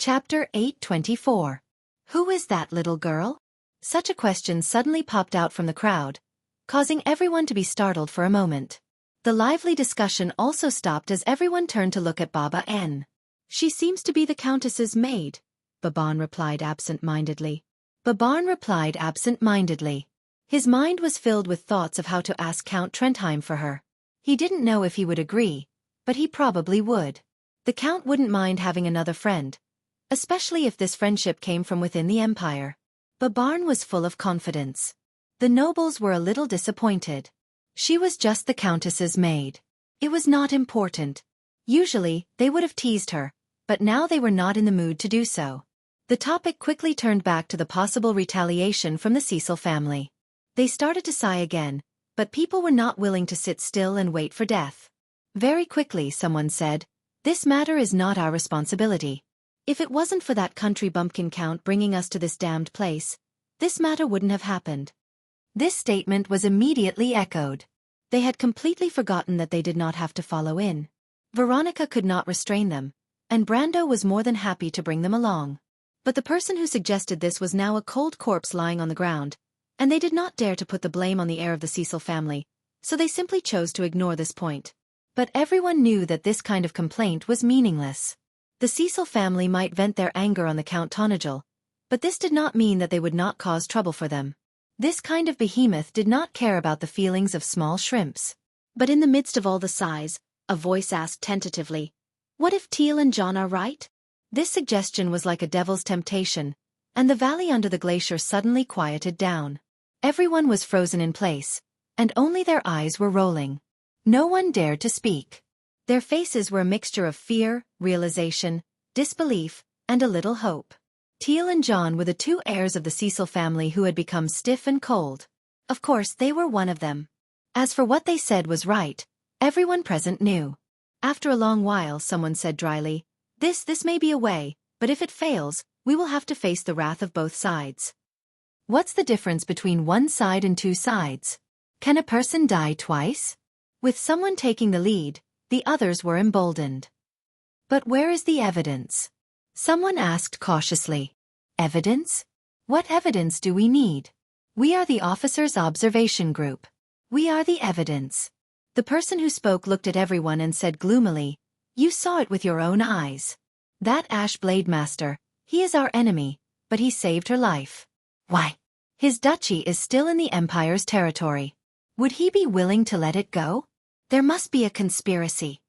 Chapter 824. Who is that little girl? Such a question suddenly popped out from the crowd, causing everyone to be startled for a moment. The lively discussion also stopped as everyone turned to look at Baba N. She seems to be the Countess's maid, Baban replied absent-mindedly. His mind was filled with thoughts of how to ask Count Trentheim for her. He didn't know if he would agree, but he probably would. The Count wouldn't mind having another friend, especially if this friendship came from within the empire. Baban was full of confidence. The nobles were a little disappointed. She was just the Countess's maid. It was not important. Usually, they would have teased her, but now they were not in the mood to do so. The topic quickly turned back to the possible retaliation from the Cecil family. They started to sigh again, but people were not willing to sit still and wait for death. Very quickly, someone said, "This matter is not our responsibility. If it wasn't for that country bumpkin count bringing us to this damned place, this matter wouldn't have happened." This statement was immediately echoed. They had completely forgotten that they did not have to follow in. Veronica could not restrain them, and Brando was more than happy to bring them along. But the person who suggested this was now a cold corpse lying on the ground, and they did not dare to put the blame on the heir of the Cecil family, so they simply chose to ignore this point. But everyone knew that this kind of complaint was meaningless. The Cecil family might vent their anger on the Count Tonagel, but this did not mean that they would not cause trouble for them. This kind of behemoth did not care about the feelings of small shrimps. But in the midst of all the sighs, a voice asked tentatively, "What if Teal and John are right?" This suggestion was like a devil's temptation, and the valley under the glacier suddenly quieted down. Everyone was frozen in place, and only their eyes were rolling. No one dared to speak. Their faces were a mixture of fear, realization, disbelief, and a little hope. Teal and John were the two heirs of the Cecil family who had become stiff and cold. Of course, they were one of them. As for what they said was right, everyone present knew. After a long while, someone said dryly, This may be a way, but if it fails, we will have to face the wrath of both sides." What's the difference between one side and two sides? Can a person die twice? With someone taking the lead, the others were emboldened. "But where is the evidence?" someone asked cautiously. "Evidence? What evidence do we need? We are the officers' observation group. We are the evidence." The person who spoke looked at everyone and said gloomily, "You saw it with your own eyes. That Ash Blade Master, he is our enemy, but he saved her life. Why? His duchy is still in the Empire's territory. Would he be willing to let it go? There must be a conspiracy."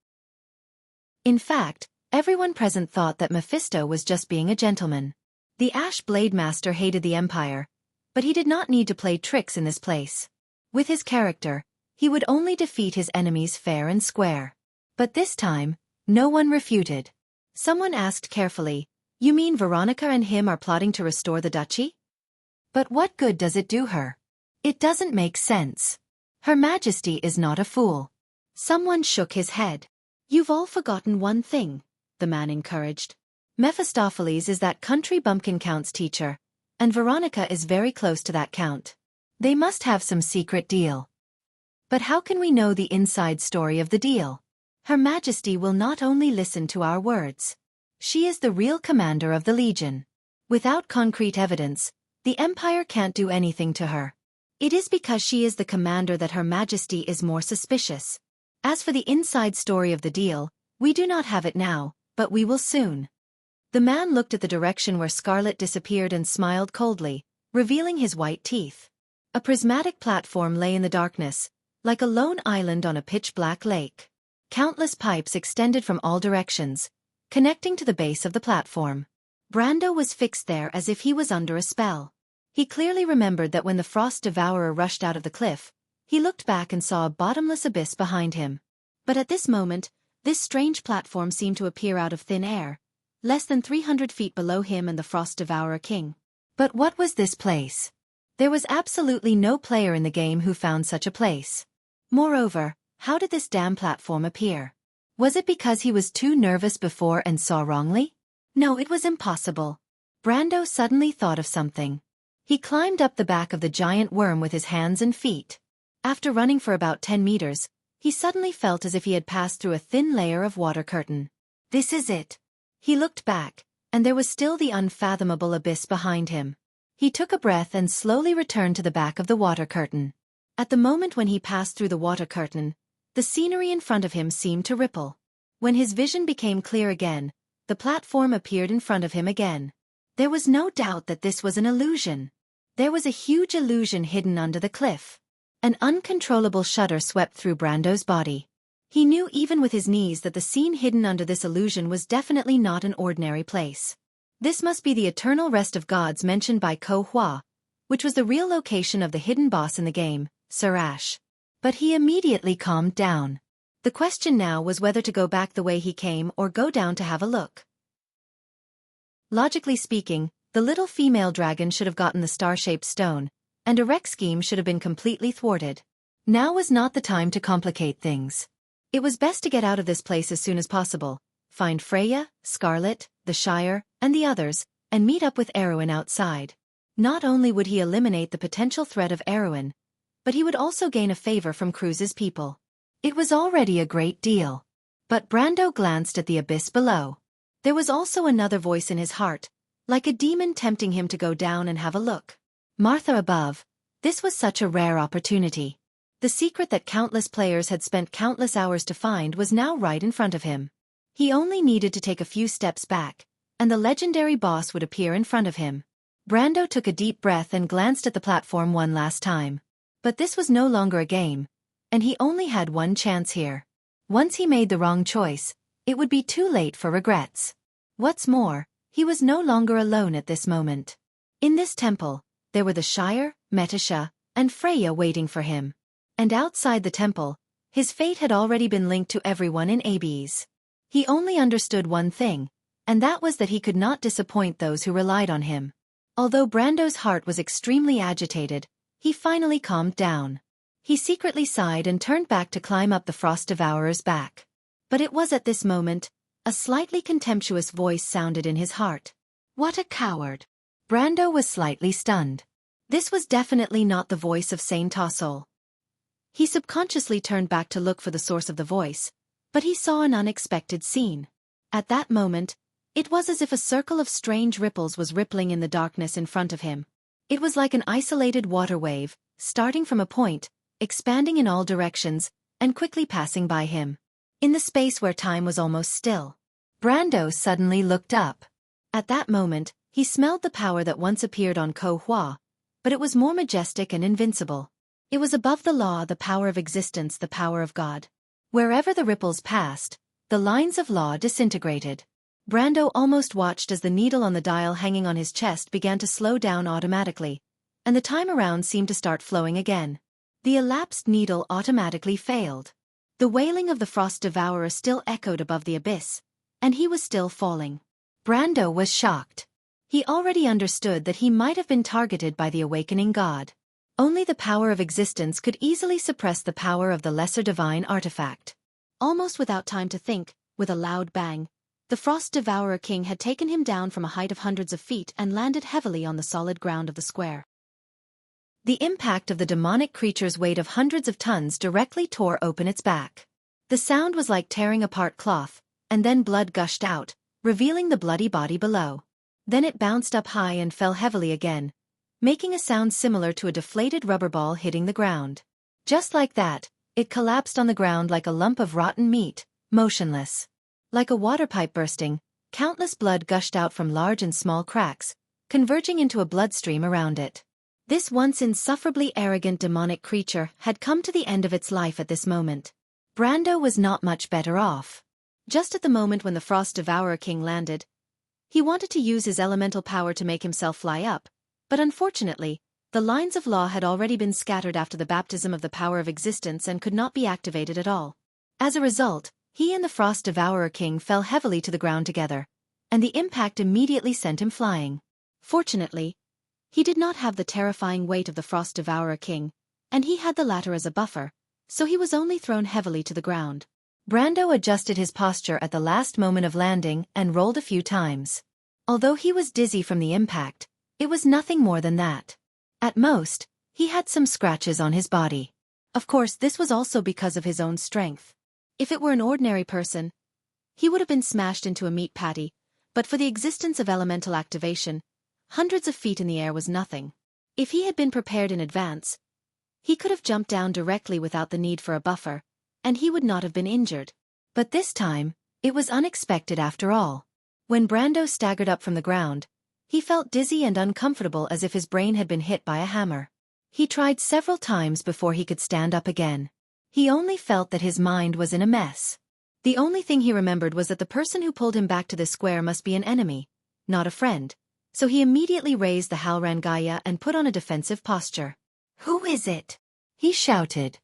In fact, everyone present thought that Mephisto was just being a gentleman. The Ash Blade Master hated the Empire, but he did not need to play tricks in this place. With his character, he would only defeat his enemies fair and square. But this time, no one refuted. Someone asked carefully, "You mean Veronica and him are plotting to restore the duchy? But what good does it do her? It doesn't make sense. Her Majesty is not a fool." Someone shook his head. "You've all forgotten one thing," the man encouraged. "Mephistopheles is that country bumpkin count's teacher, and Veronica is very close to that count. They must have some secret deal. But how can we know the inside story of the deal? Her Majesty will not only listen to our words. She is the real commander of the Legion. Without concrete evidence, the Empire can't do anything to her. It is because she is the commander that Her Majesty is more suspicious. As for the inside story of the deal, we do not have it now, but we will soon." The man looked at the direction where Scarlet disappeared and smiled coldly, revealing his white teeth. A prismatic platform lay in the darkness, like a lone island on a pitch-black lake. Countless pipes extended from all directions, connecting to the base of the platform. Brando was fixed there as if he was under a spell. He clearly remembered that when the Frost Devourer rushed out of the cliff, he looked back and saw a bottomless abyss behind him. But at this moment, this strange platform seemed to appear out of thin air, less than 300 feet below him and the Frost Devourer King. But what was this place? There was absolutely no player in the game who found such a place. Moreover, how did this damn platform appear? Was it because he was too nervous before and saw wrongly? No, it was impossible. Brando suddenly thought of something. He climbed up the back of the giant worm with his hands and feet. After running for about 10 meters, he suddenly felt as if he had passed through a thin layer of water curtain. This is it. He looked back, and there was still the unfathomable abyss behind him. He took a breath and slowly returned to the back of the water curtain. At the moment when he passed through the water curtain, the scenery in front of him seemed to ripple. When his vision became clear again, the platform appeared in front of him again. There was no doubt that this was an illusion. There was a huge illusion hidden under the cliff. An uncontrollable shudder swept through Brando's body. He knew even with his knees that the scene hidden under this illusion was definitely not an ordinary place. This must be the eternal rest of gods mentioned by Ko Hua, which was the real location of the hidden boss in the game, Sir Ash. But he immediately calmed down. The question now was whether to go back the way he came or go down to have a look. Logically speaking, the little female dragon should have gotten the star-shaped stone, and a wreck scheme should have been completely thwarted. Now was not the time to complicate things. It was best to get out of this place as soon as possible, find Freya, Scarlet, the Shire, and the others, and meet up with Erwin outside. Not only would he eliminate the potential threat of Erwin, but he would also gain a favor from Cruz's people. It was already a great deal. But Brando glanced at the abyss below. There was also another voice in his heart, like a demon tempting him to go down and have a look. Martha above, this was such a rare opportunity. The secret that countless players had spent countless hours to find was now right in front of him. He only needed to take a few steps back, and the legendary boss would appear in front of him. Brando took a deep breath and glanced at the platform one last time. But this was no longer a game, and he only had one chance here. Once he made the wrong choice, it would be too late for regrets. What's more, he was no longer alone at this moment. In this temple, there were the Shire, Metasha, and Freya waiting for him. And outside the temple, his fate had already been linked to everyone in Abes. He only understood one thing, and that was that he could not disappoint those who relied on him. Although Brando's heart was extremely agitated, he finally calmed down. He secretly sighed and turned back to climb up the Frost Devourer's back. But it was at this moment, a slightly contemptuous voice sounded in his heart. What a coward! Brando was slightly stunned. This was definitely not the voice of Saint Tossol. He subconsciously turned back to look for the source of the voice, but he saw an unexpected scene. At that moment, it was as if a circle of strange ripples was rippling in the darkness in front of him. It was like an isolated water wave, starting from a point, expanding in all directions, and quickly passing by him. In the space where time was almost still, Brando suddenly looked up. At that moment, he smelled the power that once appeared on Ko Hua, but it was more majestic and invincible. It was above the law, the power of existence, the power of God. Wherever the ripples passed, the lines of law disintegrated. Brando almost watched as the needle on the dial hanging on his chest began to slow down automatically, and the time around seemed to start flowing again. The elapsed needle automatically failed. The wailing of the Frost Devourer still echoed above the abyss, and he was still falling. Brando was shocked. He already understood that he might have been targeted by the awakening god. Only the power of existence could easily suppress the power of the lesser divine artifact. Almost without time to think, with a loud bang, the Frost Devourer King had taken him down from a height of hundreds of feet and landed heavily on the solid ground of the square. The impact of the demonic creature's weight of hundreds of tons directly tore open its back. The sound was like tearing apart cloth, and then blood gushed out, revealing the bloody body below. Then it bounced up high and fell heavily again, making a sound similar to a deflated rubber ball hitting the ground. Just like that, it collapsed on the ground like a lump of rotten meat, motionless. Like a water pipe bursting, countless blood gushed out from large and small cracks, converging into a bloodstream around it. This once insufferably arrogant demonic creature had come to the end of its life at this moment. Brando was not much better off. Just at the moment when the Frost Devourer King landed, he wanted to use his elemental power to make himself fly up, but unfortunately, the lines of law had already been scattered after the baptism of the power of existence and could not be activated at all. As a result, he and the Frost Devourer King fell heavily to the ground together, and the impact immediately sent him flying. Fortunately, he did not have the terrifying weight of the Frost Devourer King, and he had the latter as a buffer, so he was only thrown heavily to the ground. Brando adjusted his posture at the last moment of landing and rolled a few times. Although he was dizzy from the impact, it was nothing more than that. At most, he had some scratches on his body. Of course, this was also because of his own strength. If it were an ordinary person, he would have been smashed into a meat patty, But for the existence of elemental activation, hundreds of feet in the air was nothing. If he had been prepared in advance, he could have jumped down directly without the need for a buffer, and he would not have been injured. But this time, it was unexpected after all. When Brando staggered up from the ground, he felt dizzy and uncomfortable as if his brain had been hit by a hammer. He tried several times before he could stand up again. He only felt that his mind was in a mess. The only thing he remembered was that the person who pulled him back to the square must be an enemy, not a friend, so he immediately raised the halrangaya and put on a defensive posture. "Who is it?" he shouted.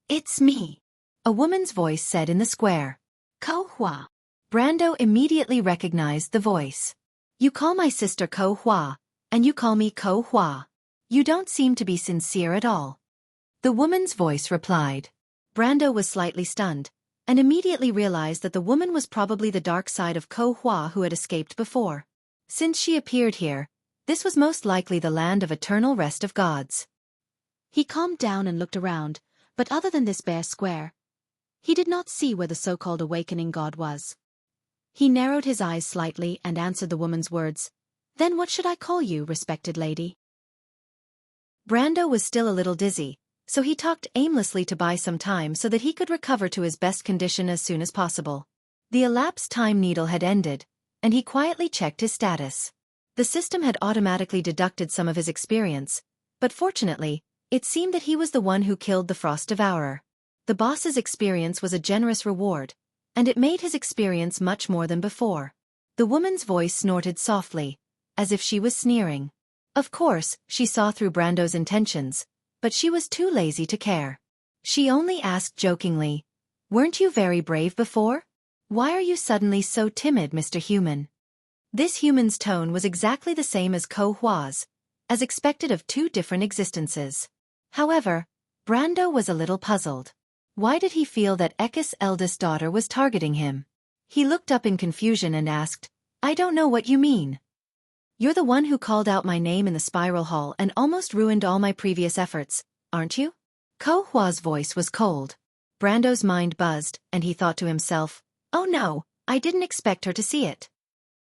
"It's me," a woman's voice said in the square. "Ko Hua." Brando immediately recognized the voice. "You call my sister Ko Hua, and you call me Ko Hua. You don't seem to be sincere at all," the woman's voice replied. Brando was slightly stunned, and immediately realized that the woman was probably the dark side of Ko Hua who had escaped before. Since she appeared here, this was most likely the land of eternal rest of gods. He calmed down and looked around, but other than this bare square, he did not see where the so-called awakening god was. He narrowed his eyes slightly and answered the woman's words. "Then what should I call you, respected lady?" Brando was still a little dizzy, so he talked aimlessly to buy some time so that he could recover to his best condition as soon as possible. The elapsed time needle had ended, and he quietly checked his status. The system had automatically deducted some of his experience, but fortunately, it seemed that he was the one who killed the Frost Devourer. The boss's experience was a generous reward, and it made his experience much more than before. The woman's voice snorted softly, as if she was sneering. Of course, she saw through Brando's intentions, but she was too lazy to care. She only asked jokingly, "Weren't you very brave before? Why are you suddenly so timid, Mr. Human?" This human's tone was exactly the same as Ko Hua's, as expected of two different existences. However, Brando was a little puzzled. Why did he feel that Ekis' eldest daughter was targeting him? He looked up in confusion and asked, "I don't know what you mean." "You're the one who called out my name in the spiral hall and almost ruined all my previous efforts, aren't you?" Ko Hua's voice was cold. Brando's mind buzzed, and he thought to himself, "Oh no, I didn't expect her to see it."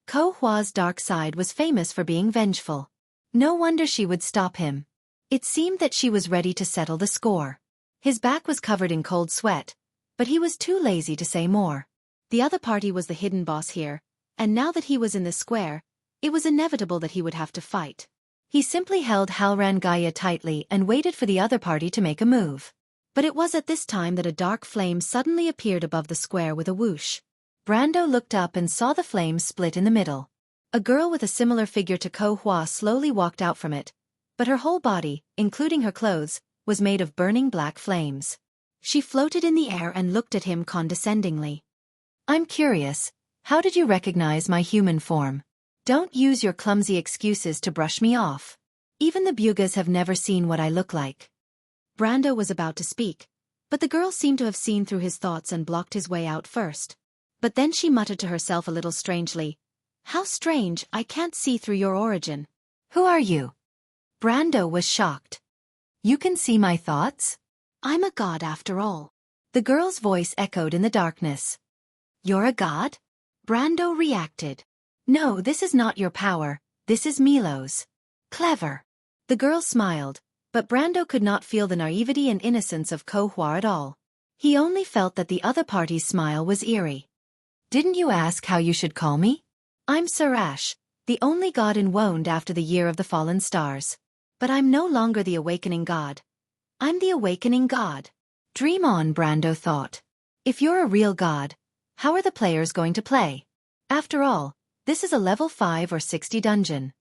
Ko Hua's dark side was famous for being vengeful. No wonder she would stop him. It seemed that she was ready to settle the score. His back was covered in cold sweat, but he was too lazy to say more. The other party was the hidden boss here, and now that he was in the square, it was inevitable that he would have to fight. He simply held Halrangaya tightly and waited for the other party to make a move. But it was at this time that a dark flame suddenly appeared above the square with a whoosh. Brando looked up and saw the flame split in the middle. A girl with a similar figure to Ko Hua slowly walked out from it, but her whole body, including her clothes, was made of burning black flames. She floated in the air and looked at him condescendingly. "I'm curious, how did you recognize my human form? Don't use your clumsy excuses to brush me off. Even the Bugas have never seen what I look like." Brando was about to speak, but the girl seemed to have seen through his thoughts and blocked his way out first. But then she muttered to herself a little strangely, "How strange, I can't see through your origin." "Who are you?" Brando was shocked. "You can see my thoughts? I'm a god after all." The girl's voice echoed in the darkness. "You're a god?" Brando reacted. "No, this is not your power, this is Milo's." "Clever." The girl smiled, but Brando could not feel the naivety and innocence of Ko Hua at all. He only felt that the other party's smile was eerie. "Didn't you ask how you should call me? I'm Sarash, the only god enwombed after the year of the fallen stars. But I'm no longer the awakening god. I'm the awakening god." Dream on, Brando thought. If you're a real god, how are the players going to play? After all, this is a level 5 or 60 dungeon.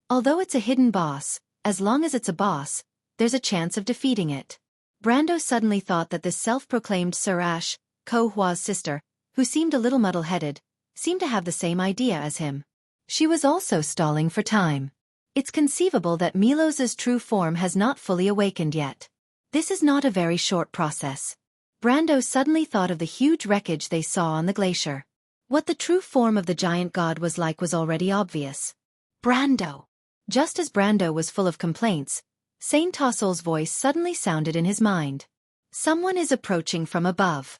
Although it's a hidden boss, as long as it's a boss, there's a chance of defeating it. Brando suddenly thought that this self-proclaimed Sarash, Ko Hua's sister, who seemed a little muddle-headed, seemed to have the same idea as him. She was also stalling for time. It's conceivable that Milos's true form has not fully awakened yet. This is not a very short process. Brando suddenly thought of the huge wreckage they saw on the glacier. What the true form of the giant god was like was already obvious. "Brando!" Just as Brando was full of complaints, Saint Tossol's voice suddenly sounded in his mind. "Someone is approaching from above."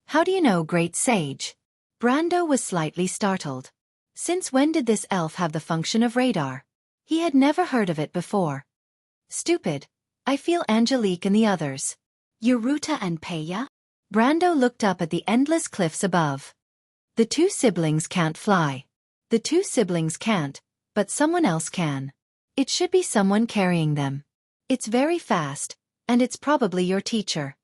"How do you know, great sage?" Brando was slightly startled. Since when did this elf have the function of radar? He had never heard of it before. Stupid. I feel Angelique and the others. Yuruta and Peya? Brando looked up at the endless cliffs above. The two siblings can't fly. The two siblings can't, but someone else can. It should be someone carrying them. It's very fast, and it's probably your teacher.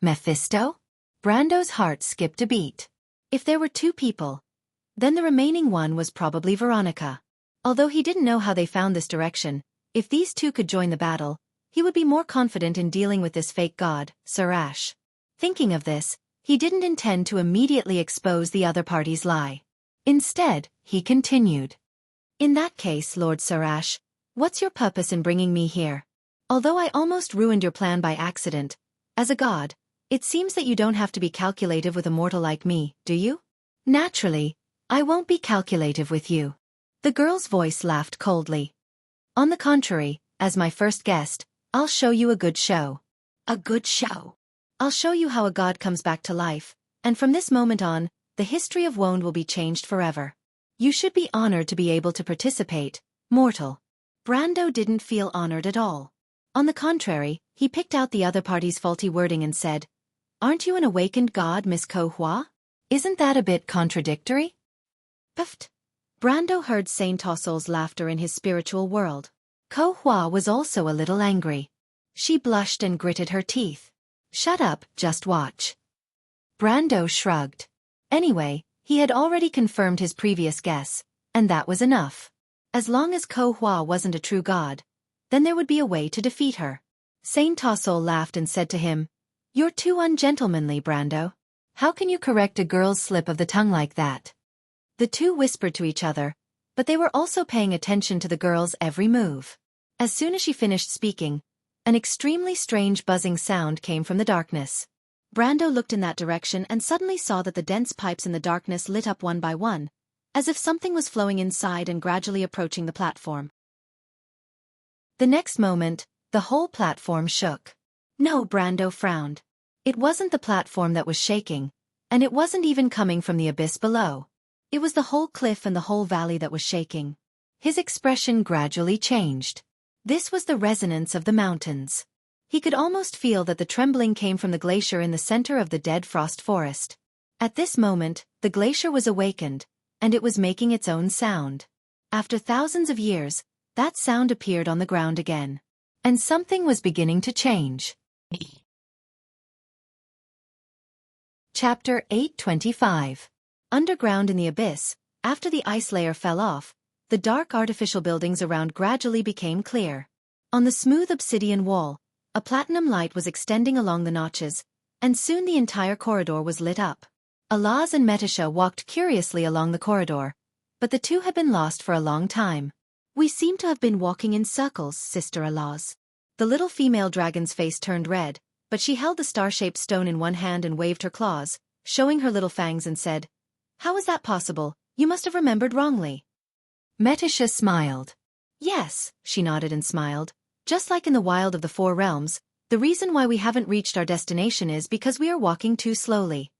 Mephisto? Brando's heart skipped a beat. If there were two people, then the remaining one was probably Veronica. Although he didn't know how they found this direction, if these two could join the battle, he would be more confident in dealing with this fake god, Sarash. Thinking of this, he didn't intend to immediately expose the other party's lie. Instead, he continued. In that case, Lord Sarash, what's your purpose in bringing me here? Although I almost ruined your plan by accident, as a god, it seems that you don't have to be calculative with a mortal like me, do you? Naturally, I won't be calculative with you. The girl's voice laughed coldly. On the contrary, as my first guest, I'll show you a good show. A good show. I'll show you how a god comes back to life, and from this moment on, the history of Wonde will be changed forever. You should be honored to be able to participate, mortal. Brando didn't feel honored at all. On the contrary, he picked out the other party's faulty wording and said, Aren't you an awakened god, Miss Ko Hua? Isn't that a bit contradictory? Puffed. Brando heard Saint Tossol's laughter in his spiritual world. Ko Hua was also a little angry. She blushed and gritted her teeth. Shut up, just watch. Brando shrugged. Anyway, he had already confirmed his previous guess, and that was enough. As long as Ko Hua wasn't a true god, then there would be a way to defeat her. Saint Tossol laughed and said to him, You're too ungentlemanly, Brando. How can you correct a girl's slip of the tongue like that? The two whispered to each other, but they were also paying attention to the girl's every move. As soon as she finished speaking, an extremely strange buzzing sound came from the darkness. Brando looked in that direction and suddenly saw that the dense pipes in the darkness lit up one by one, as if something was flowing inside and gradually approaching the platform. The next moment, the whole platform shook. No, Brando frowned. It wasn't the platform that was shaking, and it wasn't even coming from the abyss below. It was the whole cliff and the whole valley that was shaking. His expression gradually changed. This was the resonance of the mountains. He could almost feel that the trembling came from the glacier in the center of the dead frost forest. At this moment, the glacier was awakened, and it was making its own sound. After thousands of years, that sound appeared on the ground again. And something was beginning to change. Chapter 825. Underground in the abyss, after the ice layer fell off, the dark artificial buildings around gradually became clear. On the smooth obsidian wall, a platinum light was extending along the notches, and soon the entire corridor was lit up. Alaz and Metisha walked curiously along the corridor, but the two had been lost for a long time. We seem to have been walking in circles, Sister Alaz. The little female dragon's face turned red, but she held the star-shaped stone in one hand and waved her claws, showing her little fangs and said, How is that possible? You must have remembered wrongly. Metisha smiled. Yes, she nodded and smiled. Just like in the Wild of the Four Realms, the reason why we haven't reached our destination is because we are walking too slowly.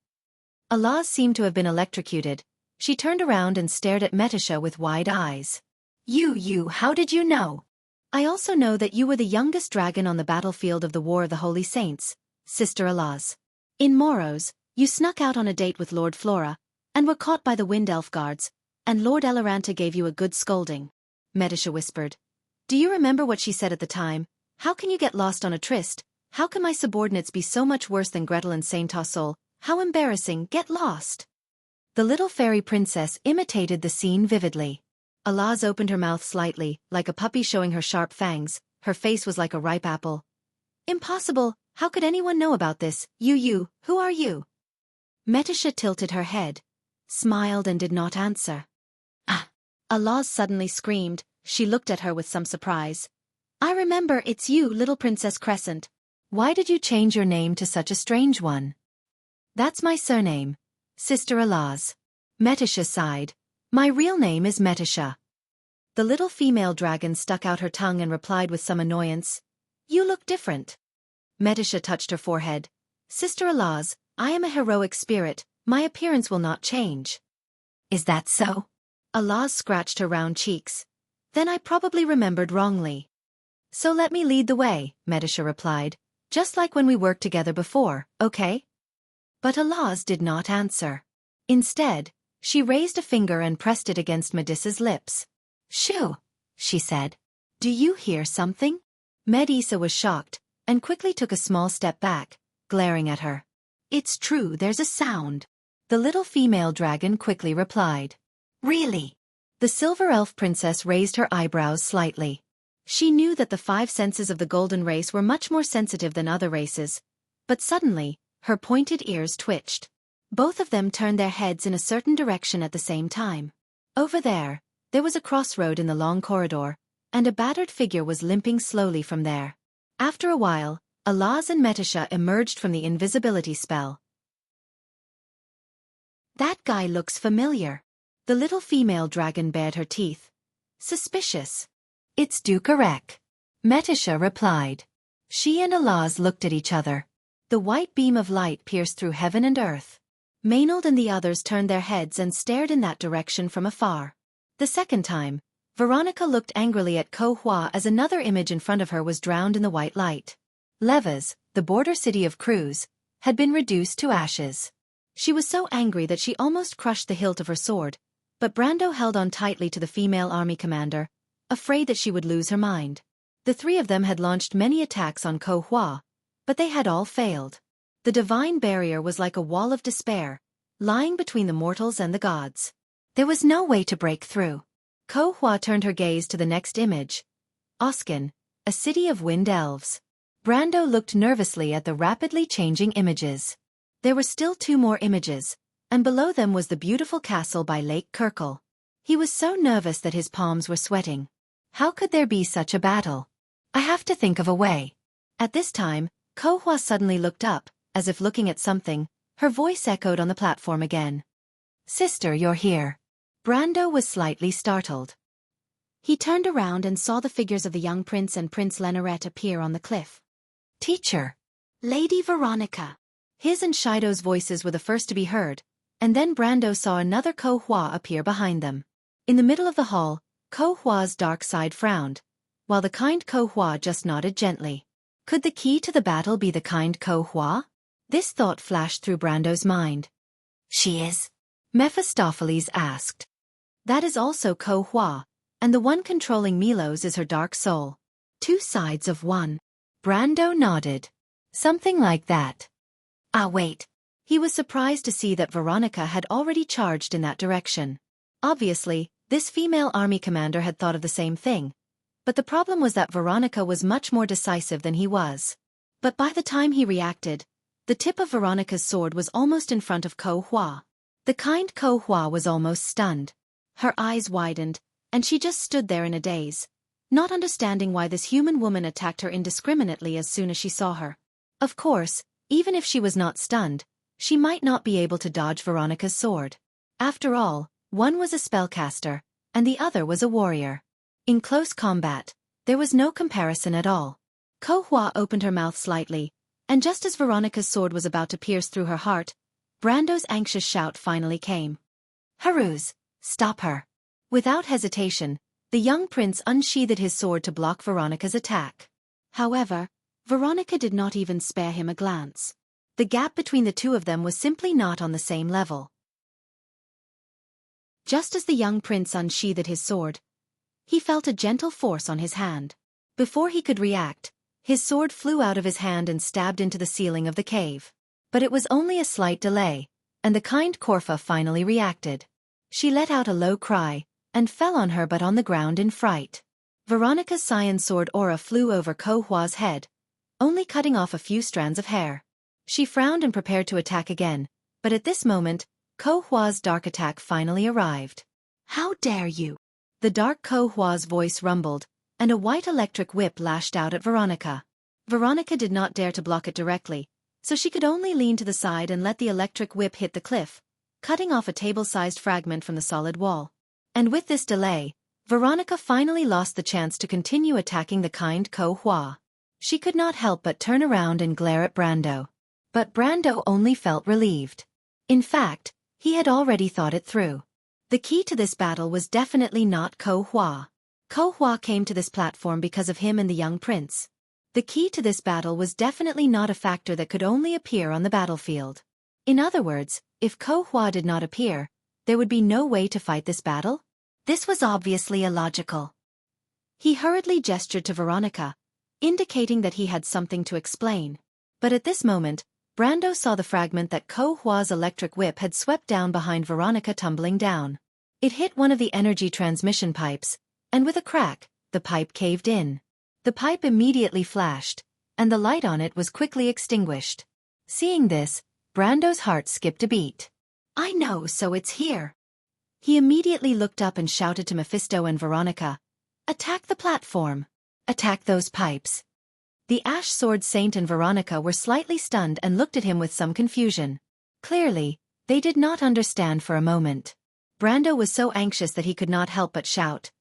Alaz seemed to have been electrocuted. She turned around and stared at Metisha with wide eyes. You, how did you know? I also know that you were the youngest dragon on the battlefield of the War of the Holy Saints, Sister Alaz. In Moros, you snuck out on a date with Lord Flora, and were caught by the Wind Elf guards, and Lord Eloranta gave you a good scolding. Metisha whispered. Do you remember what she said at the time? How can you get lost on a tryst? How can my subordinates be so much worse than Gretel and Saint Tossol? How embarrassing, get lost. The little fairy princess imitated the scene vividly. Alaz opened her mouth slightly, like a puppy showing her sharp fangs. Her face was like a ripe apple. Impossible, how could anyone know about this? You, who are you? Metisha tilted her head, smiled and did not answer. Ah! Alaz suddenly screamed. She looked at her with some surprise. I remember, it's you, little Princess Crescent. Why did you change your name to such a strange one? That's my surname, Sister Alaz. Metisha sighed. My real name is Metisha. The little female dragon stuck out her tongue and replied with some annoyance. You look different. Metisha touched her forehead. Sister Alaz, I am a heroic spirit, My appearance will not change. Is that so? Alaz scratched her round cheeks. Then I probably remembered wrongly. So let me lead the way, Medisha replied, just like when we worked together before, okay? But Alaz did not answer. Instead, she raised a finger and pressed it against Medusa's lips. Shoo, she said. Do you hear something? Medusa was shocked, and quickly took a small step back, glaring at her. It's true, there's a sound. The little female dragon quickly replied. Really? The silver elf princess raised her eyebrows slightly. She knew that the 5 senses of the golden race were much more sensitive than other races, but suddenly, her pointed ears twitched. Both of them turned their heads in a certain direction at the same time. Over there was a crossroad in the long corridor, and a battered figure was limping slowly from there. After a while, Alaz and Metisha emerged from the invisibility spell. That guy looks familiar. The little female dragon bared her teeth. Suspicious. It's Dukarek. Metisha replied. She and Alaz looked at each other. The white beam of light pierced through heaven and earth. Maynard and the others turned their heads and stared in that direction from afar. The second time, Veronica looked angrily at Ko Hua as another image in front of her was drowned in the white light. Levas, the border city of Cruz, had been reduced to ashes. She was so angry that she almost crushed the hilt of her sword, but Brando held on tightly to the female army commander, afraid that she would lose her mind. The 3 of them had launched many attacks on Ko Hua, but they had all failed. The divine barrier was like a wall of despair, lying between the mortals and the gods. There was no way to break through. Ko Hua turned her gaze to the next image. Oskin, a city of wind elves. Brando looked nervously at the rapidly changing images. There were still 2 more images, and below them was the beautiful castle by Lake Kirkle. He was so nervous that his palms were sweating. How could there be such a battle? I have to think of a way. At this time, Ko Hua suddenly looked up, as if looking at something. Her voice echoed on the platform again. Sister, you're here. Brando was slightly startled. He turned around and saw the figures of the young prince and Prince Lenoret appear on the cliff. Teacher. Lady Veronica. His and Shido's voices were the first to be heard, and then Brando saw another Ko Hua appear behind them. In the middle of the hall, Ko Hua's dark side frowned, while the kind Ko Hua just nodded gently. Could the key to the battle be the kind Ko Hua? This thought flashed through Brando's mind. She is? Mephistopheles asked. That is also Ko Hua, and the one controlling Milos is her dark soul. 2 sides of one. Brando nodded. Something like that. Ah, wait. He was surprised to see that Veronica had already charged in that direction. Obviously, this female army commander had thought of the same thing, but the problem was that Veronica was much more decisive than he was. But by the time he reacted, the tip of Veronica's sword was almost in front of Ko Hua. The kind Ko Hua was almost stunned. Her eyes widened, and she just stood there in a daze, not understanding why this human woman attacked her indiscriminately as soon as she saw her. Of course, even if she was not stunned, she might not be able to dodge Veronica's sword. After all, one was a spellcaster, and the other was a warrior. In close combat, there was no comparison at all. Ko Hua opened her mouth slightly, and just as Veronica's sword was about to pierce through her heart, Brando's anxious shout finally came. Haruz, stop her. Without hesitation, the young prince unsheathed his sword to block Veronica's attack. However, Veronica did not even spare him a glance. The gap between the 2 of them was simply not on the same level. Just as the young prince unsheathed his sword, he felt a gentle force on his hand. Before he could react, his sword flew out of his hand and stabbed into the ceiling of the cave. But it was only a slight delay, and the kind Korfa finally reacted. She let out a low cry, and fell on her but on the ground in fright. Veronica's cyan sword aura flew over Ko Hua's head, only cutting off a few strands of hair. She frowned and prepared to attack again, but at this moment, Ko Hua's dark attack finally arrived. How dare you? The dark Ko Hua's voice rumbled, and a white electric whip lashed out at Veronica. Veronica did not dare to block it directly, so she could only lean to the side and let the electric whip hit the cliff, cutting off a table-sized fragment from the solid wall. And with this delay, Veronica finally lost the chance to continue attacking the kind Ko Hua. She could not help but turn around and glare at Brando. But Brando only felt relieved. In fact, he had already thought it through. The key to this battle was definitely not Ko Hua. Ko Hua came to this platform because of him and the young prince. The key to this battle was definitely not a factor that could only appear on the battlefield. In other words, if Ko Hua did not appear, there would be no way to fight this battle? This was obviously illogical. He hurriedly gestured to Veronica, indicating that he had something to explain. But at this moment, Brando saw the fragment that Ko Hua's electric whip had swept down behind Veronica tumbling down. It hit one of the energy transmission pipes, and with a crack, the pipe caved in. The pipe immediately flashed, and the light on it was quickly extinguished. Seeing this, Brando's heart skipped a beat. I know, so it's here. He immediately looked up and shouted to Mephisto and Veronica, "Attack the platform! Attack those pipes!" The Ash Sword Saint and Veronica were slightly stunned and looked at him with some confusion. Clearly, they did not understand for a moment. Brando was so anxious that he could not help but shout,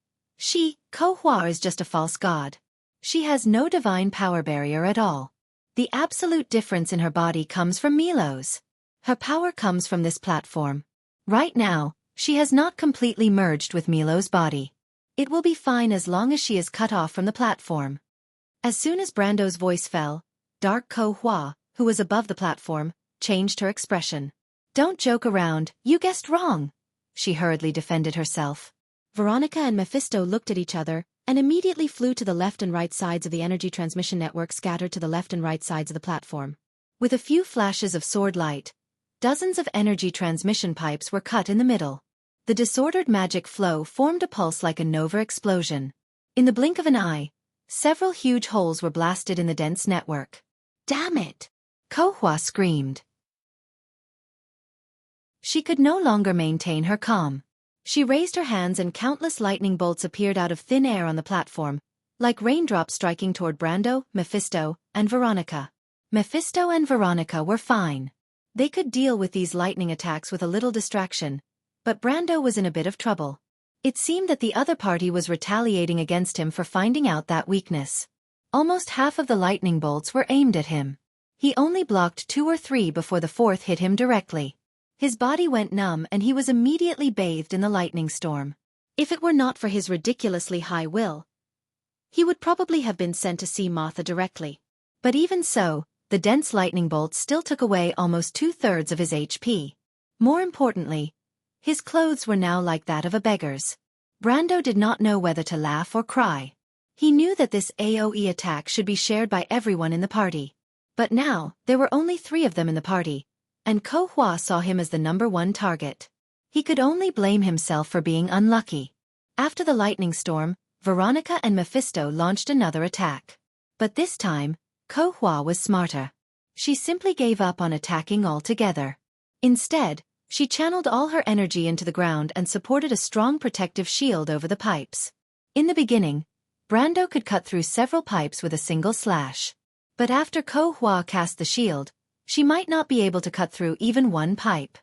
Ko Hua is just a false god. She has no divine power barrier at all. The absolute difference in her body comes from Milo's. Her power comes from this platform. Right now, she has not completely merged with Milo's body. It will be fine as long as she is cut off from the platform. As soon as Brando's voice fell, Dark Ko Hua, who was above the platform, changed her expression. Don't joke around, you guessed wrong. She hurriedly defended herself. Veronica and Mephisto looked at each other, and immediately flew to the left and right sides of the energy transmission network scattered to the left and right sides of the platform. With a few flashes of sword light, dozens of energy transmission pipes were cut in the middle. The disordered magic flow formed a pulse like a nova explosion. In the blink of an eye, several huge holes were blasted in the dense network. Damn it! Ko Hua screamed. She could no longer maintain her calm. She raised her hands and countless lightning bolts appeared out of thin air on the platform, like raindrops striking toward Brando, Mephisto, and Veronica. Mephisto and Veronica were fine. They could deal with these lightning attacks with a little distraction, but Brando was in a bit of trouble. It seemed that the other party was retaliating against him for finding out that weakness. Almost half of the lightning bolts were aimed at him. He only blocked 2 or 3 before the 4th hit him directly. His body went numb and he was immediately bathed in the lightning storm. If it were not for his ridiculously high will, he would probably have been sent to see Martha directly. But even so, the dense lightning bolts still took away almost 2/3 of his HP. More importantly, his clothes were now like that of a beggar's. Brando did not know whether to laugh or cry. He knew that this AoE attack should be shared by everyone in the party. But now, there were only 3 of them in the party, and Ko Hua saw him as the #1 target. He could only blame himself for being unlucky. After the lightning storm, Veronica and Mephisto launched another attack. But this time, Ko Hua was smarter. She simply gave up on attacking altogether. Instead, she channeled all her energy into the ground and supported a strong protective shield over the pipes. In the beginning, Brando could cut through several pipes with a single slash. But after Ko Hua cast the shield, she might not be able to cut through even one pipe.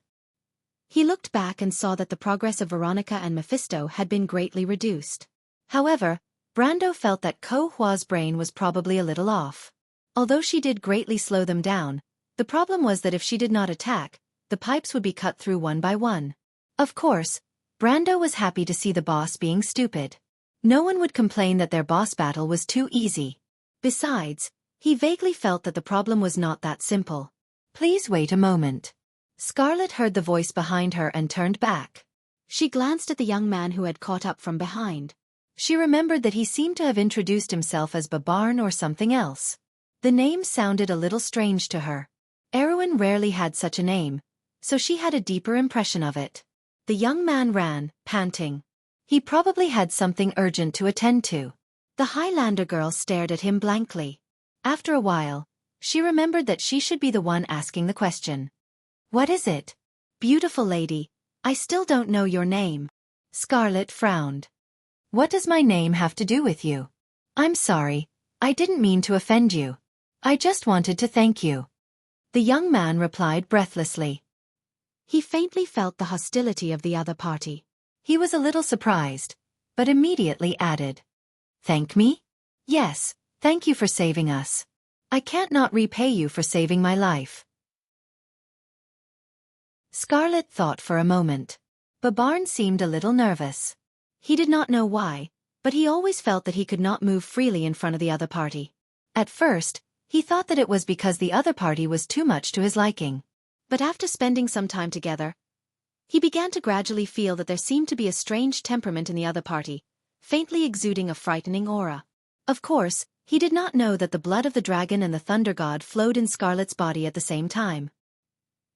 He looked back and saw that the progress of Veronica and Mephisto had been greatly reduced. However, Brando felt that Ko Hua's brain was probably a little off. Although she did greatly slow them down, the problem was that if she did not attack, the pipes would be cut through one by one. Of course, Brando was happy to see the boss being stupid. No one would complain that their boss battle was too easy. Besides, he vaguely felt that the problem was not that simple. Please wait a moment. Scarlet heard the voice behind her and turned back. She glanced at the young man who had caught up from behind. She remembered that he seemed to have introduced himself as Babarn or something else. The name sounded a little strange to her. Erwin rarely had such a name, so she had a deeper impression of it. The young man ran, panting. He probably had something urgent to attend to. The Highlander girl stared at him blankly. After a while, she remembered that she should be the one asking the question. What is it? Beautiful lady, I still don't know your name. Scarlet frowned. What does my name have to do with you? I'm sorry, I didn't mean to offend you. I just wanted to thank you. The young man replied breathlessly. He faintly felt the hostility of the other party. He was a little surprised, but immediately added. Thank me? Yes, thank you for saving us. I can't not repay you for saving my life. Scarlet thought for a moment. Babarn seemed a little nervous. He did not know why, but he always felt that he could not move freely in front of the other party. At first, he thought that it was because the other party was too much to his liking. But after spending some time together, he began to gradually feel that there seemed to be a strange temperament in the other party, faintly exuding a frightening aura. Of course, he did not know that the blood of the dragon and the thunder god flowed in Scarlet's body at the same time.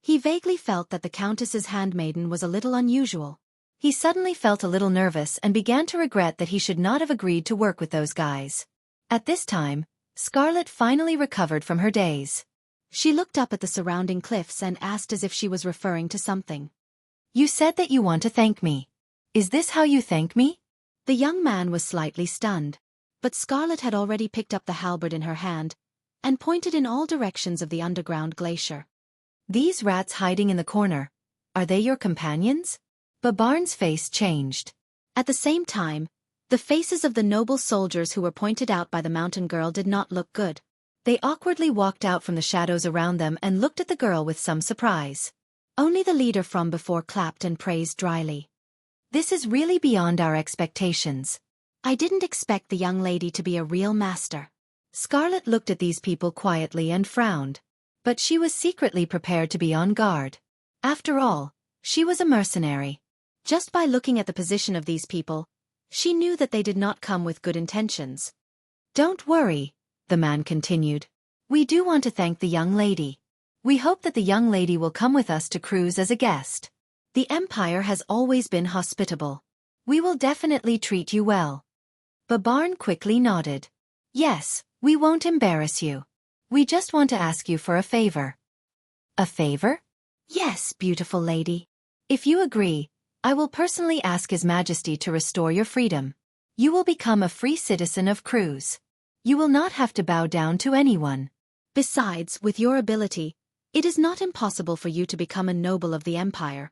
He vaguely felt that the Countess's handmaiden was a little unusual. He suddenly felt a little nervous and began to regret that he should not have agreed to work with those guys. At this time, Scarlet finally recovered from her daze. She looked up at the surrounding cliffs and asked as if she was referring to something. "You said that you want to thank me. Is this how you thank me?" The young man was slightly stunned, but Scarlet had already picked up the halberd in her hand and pointed in all directions of the underground glacier. "These rats hiding in the corner, are they your companions?" Babarn's face changed. At the same time, the faces of the noble soldiers who were pointed out by the mountain girl did not look good. They awkwardly walked out from the shadows around them and looked at the girl with some surprise. Only the leader from before clapped and praised dryly. "This is really beyond our expectations. I didn't expect the young lady to be a real master." Scarlet looked at these people quietly and frowned. But she was secretly prepared to be on guard. After all, she was a mercenary. Just by looking at the position of these people, she knew that they did not come with good intentions. "Don't worry," the man continued. "We do want to thank the young lady. We hope that the young lady will come with us to cruise as a guest. The Empire has always been hospitable. We will definitely treat you well." Babarn quickly nodded. "Yes, we won't embarrass you. We just want to ask you for a favor." "A favor?" "Yes, beautiful lady. If you agree, I will personally ask His Majesty to restore your freedom. You will become a free citizen of Cruz. You will not have to bow down to anyone. Besides, with your ability, it is not impossible for you to become a noble of the Empire."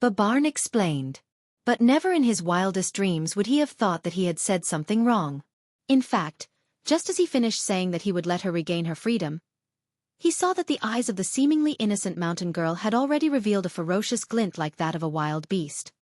Babarn explained. But never in his wildest dreams would he have thought that he had said something wrong. In fact, just as he finished saying that he would let her regain her freedom, he saw that the eyes of the seemingly innocent mountain girl had already revealed a ferocious glint like that of a wild beast.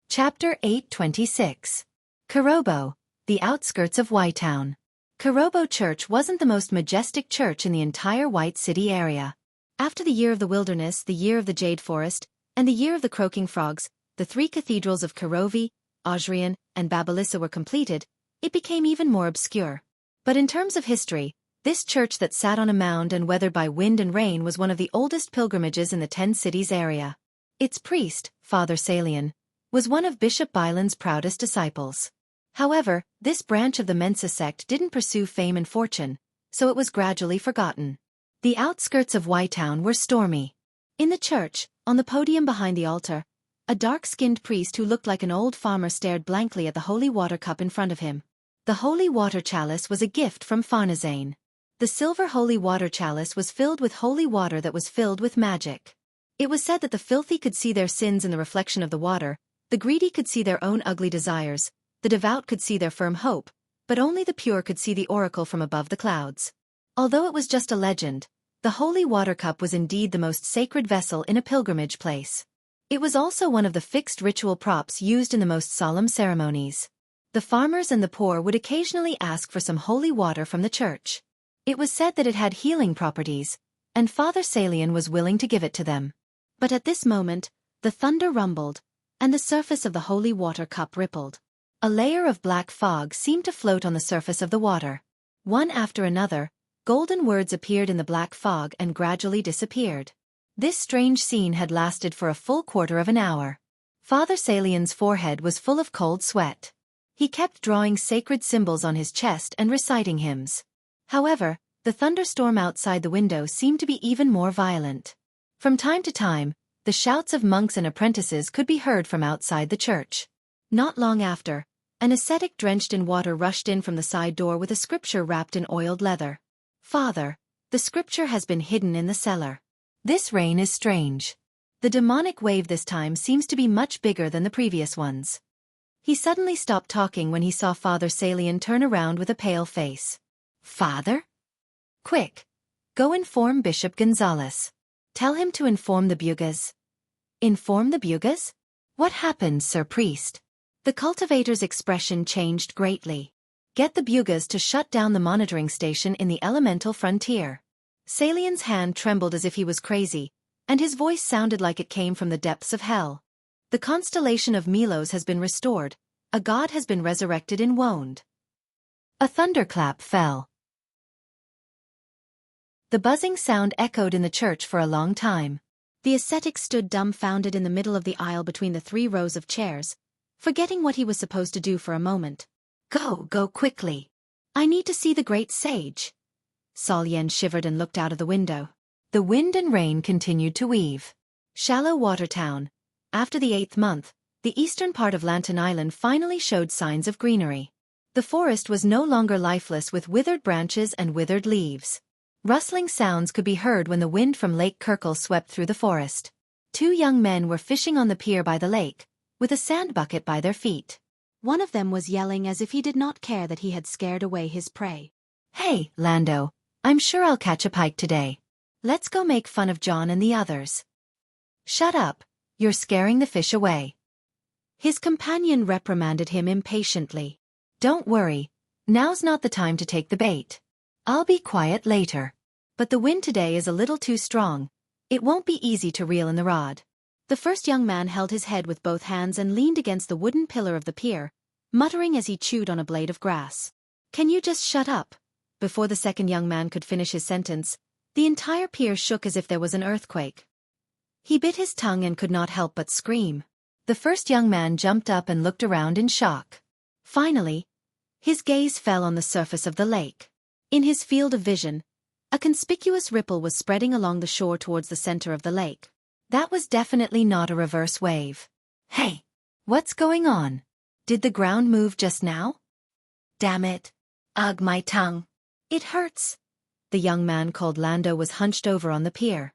Chapter 826. Kurobo, the outskirts of Town. Kurobo Church wasn't the most majestic church in the entire White City area. After the Year of the Wilderness, the Year of the Jade Forest, and the Year of the Croaking Frogs, the three cathedrals of Kurovi, Osrian, and Babalissa were completed, it became even more obscure. But in terms of history, this church that sat on a mound and weathered by wind and rain was one of the oldest pilgrimages in the 10 cities area. Its priest, Father Salian, was one of Bishop Bylan's proudest disciples. However, this branch of the Mensa sect didn't pursue fame and fortune, so it was gradually forgotten. The outskirts of Town were stormy. In the church, on the podium behind the altar, a dark-skinned priest who looked like an old farmer stared blankly at the holy water cup in front of him. The holy water chalice was a gift from Farnazane. The silver holy water chalice was filled with holy water that was filled with magic. It was said that the filthy could see their sins in the reflection of the water, the greedy could see their own ugly desires, the devout could see their firm hope, but only the pure could see the oracle from above the clouds. Although it was just a legend, the holy water cup was indeed the most sacred vessel in a pilgrimage place. It was also one of the fixed ritual props used in the most solemn ceremonies. The farmers and the poor would occasionally ask for some holy water from the church. It was said that it had healing properties, and Father Salian was willing to give it to them. But at this moment, the thunder rumbled, and the surface of the holy water cup rippled. A layer of black fog seemed to float on the surface of the water. One after another, golden words appeared in the black fog and gradually disappeared. This strange scene had lasted for a full quarter of an hour. Father Salian's forehead was full of cold sweat. He kept drawing sacred symbols on his chest and reciting hymns. However, the thunderstorm outside the window seemed to be even more violent. From time to time, the shouts of monks and apprentices could be heard from outside the church. Not long after, an ascetic drenched in water rushed in from the side door with a scripture wrapped in oiled leather. "Father, the scripture has been hidden in the cellar. This rain is strange. The demonic wave this time seems to be much bigger than the previous ones." He suddenly stopped talking when he saw Father Salian turn around with a pale face. "Father? Quick! Go inform Bishop Gonzalez. Tell him to inform the Bugas. Inform the Bugas? What happened, Sir Priest? The cultivator's expression changed greatly. Get the Bugas to shut down the monitoring station in the elemental frontier. Salian's hand trembled as if he was crazy, and his voice sounded like it came from the depths of hell. The constellation of Milos has been restored. A god has been resurrected in Woned. A thunderclap fell. The buzzing sound echoed in the church for a long time. The ascetic stood dumbfounded in the middle of the aisle between the 3 rows of chairs, forgetting what he was supposed to do for a moment. Go quickly. I need to see the great sage. Solyen shivered and looked out of the window. The wind and rain continued to weave. Shallow Water Town. After the 8th month, the eastern part of Lantern Island finally showed signs of greenery. The forest was no longer lifeless with withered branches and withered leaves. Rustling sounds could be heard when the wind from Lake Kirkle swept through the forest. 2 young men were fishing on the pier by the lake, with a sand bucket by their feet. One of them was yelling as if he did not care that he had scared away his prey. Hey, Lando, I'm sure I'll catch a pike today. Let's go make fun of John and the others. Shut up, you're scaring the fish away. His companion reprimanded him impatiently. Don't worry, now's not the time to take the bait. I'll be quiet later. But the wind today is a little too strong. It won't be easy to reel in the rod. The first young man held his head with both hands and leaned against the wooden pillar of the pier, muttering as he chewed on a blade of grass. Can you just shut up? Before the second young man could finish his sentence, the entire pier shook as if there was an earthquake. He bit his tongue and could not help but scream. The first young man jumped up and looked around in shock. Finally, his gaze fell on the surface of the lake. In his field of vision, a conspicuous ripple was spreading along the shore towards the center of the lake. That was definitely not a reverse wave. Hey, what's going on? Did the ground move just now? Damn it. Ugh, my tongue. It hurts. The young man called Lando was hunched over on the pier.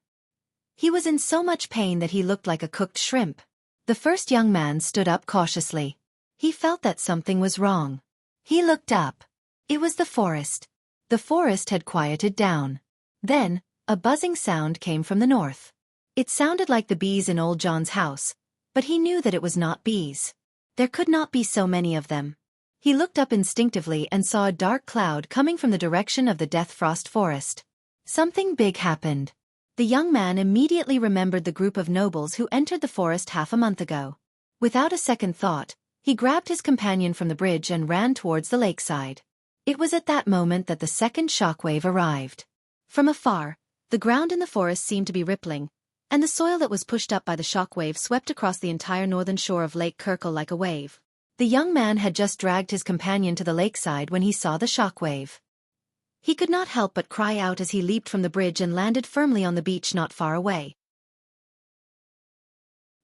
He was in so much pain that he looked like a cooked shrimp. The first young man stood up cautiously. He felt that something was wrong. He looked up. It was the forest. The forest had quieted down. Then, a buzzing sound came from the north. It sounded like the bees in old John's house, but he knew that it was not bees. There could not be so many of them. He looked up instinctively and saw a dark cloud coming from the direction of the Death Frost forest. Something big happened. The young man immediately remembered the group of nobles who entered the forest half a month ago. Without a second thought, he grabbed his companion from the bridge and ran towards the lakeside. It was at that moment that the second shockwave arrived. From afar, the ground in the forest seemed to be rippling, and the soil that was pushed up by the shockwave swept across the entire northern shore of Lake Kirkle like a wave. The young man had just dragged his companion to the lakeside when he saw the shockwave. He could not help but cry out as he leaped from the bridge and landed firmly on the beach not far away.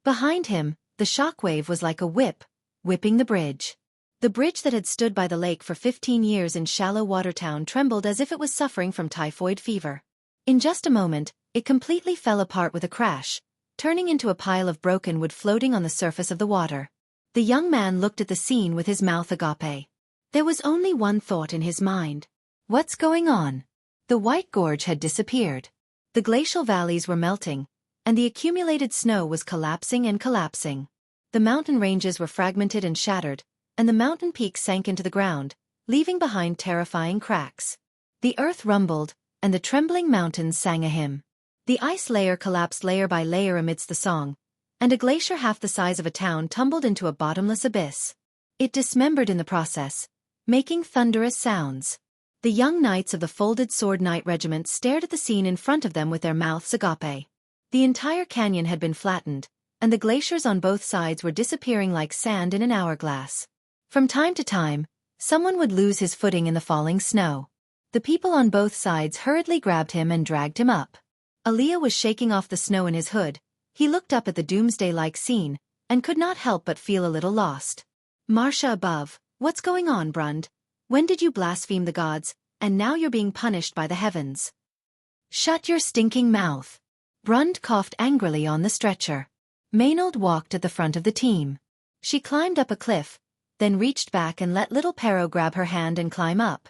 Behind him, the shockwave was like a whip, whipping the bridge. The bridge that had stood by the lake for 15 years in Shallow Water Town trembled as if it was suffering from typhoid fever. In just a moment, it completely fell apart with a crash, turning into a pile of broken wood floating on the surface of the water. The young man looked at the scene with his mouth agape. There was only one thought in his mind. What's going on? The White Gorge had disappeared. The glacial valleys were melting, and the accumulated snow was collapsing and collapsing. The mountain ranges were fragmented and shattered, and the mountain peaks sank into the ground, leaving behind terrifying cracks. The earth rumbled, and the trembling mountains sang a hymn. The ice layer collapsed layer by layer amidst the song, and a glacier half the size of a town tumbled into a bottomless abyss. It dismembered in the process, making thunderous sounds. The young knights of the Folded Sword Knight Regiment stared at the scene in front of them with their mouths agape. The entire canyon had been flattened, and the glaciers on both sides were disappearing like sand in an hourglass. From time to time, someone would lose his footing in the falling snow. The people on both sides hurriedly grabbed him and dragged him up. Aaliyah was shaking off the snow in his hood. He looked up at the doomsday-like scene, and could not help but feel a little lost. Marcia above, what's going on, Brund? When did you blaspheme the gods, and now you're being punished by the heavens? Shut your stinking mouth. Brund coughed angrily on the stretcher. Maynold walked at the front of the team. She climbed up a cliff, then reached back and let little Pero grab her hand and climb up.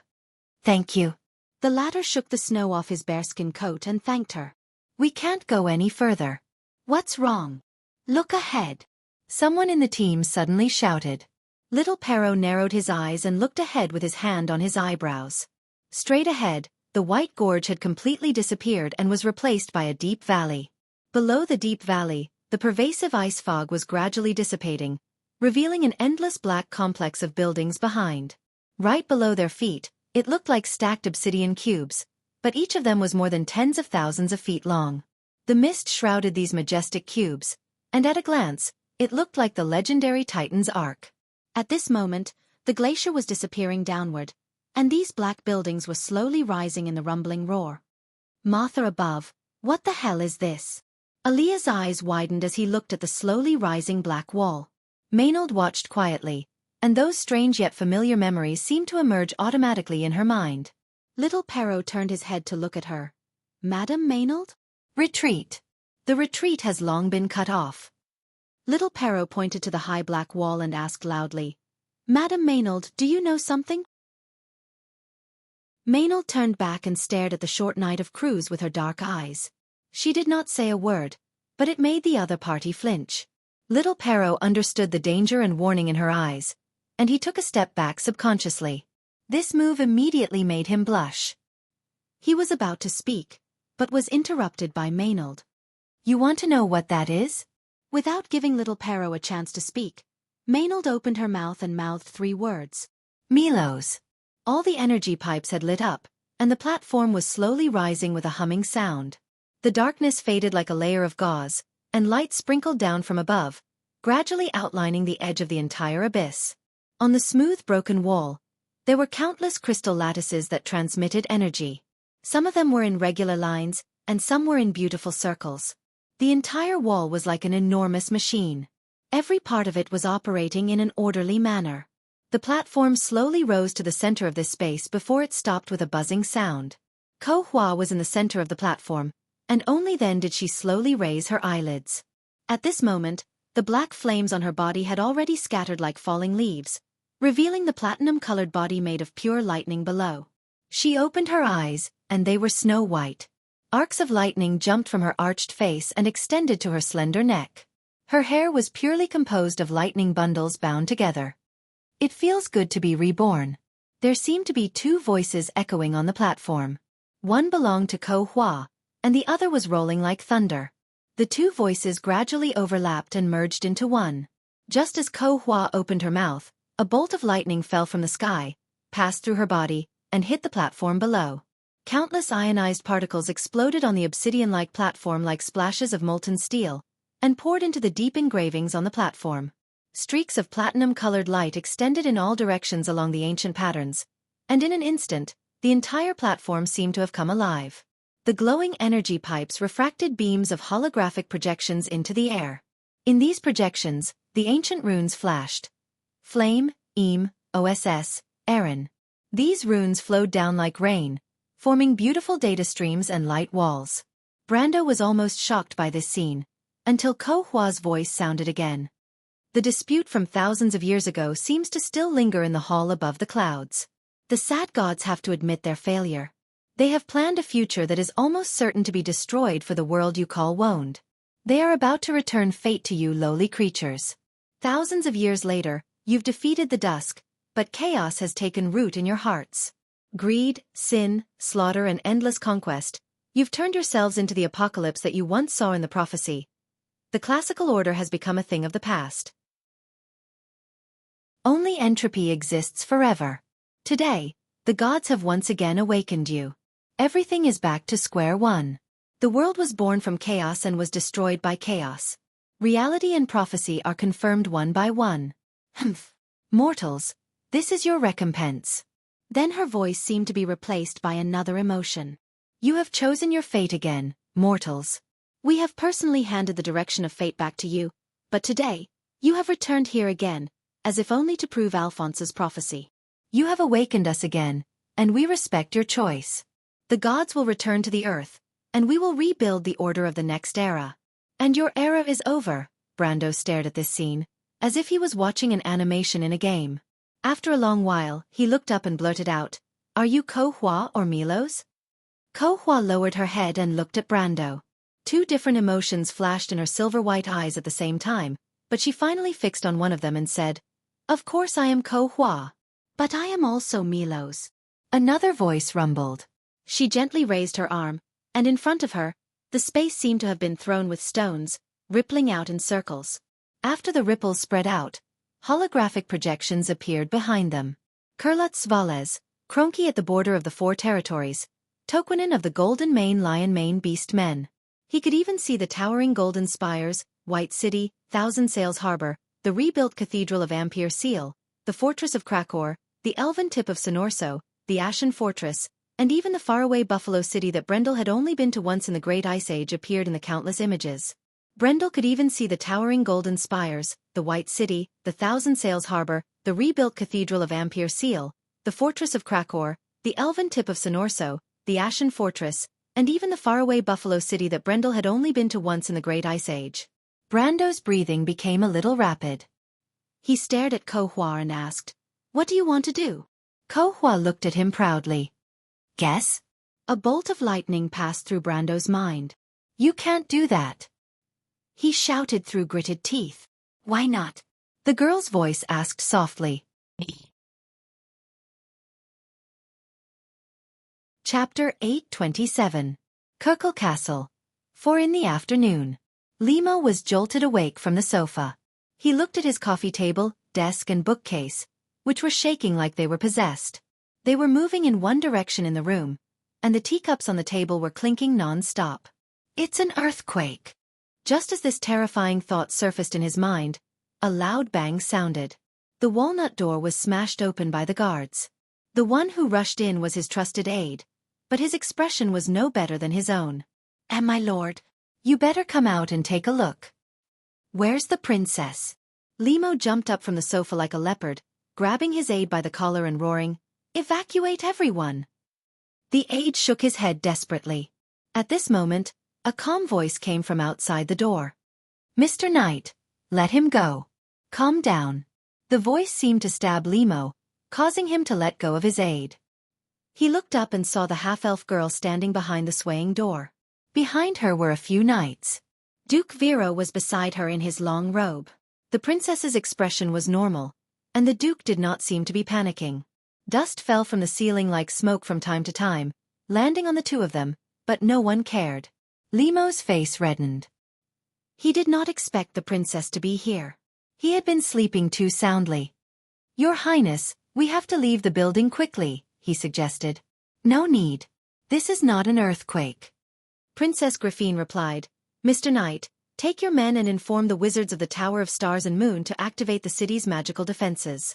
Thank you. The latter shook the snow off his bearskin coat and thanked her. We can't go any further. What's wrong? Look ahead. Someone in the team suddenly shouted. Little Pero narrowed his eyes and looked ahead with his hand on his eyebrows. Straight ahead, the white gorge had completely disappeared and was replaced by a deep valley. Below the deep valley, the pervasive ice fog was gradually dissipating, revealing an endless black complex of buildings behind. Right below their feet, it looked like stacked obsidian cubes, but each of them was more than tens of thousands of feet long. The mist shrouded these majestic cubes, and at a glance, it looked like the legendary Titan's Ark. At this moment, the glacier was disappearing downward, and these black buildings were slowly rising in the rumbling roar. Martha above, what the hell is this? Aaliyah's eyes widened as he looked at the slowly rising black wall. Maynard watched quietly, and those strange yet familiar memories seemed to emerge automatically in her mind. Little Pero turned his head to look at her. Madam Maynard? Retreat. The retreat has long been cut off. Little Pero pointed to the high black wall and asked loudly, Madam Maynard, do you know something? Maynard turned back and stared at the short night of cruise with her dark eyes. She did not say a word, but it made the other party flinch. Little Pero understood the danger and warning in her eyes, and he took a step back subconsciously. This move immediately made him blush. He was about to speak, but was interrupted by Maynard. You want to know what that is? Without giving Little Pero a chance to speak, Maynard opened her mouth and mouthed 3 words. Milos. All the energy pipes had lit up, and the platform was slowly rising with a humming sound. The darkness faded like a layer of gauze, and light sprinkled down from above, gradually outlining the edge of the entire abyss. On the smooth broken wall, there were countless crystal lattices that transmitted energy. Some of them were in regular lines, and some were in beautiful circles. The entire wall was like an enormous machine. Every part of it was operating in an orderly manner. The platform slowly rose to the center of this space before it stopped with a buzzing sound. Ko Hua was in the center of the platform, and only then did she slowly raise her eyelids. At this moment, the black flames on her body had already scattered like falling leaves, revealing the platinum-colored body made of pure lightning below. She opened her eyes, and they were snow-white. Arcs of lightning jumped from her arched face and extended to her slender neck. Her hair was purely composed of lightning bundles bound together. It feels good to be reborn. There seemed to be 2 voices echoing on the platform. One belonged to Ko Hua, and the other was rolling like thunder. The 2 voices gradually overlapped and merged into one. Just as Ko Hua opened her mouth, a bolt of lightning fell from the sky, passed through her body, and hit the platform below. Countless ionized particles exploded on the obsidian-like platform like splashes of molten steel, and poured into the deep engravings on the platform. Streaks of platinum-colored light extended in all directions along the ancient patterns, and in an instant, the entire platform seemed to have come alive. The glowing energy pipes refracted beams of holographic projections into the air. In these projections, the ancient runes flashed. Flame, Eam, OSS, Aaron. These runes flowed down like rain, forming beautiful data streams and light walls. Brando was almost shocked by this scene, until Ko Hua's voice sounded again. The dispute from thousands of years ago seems to still linger in the hall above the clouds. The sad gods have to admit their failure. They have planned a future that is almost certain to be destroyed for the world you call Woned. They are about to return fate to you lowly creatures. Thousands of years later, you've defeated the dusk, but chaos has taken root in your hearts. Greed, sin, slaughter and endless conquest, you've turned yourselves into the apocalypse that you once saw in the prophecy. The classical order has become a thing of the past. Only entropy exists forever. Today, the gods have once again awakened you. Everything is back to square one. The world was born from chaos and was destroyed by chaos. Reality and prophecy are confirmed one by one. Humph. Mortals, this is your recompense. Then her voice seemed to be replaced by another emotion. You have chosen your fate again, mortals. We have personally handed the direction of fate back to you, but today, you have returned here again, as if only to prove Alphonse's prophecy. You have awakened us again, and we respect your choice. The gods will return to the earth, and we will rebuild the order of the next era. And your era is over. Brando stared at this scene, as if he was watching an animation in a game. After a long while, he looked up and blurted out, Are you Ko Hua or Milos? Ko Hua lowered her head and looked at Brando. Two different emotions flashed in her silver-white eyes at the same time, but she finally fixed on one of them and said, "Of course I am Ko Hua. But I am also Milos." Another voice rumbled. She gently raised her arm, and in front of her, the space seemed to have been thrown with stones, rippling out in circles. After the ripples spread out, holographic projections appeared behind them. Kurlut Svales, Kronki at the border of the Four Territories, Toquinen of the Golden Mane Lion Mane Beast Men. He could even see the towering golden spires, White City, Thousand Sails Harbor, the rebuilt Cathedral of Ampere Seal, the Fortress of Krakor, the elven tip of Sonorso, the Ashen Fortress, and even the faraway Buffalo City that Brendel had only been to once in the Great Ice Age appeared in the countless images. Brendel could even see the towering golden spires, the White City, the Thousand Sails Harbor, the rebuilt Cathedral of Ampere Seal, the Fortress of Krakor, the elven tip of Sonorso, the Ashen Fortress, and even the faraway Buffalo City that Brendel had only been to once in the Great Ice Age. Brando's breathing became a little rapid. He stared at Ko Hua and asked, "What do you want to do?" Ko Hua looked at him proudly. "Guess?" A bolt of lightning passed through Brando's mind. "You can't do that," he shouted through gritted teeth. "Why not?" the girl's voice asked softly. Chapter 827. Kirkle Castle. 4 in the afternoon. Limo was jolted awake from the sofa. He looked at his coffee table, desk and bookcase, which were shaking like they were possessed. They were moving in one direction in the room, and the teacups on the table were clinking non-stop. "It's an earthquake." Just as this terrifying thought surfaced in his mind, a loud bang sounded. The walnut door was smashed open by the guards. The one who rushed in was his trusted aide, but his expression was no better than his own. My lord, you better come out and take a look." "Where's the princess?" Limo jumped up from the sofa like a leopard, grabbing his aide by the collar and roaring, "Evacuate everyone!" The aide shook his head desperately. At this moment, a calm voice came from outside the door. "Mr. Knight, let him go. Calm down." The voice seemed to stab Limo, causing him to let go of his aide. He looked up and saw the half-elf girl standing behind the swaying door. Behind her were a few knights. Duke Vero was beside her in his long robe. The princess's expression was normal, and the duke did not seem to be panicking. Dust fell from the ceiling like smoke from time to time, landing on the two of them, but no one cared. Limo's face reddened. He did not expect the princess to be here. He had been sleeping too soundly. "Your Highness, we have to leave the building quickly," he suggested. "No need. This is not an earthquake." Princess Griffine replied, "Mr. Knight, take your men and inform the wizards of the Tower of Stars and Moon to activate the city's magical defenses."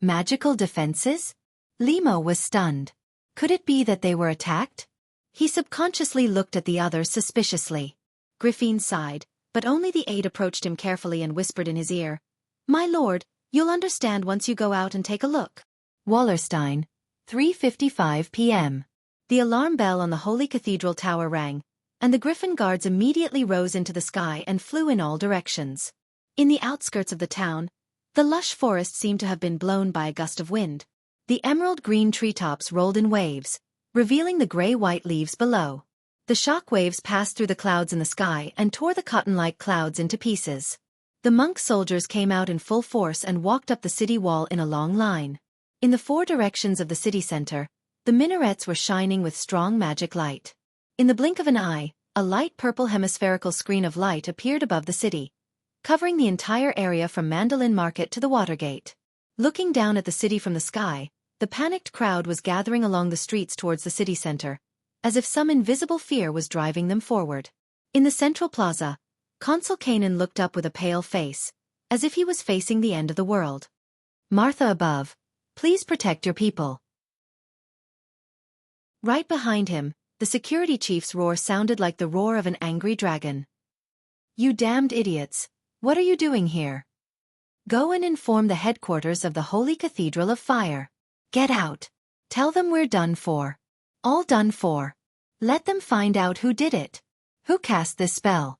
Magical defenses? Limo was stunned. Could it be that they were attacked? He subconsciously looked at the others suspiciously. Griffine sighed, but only the aide approached him carefully and whispered in his ear, "My lord, you'll understand once you go out and take a look." Wallerstein, 3:55 p.m. The alarm bell on the Holy Cathedral Tower rang, and the Griffin Guards immediately rose into the sky and flew in all directions. In the outskirts of the town, the lush forest seemed to have been blown by a gust of wind. The emerald-green treetops rolled in waves, revealing the gray-white leaves below. The shock waves passed through the clouds in the sky and tore the cotton-like clouds into pieces. The monk soldiers came out in full force and walked up the city wall in a long line. In the four directions of the city center, the minarets were shining with strong magic light. In the blink of an eye, a light purple hemispherical screen of light appeared above the city, covering the entire area from Mandolin Market to the Watergate. Looking down at the city from the sky, the panicked crowd was gathering along the streets towards the city center, as if some invisible fear was driving them forward. In the central plaza, Consul Kanan looked up with a pale face, as if he was facing the end of the world. "Martha above, please protect your people." Right behind him, the security chief's roar sounded like the roar of an angry dragon. "You damned idiots, what are you doing here? Go and inform the headquarters of the Holy Cathedral of Fire. Get out. Tell them we're done for. All done for. Let them find out who did it. Who cast this spell."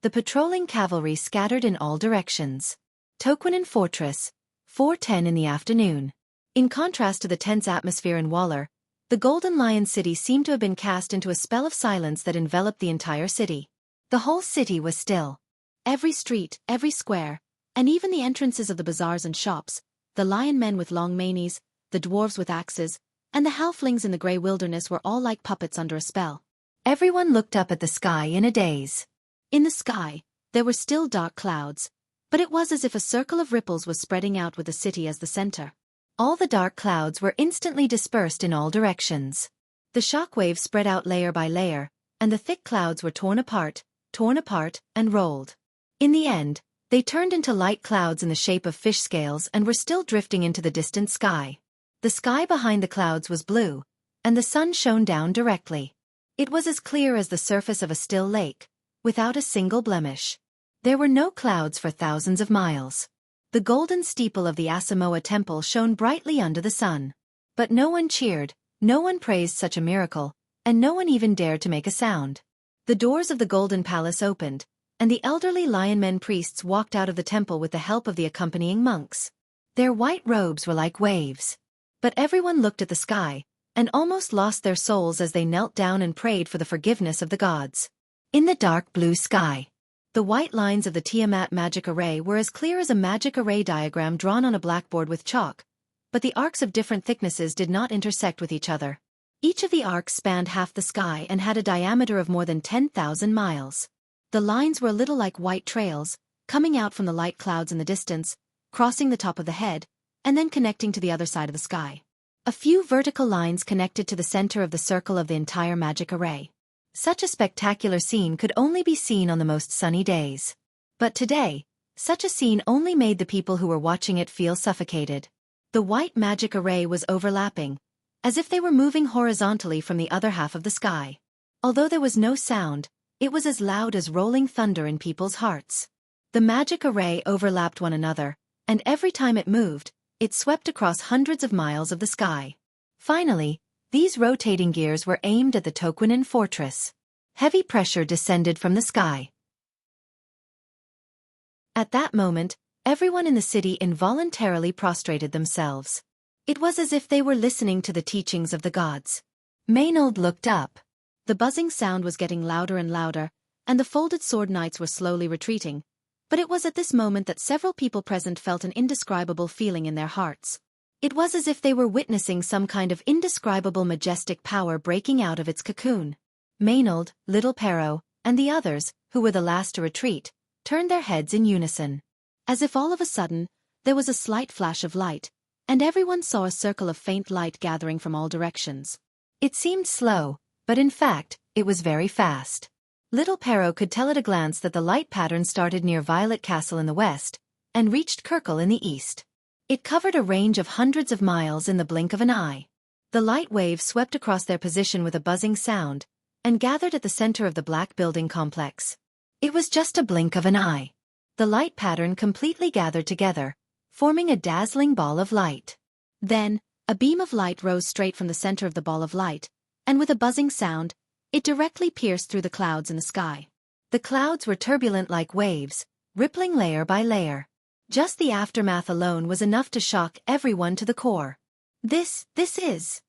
The patrolling cavalry scattered in all directions. Toquinen Fortress, 4:10 in the afternoon. In contrast to the tense atmosphere in Waller, the Golden Lion City seemed to have been cast into a spell of silence that enveloped the entire city. The whole city was still. Every street, every square, and even the entrances of the bazaars and shops, the lion men with long manes, the dwarves with axes, and the halflings in the grey wilderness were all like puppets under a spell. Everyone looked up at the sky in a daze. In the sky, there were still dark clouds, but it was as if a circle of ripples was spreading out with the city as the center. All the dark clouds were instantly dispersed in all directions. The shock waves spread out layer by layer, and the thick clouds were torn apart, and rolled. In the end, they turned into light clouds in the shape of fish scales and were still drifting into the distant sky. The sky behind the clouds was blue, and the sun shone down directly. It was as clear as the surface of a still lake, without a single blemish. There were no clouds for thousands of miles. The golden steeple of the Asamoah Temple shone brightly under the sun. But no one cheered, no one praised such a miracle, and no one even dared to make a sound. The doors of the Golden Palace opened, and the elderly lion men priests walked out of the temple with the help of the accompanying monks. Their white robes were like waves. But everyone looked at the sky, and almost lost their souls as they knelt down and prayed for the forgiveness of the gods. In the dark blue sky, the white lines of the Tiamat magic array were as clear as a magic array diagram drawn on a blackboard with chalk, but the arcs of different thicknesses did not intersect with each other. Each of the arcs spanned half the sky and had a diameter of more than 10,000 miles. The lines were a little like white trails, coming out from the light clouds in the distance, crossing the top of the head, and then connecting to the other side of the sky. A few vertical lines connected to the center of the circle of the entire magic array. Such a spectacular scene could only be seen on the most sunny days. But today, such a scene only made the people who were watching it feel suffocated. The white magic array was overlapping, as if they were moving horizontally from the other half of the sky. Although there was no sound, it was as loud as rolling thunder in people's hearts. The magic array overlapped one another, and every time it moved, it swept across hundreds of miles of the sky. Finally, these rotating gears were aimed at the Toquinen fortress. Heavy pressure descended from the sky. At that moment, everyone in the city involuntarily prostrated themselves. It was as if they were listening to the teachings of the gods. Maynard looked up. The buzzing sound was getting louder and louder, and the folded sword knights were slowly retreating. But it was at this moment that several people present felt an indescribable feeling in their hearts. It was as if they were witnessing some kind of indescribable majestic power breaking out of its cocoon. Maynard, Little Perro, and the others, who were the last to retreat, turned their heads in unison. As if all of a sudden, there was a slight flash of light, and everyone saw a circle of faint light gathering from all directions. It seemed slow, but in fact, it was very fast. Little Perro could tell at a glance that the light pattern started near Violet Castle in the west, and reached Kirkle in the east. It covered a range of hundreds of miles in the blink of an eye. The light waves swept across their position with a buzzing sound, and gathered at the center of the black building complex. It was just a blink of an eye. The light pattern completely gathered together, forming a dazzling ball of light. Then, a beam of light rose straight from the center of the ball of light, and with a buzzing sound, it directly pierced through the clouds in the sky. The clouds were turbulent like waves, rippling layer by layer. Just the aftermath alone was enough to shock everyone to the core. This is...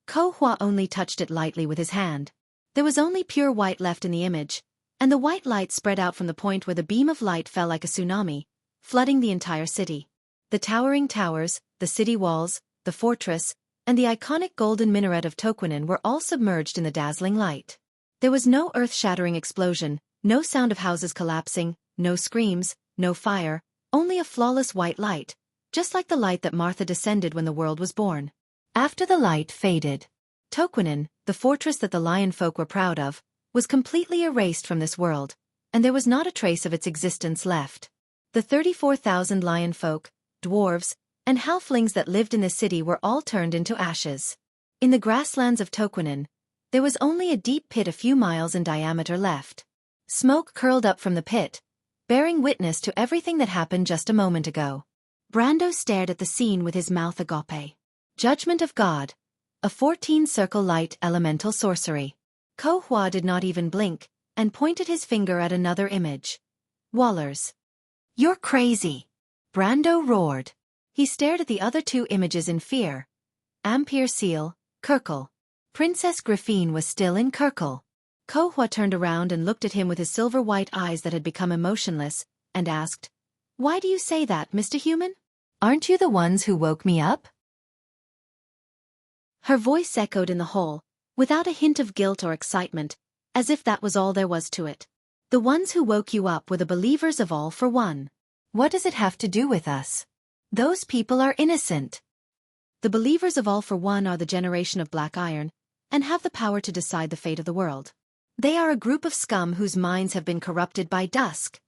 Ko Hua only touched it lightly with his hand. There was only pure white left in the image, and the white light spread out from the point where the beam of light fell like a tsunami, flooding the entire city. The towering towers, the city walls, the fortress, and the iconic golden minaret of Toquinen were all submerged in the dazzling light. There was no earth-shattering explosion, no sound of houses collapsing, no screams, no fire, only a flawless white light, just like the light that Martha descended when the world was born. After the light faded, Toquinen, the fortress that the lion folk were proud of, was completely erased from this world, and there was not a trace of its existence left. The 34,000 lion folk, dwarves, and halflings that lived in the city were all turned into ashes. In the grasslands of Toquinen, there was only a deep pit a few miles in diameter left. Smoke curled up from the pit, bearing witness to everything that happened just a moment ago. Brando stared at the scene with his mouth agape. Judgment of God. A 14-circle light elemental sorcery. Ko Hua did not even blink, and pointed his finger at another image. Waller's. You're crazy. Brando roared. He stared at the other two images in fear. Ampere Seal, Kirkle. Princess Griffine was still in Kirkle. Ko Hua turned around and looked at him with his silver-white eyes that had become emotionless, and asked, "Why do you say that, Mr. Human? Aren't you the ones who woke me up?" Her voice echoed in the hall, without a hint of guilt or excitement, as if that was all there was to it. "The ones who woke you up were the believers of All for One. What does it have to do with us? Those people are innocent." The believers of All for One are the generation of Black Iron, and have the power to decide the fate of the world. They are a group of scum whose minds have been corrupted by dusk.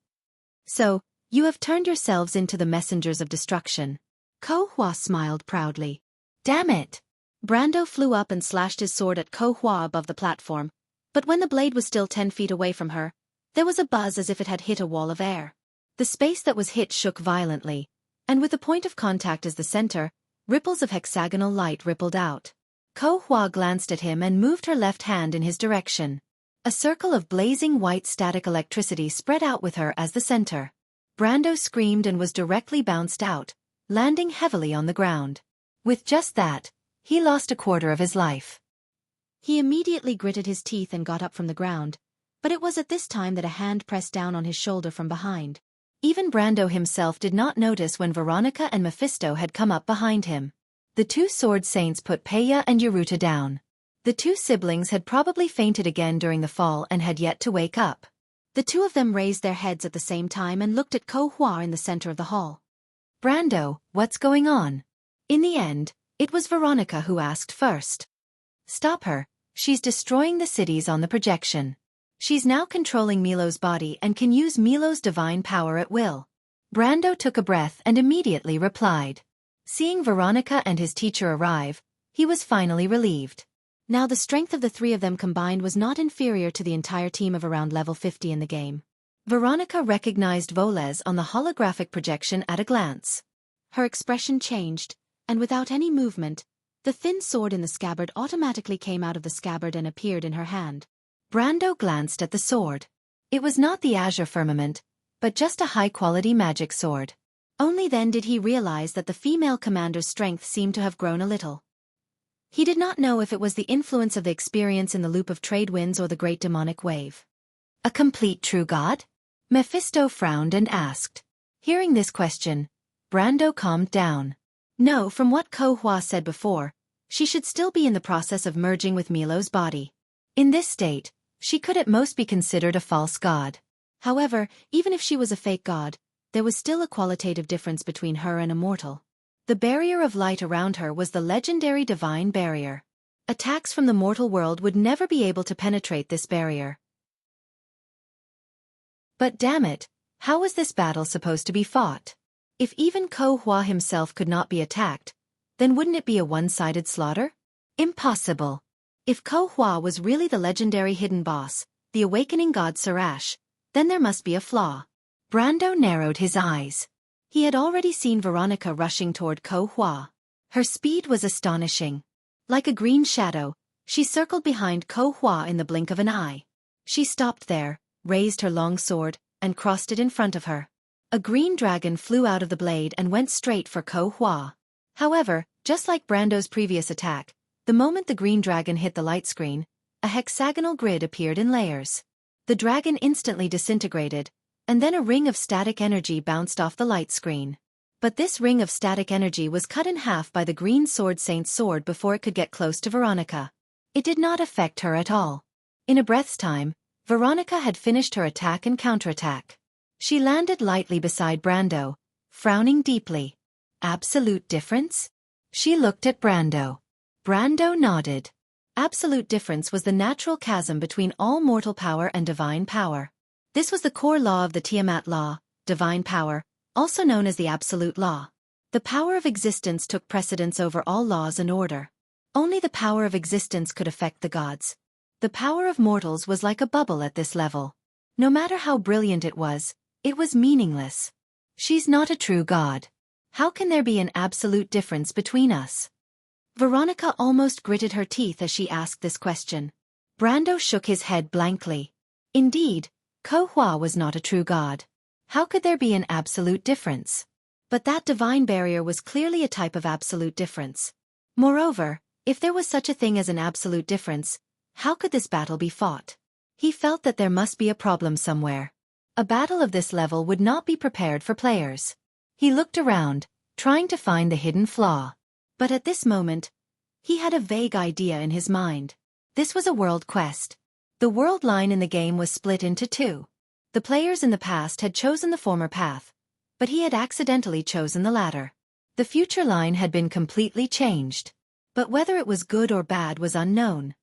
So, you have turned yourselves into the messengers of destruction. Ko Hua smiled proudly. "Damn it!" Brando flew up and slashed his sword at Ko Hua above the platform, but when the blade was still 10 feet away from her, there was a buzz as if it had hit a wall of air. The space that was hit shook violently, and with the point of contact as the center, ripples of hexagonal light rippled out. Ko Hua glanced at him and moved her left hand in his direction. A circle of blazing white static electricity spread out with her as the center. Brando screamed and was directly bounced out, landing heavily on the ground. With just that, he lost a quarter of his life. He immediately gritted his teeth and got up from the ground, but it was at this time that a hand pressed down on his shoulder from behind. Even Brando himself did not notice when Veronica and Mephisto had come up behind him. The two sword saints put Peya and Yaruta down. The two siblings had probably fainted again during the fall and had yet to wake up. The two of them raised their heads at the same time and looked at Ko Hua in the center of the hall. "Brando, what's going on?" In the end, it was Veronica who asked first. "Stop her, she's destroying the cities on the projection. She's now controlling Milo's body and can use Milo's divine power at will." Brando took a breath and immediately replied. Seeing Veronica and his teacher arrive, he was finally relieved. Now the strength of the three of them combined was not inferior to the entire team of around level 50 in the game. Veronica recognized Volez on the holographic projection at a glance. Her expression changed, and without any movement, the thin sword in the scabbard automatically came out of the scabbard and appeared in her hand. Brando glanced at the sword. It was not the Azure Firmament, but just a high-quality magic sword. Only then did he realize that the female commander's strength seemed to have grown a little. He did not know if it was the influence of the experience in the loop of trade winds or the great demonic wave. "A complete true god?" Mephisto frowned and asked. Hearing this question, Brando calmed down. No, from what Ko Hua said before, she should still be in the process of merging with Milo's body. In this state, she could at most be considered a false god. However, even if she was a fake god, there was still a qualitative difference between her and a mortal. The barrier of light around her was the legendary divine barrier. Attacks from the mortal world would never be able to penetrate this barrier. But damn it, how was this battle supposed to be fought? If even Ko Hua himself could not be attacked, then wouldn't it be a one-sided slaughter? Impossible. If Ko Hua was really the legendary hidden boss, the awakening god Sarash, then there must be a flaw. Brando narrowed his eyes. He had already seen Veronica rushing toward Ko Hua. Her speed was astonishing. Like a green shadow, she circled behind Ko Hua in the blink of an eye. She stopped there, raised her long sword, and crossed it in front of her. A green dragon flew out of the blade and went straight for Ko Hua. However, just like Brando's previous attack, the moment the green dragon hit the light screen, a hexagonal grid appeared in layers. The dragon instantly disintegrated, and then a ring of static energy bounced off the light screen. But this ring of static energy was cut in half by the green sword saint's sword before it could get close to Veronica. It did not affect her at all. In a breath's time, Veronica had finished her attack and counterattack. She landed lightly beside Brando, frowning deeply. Absolute difference? She looked at Brando. Brando nodded. Absolute difference was the natural chasm between all mortal power and divine power. This was the core law of the Tiamat law, divine power, also known as the absolute law. The power of existence took precedence over all laws and order. Only the power of existence could affect the gods. The power of mortals was like a bubble at this level. No matter how brilliant it was meaningless. She's not a true god. How can there be an absolute difference between us? Veronica almost gritted her teeth as she asked this question. Brando shook his head blankly. Indeed, Ko Hua was not a true god. How could there be an absolute difference? But that divine barrier was clearly a type of absolute difference. Moreover, if there was such a thing as an absolute difference, how could this battle be fought? He felt that there must be a problem somewhere. A battle of this level would not be prepared for players. He looked around, trying to find the hidden flaw. But at this moment, he had a vague idea in his mind. This was a world quest. The world line in the game was split into two. The players in the past had chosen the former path, but he had accidentally chosen the latter. The future line had been completely changed. But whether it was good or bad was unknown.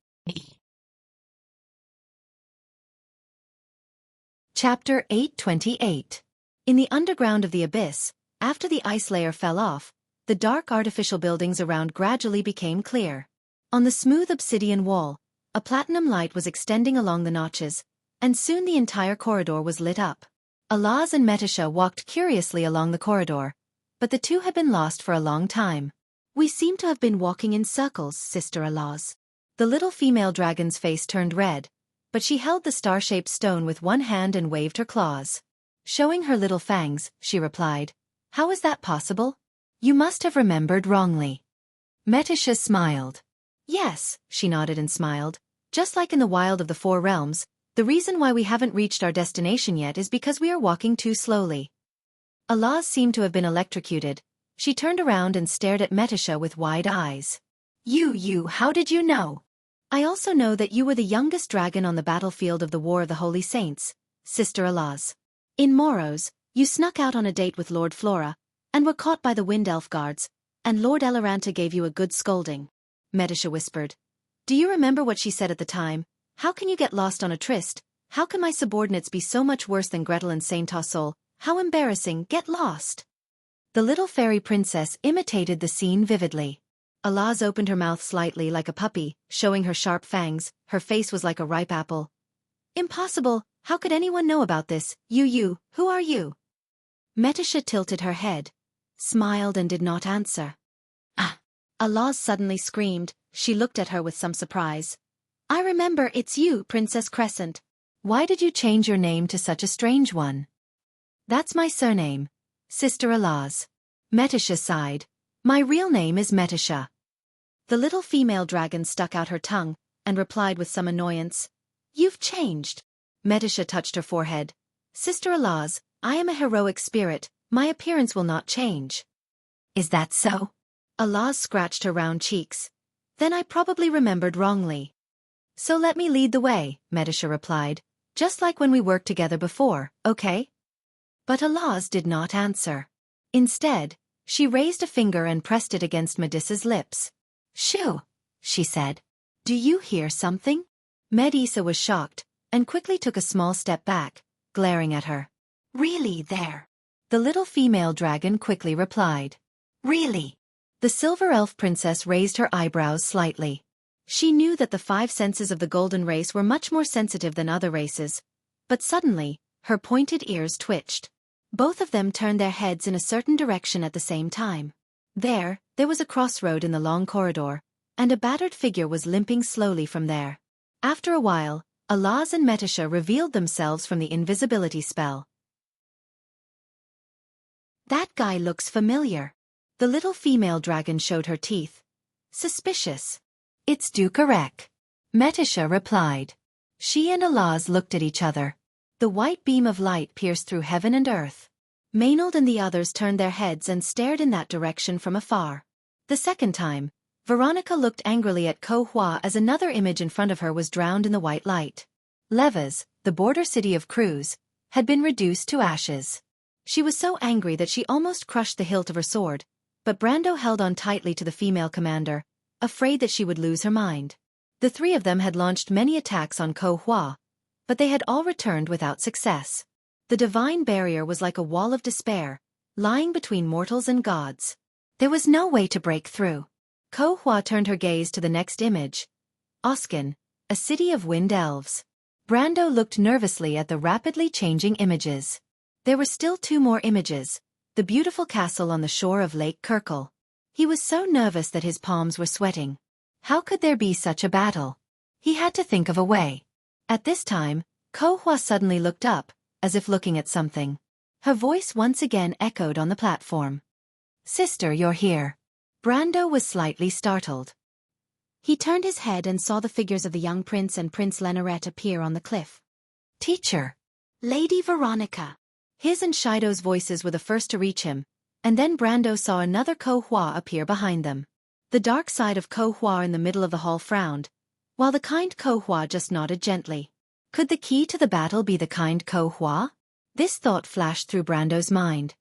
Chapter 828. In the underground of the abyss, after the ice layer fell off, the dark artificial buildings around gradually became clear. On the smooth obsidian wall, a platinum light was extending along the notches, and soon the entire corridor was lit up. Alaz and Metisha walked curiously along the corridor, but the two had been lost for a long time. "We seem to have been walking in circles, Sister Alaz." The little female dragon's face turned red, but she held the star-shaped stone with one hand and waved her claws. Showing her little fangs, she replied, "How is that possible? You must have remembered wrongly." Metisha smiled. "Yes," she nodded and smiled. "Just like in the Wild of the Four Realms, the reason why we haven't reached our destination yet is because we are walking too slowly." Alaz seemed to have been electrocuted. She turned around and stared at Metisha with wide eyes. You, how did you know?" "I also know that you were the youngest dragon on the battlefield of the War of the Holy Saints, Sister Alaz. In Moros, you snuck out on a date with Lord Flora, and were caught by the Wind Elf guards, and Lord Eloranta gave you a good scolding," Metisha whispered. "Do you remember what she said at the time? How can you get lost on a tryst? How can my subordinates be so much worse than Gretel and Saint Tossol? How embarrassing, get lost." The little fairy princess imitated the scene vividly. Alaz opened her mouth slightly like a puppy, showing her sharp fangs. Her face was like a ripe apple. "Impossible, how could anyone know about this? You, who are you?" Metisha tilted her head, smiled and did not answer. "Ah!" Alaz suddenly screamed. She looked at her with some surprise. "I remember, it's you, Princess Crescent. Why did you change your name to such a strange one?" "That's my surname, Sister Alaz." Metisha sighed. "My real name is Metisha." The little female dragon stuck out her tongue, and replied with some annoyance. "You've changed." Metisha touched her forehead. "Sister Alaz, I am a heroic spirit, my appearance will not change." "Is that so?" Alaz scratched her round cheeks. "Then I probably remembered wrongly." "So let me lead the way," Metisha replied. "Just like when we worked together before, okay?" But Alaz did not answer. Instead, she raised a finger and pressed it against Metissa's lips. "Shoo," she said. "Do you hear something?" Medusa was shocked, and quickly took a small step back, glaring at her. "Really there?" The little female dragon quickly replied. "Really?" The silver elf princess raised her eyebrows slightly. She knew that the five senses of the golden race were much more sensitive than other races, but suddenly, her pointed ears twitched. Both of them turned their heads in a certain direction at the same time. There was a crossroad in the long corridor, and a battered figure was limping slowly from there. After a while, Alaz and Metisha revealed themselves from the invisibility spell. "That guy looks familiar." The little female dragon showed her teeth. "Suspicious." "It's Dukarek," Metisha replied. She and Alaz looked at each other. The white beam of light pierced through heaven and earth. Maynard and the others turned their heads and stared in that direction from afar. The second time, Veronica looked angrily at Ko Hua as another image in front of her was drowned in the white light. Levas, the border city of Cruz, had been reduced to ashes. She was so angry that she almost crushed the hilt of her sword, but Brando held on tightly to the female commander, afraid that she would lose her mind. The three of them had launched many attacks on Ko Hua, but they had all returned without success. The divine barrier was like a wall of despair, lying between mortals and gods. There was no way to break through. Ko Hua turned her gaze to the next image. Oskin, a city of wind elves. Brando looked nervously at the rapidly changing images. There were still two more images, the beautiful castle on the shore of Lake Kirkle. He was so nervous that his palms were sweating. How could there be such a battle? He had to think of a way. At this time, Ko Hua suddenly looked up, as if looking at something. Her voice once again echoed on the platform. Sister, you're here. Brando was slightly startled. He turned his head and saw the figures of the young prince and Prince Leneret appear on the cliff. Teacher. Lady Veronica. His and Shido's voices were the first to reach him, and then Brando saw another Ko-Hua appear behind them. The dark side of Ko-Hua in the middle of the hall frowned, while the kind Ko-Hua just nodded gently. Could the key to the battle be the kind Ko-Hua? This thought flashed through Brando's mind.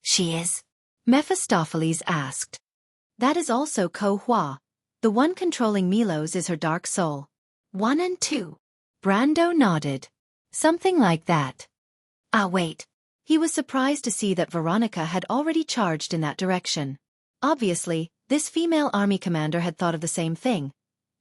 She is? Mephistopheles asked. That is also Ko-Hua. The one controlling Milos is her dark soul. 1 and 2. Brando nodded. Something like that. Ah, wait. He was surprised to see that Veronica had already charged in that direction. Obviously, this female army commander had thought of the same thing,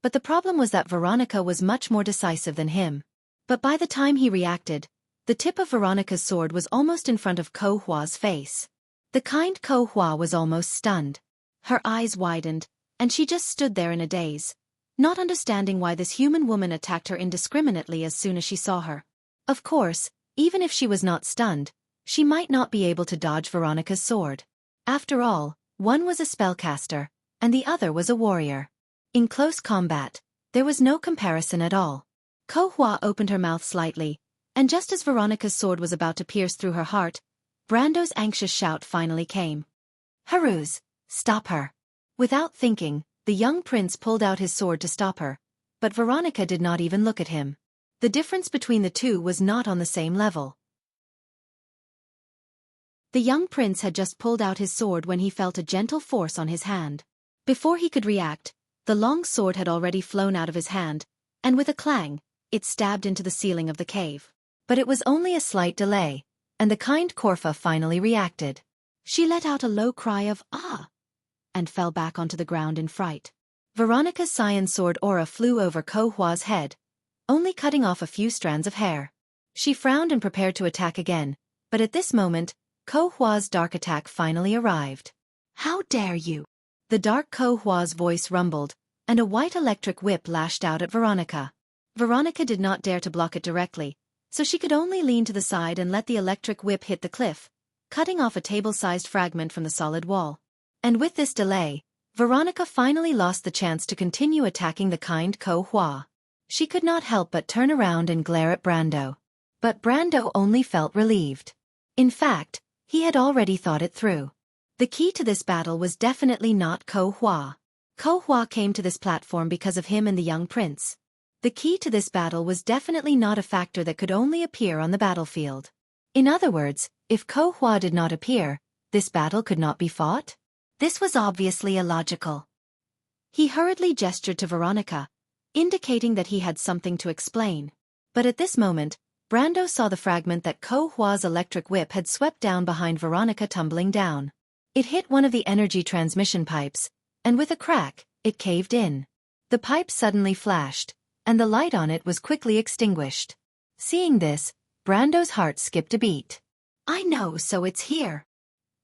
but the problem was that Veronica was much more decisive than him. But by the time he reacted, the tip of Veronica's sword was almost in front of Ko-Hua's face. The kind Ko-Hua was almost stunned. Her eyes widened, and she just stood there in a daze, not understanding why this human woman attacked her indiscriminately as soon as she saw her. Of course, even if she was not stunned, she might not be able to dodge Veronica's sword. After all, one was a spellcaster, and the other was a warrior. In close combat, there was no comparison at all. Ko-Hua opened her mouth slightly, and just as Veronica's sword was about to pierce through her heart, Brando's anxious shout finally came. Haruz, stop her. Without thinking, the young prince pulled out his sword to stop her, but Veronica did not even look at him. The difference between the two was not on the same level. The young prince had just pulled out his sword when he felt a gentle force on his hand. Before he could react, the long sword had already flown out of his hand, and with a clang, it stabbed into the ceiling of the cave. But it was only a slight delay, and the kind Korfa finally reacted. She let out a low cry of "ah!" and fell back onto the ground in fright. Veronica's cyan sword aura flew over Ko-Hua's head, only cutting off a few strands of hair. She frowned and prepared to attack again, but at this moment, Ko-Hua's dark attack finally arrived. How dare you! The dark Ko-Hua's voice rumbled, and a white electric whip lashed out at Veronica. Veronica did not dare to block it directly, so she could only lean to the side and let the electric whip hit the cliff, cutting off a table-sized fragment from the solid wall. And with this delay, Veronica finally lost the chance to continue attacking the kind Ko-Hua. She could not help but turn around and glare at Brando. But Brando only felt relieved. In fact, he had already thought it through. The key to this battle was definitely not Ko-Hua. Ko-Hua came to this platform because of him and the young prince. The key to this battle was definitely not a factor that could only appear on the battlefield. In other words, if Ko-Hua did not appear, this battle could not be fought? This was obviously illogical. He hurriedly gestured to Veronica, indicating that he had something to explain. But at this moment, Brando saw the fragment that Ko-Hua's electric whip had swept down behind Veronica tumbling down. It hit one of the energy transmission pipes, and with a crack, it caved in. The pipe suddenly flashed, and the light on it was quickly extinguished. Seeing this, Brando's heart skipped a beat. I know, so it's here.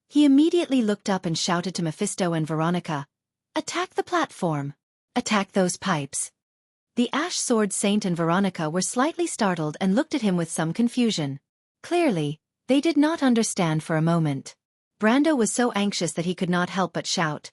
He immediately looked up and shouted to Mephisto and Veronica, "Attack the platform! Attack those pipes!" The Ash Sword Saint and Veronica were slightly startled and looked at him with some confusion. Clearly, they did not understand for a moment. Brando was so anxious that he could not help but shout,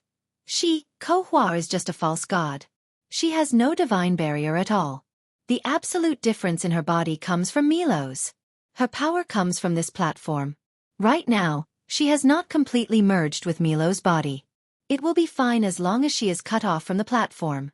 Ko-Hua is just a false god. She has no divine barrier at all. The absolute difference in her body comes from Milos. Her power comes from this platform. Right now, she has not completely merged with Milos' body. It will be fine as long as she is cut off from the platform.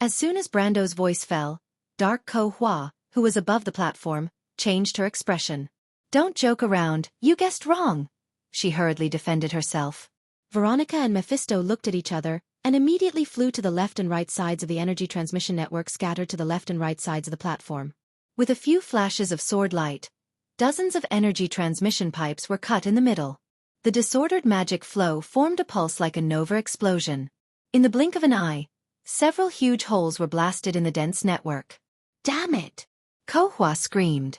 As soon as Brando's voice fell, Dark Ko-Hua, who was above the platform, changed her expression. Don't joke around, you guessed wrong. She hurriedly defended herself. Veronica and Mephisto looked at each other, and immediately flew to the left and right sides of the energy transmission network scattered to the left and right sides of the platform. With a few flashes of sword light, dozens of energy transmission pipes were cut in the middle. The disordered magic flow formed a pulse like a nova explosion. In the blink of an eye, several huge holes were blasted in the dense network. Damn it! Ko-Hua screamed.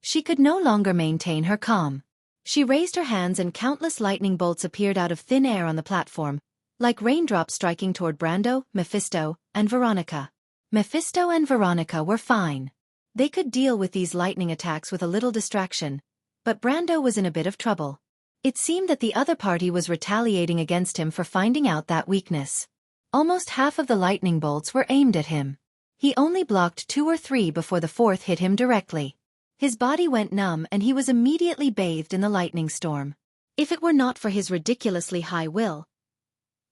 She could no longer maintain her calm. She raised her hands and countless lightning bolts appeared out of thin air on the platform, like raindrops striking toward Brando, Mephisto, and Veronica. Mephisto and Veronica were fine. They could deal with these lightning attacks with a little distraction, but Brando was in a bit of trouble. It seemed that the other party was retaliating against him for finding out that weakness. Almost half of the lightning bolts were aimed at him. He only blocked 2 or 3 before the 4th hit him directly. His body went numb and he was immediately bathed in the lightning storm. If it were not for his ridiculously high will,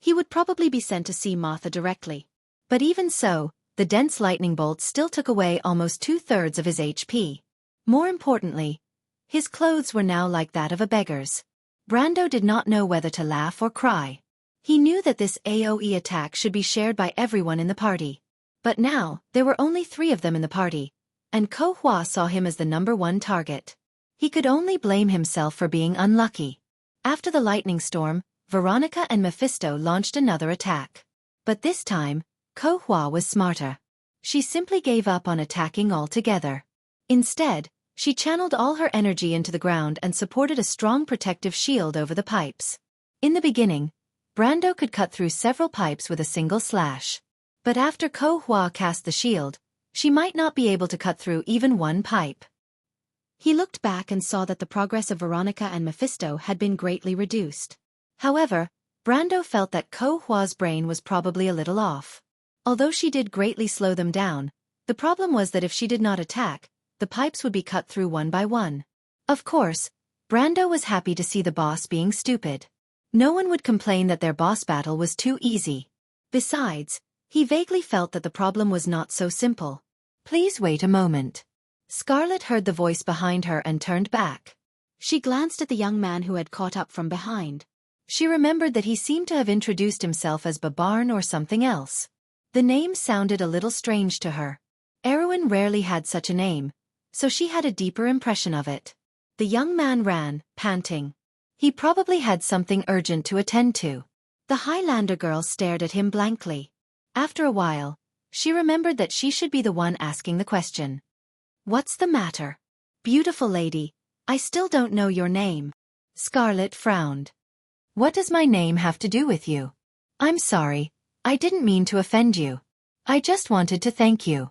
he would probably be sent to see Martha directly. But even so, the dense lightning bolts still took away almost 2/3 of his HP. More importantly, his clothes were now like that of a beggar's. Brando did not know whether to laugh or cry. He knew that this AoE attack should be shared by everyone in the party. But now, there were only 3 of them in the party, and Ko Hua saw him as the #1 target. He could only blame himself for being unlucky. After the lightning storm, Veronica and Mephisto launched another attack. But this time, Ko Hua was smarter. She simply gave up on attacking altogether. Instead, she channeled all her energy into the ground and supported a strong protective shield over the pipes. In the beginning, Brando could cut through several pipes with a single slash. But after Ko Hua cast the shield, she might not be able to cut through even one pipe. He looked back and saw that the progress of Veronica and Mephisto had been greatly reduced. However, Brando felt that Ko Hua's brain was probably a little off. Although she did greatly slow them down, the problem was that if she did not attack, the pipes would be cut through one by one. Of course, Brando was happy to see the boss being stupid. No one would complain that their boss battle was too easy. Besides, he vaguely felt that the problem was not so simple. Please wait a moment. Scarlet heard the voice behind her and turned back. She glanced at the young man who had caught up from behind. She remembered that he seemed to have introduced himself as Babarn or something else. The name sounded a little strange to her. Erwin rarely had such a name, so she had a deeper impression of it. The young man ran, panting. He probably had something urgent to attend to. The Highlander girl stared at him blankly. After a while, she remembered that she should be the one asking the question. What's the matter? Beautiful lady, I still don't know your name. Scarlet frowned. What does my name have to do with you? I'm sorry, I didn't mean to offend you. I just wanted to thank you.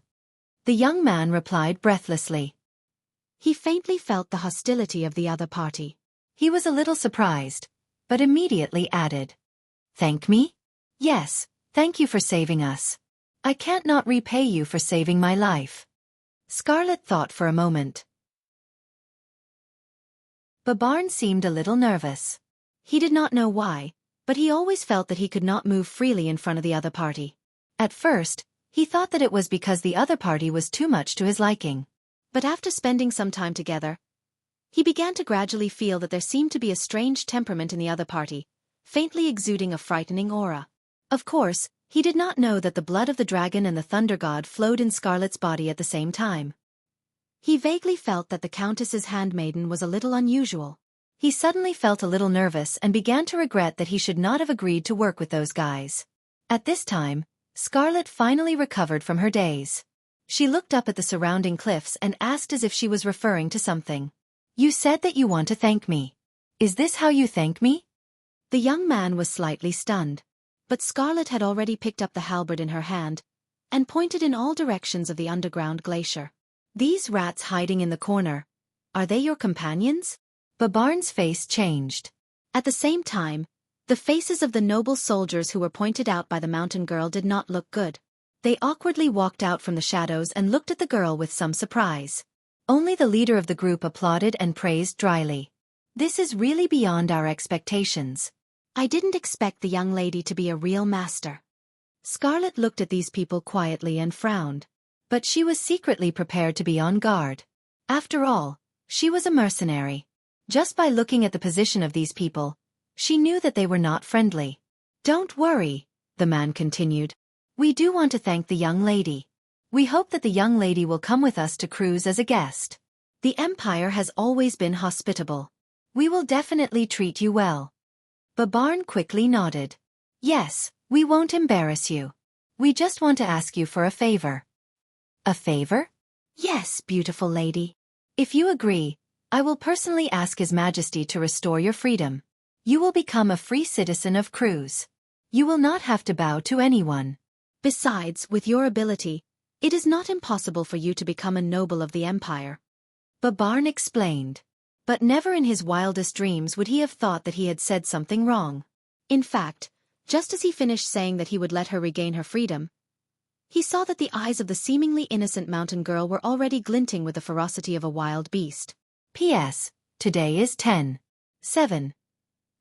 The young man replied breathlessly. He faintly felt the hostility of the other party. He was a little surprised, but immediately added. Thank me? Yes, thank you for saving us. I can't not repay you for saving my life. Scarlet thought for a moment. Babarn seemed a little nervous. He did not know why, but he always felt that he could not move freely in front of the other party. At first, he thought that it was because the other party was too much to his liking. But after spending some time together, he began to gradually feel that there seemed to be a strange temperament in the other party, faintly exuding a frightening aura. Of course, he did not know that the blood of the dragon and the thunder god flowed in Scarlet's body at the same time. He vaguely felt that the Countess's handmaiden was a little unusual. He suddenly felt a little nervous and began to regret that he should not have agreed to work with those guys. At this time, Scarlet finally recovered from her daze. She looked up at the surrounding cliffs and asked as if she was referring to something. You said that you want to thank me. Is this how you thank me? The young man was slightly stunned. But Scarlet had already picked up the halberd in her hand and pointed in all directions of the underground glacier. These rats hiding in the corner, are they your companions? Babarn's face changed. At the same time, the faces of the noble soldiers who were pointed out by the mountain girl did not look good. They awkwardly walked out from the shadows and looked at the girl with some surprise. Only the leader of the group applauded and praised dryly. This is really beyond our expectations. I didn't expect the young lady to be a real master. Scarlet looked at these people quietly and frowned. But she was secretly prepared to be on guard. After all, she was a mercenary. Just by looking at the position of these people, she knew that they were not friendly. Don't worry, the man continued. We do want to thank the young lady. We hope that the young lady will come with us to cruise as a guest. The Empire has always been hospitable. We will definitely treat you well. Babarn quickly nodded. Yes, we won't embarrass you. We just want to ask you for a favor. A favor? Yes, beautiful lady. If you agree, I will personally ask His Majesty to restore your freedom. You will become a free citizen of Cruz. You will not have to bow to anyone. Besides, with your ability, It is not impossible for you to become a noble of the empire. Babarn explained. But never in his wildest dreams would he have thought that he had said something wrong. In fact, just as he finished saying that he would let her regain her freedom, he saw that the eyes of the seemingly innocent mountain girl were already glinting with the ferocity of a wild beast. P.S. Today is 10/7.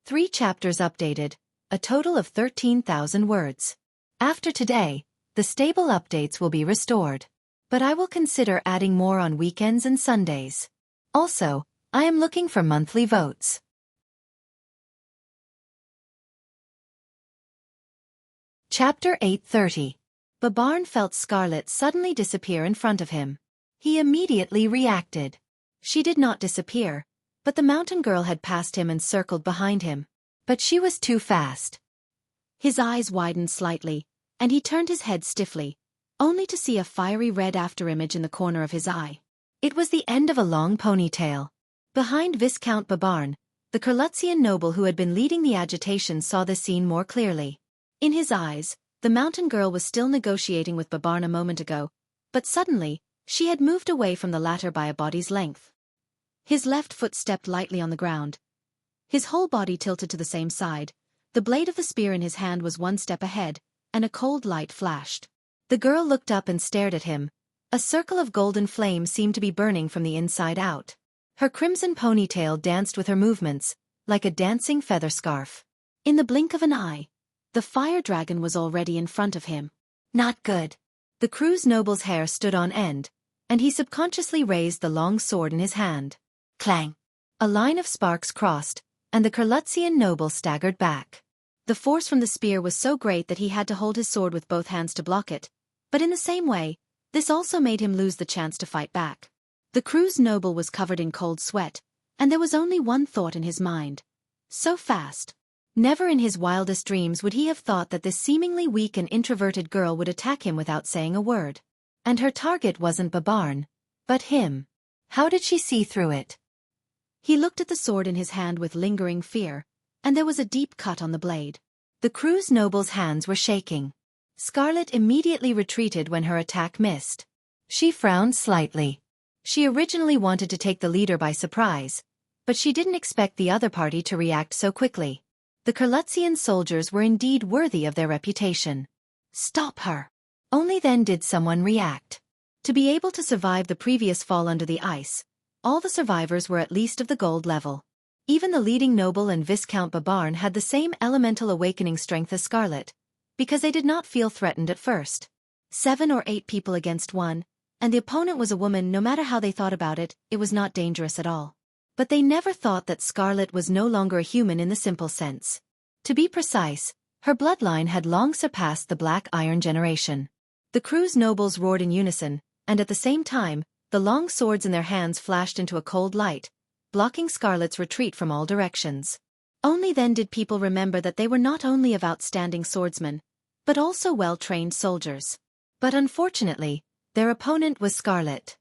3 chapters updated, a total of 13,000 words. After today, the stable updates will be restored. But I will consider adding more on weekends and Sundays. Also, I am looking for monthly votes. Chapter 830. Babarn felt Scarlet suddenly disappear in front of him. He immediately reacted. She did not disappear, but the mountain girl had passed him and circled behind him. But she was too fast. His eyes widened slightly, and he turned his head stiffly, only to see a fiery red afterimage in the corner of his eye. It was the end of a long ponytail. Behind Viscount Babarn, the Curlutzian noble who had been leading the agitation saw the scene more clearly. In his eyes, the mountain girl was still negotiating with Babarn a moment ago, but suddenly, she had moved away from the latter by a body's length. His left foot stepped lightly on the ground. His whole body tilted to the same side. The blade of the spear in his hand was one step ahead, and a cold light flashed. The girl looked up and stared at him. A circle of golden flame seemed to be burning from the inside out. Her crimson ponytail danced with her movements, like a dancing feather scarf. In the blink of an eye, the fire dragon was already in front of him. Not good. The Cruz noble's hair stood on end, and he subconsciously raised the long sword in his hand. Clang! A line of sparks crossed, and the Curlutzian noble staggered back. The force from the spear was so great that he had to hold his sword with both hands to block it, but in the same way, this also made him lose the chance to fight back. The Cruz noble was covered in cold sweat, and there was only one thought in his mind. So fast. Never in his wildest dreams would he have thought that this seemingly weak and introverted girl would attack him without saying a word. And her target wasn't Babarn, but him. How did she see through it? He looked at the sword in his hand with lingering fear, and there was a deep cut on the blade. The Cruz noble's hands were shaking. Scarlet immediately retreated when her attack missed. She frowned slightly. She originally wanted to take the leader by surprise, but she didn't expect the other party to react so quickly. The Curlutzian soldiers were indeed worthy of their reputation. Stop her! Only then did someone react. To be able to survive the previous fall under the ice, all the survivors were at least of the gold level. Even the leading noble and Viscount Babarn had the same elemental awakening strength as Scarlet, because they did not feel threatened at first. 7 or 8 people against one, and the opponent was a woman. No matter how they thought about it, it was not dangerous at all. But they never thought that Scarlet was no longer a human in the simple sense. To be precise, her bloodline had long surpassed the Black Iron generation. The Cruz nobles roared in unison, and at the same time, the long swords in their hands flashed into a cold light, blocking Scarlet's retreat from all directions. Only then did people remember that they were not only of outstanding swordsmen, but also well-trained soldiers. But unfortunately, their opponent was Scarlet.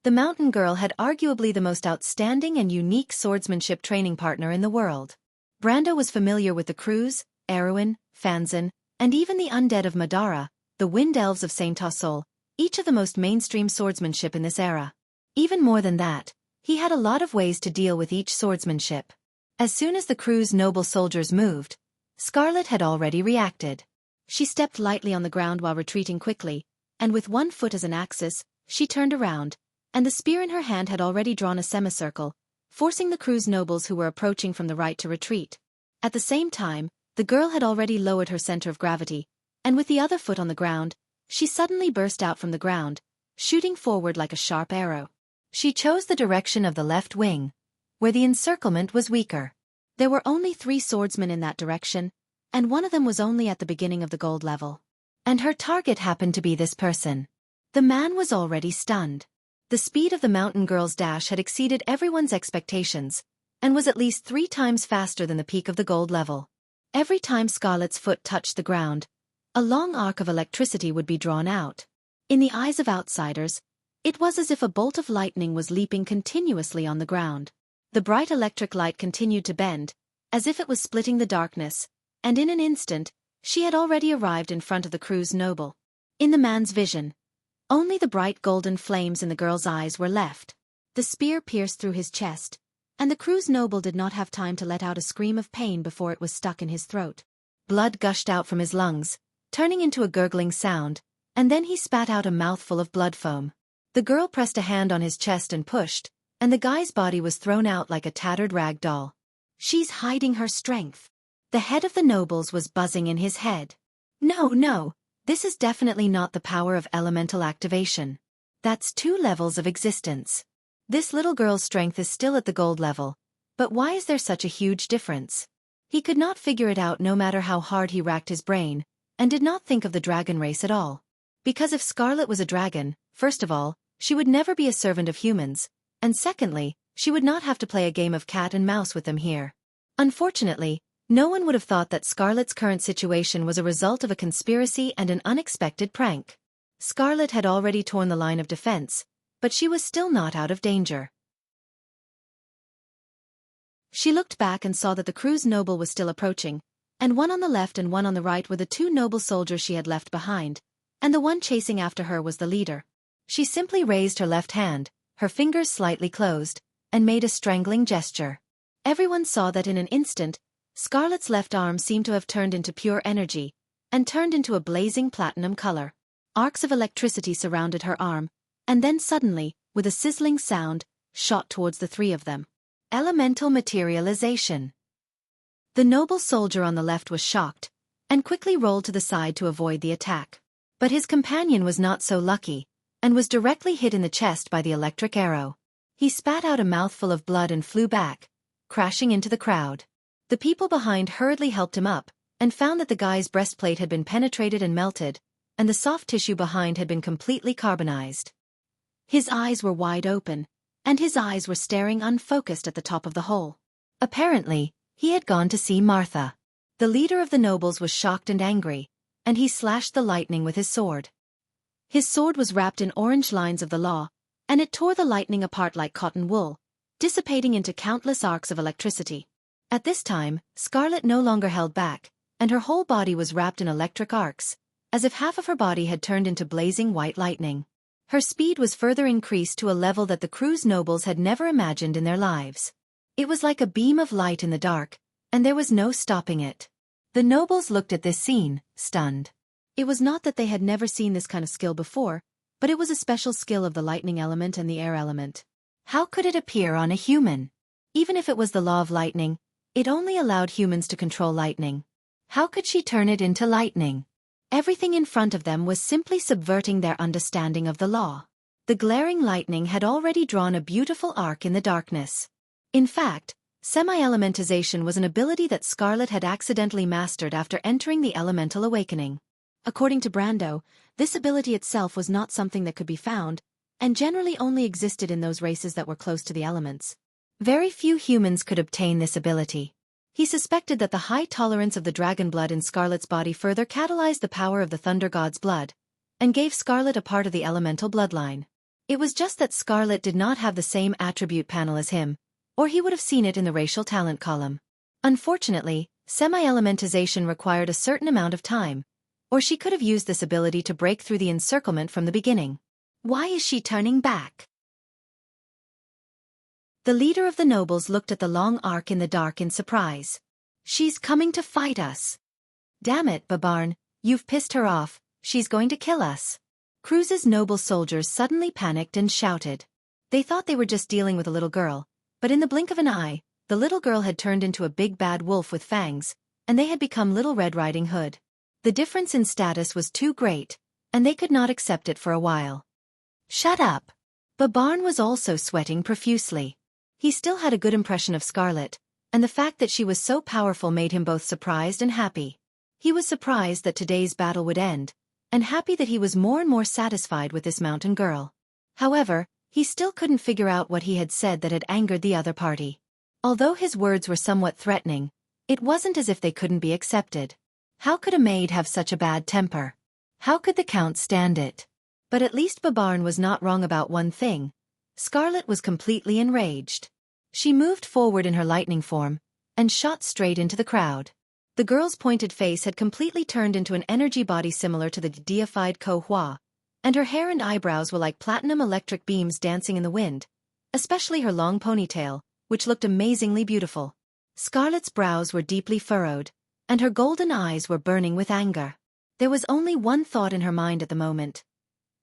The mountain girl had arguably the most outstanding and unique swordsmanship training partner in the world. Brando was familiar with the Cruz, Erwin, Fanzan, and even the undead of Madara, the wind elves of Saint Tassol, each of the most mainstream swordsmanship in this era. Even more than that, he had a lot of ways to deal with each swordsmanship. As soon as the Cruz noble soldiers moved, Scarlet had already reacted. She stepped lightly on the ground while retreating quickly, and with one foot as an axis, she turned around, and the spear in her hand had already drawn a semicircle, forcing the Cruz nobles who were approaching from the right to retreat. At the same time, the girl had already lowered her center of gravity, and with the other foot on the ground, she suddenly burst out from the ground, shooting forward like a sharp arrow. She chose the direction of the left wing, where the encirclement was weaker. There were only 3 swordsmen in that direction, and one of them was only at the beginning of the gold level. And her target happened to be this person. The man was already stunned. The speed of the mountain girl's dash had exceeded everyone's expectations, and was at least 3 times faster than the peak of the gold level. Every time Scarlet's foot touched the ground, a long arc of electricity would be drawn out. In the eyes of outsiders, it was as if a bolt of lightning was leaping continuously on the ground. The bright electric light continued to bend, as if it was splitting the darkness, and in an instant, She had already arrived in front of the crew's noble. In the man's vision, only the bright golden flames in the girl's eyes were left. The spear pierced through his chest, and the crew's noble did not have time to let out a scream of pain before it was stuck in his throat. Blood gushed out from his lungs, turning into a gurgling sound, and then he spat out a mouthful of blood foam. The girl pressed a hand on his chest and pushed, and the guy's body was thrown out like a tattered rag doll. She's hiding her strength. The head of the nobles was buzzing in his head. No, this is definitely not the power of elemental activation. That's 2 levels of existence. This little girl's strength is still at the gold level, but why is there such a huge difference? He could not figure it out no matter how hard he racked his brain, and did not think of the dragon race at all. Because if Scarlet was a dragon, first of all, she would never be a servant of humans, and secondly, she would not have to play a game of cat and mouse with them here. Unfortunately, no one would have thought that Scarlet's current situation was a result of a conspiracy and an unexpected prank. Scarlet had already torn the line of defense, but she was still not out of danger. She looked back and saw that the crew's noble was still approaching, and one on the left and one on the right were the 2 noble soldiers she had left behind, and the one chasing after her was the leader. She simply raised her left hand, her fingers slightly closed, and made a strangling gesture. Everyone saw that in an instant, Scarlet's left arm seemed to have turned into pure energy, and turned into a blazing platinum color. Arcs of electricity surrounded her arm, and then suddenly, with a sizzling sound, shot towards the 3 of them. Elemental materialization. The noble soldier on the left was shocked, and quickly rolled to the side to avoid the attack. But his companion was not so lucky, and was directly hit in the chest by the electric arrow. He spat out a mouthful of blood and flew back, crashing into the crowd. The people behind hurriedly helped him up, and found that the guy's breastplate had been penetrated and melted, and the soft tissue behind had been completely carbonized. His eyes were wide open, and his eyes were staring unfocused at the top of the hole. Apparently, he had gone to see Martha. The leader of the nobles was shocked and angry, and he slashed the lightning with his sword. His sword was wrapped in orange lines of the law, and it tore the lightning apart like cotton wool, dissipating into countless arcs of electricity. At this time, Scarlet no longer held back, and her whole body was wrapped in electric arcs, as if half of her body had turned into blazing white lightning. Her speed was further increased to a level that the crew's nobles had never imagined in their lives. It was like a beam of light in the dark, and there was no stopping it. The nobles looked at this scene, stunned. It was not that they had never seen this kind of skill before, but it was a special skill of the lightning element and the air element. How could it appear on a human? Even if it was the law of lightning, it only allowed humans to control lightning. How could she turn it into lightning? Everything in front of them was simply subverting their understanding of the law. The glaring lightning had already drawn a beautiful arc in the darkness. In fact, semi-elementization was an ability that Scarlet had accidentally mastered after entering the elemental awakening. According to Brando, this ability itself was not something that could be found, and generally only existed in those races that were close to the elements. Very few humans could obtain this ability. He suspected that the high tolerance of the dragon blood in Scarlet's body further catalyzed the power of the thunder god's blood, and gave Scarlet a part of the elemental bloodline. It was just that Scarlet did not have the same attribute panel as him, or he would have seen it in the racial talent column. Unfortunately, semi-elementization required a certain amount of time, or she could have used this ability to break through the encirclement from the beginning. Why is she turning back? The leader of the nobles looked at the long arc in the dark in surprise. She's coming to fight us. Damn it, Babarn, you've pissed her off, she's going to kill us. Cruz's noble soldiers suddenly panicked and shouted. They thought they were just dealing with a little girl, but in the blink of an eye, the little girl had turned into a big bad wolf with fangs, and they had become Little Red Riding Hood. The difference in status was too great, and they could not accept it for a while. Shut up. Babarn was also sweating profusely. He still had a good impression of Scarlet, and the fact that she was so powerful made him both surprised and happy. He was surprised that today's battle would end, and happy that he was more and more satisfied with this mountain girl. However, he still couldn't figure out what he had said that had angered the other party. Although his words were somewhat threatening, it wasn't as if they couldn't be accepted. How could a maid have such a bad temper? How could the Count stand it? But at least Babarn was not wrong about one thing. Scarlet was completely enraged. She moved forward in her lightning form, and shot straight into the crowd. The girl's pointed face had completely turned into an energy body similar to the deified Ko Hua, and her hair and eyebrows were like platinum electric beams dancing in the wind, especially her long ponytail, which looked amazingly beautiful. Scarlet's brows were deeply furrowed, and her golden eyes were burning with anger. There was only one thought in her mind at the moment.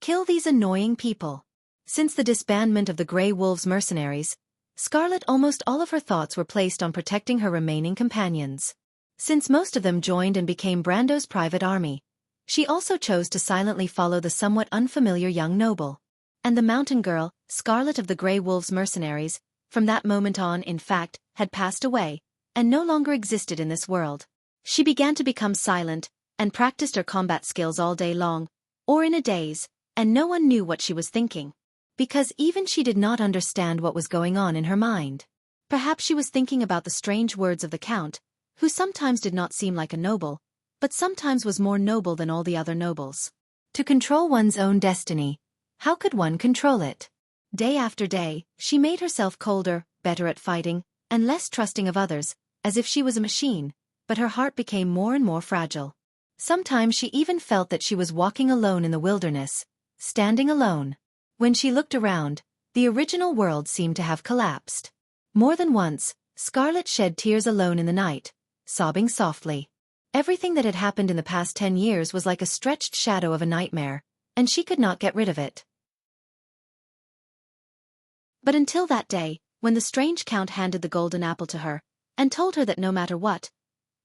Kill these annoying people. Since the disbandment of the Grey Wolves mercenaries, Scarlet almost all of her thoughts were placed on protecting her remaining companions. Since most of them joined and became Brando's private army, she also chose to silently follow the somewhat unfamiliar young noble. And the mountain girl, Scarlet of the Grey Wolves mercenaries, from that moment on, in fact, had passed away, and no longer existed in this world. She began to become silent, and practiced her combat skills all day long, or in a daze, and no one knew what she was thinking. Because even she did not understand what was going on in her mind. Perhaps she was thinking about the strange words of the Count, who sometimes did not seem like a noble, but sometimes was more noble than all the other nobles. To control one's own destiny, how could one control it? Day after day, she made herself colder, better at fighting, and less trusting of others, as if she was a machine, but her heart became more and more fragile. Sometimes she even felt that she was walking alone in the wilderness, standing alone. When she looked around, the original world seemed to have collapsed. More than once, Scarlet shed tears alone in the night, sobbing softly. Everything that had happened in the past 10 years was like a stretched shadow of a nightmare, and she could not get rid of it. But until that day, when the strange Count handed the golden apple to her, and told her that no matter what,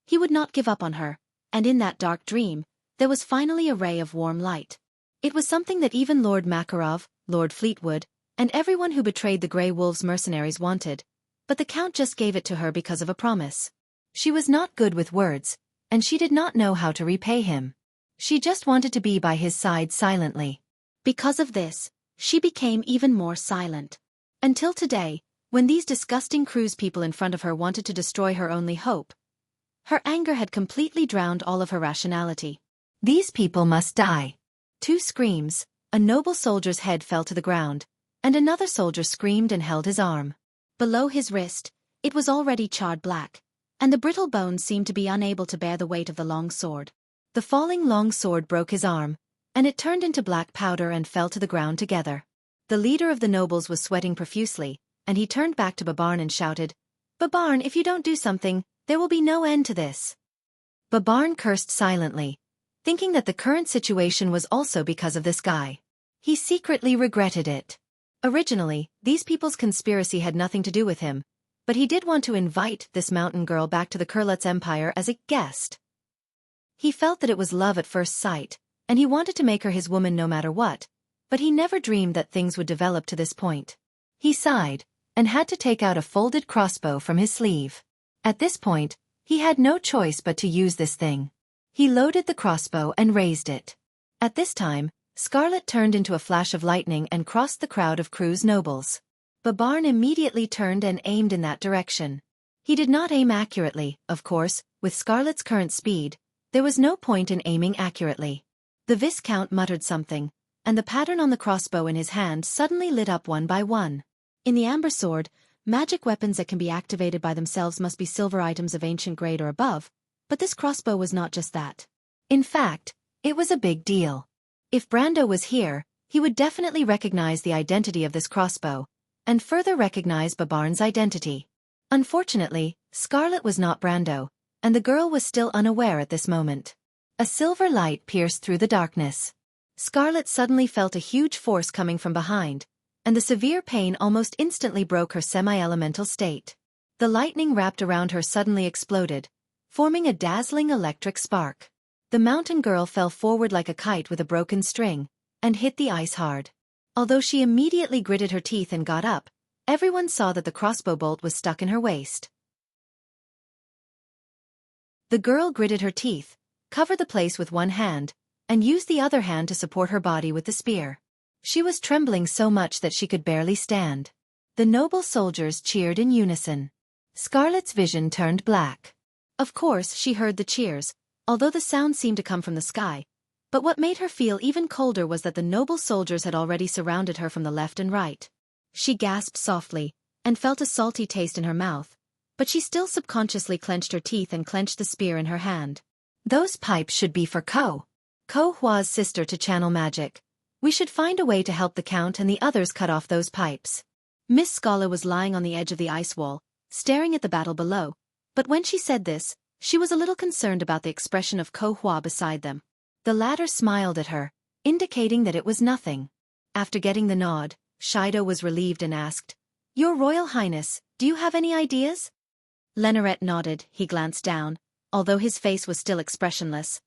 he would not give up on her, and in that dark dream, there was finally a ray of warm light. It was something that even Lord Makarov, Lord Fleetwood, and everyone who betrayed the Grey Wolves mercenaries wanted, but the Count just gave it to her because of a promise. She was not good with words, and she did not know how to repay him. She just wanted to be by his side silently. Because of this, she became even more silent. Until today, when these disgusting cruise people in front of her wanted to destroy her only hope. Her anger had completely drowned all of her rationality. These people must die. 2 screams, a noble soldier's head fell to the ground, and another soldier screamed and held his arm. Below his wrist, it was already charred black, and the brittle bones seemed to be unable to bear the weight of the long sword. The falling long sword broke his arm, and it turned into black powder and fell to the ground together. The leader of the nobles was sweating profusely, and he turned back to Babarn and shouted, "Babarn, if you don't do something, there will be no end to this." Babarn cursed silently, thinking that the current situation was also because of this guy. He secretly regretted it. Originally, these people's conspiracy had nothing to do with him, but he did want to invite this mountain girl back to the Kurlutz Empire as a guest. He felt that it was love at first sight, and he wanted to make her his woman no matter what, but he never dreamed that things would develop to this point. He sighed, and had to take out a folded crossbow from his sleeve. At this point, he had no choice but to use this thing. He loaded the crossbow and raised it. At this time, Scarlet turned into a flash of lightning and crossed the crowd of Crew's nobles. Babarn immediately turned and aimed in that direction. He did not aim accurately, of course, with Scarlet's current speed, there was no point in aiming accurately. The Viscount muttered something, and the pattern on the crossbow in his hand suddenly lit up one by one. In the amber sword, magic weapons that can be activated by themselves must be silver items of ancient grade or above, but this crossbow was not just that. In fact, it was a big deal. If Brando was here, he would definitely recognize the identity of this crossbow, and further recognize Babarn's identity. Unfortunately, Scarlet was not Brando, and the girl was still unaware at this moment. A silver light pierced through the darkness. Scarlet suddenly felt a huge force coming from behind, and the severe pain almost instantly broke her semi-elemental state. The lightning wrapped around her suddenly exploded, forming a dazzling electric spark. The mountain girl fell forward like a kite with a broken string, and hit the ice hard. Although she immediately gritted her teeth and got up, everyone saw that the crossbow bolt was stuck in her waist. The girl gritted her teeth, covered the place with one hand, and used the other hand to support her body with the spear. She was trembling so much that she could barely stand. The noble soldiers cheered in unison. Scarlet's vision turned black. Of course, she heard the cheers, although the sound seemed to come from the sky, but what made her feel even colder was that the noble soldiers had already surrounded her from the left and right. She gasped softly, and felt a salty taste in her mouth, but she still subconsciously clenched her teeth and clenched the spear in her hand. Those pipes should be for Ko Hua's sister to channel magic. We should find a way to help the Count and the others cut off those pipes. Miss Scala was lying on the edge of the ice wall, staring at the battle below, but when she said this, she was a little concerned about the expression of Ko Hua beside them. The latter smiled at her, indicating that it was nothing. After getting the nod, Shido was relieved and asked, "Your Royal Highness, do you have any ideas?" Lenoret nodded. He glanced down, although his face was still expressionless.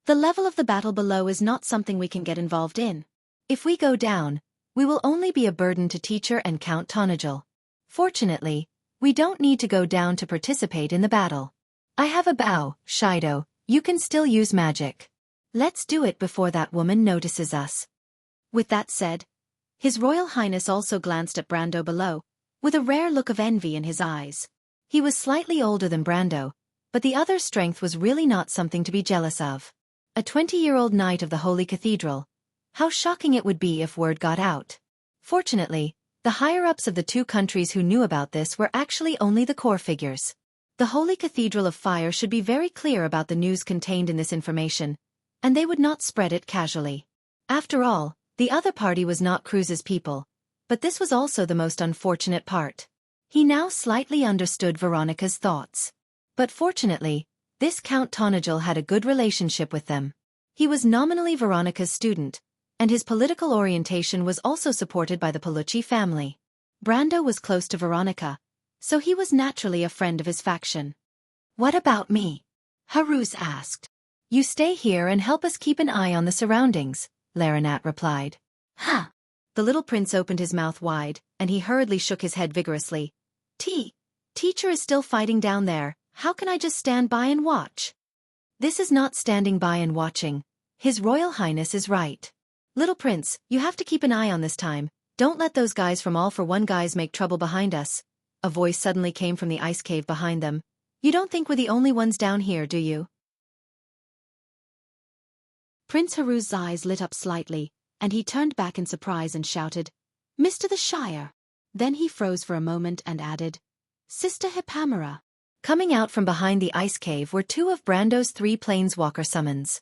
"The level of the battle below is not something we can get involved in. If we go down, we will only be a burden to Teacher and Count Tonagel. Fortunately, we don't need to go down to participate in the battle. I have a bow, Shido, you can still use magic. Let's do it before that woman notices us." With that said, His Royal Highness also glanced at Brando below, with a rare look of envy in his eyes. He was slightly older than Brando, but the other's strength was really not something to be jealous of. A 20-year-old knight of the Holy Cathedral. How shocking it would be if word got out. Fortunately, the higher-ups of the two countries who knew about this were actually only the core figures. The Holy Cathedral of Fire should be very clear about the news contained in this information, and they would not spread it casually. After all, the other party was not Cruz's people, but this was also the most unfortunate part. He now slightly understood Veronica's thoughts. But fortunately, this Count Tonagel had a good relationship with them. He was nominally Veronica's student, and his political orientation was also supported by the Palucci family. Brando was close to Veronica, so he was naturally a friend of his faction. "What about me?" Haruz asked. "You stay here and help us keep an eye on the surroundings," Larinat replied. "Huh." The little prince opened his mouth wide, and he hurriedly shook his head vigorously. Teacher is still fighting down there, how can I just stand by and watch?" "This is not standing by and watching. His Royal Highness is right. Little prince, you have to keep an eye on this time, don't let those guys from All for One guys make trouble behind us." A voice suddenly came from the ice cave behind them. "You don't think we're the only ones down here, do you?" Prince Haruz's eyes lit up slightly, and he turned back in surprise and shouted, "Mr. the Shire!" Then he froze for a moment and added, "Sister Hipamera." Coming out from behind the ice cave were two of Brando's 3 planeswalker summons.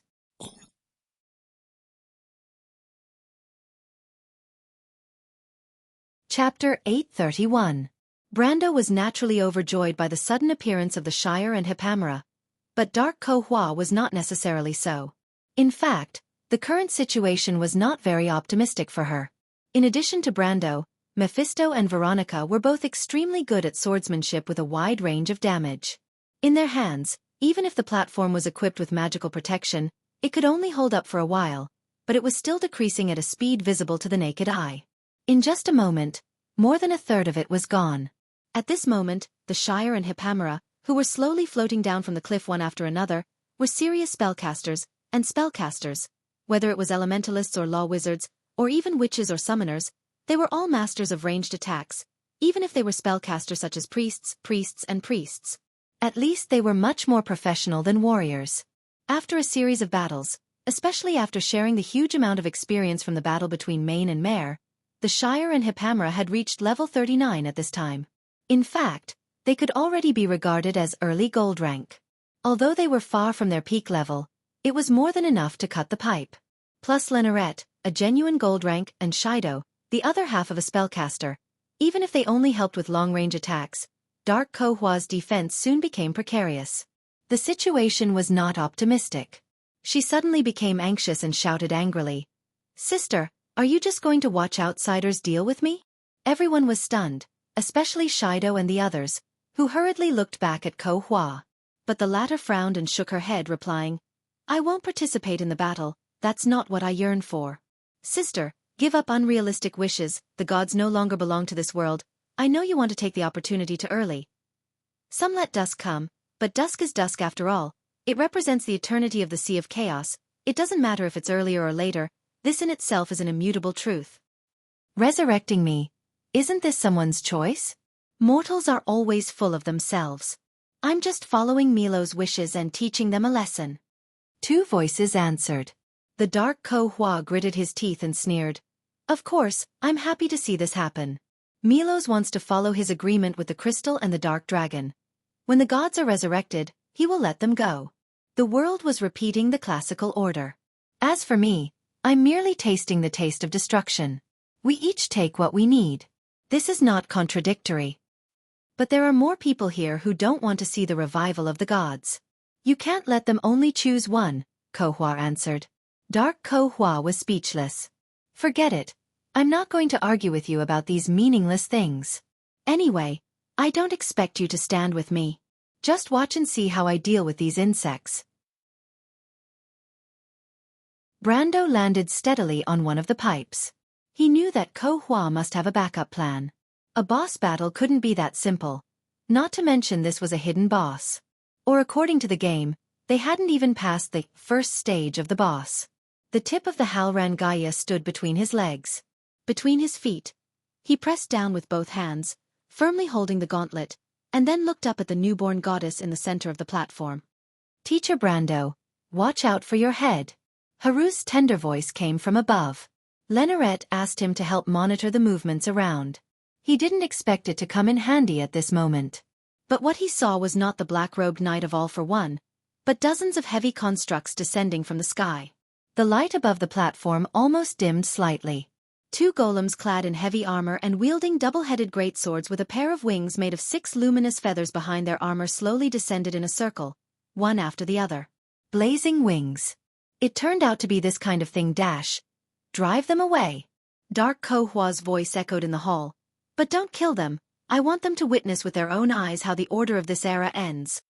Chapter 831. Brando was naturally overjoyed by the sudden appearance of the Shire and Hipamera, but Dark Ko Hua was not necessarily so. In fact, the current situation was not very optimistic for her. In addition to Brando, Mephisto and Veronica were both extremely good at swordsmanship with a wide range of damage. In their hands, even if the platform was equipped with magical protection, it could only hold up for a while, but it was still decreasing at a speed visible to the naked eye. In just a moment, more than a third of it was gone. At this moment, the Shire and Hipamera, who were slowly floating down from the cliff one after another, were serious spellcasters, and spellcasters, whether it was elementalists or law wizards, or even witches or summoners, they were all masters of ranged attacks, even if they were spellcasters such as priests, and priests. At least they were much more professional than warriors. After a series of battles, especially after sharing the huge amount of experience from the battle between Maine and Mare, the Shire and Hipamera had reached level 39 at this time. In fact, they could already be regarded as early gold rank. Although they were far from their peak level, it was more than enough to cut the pipe. Plus Lenoret, a genuine gold rank, and Shido, the other half of a spellcaster. Even if they only helped with long-range attacks, Dark Ko Hua's defense soon became precarious. The situation was not optimistic. She suddenly became anxious and shouted angrily, "Sister, are you just going to watch outsiders deal with me?" Everyone was stunned, especially Shido and the others, who hurriedly looked back at Ko Hua. But the latter frowned and shook her head, replying, "I won't participate in the battle, that's not what I yearn for. Sister, give up unrealistic wishes, the gods no longer belong to this world. I know you want to take the opportunity to early. Some let dusk come, but dusk is dusk after all. It represents the eternity of the Sea of Chaos. It doesn't matter if it's earlier or later, this in itself is an immutable truth." Resurrecting me. Isn't this someone's choice? Mortals are always full of themselves. I'm just following Milo's wishes and teaching them a lesson. Two voices answered. The Dark Ko Hua gritted his teeth and sneered. "Of course, I'm happy to see this happen. Milos wants to follow his agreement with the crystal and the dark dragon. When the gods are resurrected, he will let them go. The world was repeating the classical order. As for me, I'm merely tasting the taste of destruction. We each take what we need. This is not contradictory. But there are more people here who don't want to see the revival of the gods. You can't let them only choose one, Ko Hua answered. Dark Ko Hua was speechless. Forget it. I'm not going to argue with you about these meaningless things. Anyway, I don't expect you to stand with me. Just watch and see how I deal with these insects. Brando landed steadily on one of the pipes. He knew that Ko Hua must have a backup plan. A boss battle couldn't be that simple. Not to mention this was a hidden boss. Or according to the game, they hadn't even passed the first stage of the boss. The tip of the Halran Gaia stood between his legs. Between his feet. He pressed down with both hands, firmly holding the gauntlet, and then looked up at the newborn goddess in the center of the platform. Teacher Brando, watch out for your head. Haru's tender voice came from above. Lenoret asked him to help monitor the movements around. He didn't expect it to come in handy at this moment. But what he saw was not the black-robed knight of All for One, but dozens of heavy constructs descending from the sky. The light above the platform almost dimmed slightly. 2 golems clad in heavy armor and wielding double-headed greatswords with a pair of wings made of 6 luminous feathers behind their armor slowly descended in a circle, one after the other. Blazing wings. It turned out to be this kind of thing. Drive them away. Dark Ko Hua's voice echoed in the hall. But don't kill them. I want them to witness with their own eyes how the order of this era ends.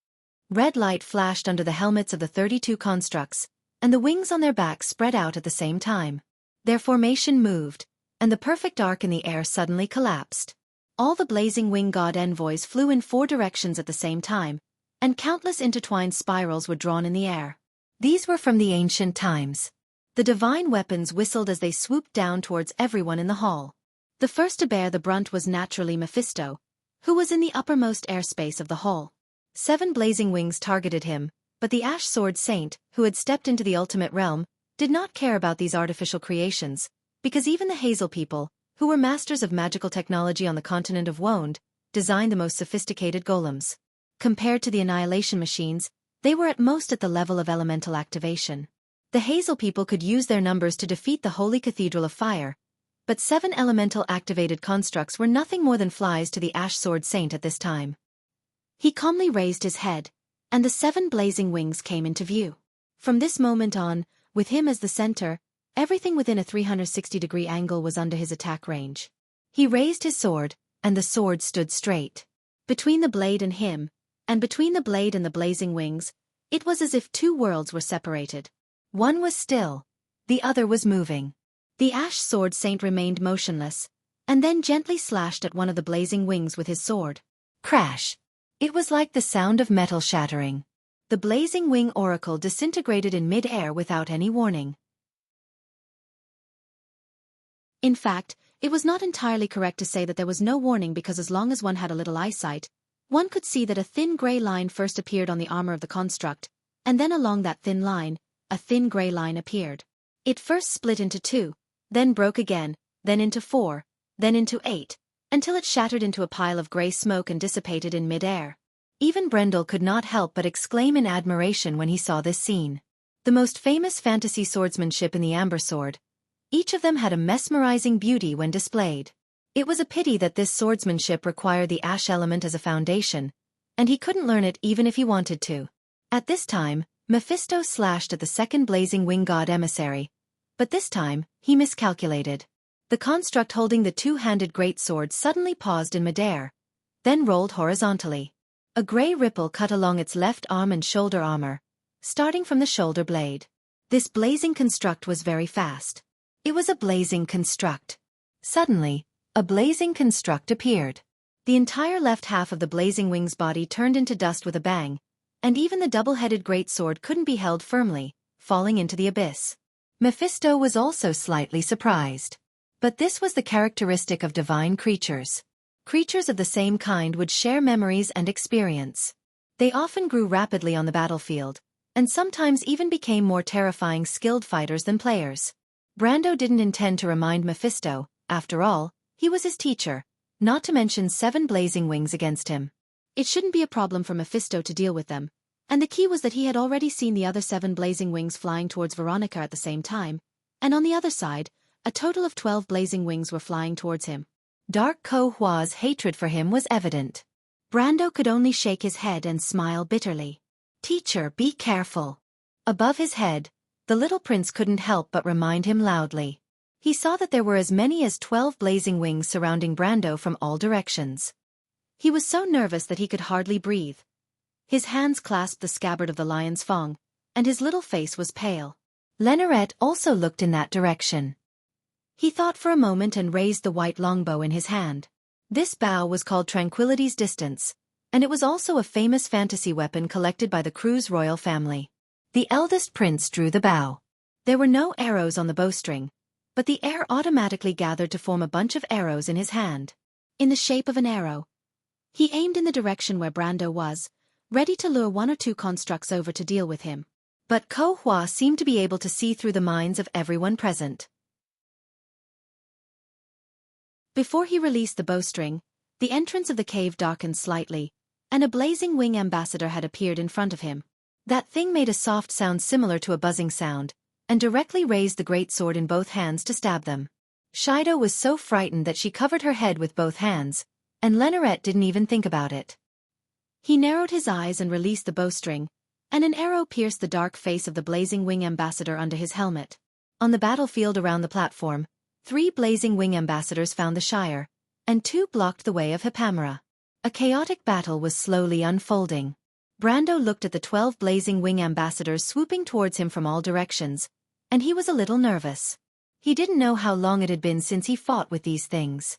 Red light flashed under the helmets of the 32 constructs, and the wings on their backs spread out at the same time. Their formation moved, and the perfect arc in the air suddenly collapsed. All the blazing wing god envoys flew in 4 directions at the same time, and countless intertwined spirals were drawn in the air. These were from the ancient times. The divine weapons whistled as they swooped down towards everyone in the hall. The first to bear the brunt was naturally Mephisto, who was in the uppermost airspace of the hall. 7 blazing wings targeted him, but the Ash Sword Saint, who had stepped into the ultimate realm, did not care about these artificial creations, because even the Hazel people, who were masters of magical technology on the continent of Wonde, designed the most sophisticated golems. Compared to the Annihilation machines, they were at most at the level of elemental activation. The Hazel people could use their numbers to defeat the Holy Cathedral of Fire, but 7 elemental-activated constructs were nothing more than flies to the Ash Sword Saint at this time. He calmly raised his head, and the 7 blazing wings came into view. From this moment on, with him as the center, everything within a 360-degree angle was under his attack range. He raised his sword, and the sword stood straight. Between the blade and him, and between the blade and the blazing wings, it was as if 2 worlds were separated. One was still, the other was moving. The Ash Sword Saint remained motionless, and then gently slashed at one of the blazing wings with his sword. Crash! It was like the sound of metal shattering. The blazing wing oracle disintegrated in mid-air without any warning. In fact, it was not entirely correct to say that there was no warning, because as long as one had a little eyesight, one could see that a thin gray line first appeared on the armor of the construct, and then along that thin line, a thin gray line appeared. It first split into 2, then broke again, then into 4, then into 8, until it shattered into a pile of gray smoke and dissipated in mid-air. Even Brendel could not help but exclaim in admiration when he saw this scene. The most famous fantasy swordsmanship in the Amber Sword. Each of them had a mesmerizing beauty when displayed. It was a pity that this swordsmanship required the ash element as a foundation, and he couldn't learn it even if he wanted to. At this time, Mephisto slashed at the second blazing wing god emissary, but this time, he miscalculated. The construct holding the 2-handed greatsword suddenly paused in midair, then rolled horizontally. A gray ripple cut along its left arm and shoulder armor, starting from the shoulder blade. This blazing construct was very fast. It was a blazing construct. Suddenly, a blazing construct appeared. The entire left half of the blazing wing's body turned into dust with a bang, and even the double-headed greatsword couldn't be held firmly, falling into the abyss. Mephisto was also slightly surprised. But this was the characteristic of divine creatures. Creatures of the same kind would share memories and experience. They often grew rapidly on the battlefield, and sometimes even became more terrifying skilled fighters than players. Brando didn't intend to remind Mephisto, after all, he was his teacher, not to mention 7 blazing wings against him. It shouldn't be a problem for Mephisto to deal with them, and the key was that he had already seen the other 7 blazing wings flying towards Veronica at the same time, and on the other side, a total of 12 blazing wings were flying towards him. Dark Ko Hua's hatred for him was evident. Brando could only shake his head and smile bitterly. "Teacher, be careful." Above his head, the little prince couldn't help but remind him loudly. He saw that there were as many as 12 blazing wings surrounding Brando from all directions. He was so nervous that he could hardly breathe. His hands clasped the scabbard of the lion's fang, and his little face was pale. Lenoret also looked in that direction. He thought for a moment and raised the white longbow in his hand. This bow was called Tranquility's Distance, and it was also a famous fantasy weapon collected by the Cruz royal family. The eldest prince drew the bow. There were no arrows on the bowstring, but the air automatically gathered to form a bunch of arrows in his hand. In the shape of an arrow, he aimed in the direction where Brando was, ready to lure 1 or 2 constructs over to deal with him. But Ko Hua seemed to be able to see through the minds of everyone present. Before he released the bowstring, the entrance of the cave darkened slightly, and a blazing wing ambassador had appeared in front of him. That thing made a soft sound similar to a buzzing sound, and directly raised the great sword in both hands to stab them. Shido was so frightened that she covered her head with both hands, and Lenoret didn't even think about it. He narrowed his eyes and released the bowstring, and an arrow pierced the dark face of the blazing wing ambassador under his helmet. On the battlefield around the platform, 3 blazing wing ambassadors found the Shire, and 2 blocked the way of Hippamera. A chaotic battle was slowly unfolding. Brando looked at the 12 blazing wing ambassadors swooping towards him from all directions, and he was a little nervous. He didn't know how long it had been since he fought with these things.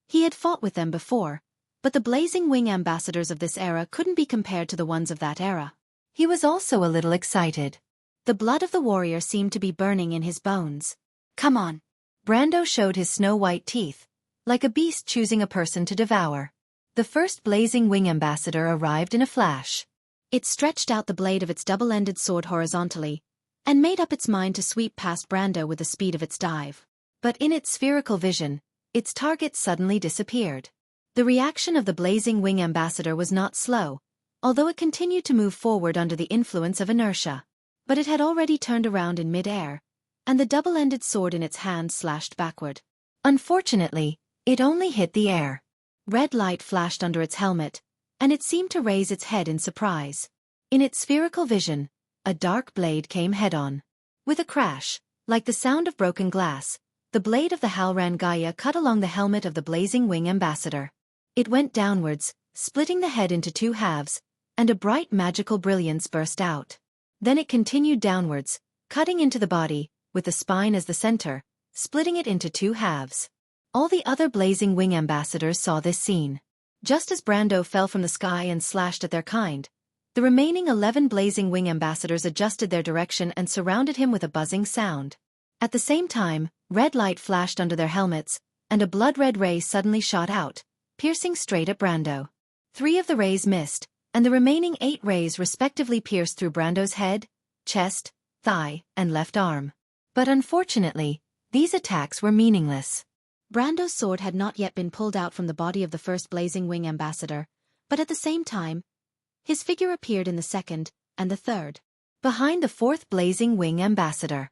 He had fought with them before, but the blazing wing ambassadors of this era couldn't be compared to the ones of that era. He was also a little excited. The blood of the warrior seemed to be burning in his bones. "Come on." Brando showed his snow-white teeth, like a beast choosing a person to devour. The first blazing wing ambassador arrived in a flash. It stretched out the blade of its double-ended sword horizontally, and made up its mind to sweep past Brando with the speed of its dive. But in its spherical vision, its target suddenly disappeared. The reaction of the blazing wing ambassador was not slow, although it continued to move forward under the influence of inertia. But it had already turned around in mid-air, and the double-ended sword in its hand slashed backward. Unfortunately, it only hit the air. Red light flashed under its helmet, and it seemed to raise its head in surprise. In its spherical vision, a dark blade came head-on. With a crash, like the sound of broken glass, the blade of the Halran Gaia cut along the helmet of the blazing wing ambassador. It went downwards, splitting the head into 2 halves, and a bright magical brilliance burst out. Then it continued downwards, cutting into the body, with the spine as the center, splitting it into 2 halves. All the other blazing wing ambassadors saw this scene. Just as Brando fell from the sky and slashed at their kind, the remaining 11 blazing wing ambassadors adjusted their direction and surrounded him with a buzzing sound. At the same time, red light flashed under their helmets, and a blood-red ray suddenly shot out, piercing straight at Brando. 3 of the rays missed, and the remaining 8 rays respectively pierced through Brando's head, chest, thigh, and left arm. But unfortunately, these attacks were meaningless. Brando's sword had not yet been pulled out from the body of the first blazing wing ambassador, but at the same time, his figure appeared in the second, and the third, behind the 4th blazing wing ambassador.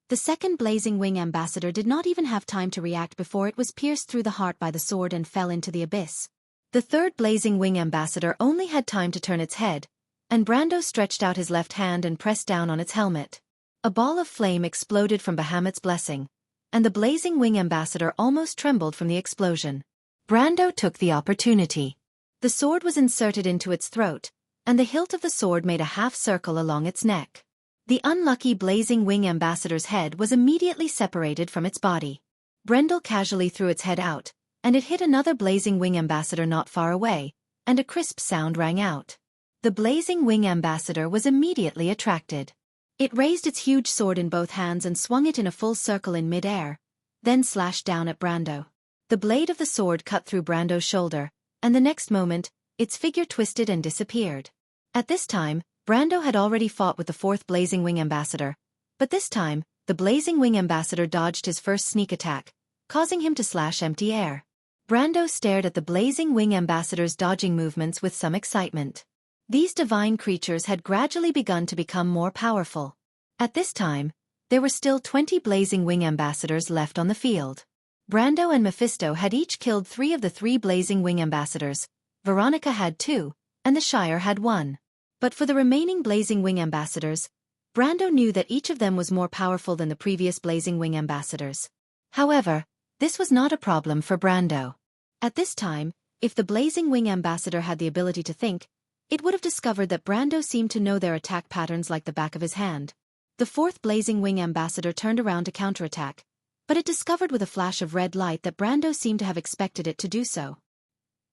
The second blazing wing ambassador did not even have time to react before it was pierced through the heart by the sword and fell into the abyss. The 3rd blazing wing ambassador only had time to turn its head, and Brando stretched out his left hand and pressed down on its helmet. A ball of flame exploded from Bahamut's blessing, and the blazing wing ambassador almost trembled from the explosion. Brando took the opportunity. The sword was inserted into its throat, and the hilt of the sword made a half-circle along its neck. The unlucky blazing wing ambassador's head was immediately separated from its body. Brendel casually threw its head out, and it hit another blazing wing ambassador not far away, and a crisp sound rang out. The blazing wing ambassador was immediately attracted. It raised its huge sword in both hands and swung it in a full circle in mid-air, then slashed down at Brando. The blade of the sword cut through Brando's shoulder, and the next moment, its figure twisted and disappeared. At this time, Brando had already fought with the 4th blazing wing ambassador, but this time, the blazing wing ambassador dodged his first sneak attack, causing him to slash empty air. Brando stared at the blazing wing ambassador's dodging movements with some excitement. These divine creatures had gradually begun to become more powerful. At this time, there were still 20 blazing wing ambassadors left on the field. Brando and Mephisto had each killed 3 of the 3 blazing wing ambassadors, Veronica had 2, and the Shire had 1. But for the remaining blazing wing ambassadors, Brando knew that each of them was more powerful than the previous blazing wing ambassadors. However, this was not a problem for Brando. At this time, if the blazing wing ambassador had the ability to think, it would have discovered that Brando seemed to know their attack patterns like the back of his hand. The 4th blazing wing ambassador turned around to counterattack, but it discovered with a flash of red light that Brando seemed to have expected it to do so.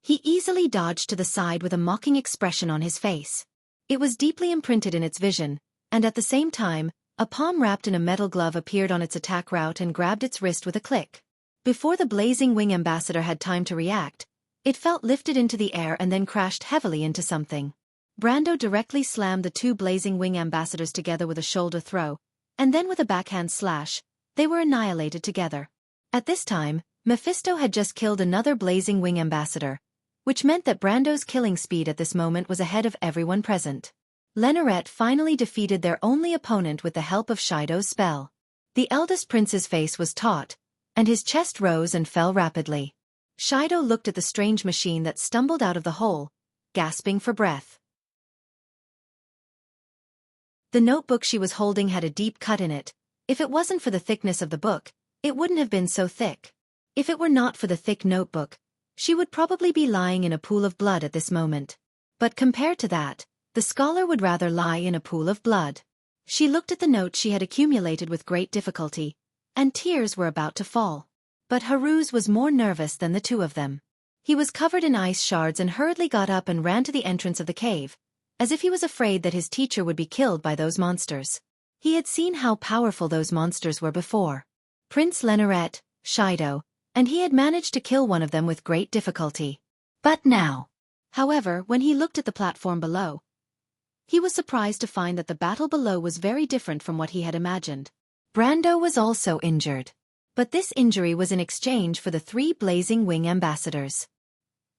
He easily dodged to the side with a mocking expression on his face. It was deeply imprinted in its vision, and at the same time, a palm wrapped in a metal glove appeared on its attack route and grabbed its wrist with a click. Before the blazing wing ambassador had time to react, it felt lifted into the air and then crashed heavily into something. Brando directly slammed the 2 blazing wing ambassadors together with a shoulder throw, and then with a backhand slash, they were annihilated together. At this time, Mephisto had just killed another blazing wing ambassador, which meant that Brando's killing speed at this moment was ahead of everyone present. Lenoret finally defeated their only opponent with the help of Shido's spell. The eldest prince's face was taut, and his chest rose and fell rapidly. Shido looked at the strange machine that stumbled out of the hole, gasping for breath. The notebook she was holding had a deep cut in it. If it wasn't for the thickness of the book, it wouldn't have been so thick. If it were not for the thick notebook, she would probably be lying in a pool of blood at this moment. But compared to that, the scholar would rather lie in a pool of blood. She looked at the note she had accumulated with great difficulty, and tears were about to fall. But Haruz was more nervous than the 2 of them. He was covered in ice shards and hurriedly got up and ran to the entrance of the cave, as if he was afraid that his teacher would be killed by those monsters. He had seen how powerful those monsters were before. Prince Lenoret, Shido, and he had managed to kill one of them with great difficulty. But now. However, when he looked at the platform below, he was surprised to find that the battle below was very different from what he had imagined. Brando was also injured. But this injury was in exchange for the 3 blazing wing ambassadors.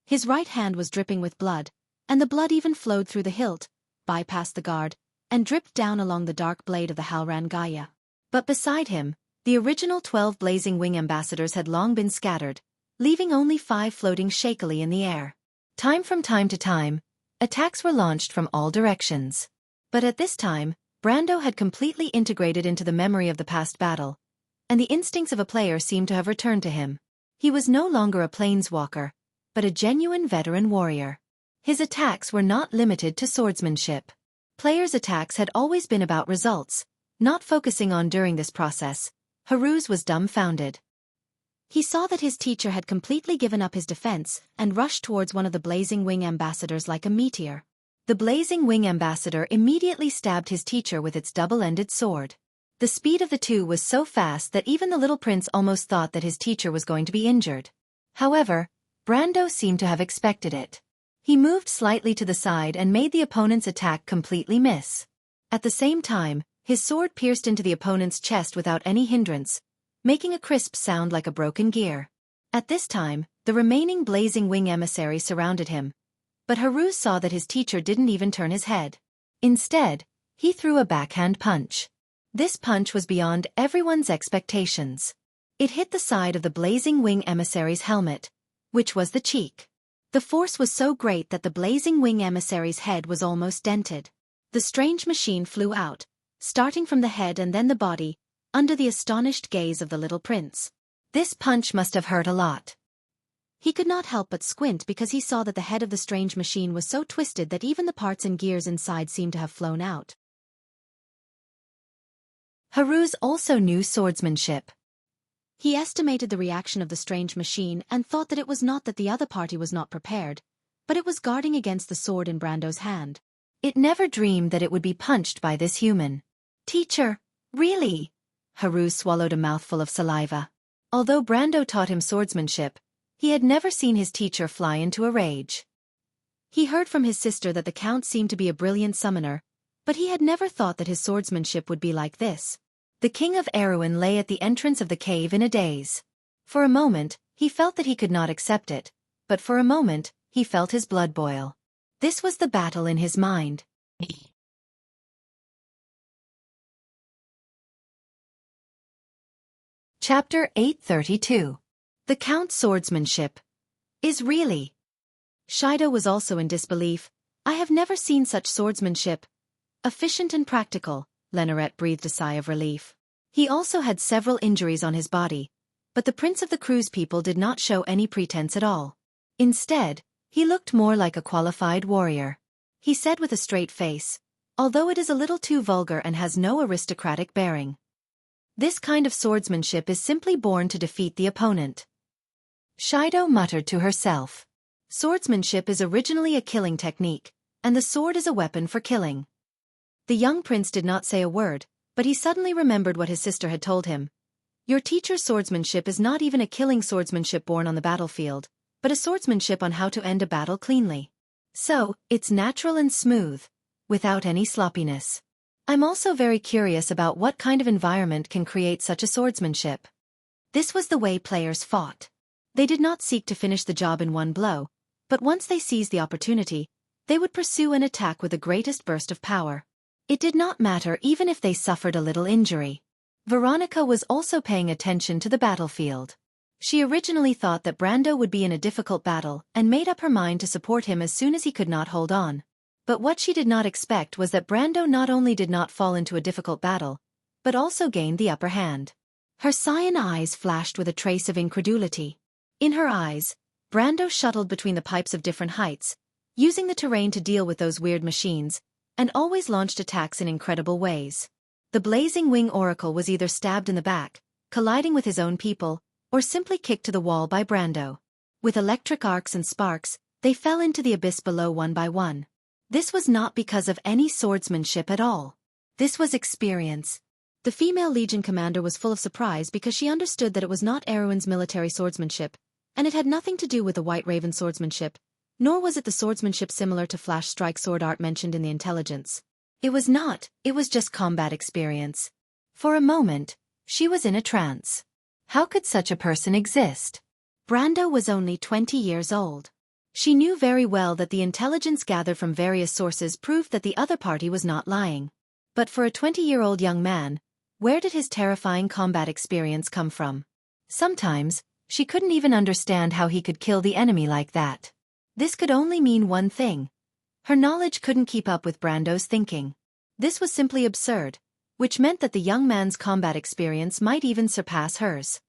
His right hand was dripping with blood, and the blood even flowed through the hilt, bypassed the guard, and dripped down along the dark blade of the Halran Gaia. But beside him, the original 12 blazing wing ambassadors had long been scattered, leaving only 5 floating shakily in the air. From time to time, attacks were launched from all directions. But at this time, Brando had completely integrated into the memory of the past battle, and the instincts of a player seemed to have returned to him. He was no longer a planeswalker, but a genuine veteran warrior. His attacks were not limited to swordsmanship. Players' attacks had always been about results, not focusing on during this process. Haruz was dumbfounded. He saw that his teacher had completely given up his defense and rushed towards one of the blazing wing ambassadors like a meteor. The blazing wing ambassador immediately stabbed his teacher with its double-ended sword. The speed of the 2 was so fast that even the little prince almost thought that his teacher was going to be injured. However, Brando seemed to have expected it. He moved slightly to the side and made the opponent's attack completely miss. At the same time, his sword pierced into the opponent's chest without any hindrance, making a crisp sound like a broken gear. At this time, the remaining blazing wing emissary surrounded him, but Haruz saw that his teacher didn't even turn his head. Instead, he threw a backhand punch. This punch was beyond everyone's expectations. It hit the side of the blazing wing emissary's helmet, which was the cheek. The force was so great that the blazing wing emissary's head was almost dented. The strange machine flew out, starting from the head and then the body, under the astonished gaze of the little prince. This punch must have hurt a lot. He could not help but squint because he saw that the head of the strange machine was so twisted that even the parts and gears inside seemed to have flown out. Haruz also knew swordsmanship. He estimated the reaction of the strange machine and thought that it was not that the other party was not prepared, but it was guarding against the sword in Brando's hand. It never dreamed that it would be punched by this human. Teacher, really? Haruz swallowed a mouthful of saliva. Although Brando taught him swordsmanship, he had never seen his teacher fly into a rage. He heard from his sister that the Count seemed to be a brilliant summoner, but he had never thought that his swordsmanship would be like this. The king of Erewhon lay at the entrance of the cave in a daze. For a moment, He felt that he could not accept it, but for a moment, he felt his blood boil. This was the battle in his mind. Chapter 832. The Count's Swordsmanship. Is really. Shido was also in disbelief. I have never seen such swordsmanship. Efficient and practical, Lenoret breathed a sigh of relief. He also had several injuries on his body, but the prince of the cruise people did not show any pretense at all. Instead, he looked more like a qualified warrior. He said with a straight face, although it is a little too vulgar and has no aristocratic bearing. This kind of swordsmanship is simply born to defeat the opponent. Shido muttered to herself. Swordsmanship is originally a killing technique, and the sword is a weapon for killing. The young prince did not say a word, but he suddenly remembered what his sister had told him. Your teacher's swordsmanship is not even a killing swordsmanship born on the battlefield, but a swordsmanship on how to end a battle cleanly. So, it's natural and smooth, without any sloppiness. I'm also very curious about what kind of environment can create such a swordsmanship. This was the way players fought. They did not seek to finish the job in one blow, but once they seized the opportunity, they would pursue an attack with the greatest burst of power. It did not matter even if they suffered a little injury. Veronica was also paying attention to the battlefield. She originally thought that Brando would be in a difficult battle and made up her mind to support him as soon as he could not hold on. But what she did not expect was that Brando not only did not fall into a difficult battle, but also gained the upper hand. Her cyan eyes flashed with a trace of incredulity. In her eyes, Brando shuttled between the pipes of different heights, using the terrain to deal with those weird machines, and always launched attacks in incredible ways. The blazing wing oracle was either stabbed in the back, colliding with his own people, or simply kicked to the wall by Brando. With electric arcs and sparks, they fell into the abyss below one by one. This was not because of any swordsmanship at all. This was experience. The female legion commander was full of surprise because she understood that it was not Erwin's military swordsmanship, and it had nothing to do with the White Raven swordsmanship, nor was it the swordsmanship similar to flash strike sword art mentioned in the intelligence. It was not, it was just combat experience. For a moment, she was in a trance. How could such a person exist? Brando was only 20 years old. She knew very well that the intelligence gathered from various sources proved that the other party was not lying. But for a 20-year-old young man, where did his terrifying combat experience come from? Sometimes, she couldn't even understand how he could kill the enemy like that. This could only mean one thing. Her knowledge couldn't keep up with Brando's thinking. This was simply absurd, which meant that the young man's combat experience might even surpass hers.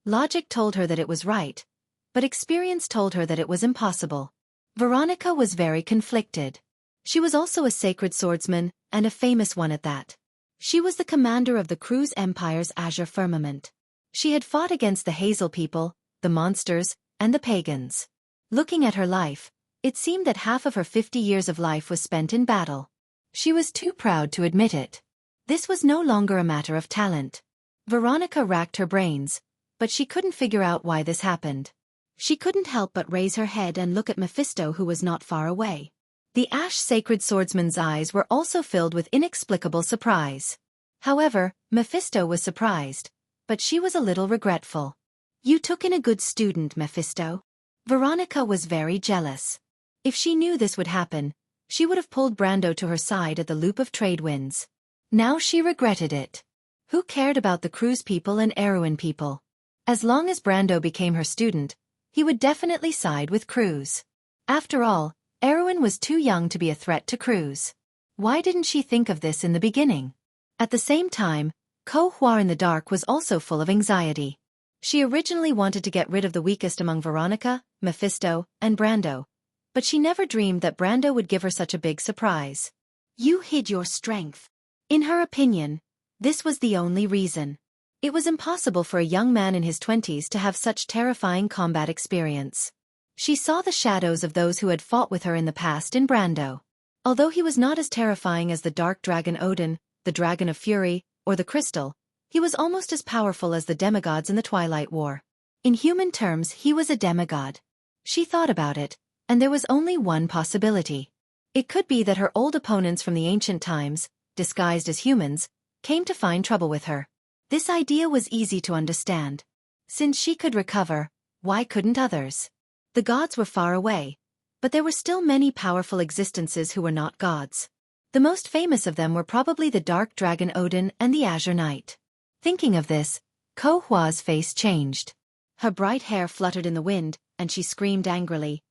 Logic told her that it was right, but experience told her that it was impossible. Veronica was very conflicted. She was also a sacred swordsman, and a famous one at that. She was the commander of the Cruz Empire's azure firmament. She had fought against the Hazel people, the monsters, and the pagans. Looking at her life, it seemed that half of her 50 years of life was spent in battle. She was too proud to admit it. This was no longer a matter of talent. Veronica racked her brains, but she couldn't figure out why this happened. She couldn't help but raise her head and look at Mephisto, who was not far away. The Ash Sacred Swordsman's eyes were also filled with inexplicable surprise. However, Mephisto was surprised, but she was a little regretful. You took in a good student, Mephisto. Veronica was very jealous. If she knew this would happen, she would have pulled Brando to her side at the loop of trade winds. Now she regretted it. Who cared about the Cruz people and Erwin people? As long as Brando became her student, he would definitely side with Cruz. After all, Erwin was too young to be a threat to Cruz. Why didn't she think of this in the beginning? At the same time, Ko Hua in the dark was also full of anxiety. She originally wanted to get rid of the weakest among Veronica, Mephisto, and Brando, but she never dreamed that Brando would give her such a big surprise. You hid your strength. In her opinion, this was the only reason. It was impossible for a young man in his 20s to have such terrifying combat experience. She saw the shadows of those who had fought with her in the past in Brando. Although he was not as terrifying as the Dark Dragon Odin, the Dragon of Fury, or the Crystal, he was almost as powerful as the demigods in the Twilight War. In human terms, he was a demigod. She thought about it, and there was only one possibility. It could be that her old opponents from the ancient times, disguised as humans, came to find trouble with her. This idea was easy to understand. Since she could recover, why couldn't others? The gods were far away, but there were still many powerful existences who were not gods. The most famous of them were probably the dark dragon Odin and the Azure Knight. Thinking of this, Ko Hua's face changed. Her bright hair fluttered in the wind, and she screamed angrily.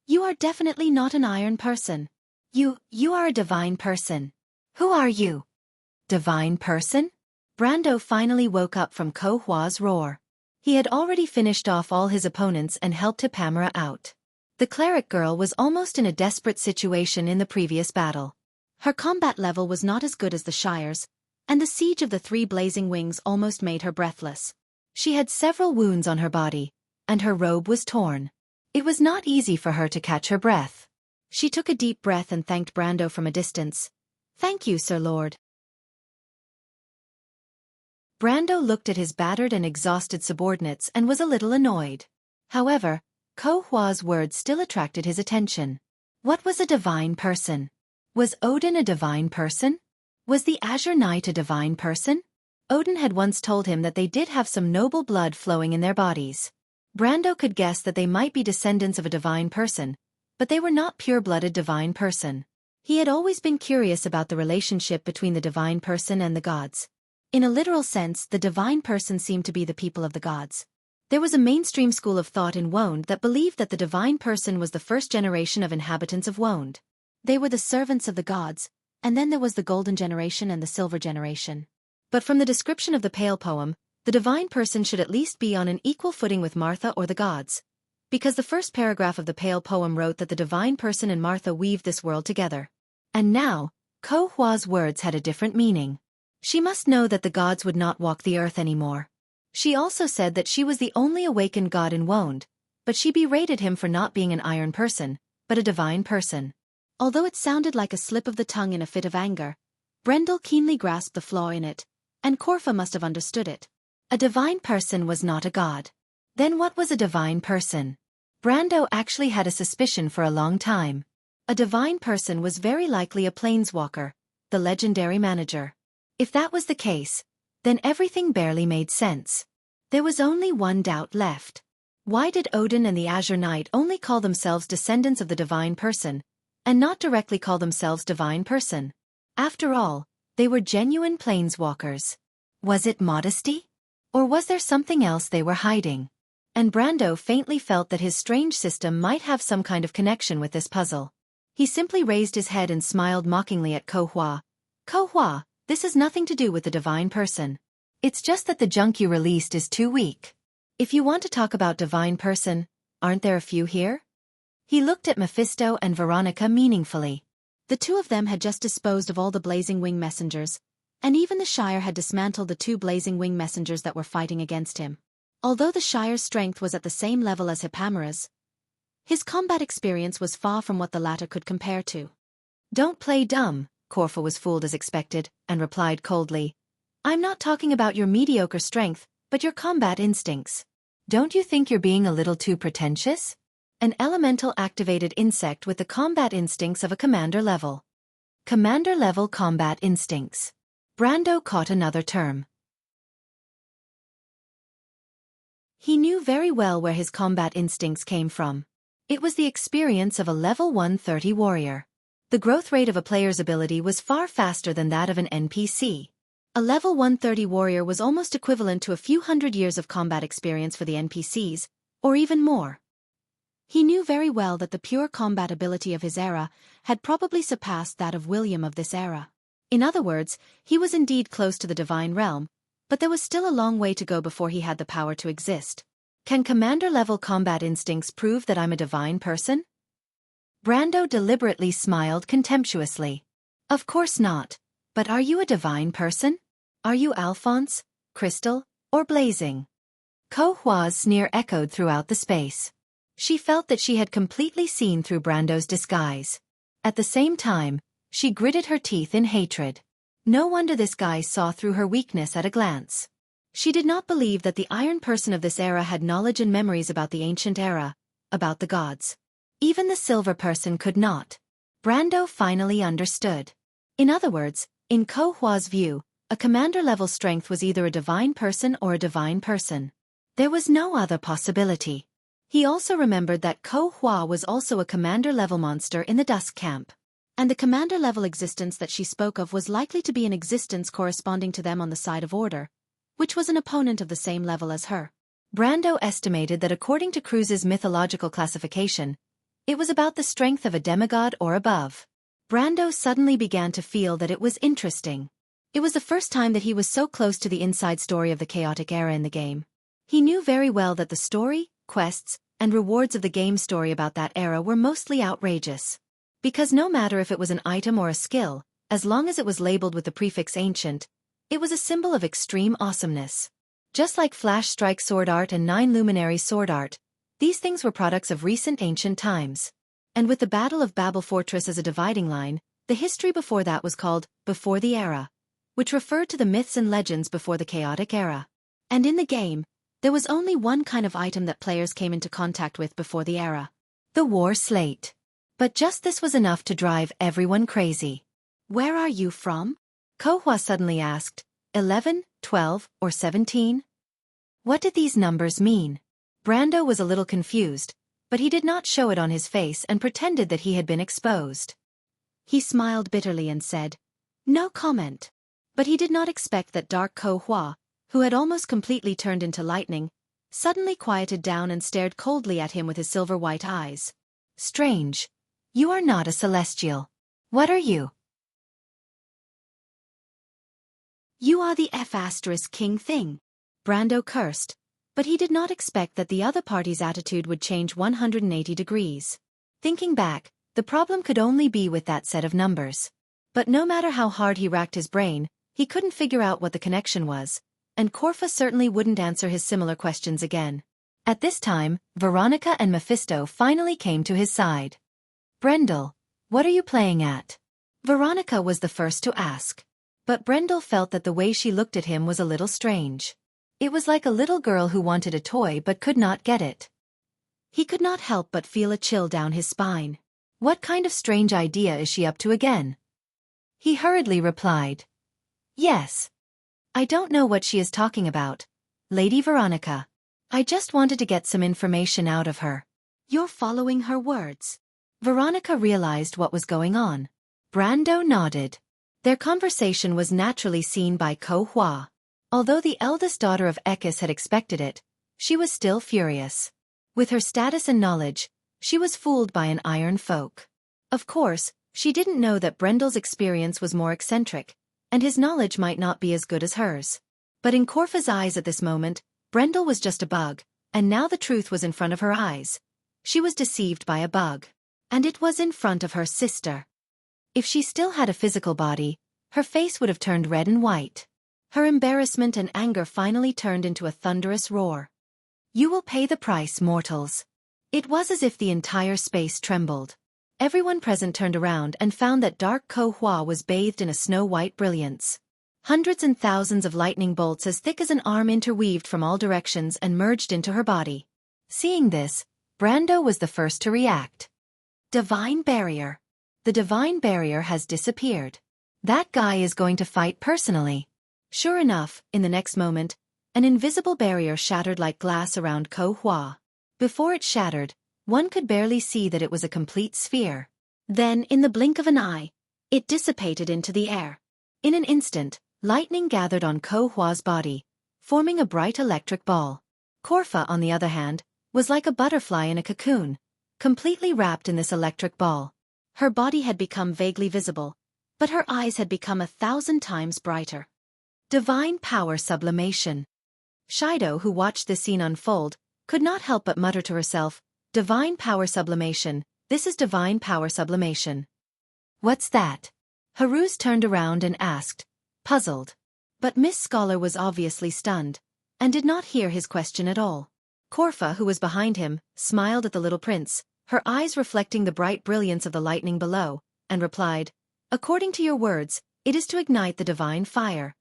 You are definitely not an iron person. You are a divine person. Who are you? Divine person? Brando finally woke up from Ko Hua's roar. He had already finished off all his opponents and helped Hippamera out. The cleric girl was almost in a desperate situation in the previous battle. Her combat level was not as good as the Shire's, and the siege of the 3 blazing wings almost made her breathless. She had several wounds on her body, and her robe was torn. It was not easy for her to catch her breath. She took a deep breath and thanked Brando from a distance. Thank you, Sir Lord. Brando looked at his battered and exhausted subordinates and was a little annoyed. However, Ko Hua's words still attracted his attention. What was a divine person? Was Odin a divine person? Was the Azure Knight a divine person? Odin had once told him that they did have some noble blood flowing in their bodies. Brando could guess that they might be descendants of a divine person, but they were not pure-blooded divine person. He had always been curious about the relationship between the divine person and the gods. In a literal sense, the divine person seemed to be the people of the gods. There was a mainstream school of thought in Wonde that believed that the divine person was the first generation of inhabitants of Wonde. They were the servants of the gods, and then there was the golden generation and the silver generation. But from the description of the Pale poem, the divine person should at least be on an equal footing with Martha or the gods. Because the first paragraph of the Pale poem wrote that the divine person and Martha weave this world together. And now, Ko Hua's words had a different meaning. She must know that the gods would not walk the earth anymore. She also said that she was the only awakened god in Wonde, but she berated him for not being an iron person, but a divine person. Although it sounded like a slip of the tongue in a fit of anger, Brendel keenly grasped the flaw in it, and Corfa must have understood it. A divine person was not a god. Then what was a divine person? Brando actually had a suspicion for a long time. A divine person was very likely a planeswalker, the legendary manager. If that was the case, then everything barely made sense. There was only one doubt left. Why did Odin and the Azure Knight only call themselves descendants of the divine person, and not directly call themselves divine person? After all, they were genuine planeswalkers. Was it modesty? Or was there something else they were hiding? And Brando faintly felt that his strange system might have some kind of connection with this puzzle. He simply raised his head and smiled mockingly at Ko Hua. Ko Hua, this has nothing to do with the divine person. It's just that the junk you released is too weak. If you want to talk about divine person, aren't there a few here? He looked at Mephisto and Veronica meaningfully. The two of them had just disposed of all the Blazing Wing messengers, and even the Shire had dismantled the 2 Blazing Wing messengers that were fighting against him. Although the Shire's strength was at the same level as Hippamera's, his combat experience was far from what the latter could compare to. Don't play dumb, Corfa was fooled as expected, and replied coldly. I'm not talking about your mediocre strength, but your combat instincts. Don't you think you're being a little too pretentious? An elemental activated insect with the combat instincts of a commander level. Commander level combat instincts. Brando caught another term. He knew very well where his combat instincts came from. It was the experience of a level 130 warrior. The growth rate of a player's ability was far faster than that of an NPC. A level 130 warrior was almost equivalent to a few hundred years of combat experience for the NPCs, or even more. He knew very well that the pure combat ability of his era had probably surpassed that of William of this era. In other words, he was indeed close to the divine realm, but there was still a long way to go before he had the power to exist. Can commander-level combat instincts prove that I'm a divine person? Brando deliberately smiled contemptuously. Of course not. But are you a divine person? Are you Alphonse, Crystal, or Blazing? Ko Hua's sneer echoed throughout the space. She felt that she had completely seen through Brando's disguise. At the same time, she gritted her teeth in hatred. No wonder this guy saw through her weakness at a glance. She did not believe that the iron person of this era had knowledge and memories about the ancient era, about the gods. Even the silver person could not. Brando finally understood. In other words, in Ko Hua's view, A commander-level strength was either a divine person or a divine person. There was no other possibility. He also remembered that Ko Hua was also a commander-level monster in the Dusk Camp. And the commander-level existence that she spoke of was likely to be an existence corresponding to them on the side of order, which was an opponent of the same level as her. Brando estimated that according to Cruz's mythological classification, it was about the strength of a demigod or above. Brando suddenly began to feel that it was interesting. It was the first time that he was so close to the inside story of the chaotic era in the game. He knew very well that the story, quests, and rewards of the game story about that era were mostly outrageous. Because no matter if it was an item or a skill, as long as it was labeled with the prefix ancient, it was a symbol of extreme awesomeness. Just like Flash Strike sword art and Nine Luminary sword art, these things were products of recent ancient times. And with the Battle of Babel Fortress as a dividing line, the history before that was called Before the Era, which referred to the myths and legends before the chaotic era. And in the game, there was only one kind of item that players came into contact with before the era: the War Slate. But just this was enough to drive everyone crazy. "Where are you from?" Ko Hua suddenly asked. 11, 12, or 17? What did these numbers mean? Brando was a little confused, but he did not show it on his face and pretended that he had been exposed. He smiled bitterly and said, "No comment." But he did not expect that dark Ko Hua, who had almost completely turned into lightning, suddenly quieted down and stared coldly at him with his silver-white eyes. "Strange. You are not a celestial. What are you?" "You are the F** king thing." Brando cursed, but he did not expect that the other party's attitude would change 180 degrees. Thinking back, the problem could only be with that set of numbers. But no matter how hard he racked his brain, he couldn't figure out what the connection was, and Corfa certainly wouldn't answer his similar questions again. At this time, Veronica and Mephisto finally came to his side. "Brendel, what are you playing at?" Veronica was the first to ask. But Brendel felt that the way she looked at him was a little strange. It was like a little girl who wanted a toy but could not get it. He could not help but feel a chill down his spine. What kind of strange idea is she up to again? He hurriedly replied, "Yes. I don't know what she is talking about, Lady Veronica. I just wanted to get some information out of her." "You're following her words." Veronica realized what was going on. Brando nodded. Their conversation was naturally seen by Ko Hua. Although the eldest daughter of Ekis had expected it, she was still furious. With her status and knowledge, she was fooled by an iron folk. Of course, she didn't know that Brendel's experience was more eccentric, and his knowledge might not be as good as hers. But in Corfa's eyes at this moment, Brendel was just a bug, and now the truth was in front of her eyes. She was deceived by a bug. And it was in front of her sister. If she still had a physical body, her face would have turned red and white. Her embarrassment and anger finally turned into a thunderous roar. "You will pay the price, mortals." It was as if the entire space trembled. Everyone present turned around and found that dark Ko Hua was bathed in a snow-white brilliance. Hundreds and thousands of lightning bolts as thick as an arm interweaved from all directions and merged into her body. Seeing this, Brando was the first to react. "Divine barrier. The divine barrier has disappeared. That guy is going to fight personally." Sure enough, in the next moment, an invisible barrier shattered like glass around Ko Hua. Before it shattered, one could barely see that it was a complete sphere. Then, in the blink of an eye, it dissipated into the air. In an instant, lightning gathered on Ko Hua's body, forming a bright electric ball. Corfa, on the other hand, was like a butterfly in a cocoon, completely wrapped in this electric ball. Her body had become vaguely visible, but her eyes had become 1,000 times brighter. Divine power sublimation. Shido, who watched this scene unfold, could not help but mutter to herself, "Divine power sublimation, this is divine power sublimation." "What's that?" Haruz turned around and asked, puzzled. But Miss Scholar was obviously stunned, and did not hear his question at all. Corfa, who was behind him, smiled at the little prince, her eyes reflecting the bright brilliance of the lightning below, and replied, "According to your words, it is to ignite the divine fire."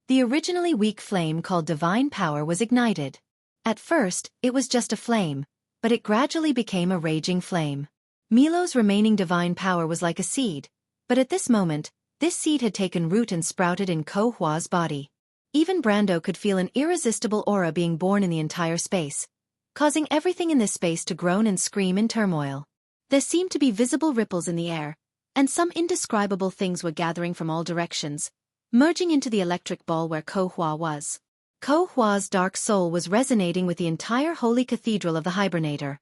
The originally weak flame called divine power was ignited. At first, it was just a flame, but it gradually became a raging flame. Milo's remaining divine power was like a seed, but at this moment, This seed had taken root and sprouted in Ko Hua's body. Even Brando could feel an irresistible aura being born in the entire space, causing everything in this space to groan and scream in turmoil. There seemed to be visible ripples in the air, and some indescribable things were gathering from all directions, merging into the electric ball where Ko Hua was. Ko Hua's dark soul was resonating with the entire holy cathedral of the hibernator.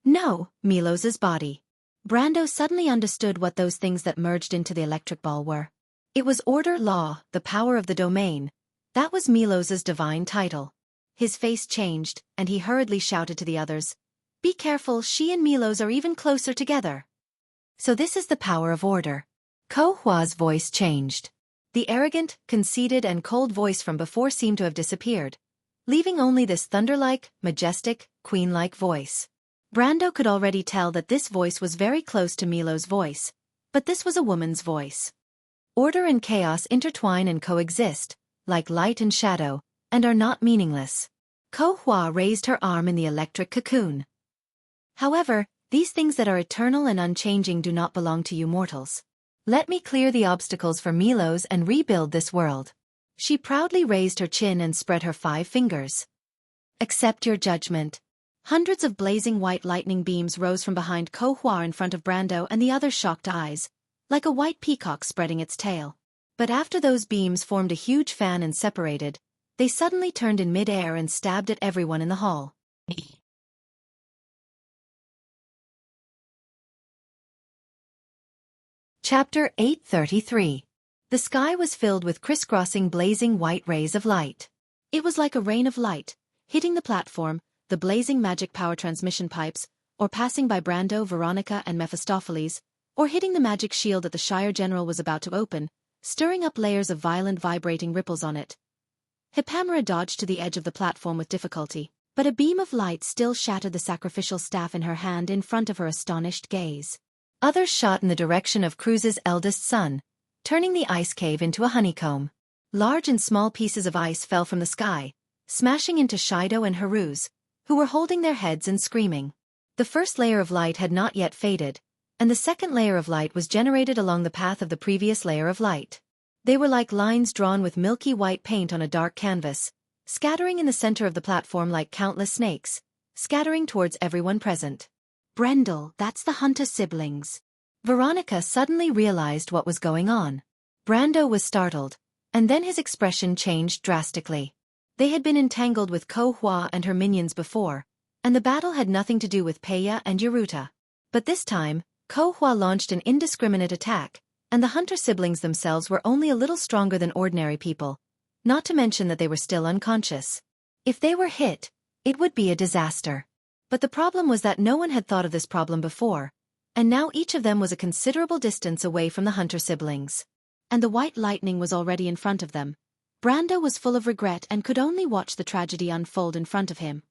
No, Milos's body. Brando suddenly understood what those things that merged into the electric ball were. It was order, law, the power of the domain. That was Milos's divine title. His face changed, and he hurriedly shouted to the others, "Be careful, she and Milos are even closer together." So this is the power of order. Ko Hua's voice changed. The arrogant, conceited and cold voice from before seemed to have disappeared, leaving only this thunder-like, majestic, queen-like voice. Brando could already tell that this voice was very close to Milo's voice, but this was a woman's voice. Order and chaos intertwine and coexist, like light and shadow, and are not meaningless. Ko Hua raised her arm in the electric cocoon. However, these things that are eternal and unchanging do not belong to you mortals. Let me clear the obstacles for Milos and rebuild this world. She proudly raised her chin and spread her 5 fingers. Accept your judgment. Hundreds of blazing white lightning beams rose from behind Ko Hua in front of Brando and the other shocked eyes, like a white peacock spreading its tail. But after those beams formed a huge fan and separated, they suddenly turned in mid-air and stabbed at everyone in the hall. Chapter 833. The sky was filled with crisscrossing blazing white rays of light. It was like a rain of light, hitting the platform, the blazing magic power transmission pipes, or passing by Brando, Veronica and Mephistopheles, or hitting the magic shield that the Shire General was about to open, stirring up layers of violent vibrating ripples on it. Hippamera dodged to the edge of the platform with difficulty, but a beam of light still shattered the sacrificial staff in her hand in front of her astonished gaze. Others shot in the direction of Cruz's eldest son, turning the ice cave into a honeycomb. Large and small pieces of ice fell from the sky, smashing into Shido and Haruz, who were holding their heads and screaming. The first layer of light had not yet faded, and the second layer of light was generated along the path of the previous layer of light. They were like lines drawn with milky white paint on a dark canvas, scattering in the center of the platform like countless snakes, scattering towards everyone present. Brendel, that's the Hunter siblings. Veronica suddenly realized what was going on. Brando was startled, and then his expression changed drastically. They had been entangled with Ko Hua and her minions before, and the battle had nothing to do with Peya and Yuruta. But this time, Ko Hua launched an indiscriminate attack, and the Hunter siblings themselves were only a little stronger than ordinary people, not to mention that they were still unconscious. If they were hit, it would be a disaster. But the problem was that no one had thought of this problem before, and now each of them was a considerable distance away from the Hunter siblings. And the white lightning was already in front of them. Brando was full of regret and could only watch the tragedy unfold in front of him.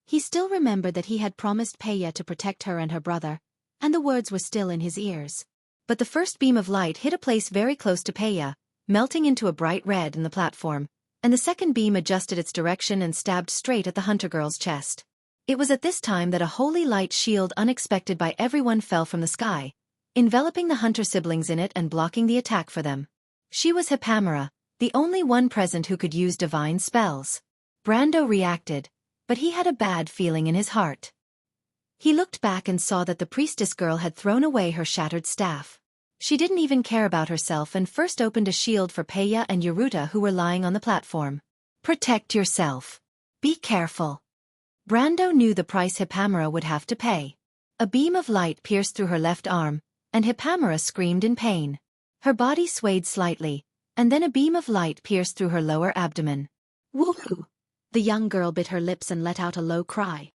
He still remembered that he had promised Peya to protect her and her brother, and the words were still in his ears. But the first beam of light hit a place very close to Peya, melting into a bright red in the platform, and the second beam adjusted its direction and stabbed straight at the Hunter girl's chest. It was at this time that a holy light shield unexpected by everyone fell from the sky, enveloping the Hunter siblings in it and blocking the attack for them. She was Hippamera, the only one present who could use divine spells. Brando reacted, but he had a bad feeling in his heart. He looked back and saw that the priestess girl had thrown away her shattered staff. She didn't even care about herself and first opened a shield for Peya and Yuruta who were lying on the platform. Protect yourself. Be careful. Brando knew the price Hippamera would have to pay. A beam of light pierced through her left arm, and Hippamera screamed in pain. Her body swayed slightly, and then a beam of light pierced through her lower abdomen. Woohoo! The young girl bit her lips and let out a low cry.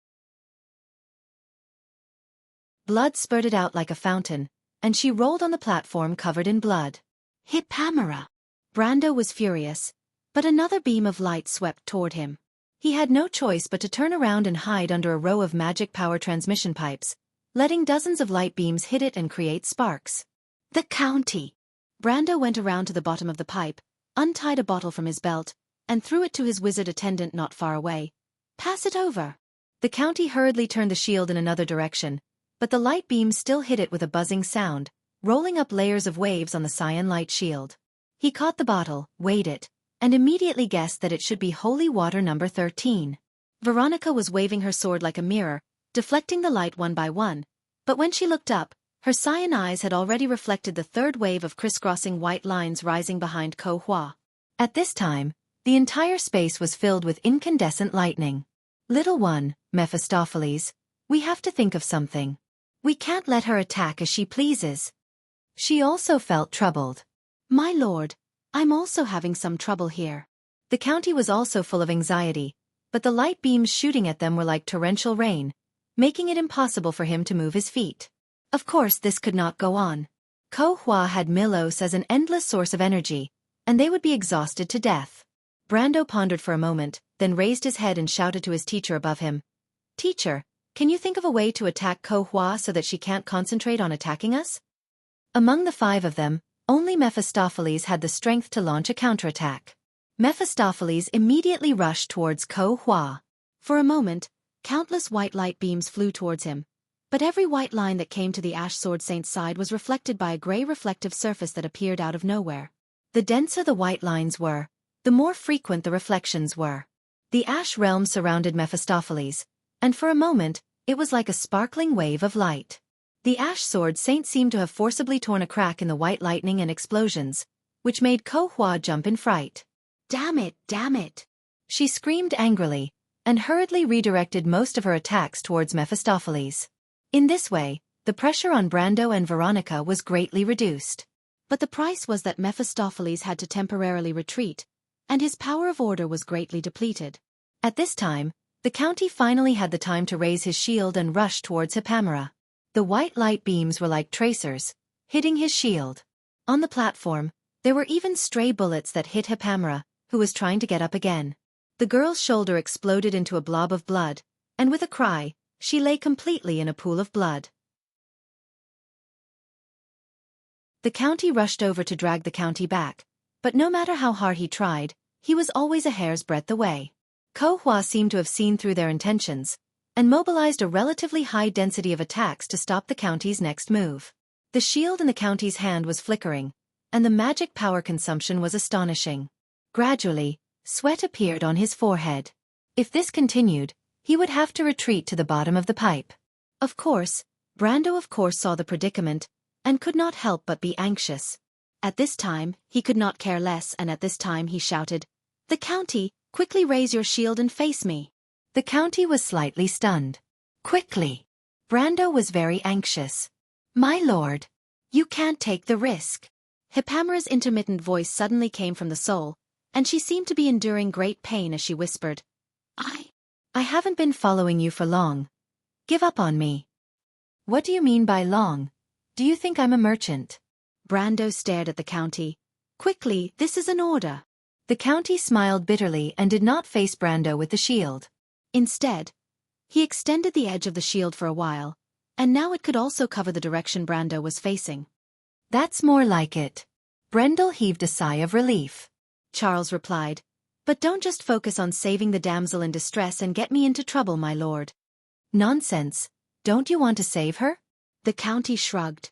Blood spurted out like a fountain, and she rolled on the platform covered in blood. Hippamera! Brando was furious, but another beam of light swept toward him. He had no choice but to turn around and hide under a row of magic power transmission pipes, letting dozens of light beams hit it and create sparks. The county! Brando went around to the bottom of the pipe, untied a bottle from his belt, and threw it to his wizard attendant not far away. Pass it over. The county hurriedly turned the shield in another direction, but the light beams still hit it with a buzzing sound, rolling up layers of waves on the cyan light shield. He caught the bottle, weighed it, and immediately guessed that it should be holy water number 13. Veronica was waving her sword like a mirror, deflecting the light one by one, but when she looked up, her cyan eyes had already reflected the third wave of crisscrossing white lines rising behind Ko Hua. At this time, the entire space was filled with incandescent lightning. Little one, Mephistopheles, we have to think of something. We can't let her attack as she pleases. She also felt troubled. My lord, I'm also having some trouble here. The county was also full of anxiety, but the light beams shooting at them were like torrential rain, making it impossible for him to move his feet. Of course this could not go on. Ko Hua had Milos as an endless source of energy, and they would be exhausted to death. Brando pondered for a moment, then raised his head and shouted to his teacher above him. Teacher, can you think of a way to attack Ko Hua so that she can't concentrate on attacking us? Among the 5 of them, only Mephistopheles had the strength to launch a counterattack. Mephistopheles immediately rushed towards Ko Hua. For a moment, countless white light beams flew towards him, but every white line that came to the Ash Sword Saint's side was reflected by a gray reflective surface that appeared out of nowhere. The denser the white lines were, the more frequent the reflections were. The Ash realm surrounded Mephistopheles, and for a moment, it was like a sparkling wave of light. The Ash Sword Saint seemed to have forcibly torn a crack in the white lightning and explosions, which made Ko Hua jump in fright. Damn it, damn it! She screamed angrily, and hurriedly redirected most of her attacks towards Mephistopheles. In this way, the pressure on Brando and Veronica was greatly reduced. But the price was that Mephistopheles had to temporarily retreat, and his power of order was greatly depleted. At this time, the county finally had the time to raise his shield and rush towards Hippamera. The white light beams were like tracers, hitting his shield. On the platform, there were even stray bullets that hit Hippamera, who was trying to get up again. The girl's shoulder exploded into a blob of blood, and with a cry, she lay completely in a pool of blood. The county rushed over to drag the county back, but no matter how hard he tried, he was always a hair's breadth away. Ko Hua seemed to have seen through their intentions, and mobilized a relatively high density of attacks to stop the county's next move. The shield in the county's hand was flickering, and the magic power consumption was astonishing. Gradually, sweat appeared on his forehead. If this continued, he would have to retreat to the bottom of the pipe. Of course, Brando saw the predicament, and could not help but be anxious. At this time, he could not care less, and at this time he shouted, "The county, quickly raise your shield and face me." The county was slightly stunned. Quickly. Brando was very anxious. My lord, you can't take the risk. Hippamera's intermittent voice suddenly came from the soul, and she seemed to be enduring great pain as she whispered, I haven't been following you for long. Give up on me. What do you mean by long? Do you think I'm a merchant? Brando stared at the county. Quickly, this is an order. The county smiled bitterly and did not face Brando with the shield. Instead, he extended the edge of the shield for a while, and now it could also cover the direction Brando was facing. That's more like it. Brendel heaved a sigh of relief. Charles replied, but don't just focus on saving the damsel in distress and get me into trouble, my lord. Nonsense. Don't you want to save her? The county shrugged.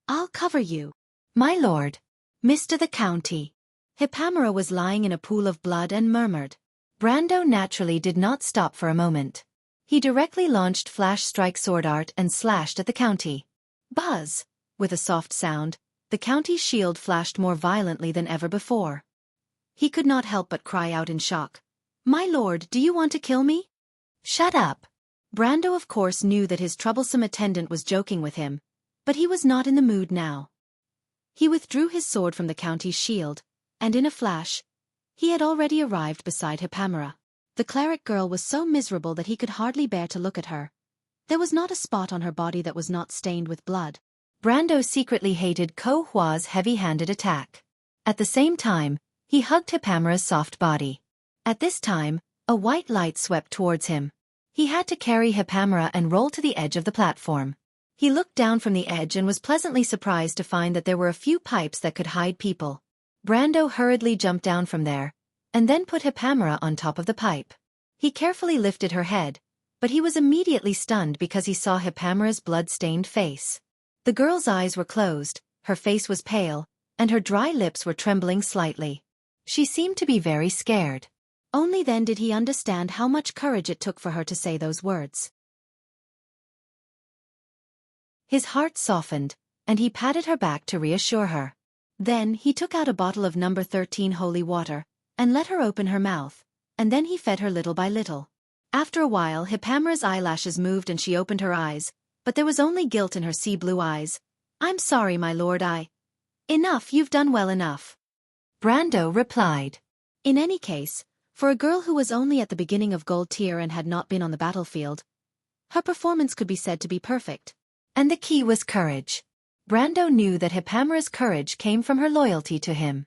I'll cover you. My lord. Mr. the County. Hippamera was lying in a pool of blood and murmured. Brando naturally did not stop for a moment. He directly launched Flash Strike Sword Art and slashed at the county. Buzz! With a soft sound, the county's shield flashed more violently than ever before. He could not help but cry out in shock. My lord, do you want to kill me? Shut up. Brando of course knew that his troublesome attendant was joking with him, but he was not in the mood now. He withdrew his sword from the county's shield, and in a flash, he had already arrived beside Hippamera. The cleric girl was so miserable that he could hardly bear to look at her. There was not a spot on her body that was not stained with blood. Brando secretly hated Ko Hua's heavy-handed attack. At the same time, he hugged Hippamera's soft body. At this time, a white light swept towards him. He had to carry Hippamera and roll to the edge of the platform. He looked down from the edge and was pleasantly surprised to find that there were a few pipes that could hide people. Brando hurriedly jumped down from there, and then put Hippamera on top of the pipe. He carefully lifted her head, but he was immediately stunned because he saw Hippamera's blood-stained face. The girl's eyes were closed, her face was pale, and her dry lips were trembling slightly. She seemed to be very scared. Only then did he understand how much courage it took for her to say those words. His heart softened, and he patted her back to reassure her. Then he took out a bottle of number 13 holy water, and let her open her mouth, and then he fed her little by little. After a while Hippamra's eyelashes moved and she opened her eyes, but there was only guilt in her sea-blue eyes. "I'm sorry, my lord, Enough, you've done well enough," Brando replied. In any case, for a girl who was only at the beginning of gold tier and had not been on the battlefield, her performance could be said to be perfect. And the key was courage. Brando knew that Hippamra's courage came from her loyalty to him.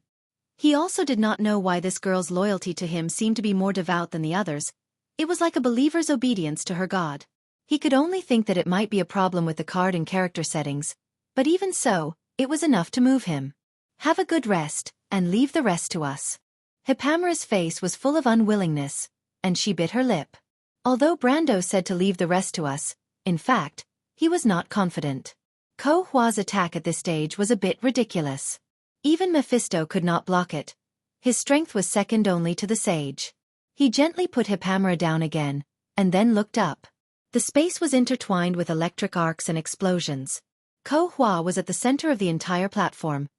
He also did not know why this girl's loyalty to him seemed to be more devout than the others. It was like a believer's obedience to her god. He could only think that it might be a problem with the card and character settings, but even so, it was enough to move him. "Have a good rest, and leave the rest to us." Hippamra's face was full of unwillingness, and she bit her lip. Although Brando said to leave the rest to us, in fact, he was not confident. Ko Hua's attack at this stage was a bit ridiculous. Even Mephisto could not block it. His strength was second only to the sage. He gently put Hippamra down again, and then looked up. The space was intertwined with electric arcs and explosions. Ko Hua was at the center of the entire platform,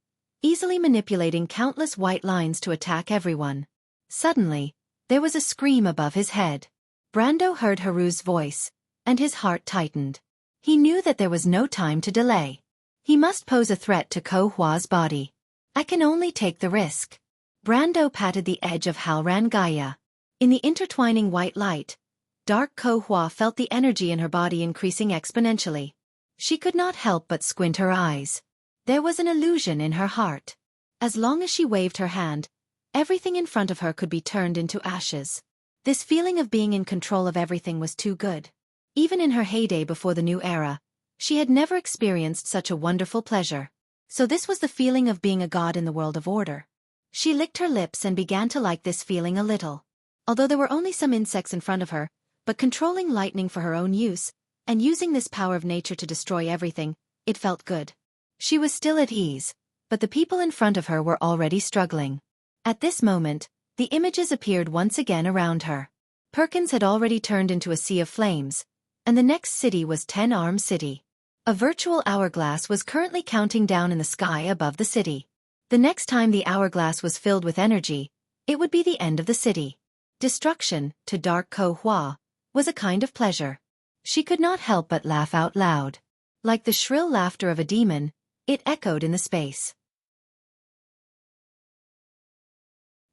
easily manipulating countless white lines to attack everyone. Suddenly, there was a scream above his head. Brando heard Haru's voice, and his heart tightened. He knew that there was no time to delay. He must pose a threat to Ko Hua's body. "I can only take the risk." Brando patted the edge of Halran Gaia. In the intertwining white light, dark Ko Hua felt the energy in her body increasing exponentially. She could not help but squint her eyes. There was an illusion in her heart. As long as she waved her hand, everything in front of her could be turned into ashes. This feeling of being in control of everything was too good. Even in her heyday before the new era, she had never experienced such a wonderful pleasure. So this was the feeling of being a god in the world of order. She licked her lips and began to like this feeling a little. Although there were only some insects in front of her, but controlling lightning for her own use, and using this power of nature to destroy everything, it felt good. She was still at ease, but the people in front of her were already struggling. At this moment, the images appeared once again around her. Perkins had already turned into a sea of flames, and the next city was 10-Arm City. A virtual hourglass was currently counting down in the sky above the city. The next time the hourglass was filled with energy, it would be the end of the city. Destruction, to dark Ko Hua, was a kind of pleasure. She could not help but laugh out loud. Like the shrill laughter of a demon, it echoed in the space.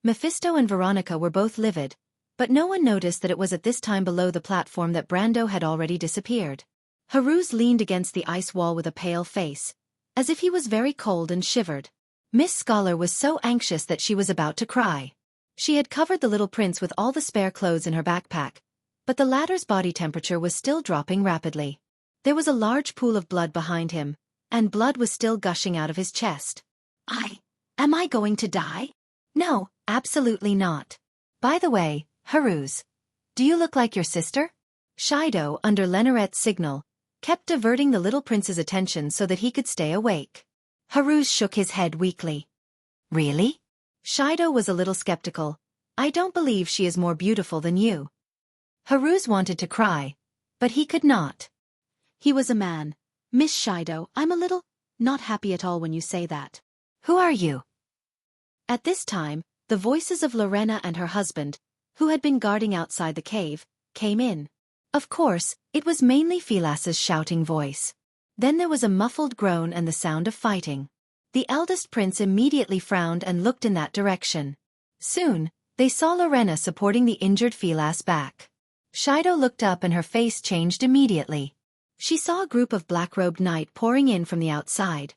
Mephisto and Veronica were both livid, but no one noticed that it was at this time below the platform that Brando had already disappeared. Haruz leaned against the ice wall with a pale face, as if he was very cold and shivered. Miss Scholar was so anxious that she was about to cry. She had covered the little prince with all the spare clothes in her backpack, but the latter's body temperature was still dropping rapidly. There was a large pool of blood behind him, and blood was still gushing out of his chest. Am I going to die? No, absolutely not. By the way, Haruz, do you look like your sister? Shido, under Lenorette's signal, kept diverting the little prince's attention so that he could stay awake. Haruz shook his head weakly. Really? Shido was a little skeptical. I don't believe she is more beautiful than you. Haruz wanted to cry, but he could not. He was a man. Miss Shido, I'm a little not happy at all when you say that. Who are you? At this time, the voices of Lorena and her husband, who had been guarding outside the cave, came in. Of course, it was mainly Philas's shouting voice. Then there was a muffled groan and the sound of fighting. The eldest prince immediately frowned and looked in that direction. Soon, they saw Lorena supporting the injured Philas back. Shido looked up and her face changed immediately. She saw a group of black-robed knights pouring in from the outside.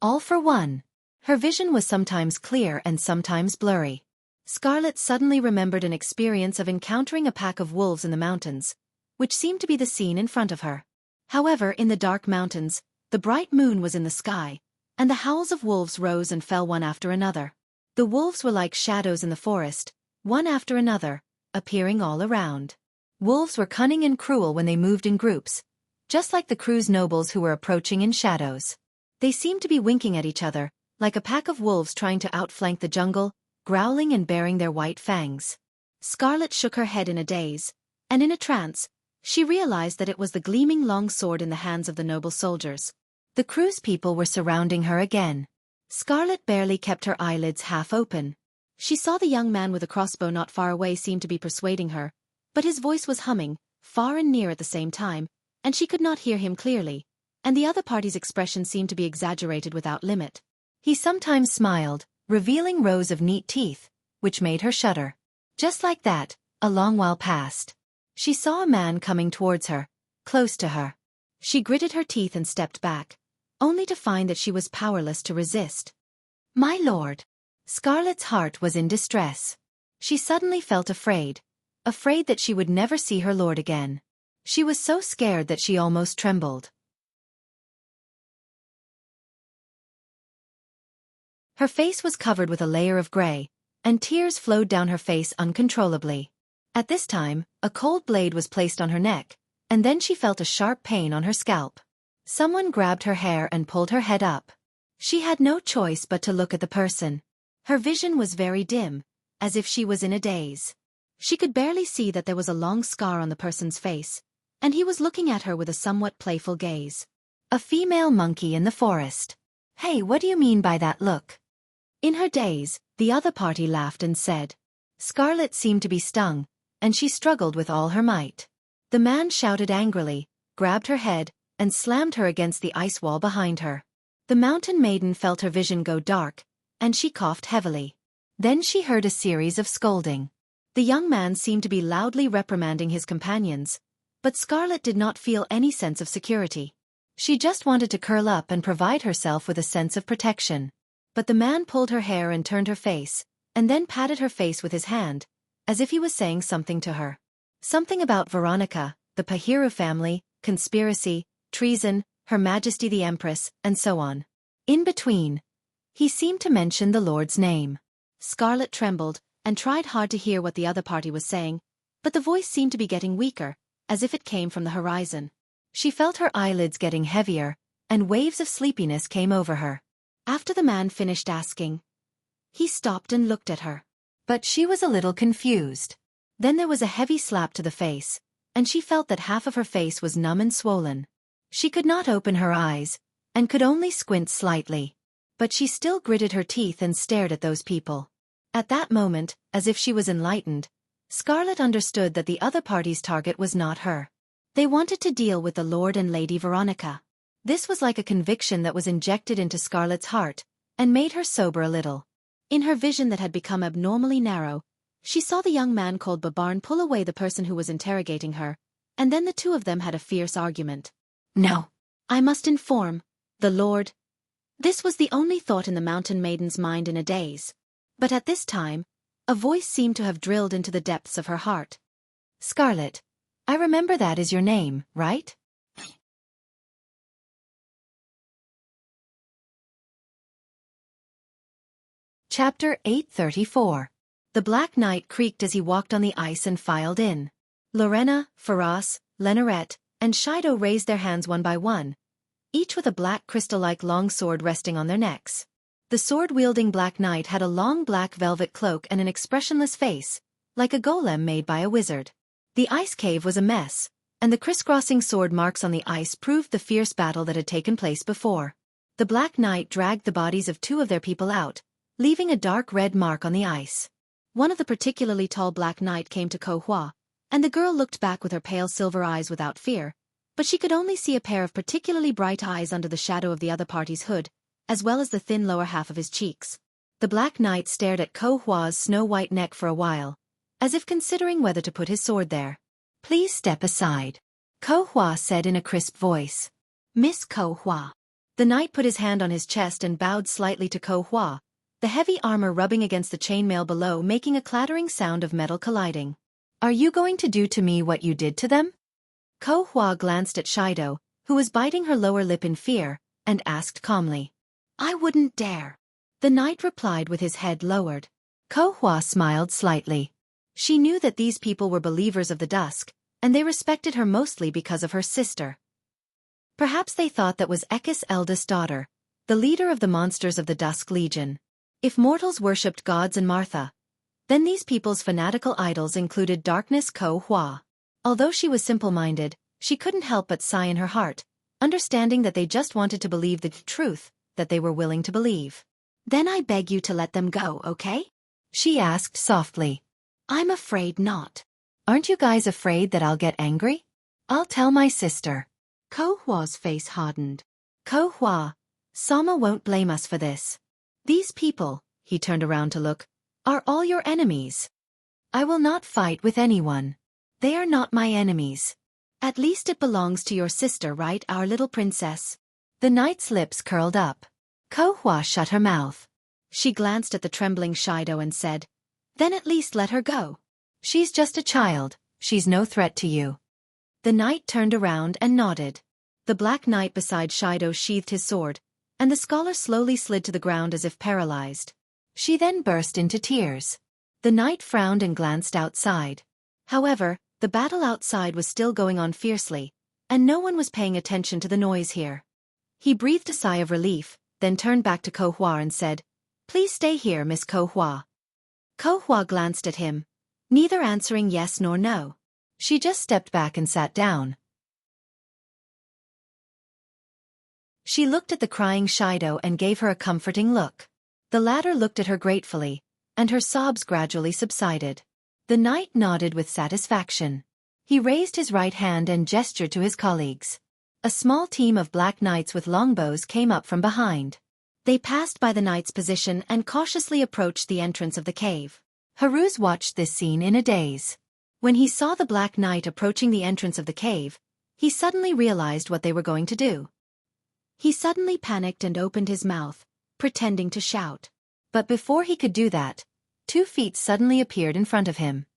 All for one. Her vision was sometimes clear and sometimes blurry. Scarlet suddenly remembered an experience of encountering a pack of wolves in the mountains, which seemed to be the scene in front of her. However, in the dark mountains, the bright moon was in the sky, and the howls of wolves rose and fell one after another. The wolves were like shadows in the forest, one after another, appearing all around. Wolves were cunning and cruel when they moved in groups, just like the crew's nobles who were approaching in shadows. They seemed to be winking at each other, like a pack of wolves trying to outflank the jungle, growling and baring their white fangs. Scarlet shook her head in a daze, and in a trance, she realized that it was the gleaming long sword in the hands of the noble soldiers. The cruise people were surrounding her again. Scarlet barely kept her eyelids half open. She saw the young man with a crossbow not far away seem to be persuading her, but his voice was humming, far and near at the same time, and she could not hear him clearly, and the other party's expression seemed to be exaggerated without limit. He sometimes smiled, revealing rows of neat teeth, which made her shudder. Just like that, a long while passed. She saw a man coming towards her, close to her. She gritted her teeth and stepped back, only to find that she was powerless to resist. "My lord!" Scarlet's heart was in distress. She suddenly felt afraid that she would never see her lord again. She was so scared that she almost trembled. Her face was covered with a layer of gray, and tears flowed down her face uncontrollably. At this time, a cold blade was placed on her neck, and then she felt a sharp pain on her scalp. Someone grabbed her hair and pulled her head up. She had no choice but to look at the person. Her vision was very dim, as if she was in a daze. She could barely see that there was a long scar on the person's face, and he was looking at her with a somewhat playful gaze. A female monkey in the forest. "Hey, what do you mean by that look?" In her daze, the other party laughed and said. Scarlet seemed to be stung, and she struggled with all her might. The man shouted angrily, grabbed her head, and slammed her against the ice wall behind her. The mountain maiden felt her vision go dark, and she coughed heavily. Then she heard a series of scolding. The young man seemed to be loudly reprimanding his companions, but Scarlet did not feel any sense of security. She just wanted to curl up and provide herself with a sense of protection. But the man pulled her hair and turned her face, and then patted her face with his hand, as if he was saying something to her. Something about Veronica, the Pahiru family, conspiracy, treason, Her Majesty the Empress, and so on. In between, he seemed to mention the Lord's name. Scarlet trembled, and tried hard to hear what the other party was saying, but the voice seemed to be getting weaker, as if it came from the horizon. She felt her eyelids getting heavier, and waves of sleepiness came over her. After the man finished asking, he stopped and looked at her. But she was a little confused. Then there was a heavy slap to the face, and she felt that half of her face was numb and swollen. She could not open her eyes, and could only squint slightly. But she still gritted her teeth and stared at those people. At that moment, as if she was enlightened, Scarlet understood that the other party's target was not her. They wanted to deal with the Lord and Lady Veronica. This was like a conviction that was injected into Scarlet's heart, and made her sober a little. In her vision that had become abnormally narrow, she saw the young man called Babarn pull away the person who was interrogating her, and then the two of them had a fierce argument. "No, I must inform the Lord." This was the only thought in the mountain maiden's mind in a daze. But at this time, a voice seemed to have drilled into the depths of her heart. "Scarlet, I remember that is your name, right?" Chapter 834. The Black Knight creaked as he walked on the ice and filed in. Lorena, Faraz, Lenorette, and Shido raised their hands one by one, each with a black crystal-like long sword resting on their necks. The sword-wielding Black Knight had a long black velvet cloak and an expressionless face, like a golem made by a wizard. The ice cave was a mess, and the crisscrossing sword marks on the ice proved the fierce battle that had taken place before. The Black Knight dragged the bodies of two of their people out, leaving a dark red mark on the ice. One of the particularly tall Black Knight came to Ko Hua, and the girl looked back with her pale silver eyes without fear, but she could only see a pair of particularly bright eyes under the shadow of the other party's hood, as well as the thin lower half of his cheeks. The Black Knight stared at Ko Hua's snow-white neck for a while, as if considering whether to put his sword there. "Please step aside," Ko Hua said in a crisp voice. "Miss Ko Hua." The knight put his hand on his chest and bowed slightly to Ko Hua, the heavy armor rubbing against the chainmail below making a clattering sound of metal colliding. "Are you going to do to me what you did to them?" Ko Hua glanced at Shido, who was biting her lower lip in fear, and asked calmly. "I wouldn't dare," the knight replied with his head lowered. Ko Hua smiled slightly. She knew that these people were believers of the dusk, and they respected her mostly because of her sister. Perhaps they thought that was Ekka's eldest daughter, the leader of the monsters of the Dusk Legion. If mortals worshipped gods and Martha, then these people's fanatical idols included Darkness Ko Hua. Although she was simple-minded, she couldn't help but sigh in her heart, understanding that they just wanted to believe the truth that they were willing to believe. Then I beg you to let them go, okay? She asked softly. I'm afraid not. Aren't you guys afraid that I'll get angry? I'll tell my sister. Ko Hua's face hardened. Ko Hua, Sama won't blame us for this. These people, he turned around to look, are all your enemies. I will not fight with anyone. They are not my enemies. At least it belongs to your sister, right, our little princess? The knight's lips curled up. Ko Hua shut her mouth. She glanced at the trembling Shido and said, Then at least let her go. She's just a child, she's no threat to you. The knight turned around and nodded. The black knight beside Shido sheathed his sword, and the scholar slowly slid to the ground as if paralyzed. She then burst into tears. The knight frowned and glanced outside. However, the battle outside was still going on fiercely, and no one was paying attention to the noise here. He breathed a sigh of relief, then turned back to Ko Hua and said, Please stay here, Miss Ko Hua. Ko Hua glanced at him, neither answering yes nor no. She just stepped back and sat down. She looked at the crying Shido and gave her a comforting look. The latter looked at her gratefully, and her sobs gradually subsided. The knight nodded with satisfaction. He raised his right hand and gestured to his colleagues. A small team of black knights with longbows came up from behind. They passed by the knight's position and cautiously approached the entrance of the cave. Haruz watched this scene in a daze. When he saw the black knight approaching the entrance of the cave, he suddenly realized what they were going to do. He suddenly panicked and opened his mouth, pretending to shout. But before he could do that, 2 feet suddenly appeared in front of him.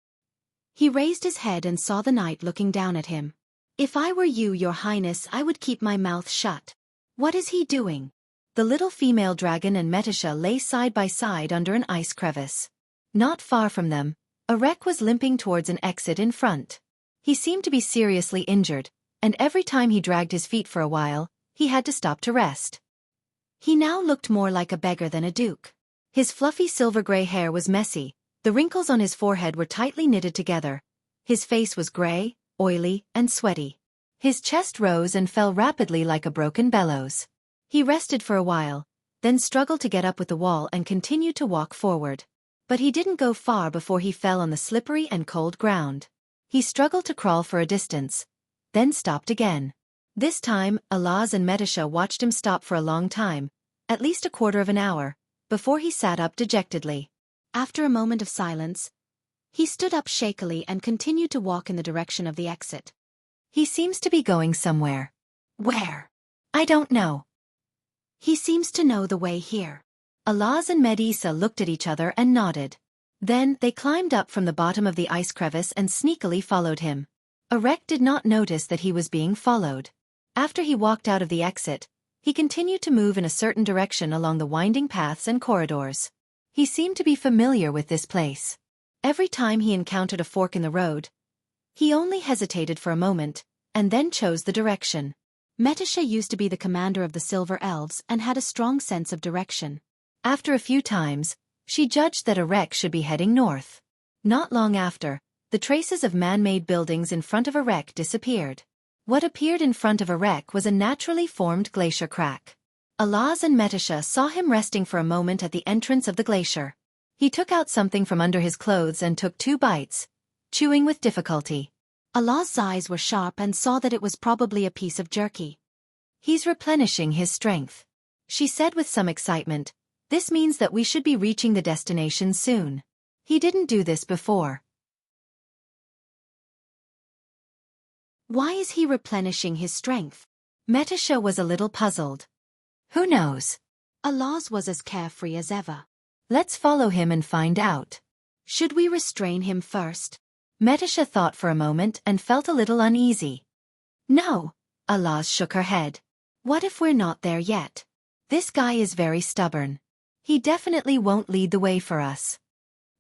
He raised his head and saw the knight looking down at him. If I were you, Your Highness, I would keep my mouth shut. What is he doing? The little female dragon and Metisha lay side by side under an ice crevice. Not far from them, a wreck was limping towards an exit in front. He seemed to be seriously injured, and every time he dragged his feet for a while, he had to stop to rest. He now looked more like a beggar than a duke. His fluffy silver-gray hair was messy, the wrinkles on his forehead were tightly knitted together. His face was gray, oily, and sweaty. His chest rose and fell rapidly like a broken bellows. He rested for a while, then struggled to get up with the wall and continued to walk forward. But he didn't go far before he fell on the slippery and cold ground. He struggled to crawl for a distance, then stopped again. This time, Alaz and Metisha watched him stop for a long time, at least a quarter of an hour, before he sat up dejectedly. After a moment of silence, he stood up shakily and continued to walk in the direction of the exit. He seems to be going somewhere. Where? I don't know. He seems to know the way here. Alaz and Medisa looked at each other and nodded. Then they climbed up from the bottom of the ice crevice and sneakily followed him. Arek did not notice that he was being followed. After he walked out of the exit, he continued to move in a certain direction along the winding paths and corridors. He seemed to be familiar with this place. Every time he encountered a fork in the road, he only hesitated for a moment, and then chose the direction. Metisha used to be the commander of the Silver Elves and had a strong sense of direction. After a few times, she judged that Arek should be heading north. Not long after, the traces of man-made buildings in front of Arek disappeared. What appeared in front of Arek was a naturally formed glacier crack. Alaz and Metisha saw him resting for a moment at the entrance of the glacier. He took out something from under his clothes and took 2 bites, chewing with difficulty. Alaz's eyes were sharp and saw that it was probably a piece of jerky. He's replenishing his strength, she said with some excitement. This means that we should be reaching the destination soon. He didn't do this before. Why is he replenishing his strength? Metisha was a little puzzled. Who knows? Alaz was as carefree as ever. Let's follow him and find out. Should we restrain him first? Metisha thought for a moment and felt a little uneasy. No, Alaz shook her head. What if we're not there yet? This guy is very stubborn. He definitely won't lead the way for us.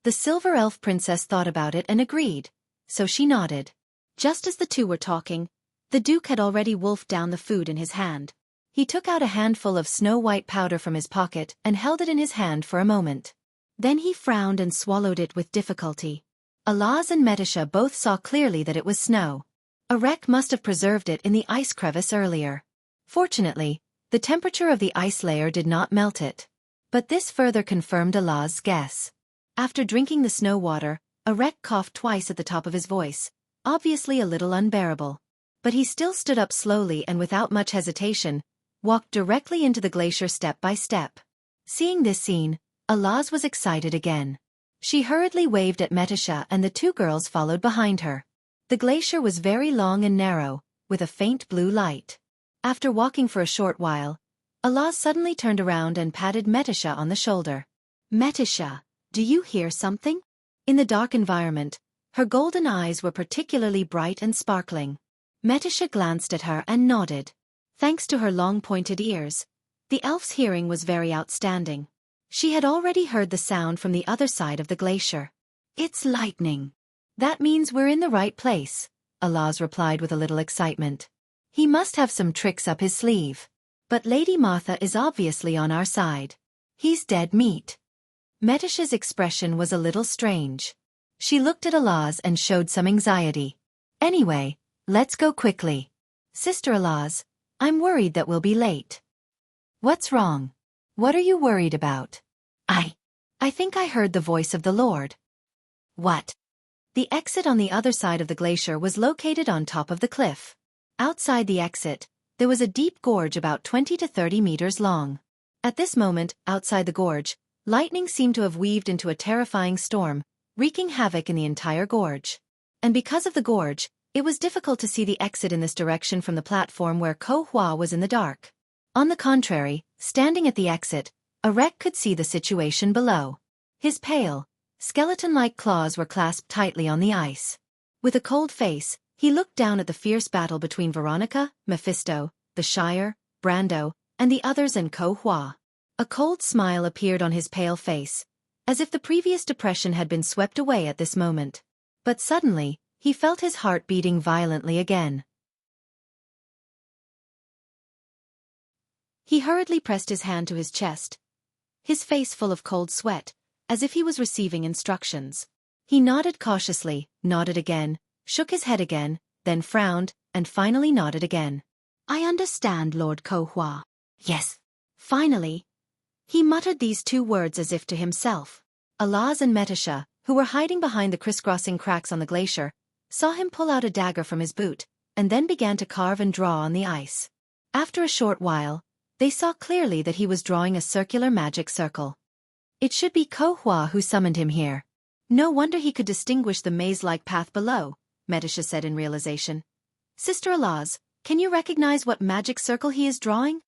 The Silver Elf Princess thought about it and agreed, so she nodded. Just as the two were talking, the Duke had already wolfed down the food in his hand. He took out a handful of snow-white powder from his pocket and held it in his hand for a moment. Then he frowned and swallowed it with difficulty. Alaz and Metisha both saw clearly that it was snow. A wreck must have preserved it in the ice crevice earlier. Fortunately, the temperature of the ice layer did not melt it. But this further confirmed Alaz's guess. After drinking the snow water, Arek coughed twice at the top of his voice, obviously a little unbearable. But he still stood up slowly and without much hesitation, walked directly into the glacier step by step. Seeing this scene, Alaz was excited again. She hurriedly waved at Metisha and the two girls followed behind her. The glacier was very long and narrow, with a faint blue light. After walking for a short while, Alaz suddenly turned around and patted Metisha on the shoulder. "Metisha, do you hear something?" In the dark environment, her golden eyes were particularly bright and sparkling. Metisha glanced at her and nodded. Thanks to her long pointed ears, the elf's hearing was very outstanding. She had already heard the sound from the other side of the glacier. "It's lightning." "That means we're in the right place," Alaz replied with a little excitement. "He must have some tricks up his sleeve. But Lady Martha is obviously on our side. He's dead meat." Metisha's expression was a little strange. She looked at Alaz and showed some anxiety. "Anyway, let's go quickly. Sister Alaz, I'm worried that we'll be late." "What's wrong? What are you worried about?" I think I heard the voice of the Lord." "What?" The exit on the other side of the glacier was located on top of the cliff. Outside the exit, there was a deep gorge about 20 to 30 meters long. At this moment, outside the gorge, lightning seemed to have weaved into a terrifying storm, wreaking havoc in the entire gorge. And because of the gorge, it was difficult to see the exit in this direction from the platform where Ko Hua was in the dark. On the contrary, standing at the exit, Arek could see the situation below. His pale, skeleton-like claws were clasped tightly on the ice. With a cold face, he looked down at the fierce battle between Veronica, Mephisto, the Shire, Brando, and the others and Ko Hua. A cold smile appeared on his pale face, as if the previous depression had been swept away at this moment. But suddenly, he felt his heart beating violently again. He hurriedly pressed his hand to his chest, his face full of cold sweat, as if he was receiving instructions. He nodded cautiously, nodded again, shook his head again, then frowned, and finally nodded again. "I understand, Lord Ko Hua." "Yes." Finally, he muttered these two words as if to himself. Alaz and Metisha, who were hiding behind the crisscrossing cracks on the glacier, saw him pull out a dagger from his boot, and then began to carve and draw on the ice. After a short while, they saw clearly that he was drawing a circular magic circle. It should be Ko Hua who summoned him here. No wonder he could distinguish the maze-like path below, Metisha said in realization. "Sister Alaz, can you recognize what magic circle he is drawing?"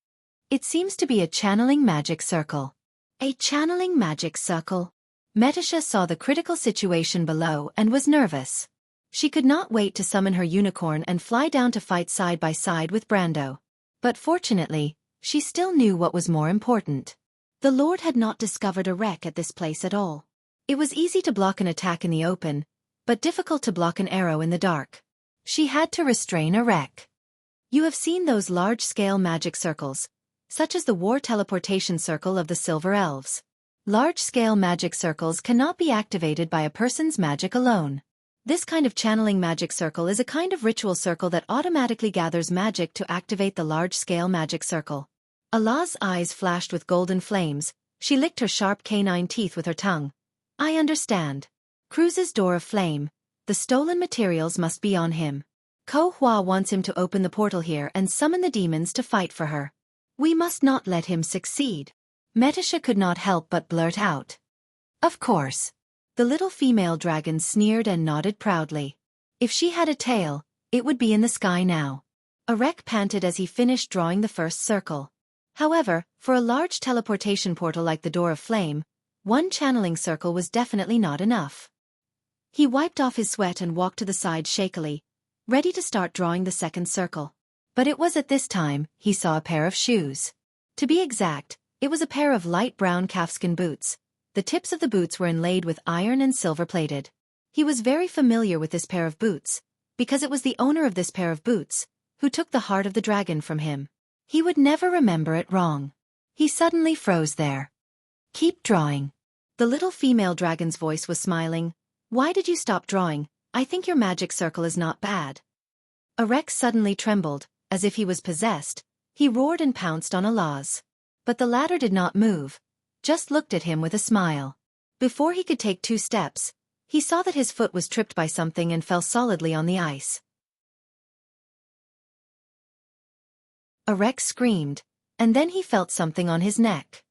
"It seems to be a channeling magic circle." "A channeling magic circle?" Metisha saw the critical situation below and was nervous. She could not wait to summon her unicorn and fly down to fight side by side with Brando. But fortunately, she still knew what was more important. The Lord had not discovered a wreck at this place at all. It was easy to block an attack in the open, but difficult to block an arrow in the dark. She had to restrain a wreck. You have seen those large-scale magic circles, such as the war teleportation circle of the Silver Elves. Large-scale magic circles cannot be activated by a person's magic alone. This kind of channeling magic circle is a kind of ritual circle that automatically gathers magic to activate the large-scale magic circle. Allah's eyes flashed with golden flames. She licked her sharp canine teeth with her tongue. "I understand. Cruz's door of flame. The stolen materials must be on him. Ko Hua wants him to open the portal here and summon the demons to fight for her. We must not let him succeed." Metisha could not help but blurt out, "Of course." The little female dragon sneered and nodded proudly. If she had a tail, it would be in the sky now. Arek panted as he finished drawing the first circle. However, for a large teleportation portal like the Door of Flame, one channeling circle was definitely not enough. He wiped off his sweat and walked to the side shakily, ready to start drawing the second circle. But it was at this time he saw a pair of shoes. To be exact, it was a pair of light brown calfskin boots. The tips of the boots were inlaid with iron and silver-plated. He was very familiar with this pair of boots, because it was the owner of this pair of boots who took the heart of the dragon from him. He would never remember it wrong. He suddenly froze there. Keep drawing. The little female dragon's voice was smiling. Why did you stop drawing? I think your magic circle is not bad. Rex suddenly trembled, as if he was possessed. He roared and pounced on Alaz. But the latter did not move, just looked at him with a smile. Before he could take 2 steps, he saw that his foot was tripped by something and fell solidly on the ice. Rex screamed, and then he felt something on his neck.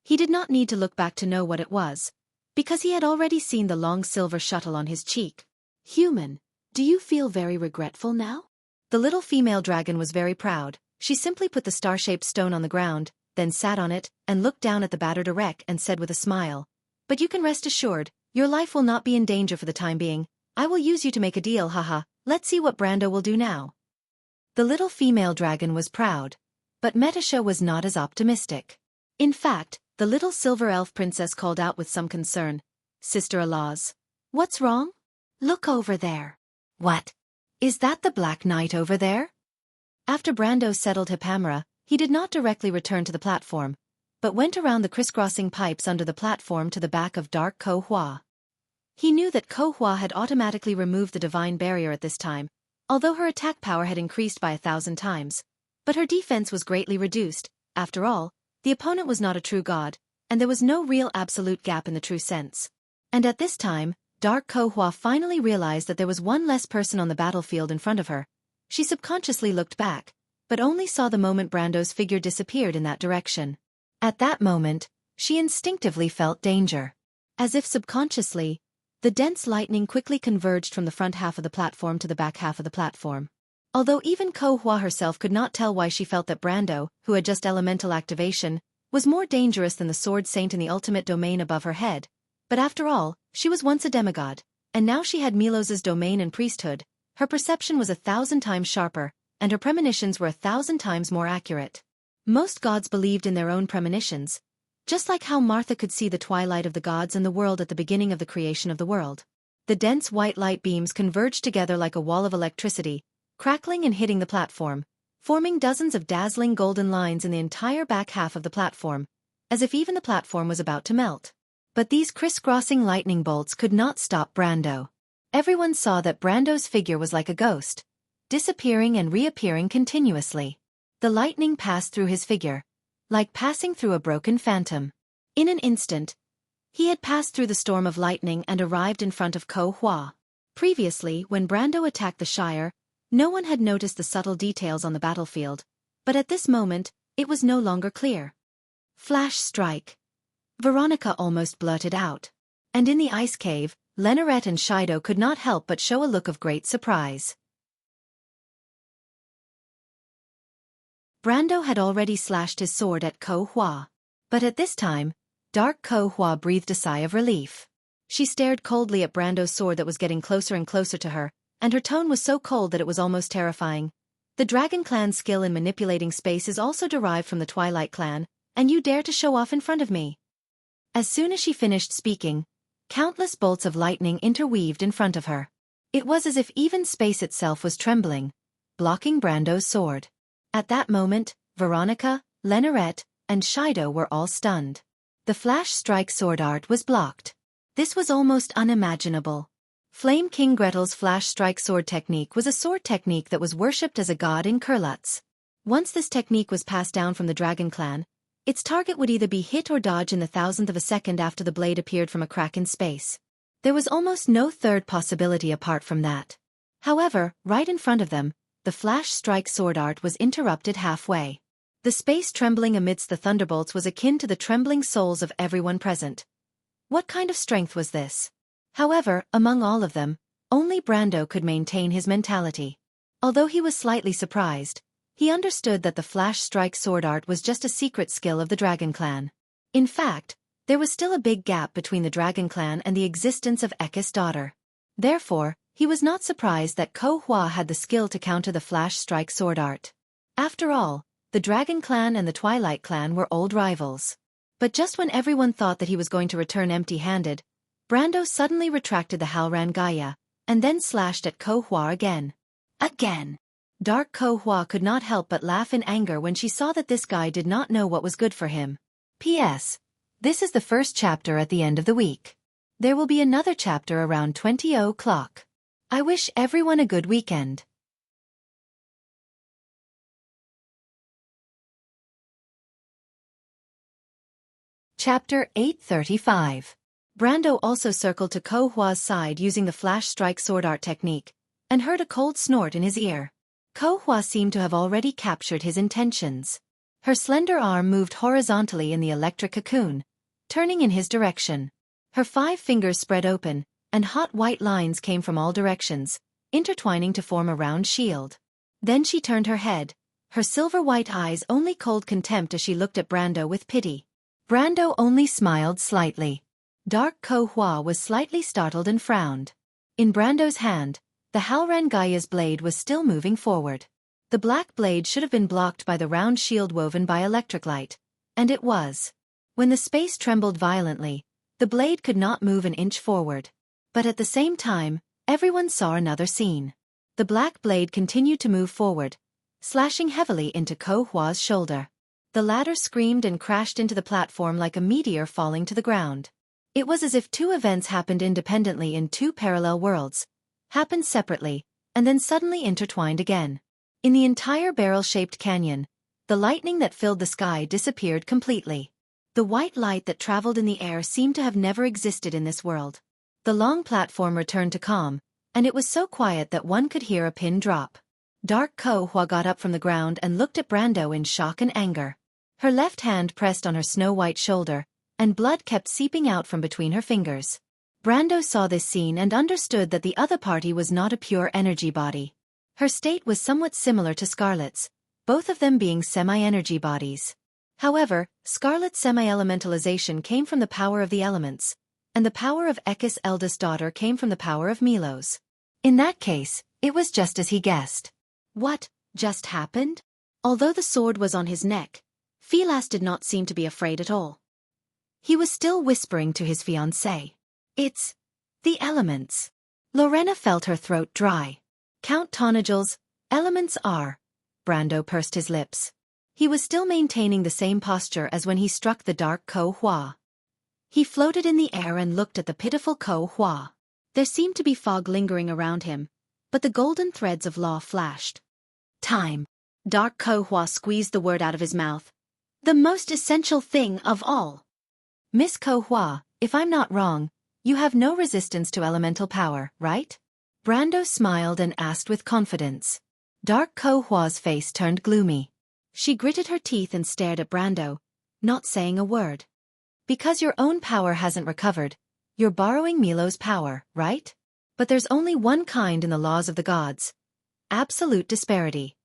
He did not need to look back to know what it was, because he had already seen the long silver shuttle on his cheek. Human, do you feel very regretful now? The little female dragon was very proud. She simply put the star-shaped stone on the ground, then sat on it, and looked down at the battered Rex and said with a smile, "But you can rest assured, your life will not be in danger for the time being. I will use you to make a deal, haha. Let's see what Brando will do now." The little female dragon was proud, but Metasha was not as optimistic. In fact, the little silver elf princess called out with some concern, "Sister Alaz, what's wrong? Look over there." "What? Is that the Black Knight over there?" After Brando settled Hipamara, he did not directly return to the platform, but went around the crisscrossing pipes under the platform to the back of Dark Ko Hua. He knew that Ko Hua had automatically removed the divine barrier at this time, although her attack power had increased by 1,000 times. But her defense was greatly reduced. After all, the opponent was not a true god, and there was no real absolute gap in the true sense. And at this time, Dark Ko Hua finally realized that there was one less person on the battlefield in front of her. She subconsciously looked back, but only saw the moment Brando's figure disappeared in that direction. At that moment, she instinctively felt danger. As if subconsciously, the dense lightning quickly converged from the front half of the platform to the back half of the platform. Although even Ko Hua herself could not tell why she felt that Brando, who had just elemental activation, was more dangerous than the sword saint in the ultimate domain above her head. But after all, she was once a demigod, and now she had Milos's domain and priesthood. Her perception was 1,000 times sharper, and her premonitions were 1,000 times more accurate. Most gods believed in their own premonitions, just like how Martha could see the twilight of the gods and the world at the beginning of the creation of the world. The dense white light beams converged together like a wall of electricity, crackling and hitting the platform, forming dozens of dazzling golden lines in the entire back half of the platform, as if even the platform was about to melt. But these crisscrossing lightning bolts could not stop Brando. Everyone saw that Brando's figure was like a ghost, disappearing and reappearing continuously. The lightning passed through his figure, like passing through a broken phantom. In an instant, he had passed through the storm of lightning and arrived in front of Ko Hua. Previously, when Brando attacked the Shire, no one had noticed the subtle details on the battlefield, but at this moment, it was no longer clear. "Flash strike," Veronica almost blurted out. And in the ice cave, Lenoret and Shido could not help but show a look of great surprise. Brando had already slashed his sword at Ko Hua. But at this time, Dark Ko Hua breathed a sigh of relief. She stared coldly at Brando's sword that was getting closer and closer to her, and her tone was so cold that it was almost terrifying. "The Dragon Clan's skill in manipulating space is also derived from the Twilight Clan, and you dare to show off in front of me." As soon as she finished speaking, countless bolts of lightning interweaved in front of her. It was as if even space itself was trembling, blocking Brando's sword. At that moment, Veronica, Lenoret, and Shido were all stunned. The flash strike sword art was blocked. This was almost unimaginable. Flame King Gretel's flash strike sword technique was a sword technique that was worshipped as a god in Kurlutz. Once this technique was passed down from the Dragon Clan, its target would either be hit or dodge in the thousandth of a second after the blade appeared from a crack in space. There was almost no third possibility apart from that. However, right in front of them, the flash strike sword art was interrupted halfway. The space trembling amidst the thunderbolts was akin to the trembling souls of everyone present. What kind of strength was this? However, among all of them, only Brando could maintain his mentality. Although he was slightly surprised, he understood that the flash strike sword art was just a secret skill of the Dragon Clan. In fact, there was still a big gap between the Dragon Clan and the existence of Ekis' daughter. Therefore, he was not surprised that Ko Hua had the skill to counter the flash strike sword art. After all, the Dragon Clan and the Twilight Clan were old rivals. But just when everyone thought that he was going to return empty-handed, Brando suddenly retracted the Halran Gaia, and then slashed at Ko Hua again. Again! Dark Ko-hua could not help but laugh in anger when she saw that this guy did not know what was good for him. P.S. This is the first chapter at the end of the week. There will be another chapter around 20 o'clock. I wish everyone a good weekend. Chapter 835. Brando also circled to Ko-hua's side using the flash strike sword art technique, and heard a cold snort in his ear. Ko-hua seemed to have already captured his intentions. Her slender arm moved horizontally in the electric cocoon, turning in his direction. Her 5 fingers spread open, and hot white lines came from all directions, intertwining to form a round shield. Then she turned her head, her silver-white eyes only cold contempt as she looked at Brando with pity. Brando only smiled slightly. Dark Ko-hua was slightly startled and frowned. In Brando's hand, the Halran Gaia's blade was still moving forward. The black blade should have been blocked by the round shield woven by electric light, and it was. When the space trembled violently, the blade could not move an inch forward. But at the same time, everyone saw another scene. The black blade continued to move forward, slashing heavily into Ko-hua's shoulder. The latter screamed and crashed into the platform like a meteor falling to the ground. It was as if 2 events happened independently in 2 parallel worlds, happened separately, and then suddenly intertwined again. In the entire barrel-shaped canyon, the lightning that filled the sky disappeared completely. The white light that traveled in the air seemed to have never existed in this world. The long platform returned to calm, and it was so quiet that one could hear a pin drop. Dark Ko-hua got up from the ground and looked at Brando in shock and anger. Her left hand pressed on her snow-white shoulder, and blood kept seeping out from between her fingers. Brando saw this scene and understood that the other party was not a pure energy body. Her state was somewhat similar to Scarlet's, both of them being semi-energy bodies. However, Scarlet's semi-elementalization came from the power of the elements, and the power of Ekis' eldest daughter came from the power of Milo's. In that case, it was just as he guessed. What just happened? Although the sword was on his neck, Philas did not seem to be afraid at all. He was still whispering to his fiancée. It's the elements. Lorena felt her throat dry. Count Tonagil's elements are. Brando pursed his lips. He was still maintaining the same posture as when he struck the dark Ko-hua. He floated in the air and looked at the pitiful Ko-hua. There seemed to be fog lingering around him, but the golden threads of law flashed. Time. Dark Ko-hua squeezed the word out of his mouth. The most essential thing of all. Miss Ko-hua, if I'm not wrong, you have no resistance to elemental power, right? Brando smiled and asked with confidence. Dark Ko-hua's face turned gloomy. She gritted her teeth and stared at Brando, not saying a word. Because your own power hasn't recovered, you're borrowing Milo's power, right? But there's only one kind in the laws of the gods. Absolute disparity.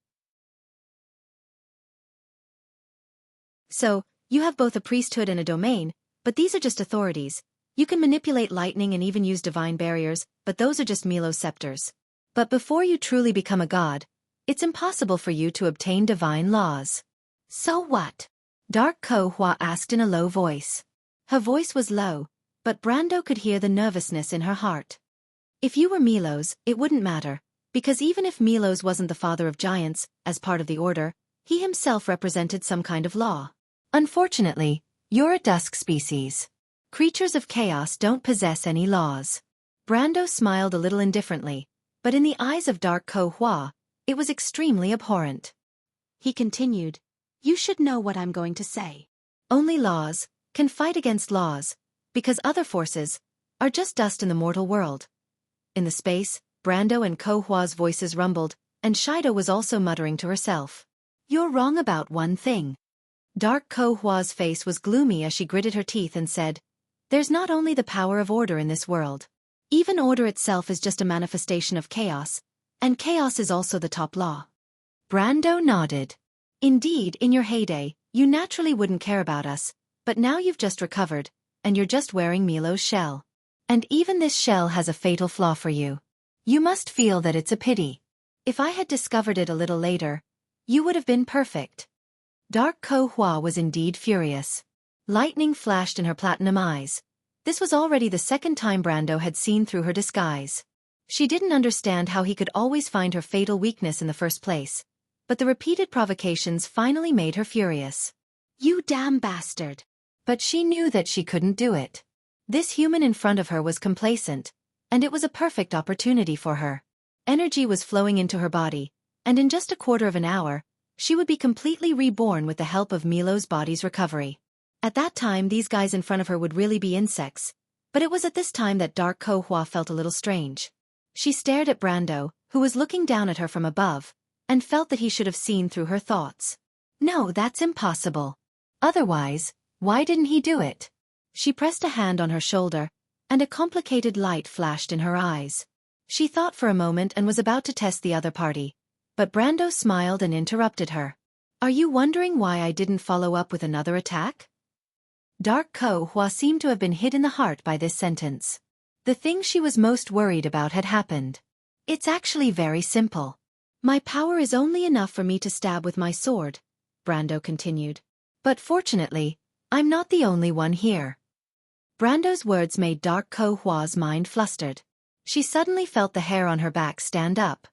So, you have both a priesthood and a domain, but these are just authorities. You can manipulate lightning and even use divine barriers, but those are just Milo's scepters. But before you truly become a god, it's impossible for you to obtain divine laws. So what? Dark Ko-hua asked in a low voice. Her voice was low, but Brando could hear the nervousness in her heart. If you were Milo's, it wouldn't matter, because even if Milo's wasn't the father of giants, as part of the order, he himself represented some kind of law. Unfortunately, you're a dusk species. Creatures of chaos don't possess any laws. Brando smiled a little indifferently, but in the eyes of Dark Ko-hua, it was extremely abhorrent. He continued, You should know what I'm going to say. Only laws can fight against laws, because other forces are just dust in the mortal world. In the space, Brando and Ko-hua's voices rumbled, and Shido was also muttering to herself. You're wrong about one thing. Dark Ko-hua's face was gloomy as she gritted her teeth and said, There's not only the power of order in this world. Even order itself is just a manifestation of chaos, and chaos is also the top law. Brando nodded. Indeed, in your heyday, you naturally wouldn't care about us, but now you've just recovered, and you're just wearing Milo's shell. And even this shell has a fatal flaw for you. You must feel that it's a pity. If I had discovered it a little later, you would have been perfect. Dark Ko-hua was indeed furious. Lightning flashed in her platinum eyes. This was already the second time Brando had seen through her disguise. She didn't understand how he could always find her fatal weakness in the first place, but the repeated provocations finally made her furious. You damn bastard. But she knew that she couldn't do it. This human in front of her was complacent, and it was a perfect opportunity for her. Energy was flowing into her body, and in just a quarter of an hour, she would be completely reborn with the help of Milo's body's recovery. At that time these guys in front of her would really be insects, but it was at this time that Dark Ko-Hua felt a little strange. She stared at Brando, who was looking down at her from above, and felt that he should have seen through her thoughts. No, that's impossible. Otherwise, why didn't he do it? She pressed a hand on her shoulder, and a complicated light flashed in her eyes. She thought for a moment and was about to test the other party, but Brando smiled and interrupted her. Are you wondering why I didn't follow up with another attack? Dark Ko-Hua seemed to have been hit in the heart by this sentence. The thing she was most worried about had happened. It's actually very simple. My power is only enough for me to stab with my sword, Brando continued. But fortunately, I'm not the only one here. Brando's words made Dark Ko-Hua's mind flustered. She suddenly felt the hair on her back stand up.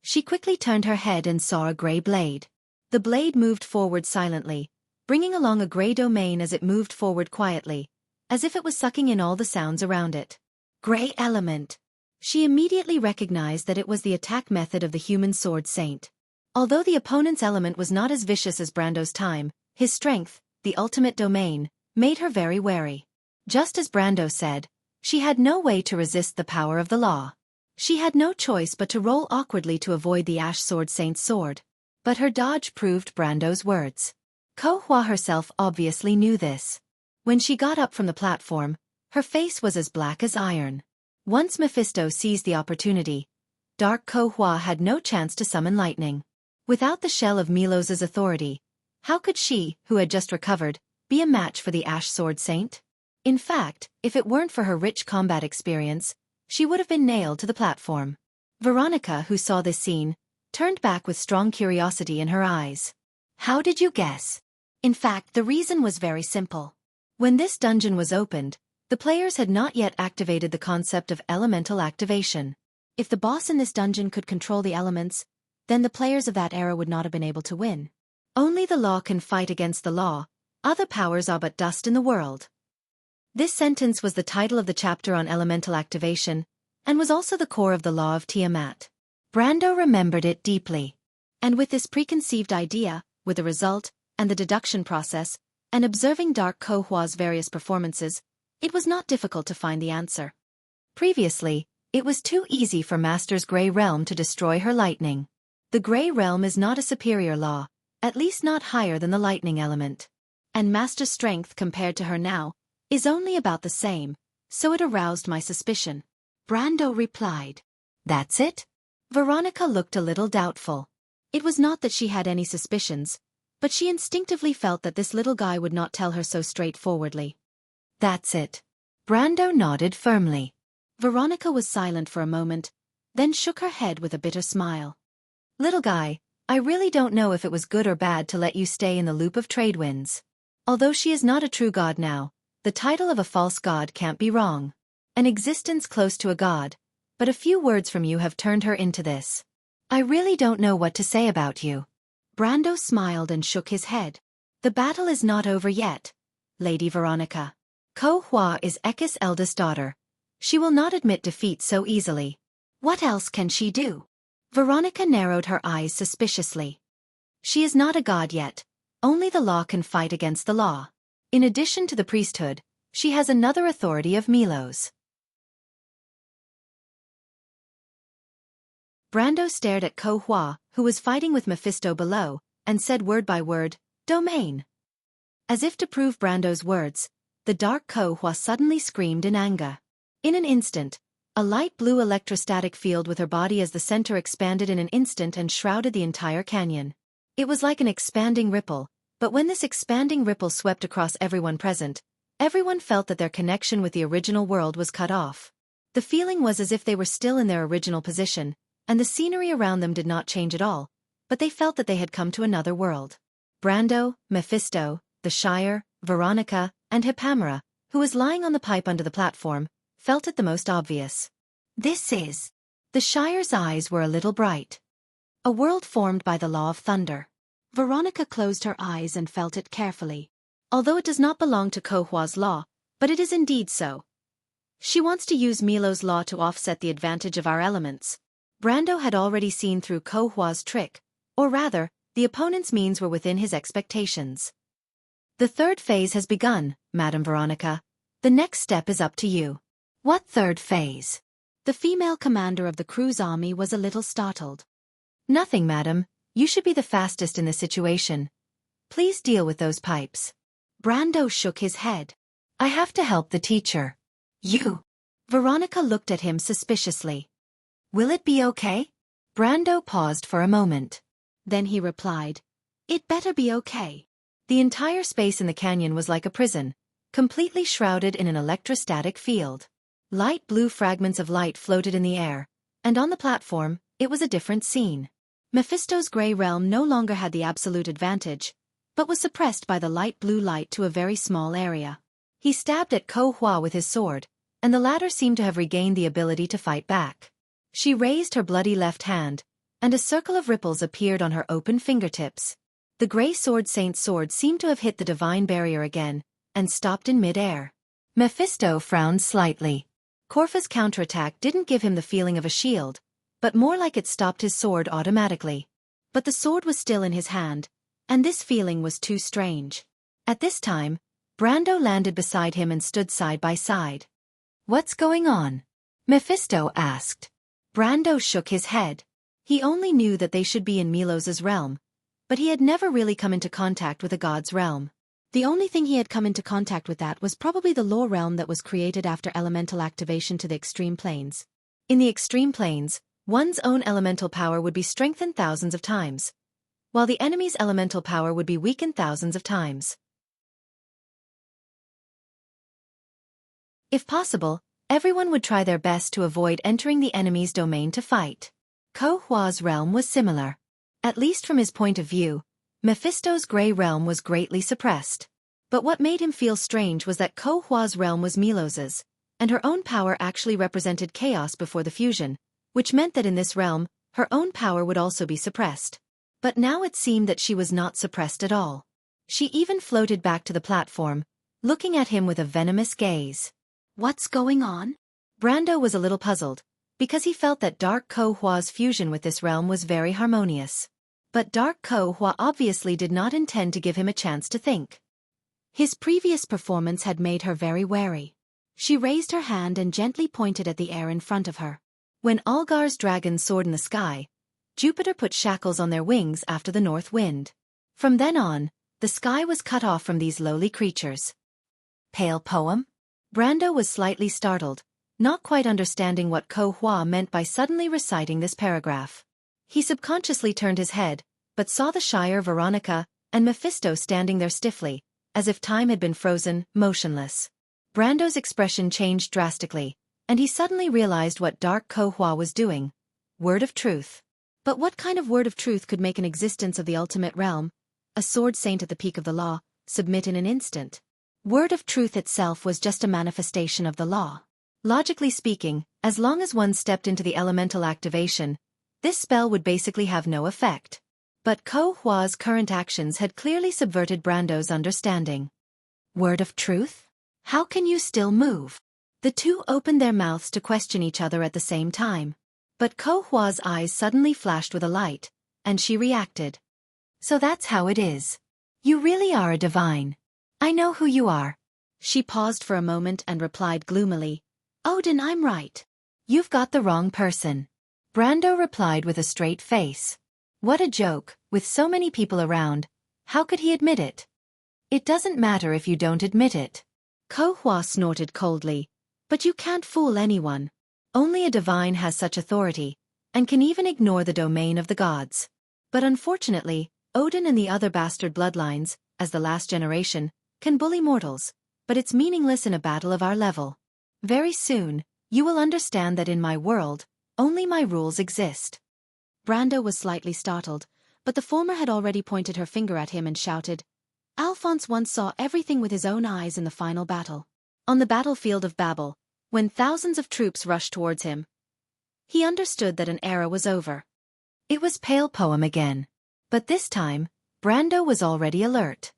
She quickly turned her head and saw a gray blade. The blade moved forward silently, bringing along a gray domain as it moved forward quietly, as if it was sucking in all the sounds around it. Gray element. She immediately recognized that it was the attack method of the human sword saint. Although the opponent's element was not as vicious as Brando's time, his strength, the ultimate domain, made her very wary. Just as Brando said, she had no way to resist the power of the law. She had no choice but to roll awkwardly to avoid the Ash Sword Saint's sword. But her dodge proved Brando's words. Ko-Hua herself obviously knew this. When she got up from the platform, her face was as black as iron. Once Mephisto seized the opportunity, Dark Ko-Hua had no chance to summon lightning. Without the shell of Milo's authority, how could she, who had just recovered, be a match for the Ash Sword Saint? In fact, if it weren't for her rich combat experience, she would have been nailed to the platform. Veronica, who saw this scene, turned back with strong curiosity in her eyes. How did you guess? In fact, the reason was very simple. When this dungeon was opened, the players had not yet activated the concept of elemental activation. If the boss in this dungeon could control the elements, then the players of that era would not have been able to win. Only the law can fight against the law, other powers are but dust in the world. This sentence was the title of the chapter on elemental activation, and was also the core of the law of Tiamat. Brando remembered it deeply. And with this preconceived idea, with the result, and the deduction process, and observing Dark Ko-Hua's various performances, it was not difficult to find the answer. Previously, it was too easy for Master's Grey Realm to destroy her lightning. The Grey Realm is not a superior law, at least not higher than the lightning element. And Master's strength compared to her now is only about the same, so it aroused my suspicion. Brando replied. That's it? Veronica looked a little doubtful. It was not that she had any suspicions, but she instinctively felt that this little guy would not tell her so straightforwardly. That's it. Brando nodded firmly. Veronica was silent for a moment, then shook her head with a bitter smile. Little guy, I really don't know if it was good or bad to let you stay in the loop of trade winds. Although she is not a true god now, the title of a false god can't be wrong. An existence close to a god, but a few words from you have turned her into this. I really don't know what to say about you. Brando smiled and shook his head. The battle is not over yet, Lady Veronica. Ko-Hua is Ekis' eldest daughter. She will not admit defeat so easily. What else can she do? Veronica narrowed her eyes suspiciously. She is not a god yet. Only the law can fight against the law. In addition to the priesthood, she has another authority of Milo's. Brando stared at Ko-Hua, who was fighting with Mephisto below, and said word by word, "Domain." As if to prove Brando's words, the Dark Ko-Hua suddenly screamed in anger. In an instant, a light blue electrostatic field with her body as the center expanded in an instant and shrouded the entire canyon. It was like an expanding ripple, but when this expanding ripple swept across everyone present, everyone felt that their connection with the original world was cut off. The feeling was as if they were still in their original position, and the scenery around them did not change at all, but they felt that they had come to another world. Brando, Mephisto, the Shire, Veronica, and Hippamera, who was lying on the pipe under the platform, felt it the most obvious. This is. The Shire's eyes were a little bright. A world formed by the law of thunder. Veronica closed her eyes and felt it carefully. Although it does not belong to Kohua's law, but it is indeed so. She wants to use Milo's law to offset the advantage of our elements. Brando had already seen through Kohua's trick, or rather, the opponent's means were within his expectations. The third phase has begun, Madam Veronica. The next step is up to you. What third phase? The female commander of the crew's army was a little startled. Nothing, madam. You should be the fastest in this situation. Please deal with those pipes. Brando shook his head. I have to help the teacher. You. Veronica looked at him suspiciously. Will it be okay? Brando paused for a moment. Then he replied, It better be okay. The entire space in the canyon was like a prison, completely shrouded in an electrostatic field. Light blue fragments of light floated in the air, and on the platform, it was a different scene. Mephisto's gray realm no longer had the absolute advantage, but was suppressed by the light blue light to a very small area. He stabbed at Kohua with his sword, and the latter seemed to have regained the ability to fight back. She raised her bloody left hand, and a circle of ripples appeared on her open fingertips. The gray sword saint's sword seemed to have hit the divine barrier again, and stopped in mid-air. Mephisto frowned slightly. Corfa's counterattack didn't give him the feeling of a shield, but more like it stopped his sword automatically. But the sword was still in his hand, and this feeling was too strange. At this time, Brando landed beside him and stood side by side. What's going on? Mephisto asked. Brando shook his head. He only knew that they should be in Milos's realm, but he had never really come into contact with a god's realm. The only thing he had come into contact with that was probably the law realm that was created after elemental activation to the extreme planes. In the extreme planes, one's own elemental power would be strengthened thousands of times, while the enemy's elemental power would be weakened thousands of times. If possible, everyone would try their best to avoid entering the enemy's domain to fight. Kohua's realm was similar. At least from his point of view, Mephisto's gray realm was greatly suppressed. But what made him feel strange was that Kohua's realm was Milos's, and her own power actually represented chaos before the fusion, which meant that in this realm, her own power would also be suppressed. But now it seemed that she was not suppressed at all. She even floated back to the platform, looking at him with a venomous gaze. What's going on? Brando was a little puzzled, because he felt that Dark Kohua's fusion with this realm was very harmonious. But Dark Kohua obviously did not intend to give him a chance to think. His previous performance had made her very wary. She raised her hand and gently pointed at the air in front of her. When Algar's dragons soared in the sky, Jupiter put shackles on their wings after the north wind. From then on, the sky was cut off from these lowly creatures. Pale poem? Brando was slightly startled, not quite understanding what Kohua meant by suddenly reciting this paragraph. He subconsciously turned his head, but saw the Shire Veronica and Mephisto standing there stiffly, as if time had been frozen, motionless. Brando's expression changed drastically, and he suddenly realized what Dark Kohua was doing. Word of truth. But what kind of word of truth could make an existence of the ultimate realm, a sword saint at the peak of the law, submit in an instant? Word of truth itself was just a manifestation of the law. Logically speaking, as long as one stepped into the elemental activation, this spell would basically have no effect. But Kohua's current actions had clearly subverted Brando's understanding. Word of truth? How can you still move? The two opened their mouths to question each other at the same time. But Kohua's eyes suddenly flashed with a light, and she reacted. So that's how it is. You really are a divine. I know who you are. She paused for a moment and replied gloomily, Odin, I'm right. You've got the wrong person. Brando replied with a straight face. What a joke, with so many people around. How could he admit it? It doesn't matter if you don't admit it. Kohua snorted coldly. But you can't fool anyone. Only a divine has such authority, and can even ignore the domain of the gods. But unfortunately, Odin and the other bastard bloodlines, as the last generation, can bully mortals, but it's meaningless in a battle of our level. Very soon, you will understand that in my world, only my rules exist. Brando was slightly startled, but the former had already pointed her finger at him and shouted, Alphonse once saw everything with his own eyes in the final battle. On the battlefield of Babel, when thousands of troops rushed towards him, he understood that an era was over. It was Pale Poem again. But this time, Brando was already alert.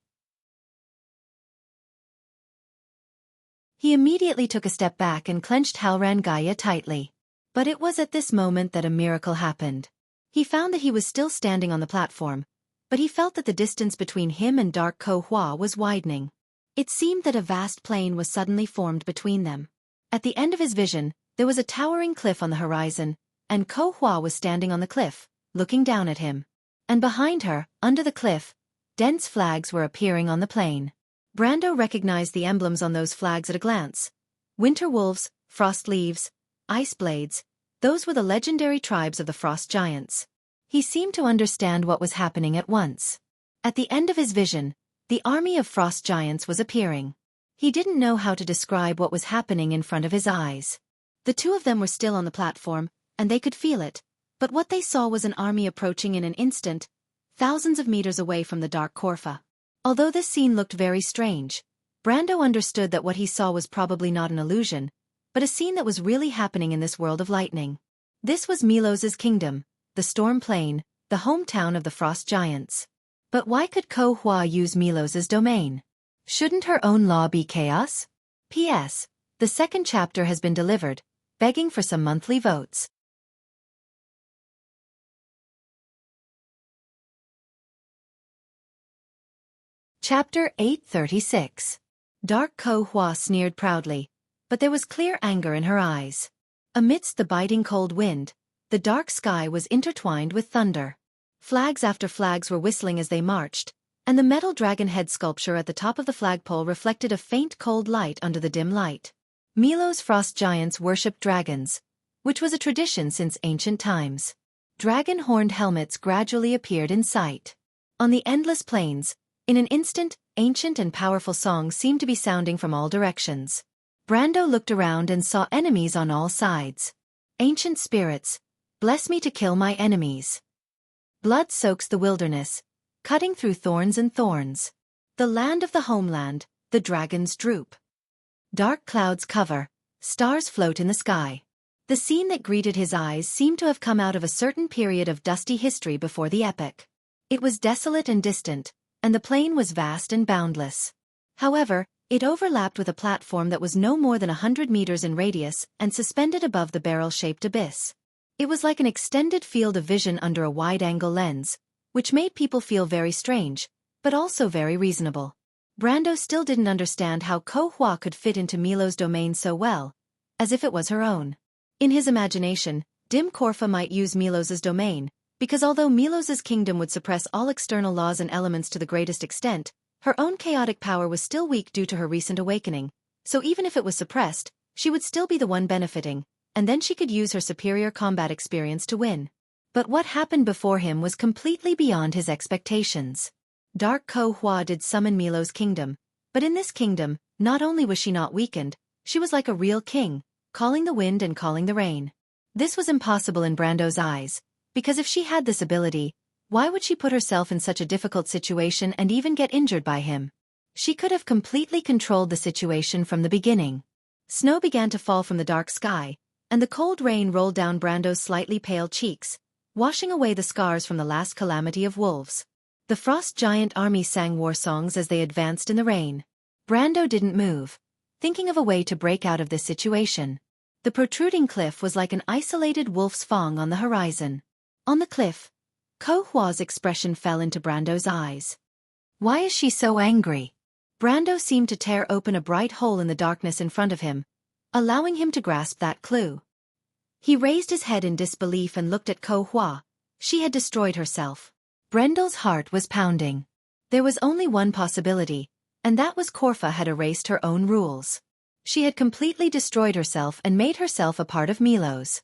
He immediately took a step back and clenched Halrangaya tightly. But it was at this moment that a miracle happened. He found that he was still standing on the platform, but he felt that the distance between him and Dark Ko Hua was widening. It seemed that a vast plain was suddenly formed between them. At the end of his vision, there was a towering cliff on the horizon, and Ko Hua was standing on the cliff, looking down at him. And behind her, under the cliff, dense flags were appearing on the plain. Brando recognized the emblems on those flags at a glance. Winter wolves, frost leaves, ice blades, those were the legendary tribes of the frost giants. He seemed to understand what was happening at once. At the end of his vision, the army of frost giants was appearing. He didn't know how to describe what was happening in front of his eyes. The two of them were still on the platform, and they could feel it, but what they saw was an army approaching in an instant, thousands of meters away from the Dark Korfa. Although this scene looked very strange, Brando understood that what he saw was probably not an illusion, but a scene that was really happening in this world of lightning. This was Milos's kingdom, the Storm Plain, the hometown of the Frost Giants. But why could Ko Hua use Milos's domain? Shouldn't her own law be chaos? P.S. The second chapter has been delivered, begging for some monthly votes. Chapter 836. Dark Ko Hua sneered proudly, but there was clear anger in her eyes. Amidst the biting cold wind, the dark sky was intertwined with thunder. Flags after flags were whistling as they marched, and the metal dragon head sculpture at the top of the flagpole reflected a faint cold light under the dim light. Milo's frost giants worshipped dragons, which was a tradition since ancient times. Dragon-horned helmets gradually appeared in sight. On the endless plains, in an instant, ancient and powerful songs seemed to be sounding from all directions. Brando looked around and saw enemies on all sides. Ancient spirits, bless me to kill my enemies. Blood soaks the wilderness, cutting through thorns and thorns. The land of the homeland, the dragons droop. Dark clouds cover, stars float in the sky. The scene that greeted his eyes seemed to have come out of a certain period of dusty history before the epic. It was desolate and distant, and the plain was vast and boundless. However, it overlapped with a platform that was no more than 100 meters in radius and suspended above the barrel-shaped abyss. It was like an extended field of vision under a wide-angle lens, which made people feel very strange, but also very reasonable. Brando still didn't understand how Ko Hua could fit into Milo's domain so well, as if it was her own. In his imagination, Dim Korfa might use Milos's domain, because although Milos's kingdom would suppress all external laws and elements to the greatest extent, her own chaotic power was still weak due to her recent awakening, so even if it was suppressed, she would still be the one benefiting, and then she could use her superior combat experience to win. But what happened before him was completely beyond his expectations. Dark Ko Hua did summon Milo's kingdom, but in this kingdom, not only was she not weakened, she was like a real king, calling the wind and calling the rain. This was impossible in Brando's eyes, because if she had this ability, why would she put herself in such a difficult situation and even get injured by him? She could have completely controlled the situation from the beginning. Snow began to fall from the dark sky, and the cold rain rolled down Brando's slightly pale cheeks, washing away the scars from the last calamity of wolves. The frost giant army sang war songs as they advanced in the rain. Brando didn't move, thinking of a way to break out of this situation. The protruding cliff was like an isolated wolf's fang on the horizon. On the cliff, Ko Hua's expression fell into Brando's eyes. Why is she so angry? Brando seemed to tear open a bright hole in the darkness in front of him, allowing him to grasp that clue. He raised his head in disbelief and looked at Ko Hua. She had destroyed herself. Brendel's heart was pounding. There was only one possibility, and that was Korfa had erased her own rules. She had completely destroyed herself and made herself a part of Milo's.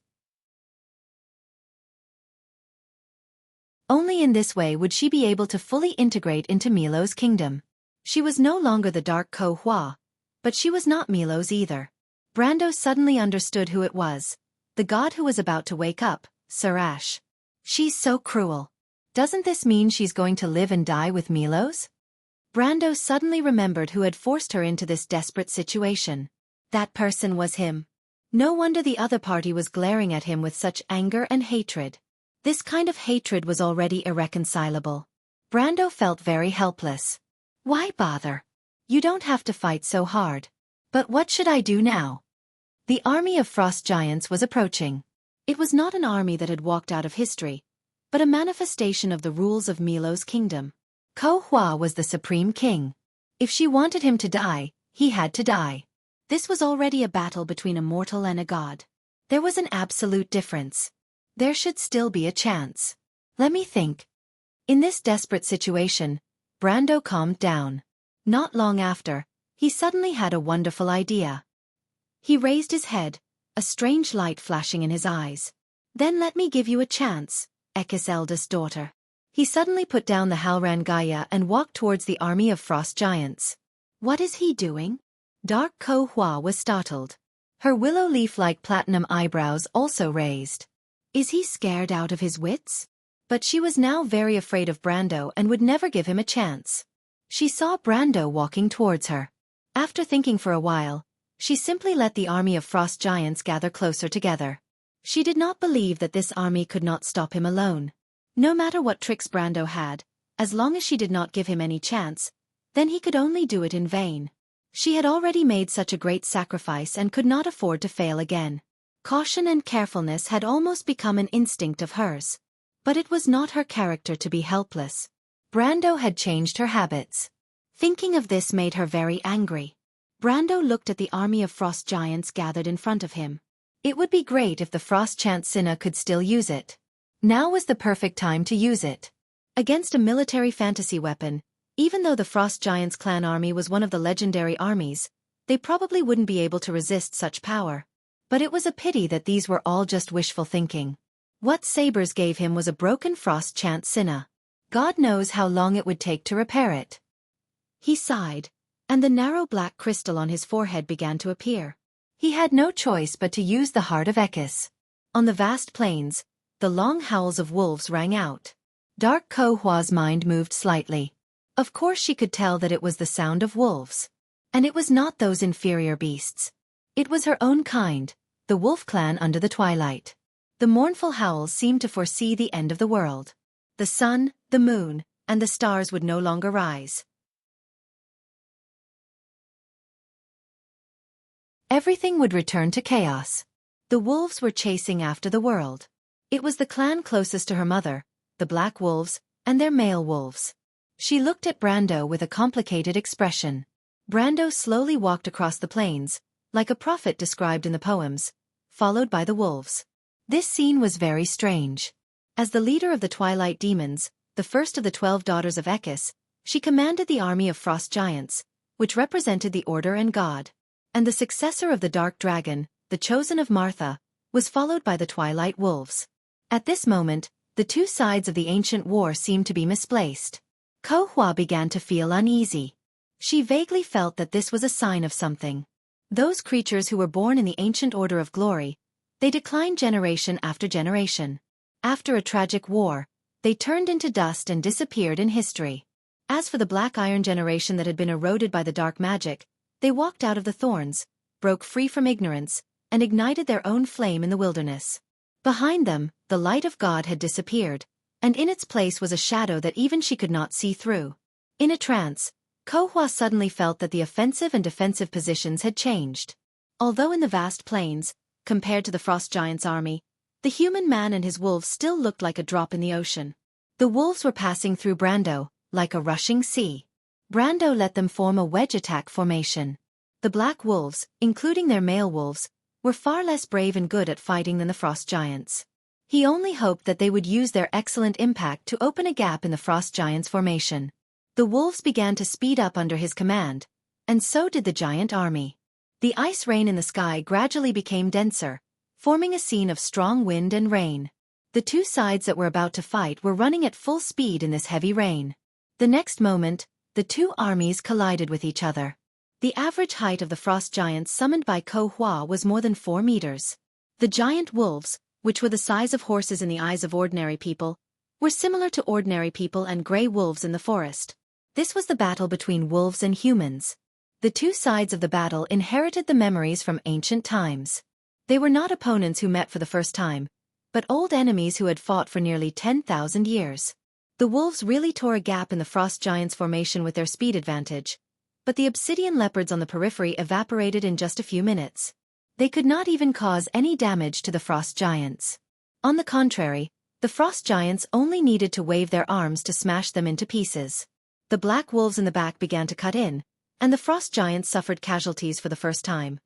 Only in this way would she be able to fully integrate into Milo's kingdom. She was no longer the Dark Ko Hua, but she was not Milo's either. Brando suddenly understood who it was, the god who was about to wake up, Sarash. She's so cruel. Doesn't this mean she's going to live and die with Milo's? Brando suddenly remembered who had forced her into this desperate situation. That person was him. No wonder the other party was glaring at him with such anger and hatred. This kind of hatred was already irreconcilable. Brando felt very helpless. Why bother? You don't have to fight so hard. But what should I do now? The army of frost giants was approaching. It was not an army that had walked out of history, but a manifestation of the rules of Milo's kingdom. Ko Hua was the supreme king. If she wanted him to die, he had to die. This was already a battle between a mortal and a god. There was an absolute difference. There should still be a chance. Let me think. In this desperate situation, Brando calmed down. Not long after, he suddenly had a wonderful idea. He raised his head, a strange light flashing in his eyes. Then let me give you a chance, Ekis' eldest daughter. He suddenly put down the Halran Gaia and walked towards the army of frost giants. What is he doing? Dark Ko Hua was startled. Her willow leaf-like platinum eyebrows also raised. Is he scared out of his wits? But she was now very afraid of Brando and would never give him a chance. She saw Brando walking towards her. After thinking for a while, she simply let the army of frost giants gather closer together. She did not believe that this army could not stop him alone. No matter what tricks Brando had, as long as she did not give him any chance, then he could only do it in vain. She had already made such a great sacrifice and could not afford to fail again. Caution and carefulness had almost become an instinct of hers. But it was not her character to be helpless. Brando had changed her habits. Thinking of this made her very angry. Brando looked at the army of frost giants gathered in front of him. It would be great if the frost Xianxia could still use it. Now was the perfect time to use it. Against a military fantasy weapon, even though the frost giants clan army was one of the legendary armies, they probably wouldn't be able to resist such power. But it was a pity that these were all just wishful thinking. What Sabers gave him was a broken frost Xianxia. God knows how long it would take to repair it. He sighed, and the narrow black crystal on his forehead began to appear. He had no choice but to use the heart of Ekis. On the vast plains, the long howls of wolves rang out. Dark Ko Hua's mind moved slightly. Of course she could tell that it was the sound of wolves. And it was not those inferior beasts. It was her own kind, the wolf clan under the twilight. The mournful howls seemed to foresee the end of the world. The sun, the moon, and the stars would no longer rise. Everything would return to chaos. The wolves were chasing after the world. It was the clan closest to her mother, the black wolves, and their male wolves. She looked at Brando with a complicated expression. Brando slowly walked across the plains, like a prophet described in the poems, followed by the wolves. This scene was very strange. As the leader of the Twilight Demons, the first of the 12 daughters of Ekis, she commanded the army of frost giants, which represented the order and God. And the successor of the Dark Dragon, the chosen of Martha, was followed by the Twilight Wolves. At this moment, the two sides of the ancient war seemed to be misplaced. Ko Hua began to feel uneasy. She vaguely felt that this was a sign of something. Those creatures who were born in the ancient order of glory, they declined generation after generation. After a tragic war, they turned into dust and disappeared in history. As for the Black Iron generation that had been eroded by the dark magic, they walked out of the thorns, broke free from ignorance, and ignited their own flame in the wilderness. Behind them, the light of God had disappeared, and in its place was a shadow that even she could not see through. In a trance, Ko Hua suddenly felt that the offensive and defensive positions had changed. Although in the vast plains, compared to the frost giants' army, the human man and his wolves still looked like a drop in the ocean. The wolves were passing through Brando, like a rushing sea. Brando let them form a wedge attack formation. The black wolves, including their male wolves, were far less brave and good at fighting than the frost giants. He only hoped that they would use their excellent impact to open a gap in the frost giants' formation. The wolves began to speed up under his command, and so did the giant army. The ice rain in the sky gradually became denser, forming a scene of strong wind and rain. The two sides that were about to fight were running at full speed in this heavy rain. The next moment, the two armies collided with each other. The average height of the frost giants summoned by Ko Hua was more than 4 meters. The giant wolves, which were the size of horses in the eyes of ordinary people, were similar to ordinary people and gray wolves in the forest. This was the battle between wolves and humans. The two sides of the battle inherited the memories from ancient times. They were not opponents who met for the first time, but old enemies who had fought for nearly 10,000 years. The wolves really tore a gap in the frost giants' formation with their speed advantage, but the obsidian leopards on the periphery evaporated in just a few minutes. They could not even cause any damage to the frost giants. On the contrary, the frost giants only needed to wave their arms to smash them into pieces. The black wolves in the back began to cut in, and the frost giants suffered casualties for the first time.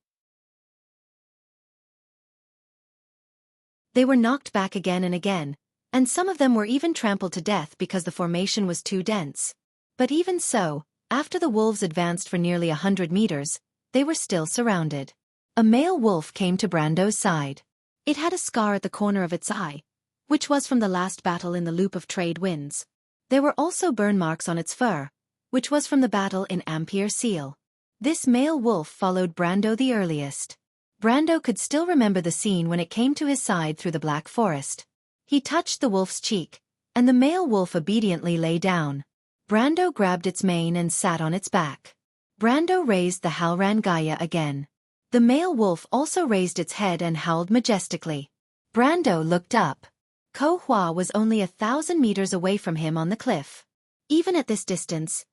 They were knocked back again and again, and some of them were even trampled to death because the formation was too dense. But even so, after the wolves advanced for nearly 100 meters, they were still surrounded. A male wolf came to Brando's side. It had a scar at the corner of its eye, which was from the last battle in the Loop of Trade Winds. There were also burn marks on its fur, which was from the battle in Ampere Seal. This male wolf followed Brando the earliest. Brando could still remember the scene when it came to his side through the Black Forest. He touched the wolf's cheek, and the male wolf obediently lay down. Brando grabbed its mane and sat on its back. Brando raised the Halrangaya again. The male wolf also raised its head and howled majestically. Brando looked up. Ko Hua was only 1,000 meters away from him on the cliff. Even at this distance,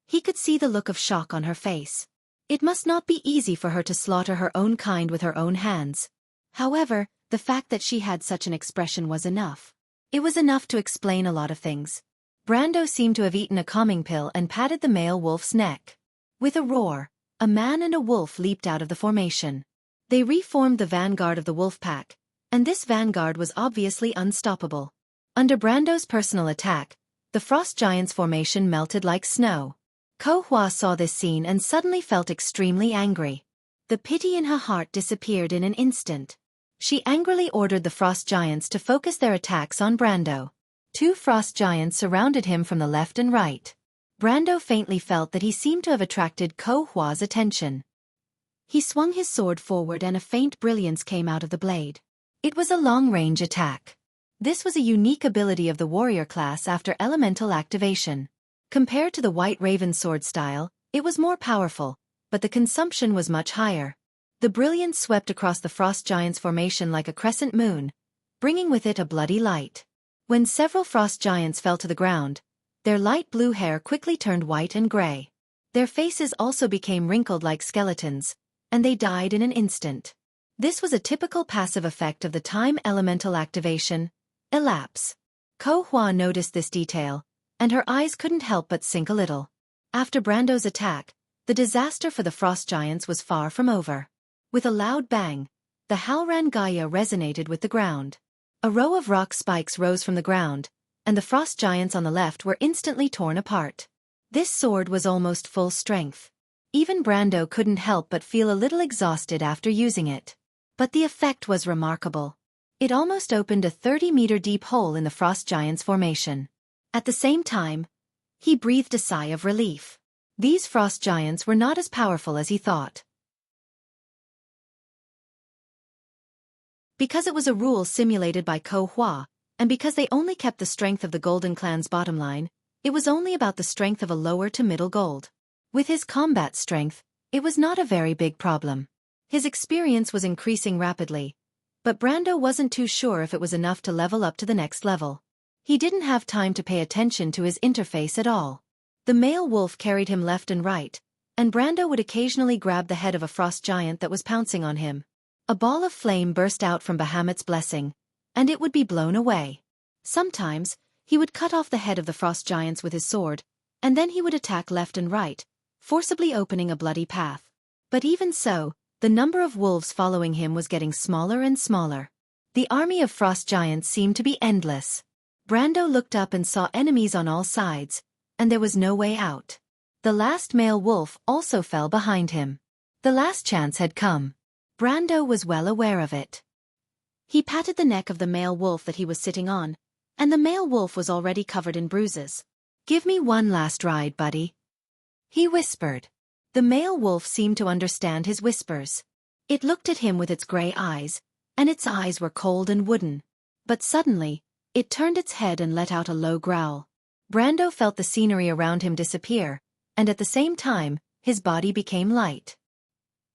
he could see the look of shock on her face. It must not be easy for her to slaughter her own kind with her own hands. However, the fact that she had such an expression was enough. It was enough to explain a lot of things. Brando seemed to have eaten a calming pill and patted the male wolf's neck. With a roar, a man and a wolf leaped out of the formation. They reformed the vanguard of the wolf pack, and this vanguard was obviously unstoppable. Under Brando's personal attack, the frost giant's formation melted like snow. Ko Hua saw this scene and suddenly felt extremely angry. The pity in her heart disappeared in an instant. She angrily ordered the frost giants to focus their attacks on Brando. Two frost giants surrounded him from the left and right. Brando faintly felt that he seemed to have attracted Ko Hua's attention. He swung his sword forward and a faint brilliance came out of the blade. It was a long-range attack. This was a unique ability of the warrior class after elemental activation. Compared to the White Raven sword style, it was more powerful, but the consumption was much higher. The brilliance swept across the frost giant's formation like a crescent moon, bringing with it a bloody light. When several frost giants fell to the ground, their light blue hair quickly turned white and gray. Their faces also became wrinkled like skeletons, and they died in an instant. This was a typical passive effect of the time elemental activation, elapse. Ko Hua noticed this detail, and her eyes couldn't help but sink a little. After Brando's attack, the disaster for the frost giants was far from over. With a loud bang, the Halrangaya resonated with the ground. A row of rock spikes rose from the ground, and the frost giants on the left were instantly torn apart. This sword was almost full strength. Even Brando couldn't help but feel a little exhausted after using it. But the effect was remarkable. It almost opened a 30-meter deep hole in the frost giant's formation. At the same time, he breathed a sigh of relief. These frost giants were not as powerful as he thought. Because it was a rule simulated by Ko Hua, and because they only kept the strength of the Golden Clan's bottom line, it was only about the strength of a lower to middle gold. With his combat strength, it was not a very big problem. His experience was increasing rapidly, but Brando wasn't too sure if it was enough to level up to the next level. He didn't have time to pay attention to his interface at all. The male wolf carried him left and right, and Brando would occasionally grab the head of a frost giant that was pouncing on him. A ball of flame burst out from Bahamut's blessing, and it would be blown away. Sometimes, he would cut off the head of the frost giants with his sword, and then he would attack left and right, forcibly opening a bloody path. But even so, the number of wolves following him was getting smaller and smaller. The army of frost giants seemed to be endless. Brando looked up and saw enemies on all sides, and there was no way out. The last male wolf also fell behind him. The last chance had come. Brando was well aware of it. He patted the neck of the male wolf that he was sitting on, and the male wolf was already covered in bruises. "Give me one last ride, buddy," he whispered. The male wolf seemed to understand his whispers. It looked at him with its gray eyes, and its eyes were cold and wooden. But suddenly, it turned its head and let out a low growl. Brando felt the scenery around him disappear, and at the same time, his body became light.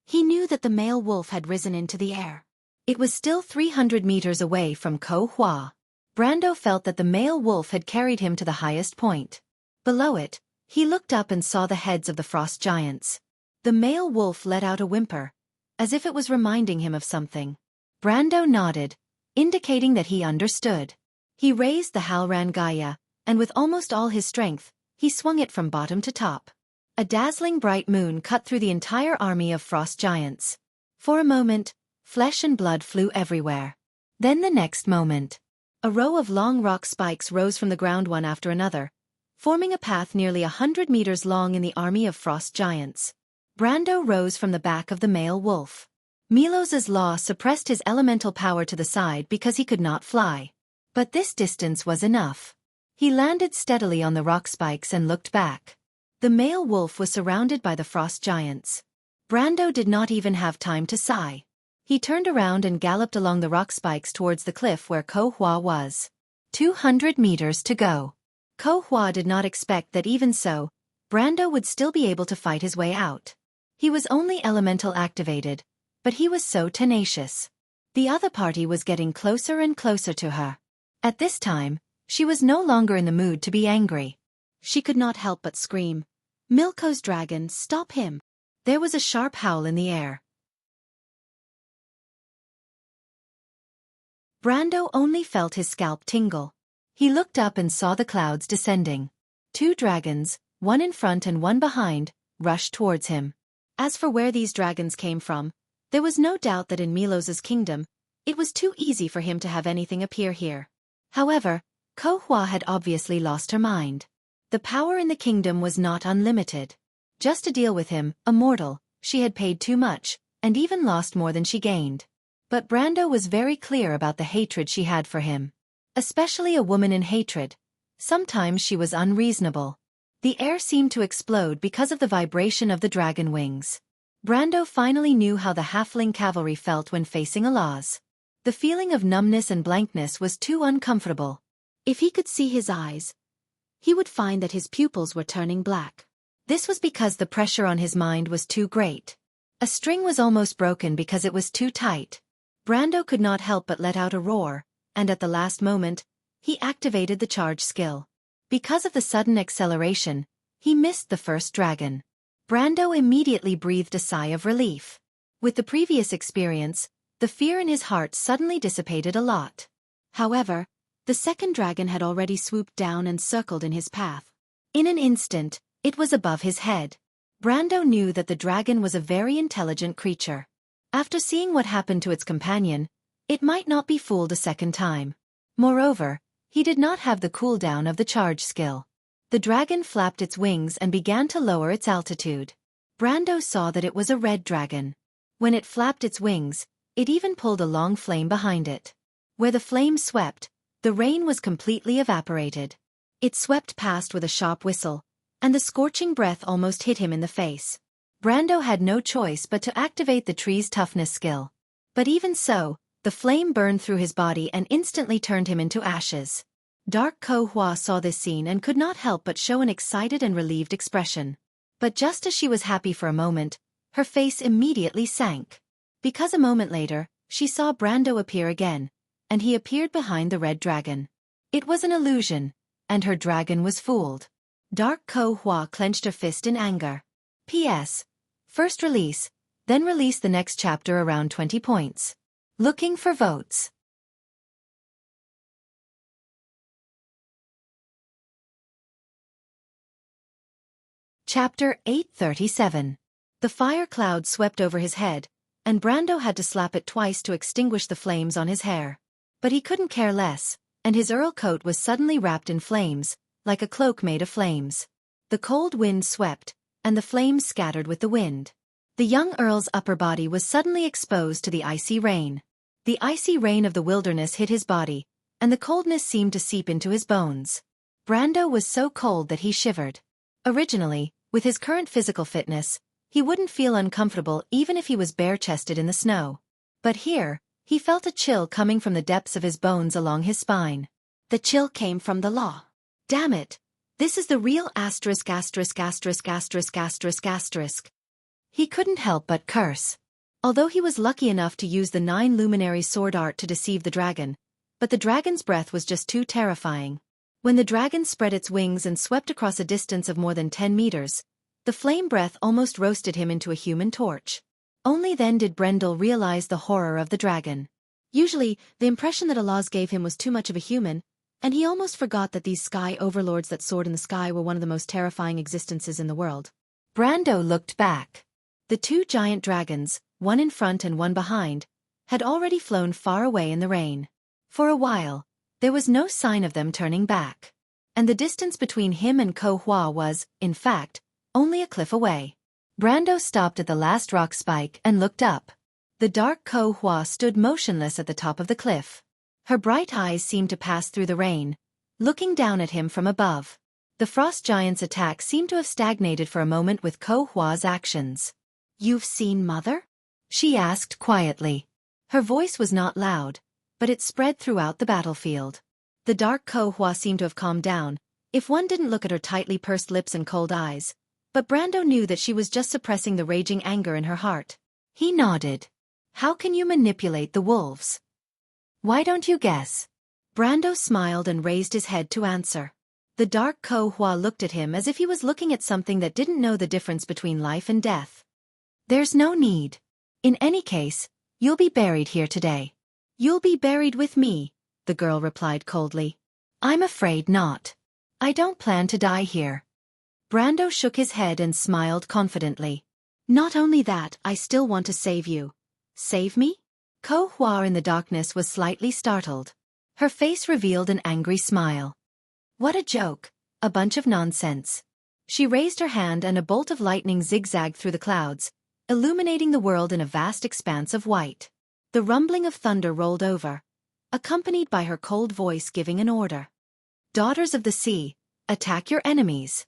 He knew that the male wolf had risen into the air. It was still 300 meters away from Ko Hua. Brando felt that the male wolf had carried him to the highest point. Below it, he looked up and saw the heads of the frost giants. The male wolf let out a whimper, as if it was reminding him of something. Brando nodded, indicating that he understood. He raised the Halran Gaia, and with almost all his strength, he swung it from bottom to top. A dazzling bright moon cut through the entire army of frost giants. For a moment, flesh and blood flew everywhere. Then the next moment, a row of long rock spikes rose from the ground one after another, forming a path nearly 100 meters long in the army of frost giants. Brando rose from the back of the male wolf. Milos's law suppressed his elemental power to the side because he could not fly. But this distance was enough. He landed steadily on the rock spikes and looked back. The male wolf was surrounded by the frost giants. Brando did not even have time to sigh. He turned around and galloped along the rock spikes towards the cliff where Ko Hua was. 200 meters to go. Ko Hua did not expect that even so, Brando would still be able to fight his way out. He was only elemental activated, but he was so tenacious. The other party was getting closer and closer to her. At this time, she was no longer in the mood to be angry. She could not help but scream, "Milko's dragon, stop him!" There was a sharp howl in the air. Brando only felt his scalp tingle. He looked up and saw the clouds descending. 2 dragons, one in front and one behind, rushed towards him. As for where these dragons came from, there was no doubt that in Milos's kingdom, it was too easy for him to have anything appear here. However, Ko Hua had obviously lost her mind. The power in the kingdom was not unlimited. Just to deal with him, a mortal, she had paid too much, and even lost more than she gained. But Brando was very clear about the hatred she had for him. Especially a woman in hatred. Sometimes she was unreasonable. The air seemed to explode because of the vibration of the dragon wings. Brando finally knew how the halfling cavalry felt when facing a loss. The feeling of numbness and blankness was too uncomfortable. If he could see his eyes, he would find that his pupils were turning black. This was because the pressure on his mind was too great. A string was almost broken because it was too tight. Brando could not help but let out a roar, and at the last moment, he activated the charge skill. Because of the sudden acceleration, he missed the first dragon. Brando immediately breathed a sigh of relief. With the previous experience, the fear in his heart suddenly dissipated a lot. However, the second dragon had already swooped down and circled in his path. In an instant, it was above his head. Brando knew that the dragon was a very intelligent creature. After seeing what happened to its companion, it might not be fooled a second time. Moreover, he did not have the cooldown of the charge skill. The dragon flapped its wings and began to lower its altitude. Brando saw that it was a red dragon. When it flapped its wings, it even pulled a long flame behind it. Where the flame swept, the rain was completely evaporated. It swept past with a sharp whistle, and the scorching breath almost hit him in the face. Brando had no choice but to activate the tree's toughness skill. But even so, the flame burned through his body and instantly turned him into ashes. Dark Ko Hua saw this scene and could not help but show an excited and relieved expression. But just as she was happy for a moment, her face immediately sank. Because a moment later, she saw Brando appear again, and he appeared behind the red dragon. It was an illusion, and her dragon was fooled. Dark Ko Hua clenched her fist in anger. P.S. First release, then release the next chapter around 20 points. Looking for votes. Chapter 837. The fire cloud swept over his head, and Brando had to slap it twice to extinguish the flames on his hair. But he couldn't care less, and his earl coat was suddenly wrapped in flames, like a cloak made of flames. The cold wind swept, and the flames scattered with the wind. The young earl's upper body was suddenly exposed to the icy rain. The icy rain of the wilderness hit his body, and the coldness seemed to seep into his bones. Brando was so cold that he shivered. Originally, with his current physical fitness, he wouldn't feel uncomfortable even if he was bare-chested in the snow. But here, he felt a chill coming from the depths of his bones along his spine. The chill came from the law. Damn it! This is the real asterisk asterisk asterisk asterisk asterisk asterisk. He couldn't help but curse. Although he was lucky enough to use the 9 luminary sword art to deceive the dragon, but the dragon's breath was just too terrifying. When the dragon spread its wings and swept across a distance of more than 10 meters, the flame breath almost roasted him into a human torch. Only then did Brendel realize the horror of the dragon. Usually, the impression that Allah's gave him was too much of a human, and he almost forgot that these sky overlords that soared in the sky were one of the most terrifying existences in the world. Brando looked back. The 2 giant dragons, one in front and one behind, had already flown far away in the rain. For a while, there was no sign of them turning back. And the distance between him and Ko Hua was, in fact, only a cliff away. Brando stopped at the last rock spike and looked up. The dark Ko Hua stood motionless at the top of the cliff. Her bright eyes seemed to pass through the rain, looking down at him from above. The frost giant's attack seemed to have stagnated for a moment with Ko Hua's actions. "You've seen Mother?" she asked quietly. Her voice was not loud, but it spread throughout the battlefield. The dark Ko Hua seemed to have calmed down, if one didn't look at her tightly pursed lips and cold eyes, but Brando knew that she was just suppressing the raging anger in her heart. He nodded. "How can you manipulate the wolves? Why don't you guess?" Brando smiled and raised his head to answer. The dark Ko Hua looked at him as if he was looking at something that didn't know the difference between life and death. "There's no need. In any case, you'll be buried here today." "You'll be buried with me," the girl replied coldly. "I'm afraid not. I don't plan to die here." Brando shook his head and smiled confidently. "Not only that, I still want to save you." "Save me?" Ko Hua in the darkness was slightly startled. Her face revealed an angry smile. "What a joke. A bunch of nonsense." She raised her hand and a bolt of lightning zigzagged through the clouds, illuminating the world in a vast expanse of white. The rumbling of thunder rolled over, accompanied by her cold voice giving an order. "Daughters of the sea, attack your enemies."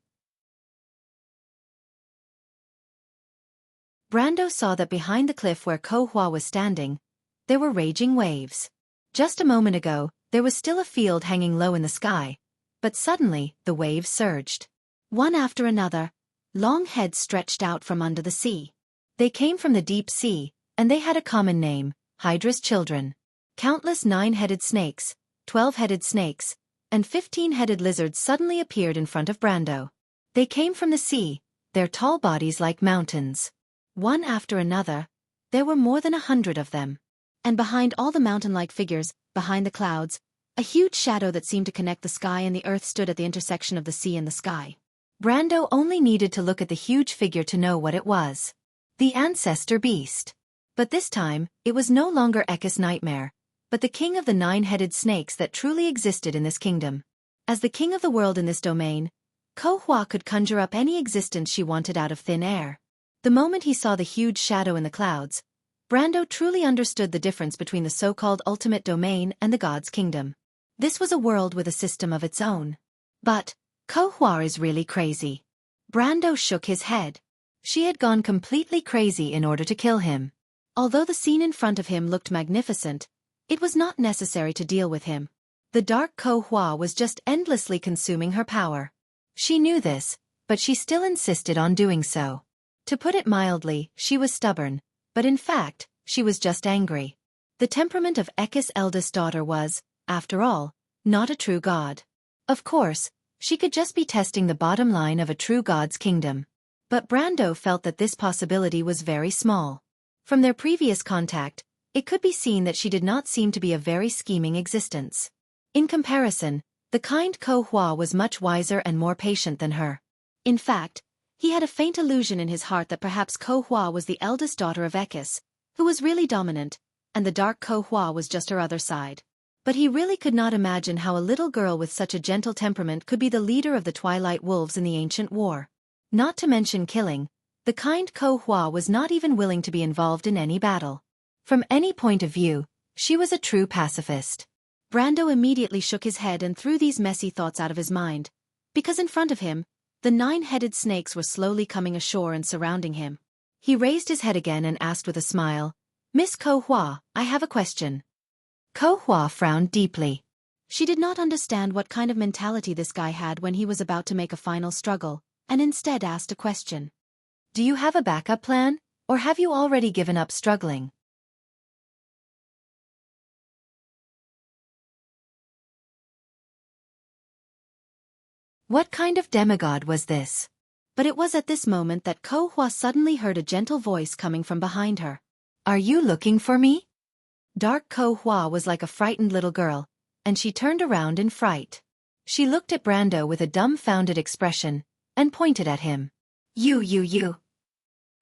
Brando saw that behind the cliff where Ko Hua was standing, there were raging waves. Just a moment ago, there was still a field hanging low in the sky, but suddenly, the waves surged. One after another, long heads stretched out from under the sea. They came from the deep sea, and they had a common name, Hydra's children. Countless 9-headed snakes, 12-headed snakes, and 15-headed lizards suddenly appeared in front of Brando. They came from the sea, their tall bodies like mountains. One after another, there were more than 100 of them. And behind all the mountain-like figures, behind the clouds, a huge shadow that seemed to connect the sky and the earth stood at the intersection of the sea and the sky. Brando only needed to look at the huge figure to know what it was. The ancestor beast. But this time, it was no longer Ekka's nightmare, but the king of the 9-headed snakes that truly existed in this kingdom. As the king of the world in this domain, Ko Hua could conjure up any existence she wanted out of thin air. The moment he saw the huge shadow in the clouds, Brando truly understood the difference between the so-called ultimate domain and the god's kingdom. This was a world with a system of its own. But, Ko Hua is really crazy. Brando shook his head. She had gone completely crazy in order to kill him. Although the scene in front of him looked magnificent, it was not necessary to deal with him. The dark Ko Hua was just endlessly consuming her power. She knew this, but she still insisted on doing so. To put it mildly, she was stubborn, but in fact, she was just angry. The temperament of Ekka's eldest daughter was, after all, not a true god. Of course, she could just be testing the bottom line of a true god's kingdom. But Brando felt that this possibility was very small. From their previous contact, it could be seen that she did not seem to be a very scheming existence. In comparison, the kind Ko Hua was much wiser and more patient than her. In fact, he had a faint illusion in his heart that perhaps Ko Hua was the eldest daughter of Ekkas, who was really dominant, and the dark Ko Hua was just her other side. But he really could not imagine how a little girl with such a gentle temperament could be the leader of the Twilight Wolves in the ancient war. Not to mention killing, the kind Ko Hua was not even willing to be involved in any battle. From any point of view, she was a true pacifist. Brando immediately shook his head and threw these messy thoughts out of his mind, because in front of him, the 9-headed snakes were slowly coming ashore and surrounding him. He raised his head again and asked with a smile, "Miss Ko Hua, I have a question." Ko Hua frowned deeply. She did not understand what kind of mentality this guy had when he was about to make a final struggle, and instead asked a question. Do you have a backup plan, or have you already given up struggling? What kind of demigod was this? But it was at this moment that Ko Hua suddenly heard a gentle voice coming from behind her. Are you looking for me? Dark Ko Hua was like a frightened little girl, and she turned around in fright. She looked at Brando with a dumbfounded expression, and pointed at him. You.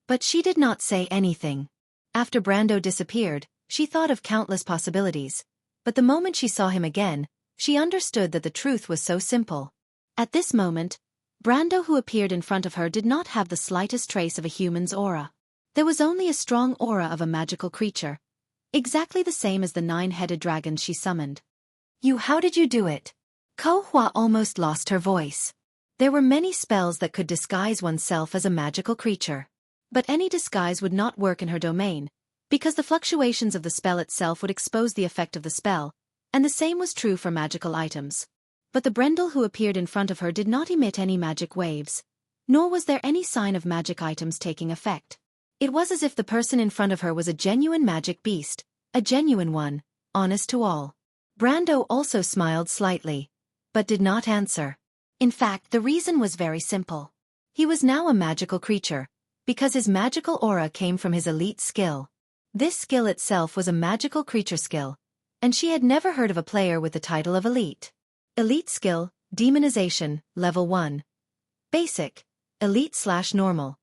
But she did not say anything. After Brando disappeared, she thought of countless possibilities, but the moment she saw him again, she understood that the truth was so simple. At this moment, Brando who appeared in front of her did not have the slightest trace of a human's aura. There was only a strong aura of a magical creature, exactly the same as the 9-headed dragons she summoned. How did you do it? Ko Hua almost lost her voice. There were many spells that could disguise oneself as a magical creature. But any disguise would not work in her domain, because the fluctuations of the spell itself would expose the effect of the spell, and the same was true for magical items. But the Brendel who appeared in front of her did not emit any magic waves, nor was there any sign of magic items taking effect. It was as if the person in front of her was a genuine magic beast, a genuine one, honest to all. Brando also smiled slightly, but did not answer. In fact, the reason was very simple. He was now a magical creature, because his magical aura came from his elite skill. This skill itself was a magical creature skill, and she had never heard of a player with the title of elite. Elite skill, demonization, level 1. Basic, elite/normal.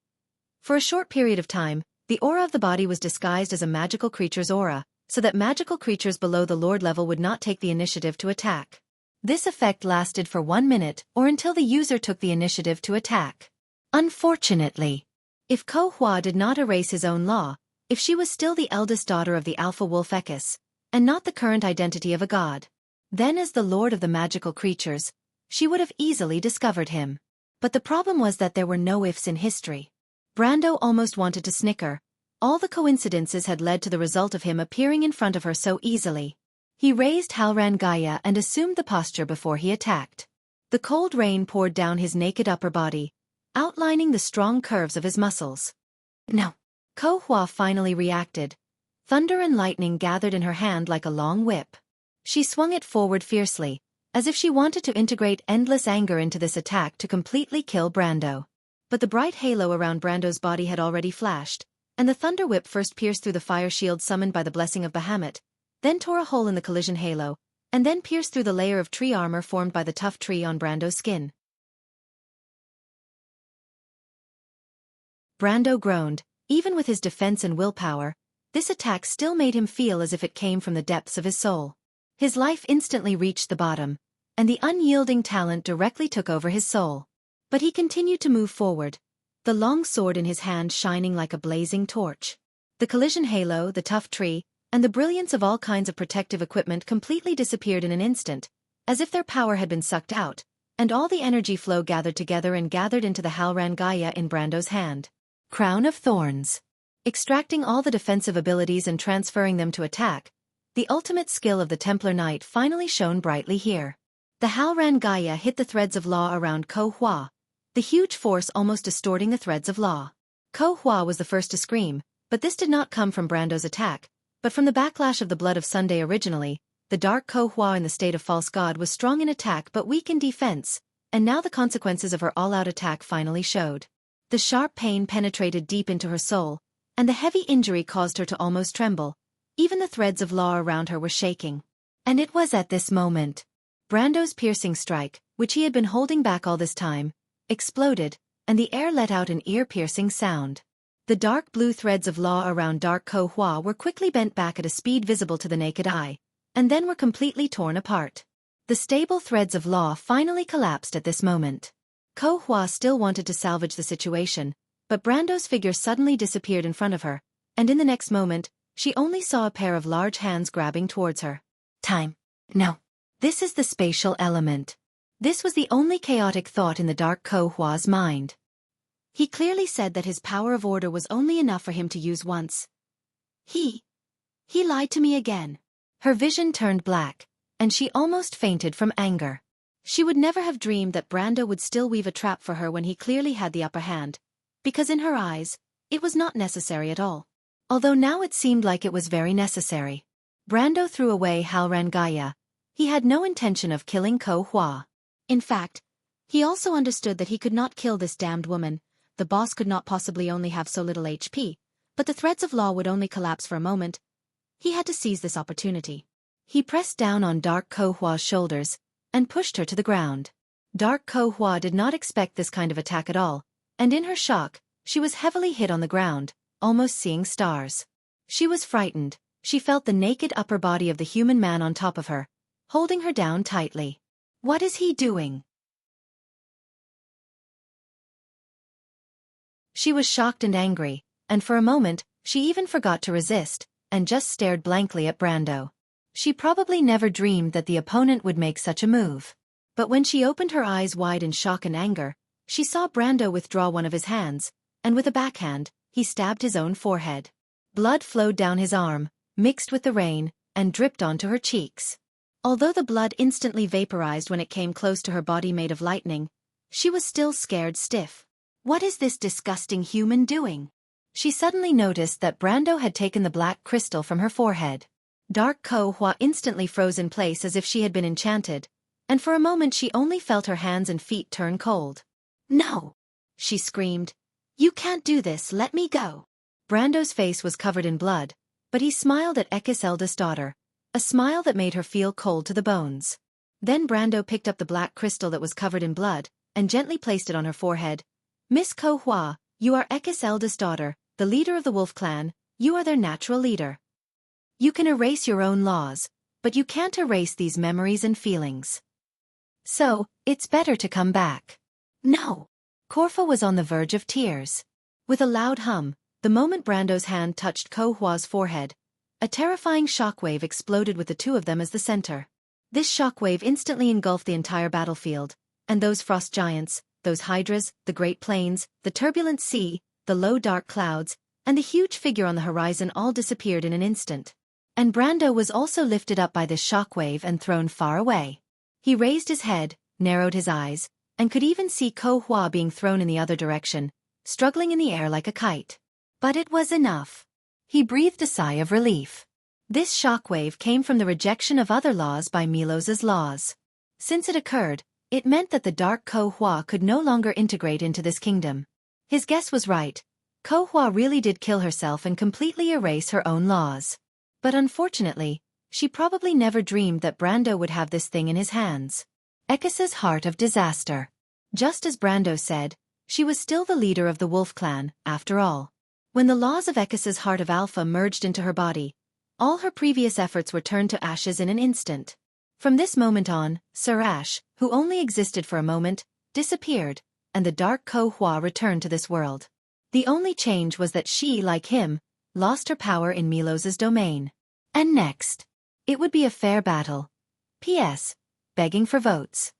For a short period of time, the aura of the body was disguised as a magical creature's aura, so that magical creatures below the Lord level would not take the initiative to attack. This effect lasted for 1 minute or until the user took the initiative to attack. Unfortunately, if Ko Hua did not erase his own law, if she was still the eldest daughter of the Alpha Wolf Ekis, and not the current identity of a god, then as the lord of the magical creatures, she would have easily discovered him. But the problem was that there were no ifs in history. Brando almost wanted to snicker. All the coincidences had led to the result of him appearing in front of her so easily. He raised Halran Gaia and assumed the posture before he attacked. The cold rain poured down his naked upper body, outlining the strong curves of his muscles. No. Ko Hua finally reacted. Thunder and lightning gathered in her hand like a long whip. She swung it forward fiercely, as if she wanted to integrate endless anger into this attack to completely kill Brando. But the bright halo around Brando's body had already flashed, and the thunder whip first pierced through the fire shield summoned by the blessing of Bahamut, then tore a hole in the collision halo, and then pierced through the layer of tree armor formed by the tough tree on Brando's skin. Brando groaned. Even with his defense and willpower, this attack still made him feel as if it came from the depths of his soul. His life instantly reached the bottom, and the unyielding talent directly took over his soul. But he continued to move forward, the long sword in his hand shining like a blazing torch. The collision halo, the tough tree, and the brilliance of all kinds of protective equipment completely disappeared in an instant, as if their power had been sucked out, and all the energy flow gathered together and gathered into the Halran Gaia in Brando's hand. Crown of Thorns. Extracting all the defensive abilities and transferring them to attack, the ultimate skill of the Templar Knight finally shone brightly here. The Halran Gaia hit the threads of law around Ko Hua, the huge force almost distorting the threads of law. Ko Hua was the first to scream, but this did not come from Brando's attack, but from the backlash of the blood of Sunday originally. The dark Ko Hua in the state of false god was strong in attack but weak in defense, and now the consequences of her all-out attack finally showed. The sharp pain penetrated deep into her soul, and the heavy injury caused her to almost tremble. Even the threads of law around her were shaking. And it was at this moment. Brando's piercing strike, which he had been holding back all this time, exploded, and the air let out an ear-piercing sound. The dark blue threads of law around dark Ko Hua were quickly bent back at a speed visible to the naked eye, and then were completely torn apart. The stable threads of law finally collapsed at this moment. Ko Hua still wanted to salvage the situation, but Brando's figure suddenly disappeared in front of her, and in the next moment, she only saw a pair of large hands grabbing towards her. Time. No. This is the spatial element. This was the only chaotic thought in the dark Ko Hua's mind. He clearly said that his power of order was only enough for him to use once. He lied to me again. Her vision turned black, and she almost fainted from anger. She would never have dreamed that Brando would still weave a trap for her when he clearly had the upper hand, because in her eyes, it was not necessary at all. Although now it seemed like it was very necessary. Brando threw away Halran Gaya. He had no intention of killing Ko Hua. In fact, he also understood that he could not kill this damned woman. The boss could not possibly only have so little HP, but the threads of law would only collapse for a moment. He had to seize this opportunity. He pressed down on Dark Ko Hua's shoulders and pushed her to the ground. Dark Ko Hua did not expect this kind of attack at all, and in her shock, she was heavily hit on the ground, almost seeing stars. She was frightened. She felt the naked upper body of the human man on top of her, holding her down tightly. What is he doing? She was shocked and angry, and for a moment, she even forgot to resist, and just stared blankly at Brando. She probably never dreamed that the opponent would make such a move. But when she opened her eyes wide in shock and anger, she saw Brando withdraw one of his hands, and with a backhand, he stabbed his own forehead. Blood flowed down his arm, mixed with the rain, and dripped onto her cheeks. Although the blood instantly vaporized when it came close to her body made of lightning, she was still scared stiff. What is this disgusting human doing? She suddenly noticed that Brando had taken the black crystal from her forehead. Dark Ko Hua instantly froze in place as if she had been enchanted, and for a moment she only felt her hands and feet turn cold. "No!" she screamed. "You can't do this, let me go." Brando's face was covered in blood, but he smiled at Ekis' eldest daughter, a smile that made her feel cold to the bones. Then Brando picked up the black crystal that was covered in blood, and gently placed it on her forehead. "Miss Ko Hua, you are Ekis' eldest daughter, the leader of the wolf clan, you are their natural leader. You can erase your own laws, but you can't erase these memories and feelings. So, it's better to come back." "No!" Corfa was on the verge of tears. With a loud hum, the moment Brando's hand touched Ko Hua's forehead, a terrifying shockwave exploded with the two of them as the center. This shockwave instantly engulfed the entire battlefield, and those frost giants, those hydras, the great plains, the turbulent sea, the low dark clouds, and the huge figure on the horizon all disappeared in an instant. And Brando was also lifted up by this shockwave and thrown far away. He raised his head, narrowed his eyes, and could even see Ko Hua being thrown in the other direction, struggling in the air like a kite. But it was enough. He breathed a sigh of relief. This shockwave came from the rejection of other laws by Milos's laws. Since it occurred, it meant that the Dark Ko Hua could no longer integrate into this kingdom. His guess was right. Ko Hua really did kill herself and completely erase her own laws. But unfortunately, she probably never dreamed that Brando would have this thing in his hands. Ekis's heart of disaster. Just as Brando said, she was still the leader of the wolf clan, after all. When the laws of Ekis's heart of Alpha merged into her body, all her previous efforts were turned to ashes in an instant. From this moment on, Sir Ash, who only existed for a moment, disappeared, and the Dark Ko Hua returned to this world. The only change was that she, like him, lost her power in Milos's domain. And next, it would be a fair battle. P.S. Begging for votes.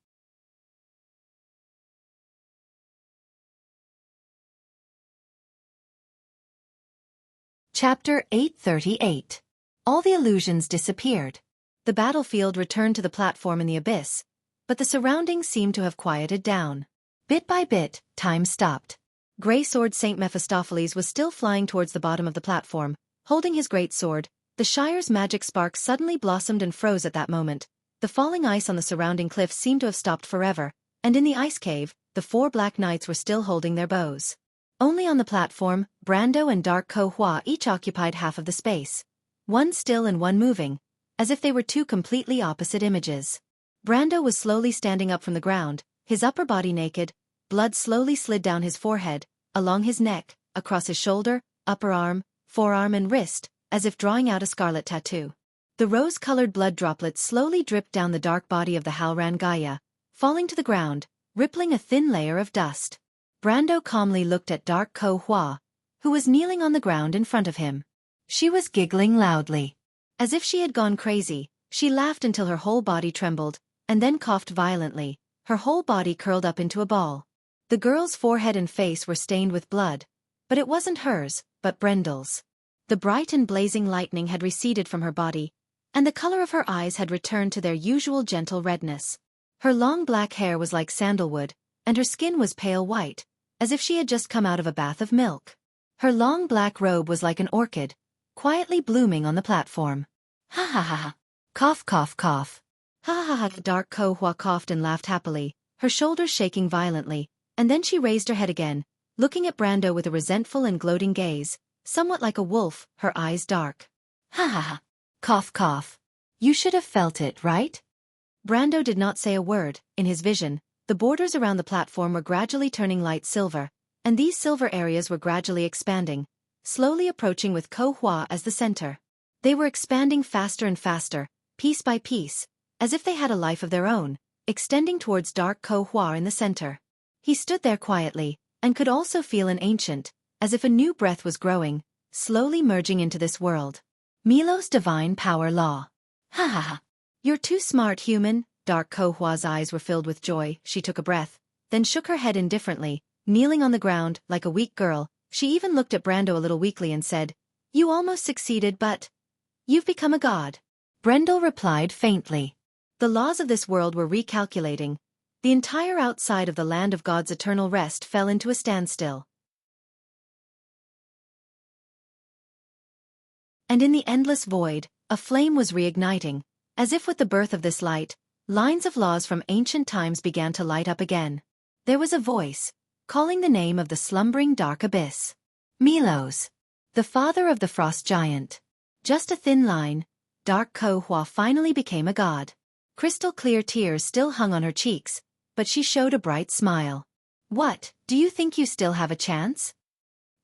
Chapter 838. All the illusions disappeared. The battlefield returned to the platform in the abyss, but the surroundings seemed to have quieted down. Bit by bit, time stopped. Grey Sword Saint Mephistopheles was still flying towards the bottom of the platform, holding his great sword. The Shire's magic sparks suddenly blossomed and froze at that moment. The falling ice on the surrounding cliffs seemed to have stopped forever, and in the ice cave, the 4 black knights were still holding their bows. Only on the platform, Brando and Dark Ko Hua each occupied half of the space. One still and one moving, as if they were two completely opposite images. Brando was slowly standing up from the ground, his upper body naked. Blood slowly slid down his forehead, along his neck, across his shoulder, upper arm, forearm and wrist, as if drawing out a scarlet tattoo. The rose-colored blood droplets slowly dripped down the dark body of the Halran Gaya, falling to the ground, rippling a thin layer of dust. Brando calmly looked at Dark Ko Hua, who was kneeling on the ground in front of him. She was giggling loudly. As if she had gone crazy, she laughed until her whole body trembled, and then coughed violently, her whole body curled up into a ball. The girl's forehead and face were stained with blood, but it wasn't hers, but Brendel's. The bright and blazing lightning had receded from her body, and the color of her eyes had returned to their usual gentle redness. Her long black hair was like sandalwood, and her skin was pale white, as if she had just come out of a bath of milk. Her long black robe was like an orchid, quietly blooming on the platform. Ha ha ha ha. Cough cough cough. Ha ha ha. Dark Ko Hua coughed and laughed happily, her shoulders shaking violently, and then she raised her head again, looking at Brando with a resentful and gloating gaze, somewhat like a wolf, her eyes dark. Ha ha ha. Cough cough. You should have felt it, right? Brando did not say a word. In his vision, the borders around the platform were gradually turning light silver, and these silver areas were gradually expanding, slowly approaching with Ko Hua as the center. They were expanding faster and faster, piece by piece, as if they had a life of their own, extending towards dark Ko Hua in the center. He stood there quietly, and could also feel an ancient, as if a new breath was growing, slowly merging into this world. Milo's divine power law. Ha ha ha. You're too smart, human. Dark Ko Hua's eyes were filled with joy. She took a breath, then shook her head indifferently, kneeling on the ground like a weak girl. She even looked at Brando a little weakly and said, You almost succeeded, but you've become a god. Brando replied faintly. The laws of this world were recalculating. The entire outside of the land of God's eternal rest fell into a standstill. And in the endless void, a flame was reigniting. As if with the birth of this light, lines of laws from ancient times began to light up again. There was a voice, calling the name of the slumbering dark abyss. Milos, the father of the frost giant. Just a thin line, dark Ko Hua finally became a god. Crystal clear tears still hung on her cheeks, but she showed a bright smile. What, do you think you still have a chance?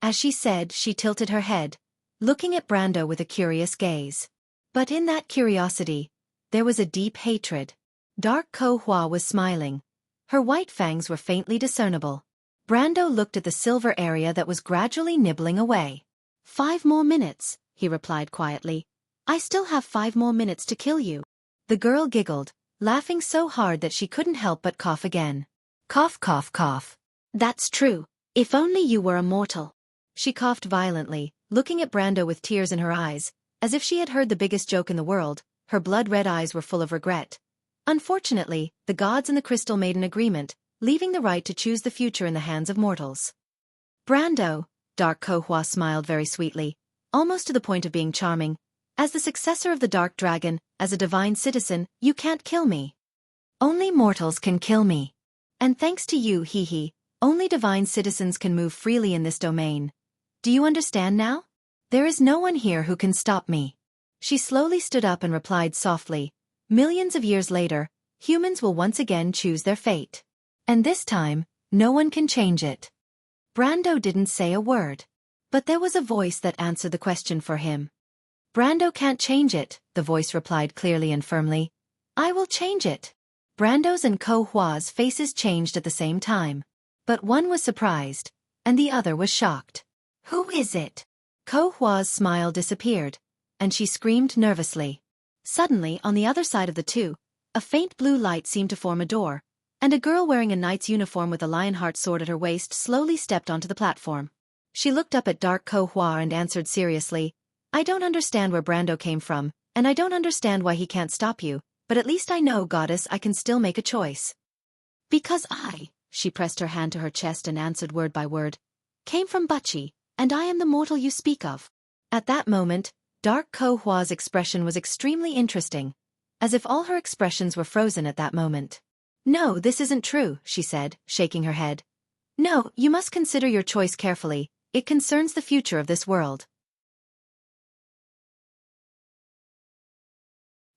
As she said, she tilted her head, looking at Brando with a curious gaze. But in that curiosity, there was a deep hatred. Dark Ko Hua was smiling. Her white fangs were faintly discernible. Brando looked at the silver area that was gradually nibbling away. 5 more minutes, he replied quietly. I still have 5 more minutes to kill you. The girl giggled, laughing so hard that she couldn't help but cough again. Cough cough cough. That's true. If only you were immortal. She coughed violently, looking at Brando with tears in her eyes, as if she had heard the biggest joke in the world. Her blood-red eyes were full of regret. Unfortunately, the gods and the crystal made an agreement, leaving the right to choose the future in the hands of mortals. Brando, Dark Ko Hua smiled very sweetly, almost to the point of being charming. As the successor of the Dark Dragon, as a divine citizen, you can't kill me. Only mortals can kill me. And thanks to you, hee, only divine citizens can move freely in this domain. Do you understand now? There is no one here who can stop me. She slowly stood up and replied softly, Millions of years later, humans will once again choose their fate. And this time, no one can change it. Brando didn't say a word. But there was a voice that answered the question for him. Brando can't change it, the voice replied clearly and firmly. I will change it. Brando's and Ko Hua's faces changed at the same time. But one was surprised, and the other was shocked. Who is it? Ko Hua's smile disappeared, and she screamed nervously. Suddenly, on the other side of the two, a faint blue light seemed to form a door, and a girl wearing a knight's uniform with a lionheart sword at her waist slowly stepped onto the platform. She looked up at Dark Ko Hua and answered seriously, I don't understand where Brando came from, and I don't understand why he can't stop you, but at least I know, goddess, I can still make a choice. Because she pressed her hand to her chest and answered word by word, came from Buchi, and I am the mortal you speak of. At that moment, Dark Ko Hua's expression was extremely interesting, as if all her expressions were frozen at that moment. No, this isn't true, she said, shaking her head. No, you must consider your choice carefully, it concerns the future of this world.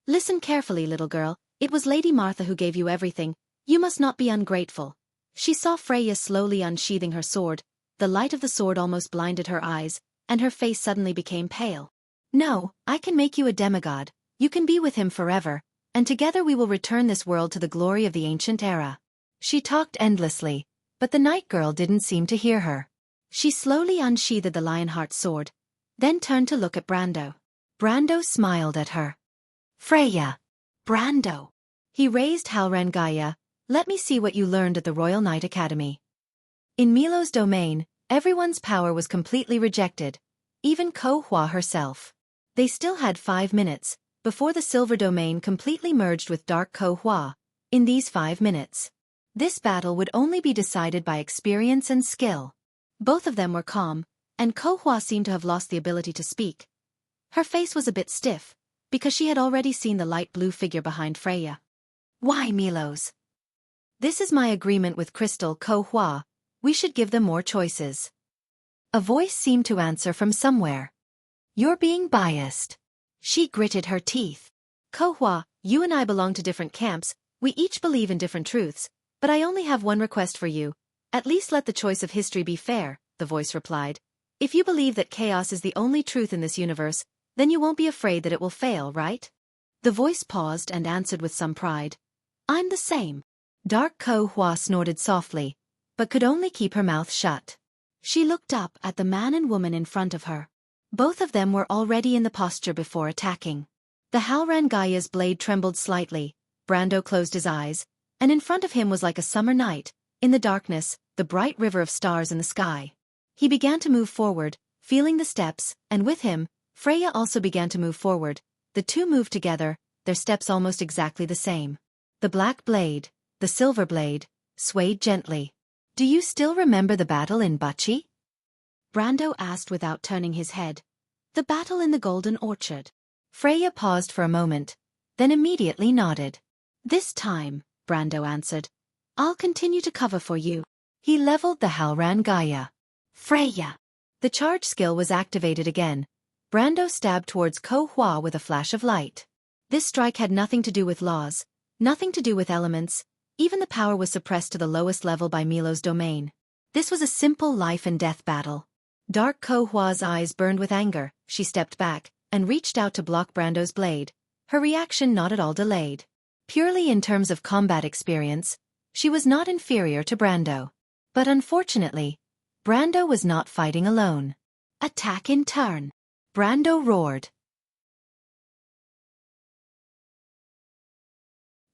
Listen carefully, little girl, it was Lady Martha who gave you everything, you must not be ungrateful. She saw Freya slowly unsheathing her sword, the light of the sword almost blinded her eyes, and her face suddenly became pale. No, I can make you a demigod, you can be with him forever, and together we will return this world to the glory of the ancient era. She talked endlessly, but the night girl didn't seem to hear her. She slowly unsheathed the lionheart sword, then turned to look at Brando. Brando smiled at her. Freya. Brando. He raised Halrangaya, let me see what you learned at the Royal Knight Academy. In Milo's domain, everyone's power was completely rejected, even Ko Hua herself. They still had 5 minutes, before the silver domain completely merged with dark Ko Hua, in these 5 minutes. This battle would only be decided by experience and skill. Both of them were calm, and Ko Hua seemed to have lost the ability to speak. Her face was a bit stiff, because she had already seen the light blue figure behind Freya. Why, Milos? This is my agreement with Crystal Ko Hua. We should give them more choices. A voice seemed to answer from somewhere. You're being biased. She gritted her teeth. Ko Hua, you and I belong to different camps, we each believe in different truths, but I only have one request for you. At least let the choice of history be fair, the voice replied. If you believe that chaos is the only truth in this universe, then you won't be afraid that it will fail, right? The voice paused and answered with some pride. I'm the same. Dark Ko Hua snorted softly, but could only keep her mouth shut. She looked up at the man and woman in front of her. Both of them were already in the posture before attacking. The Halran Gaya's blade trembled slightly, Brando closed his eyes, and in front of him was like a summer night, in the darkness, the bright river of stars in the sky. He began to move forward, feeling the steps, and with him, Freya also began to move forward. The two moved together, their steps almost exactly the same. The black blade, the silver blade, swayed gently. Do you still remember the battle in Bachi? Brando asked without turning his head. The battle in the Golden Orchard. Freya paused for a moment, then immediately nodded. This time, Brando answered, I'll continue to cover for you. He leveled the Halran Gaya. Freya! The charge skill was activated again. Brando stabbed towards Ko Hua with a flash of light. This strike had nothing to do with laws, nothing to do with elements, even the power was suppressed to the lowest level by Milo's domain. This was a simple life and death battle. Dark Ko Hua's eyes burned with anger, she stepped back, and reached out to block Brando's blade, her reaction not at all delayed. Purely in terms of combat experience, she was not inferior to Brando. But unfortunately, Brando was not fighting alone. Attack in turn. Brando roared.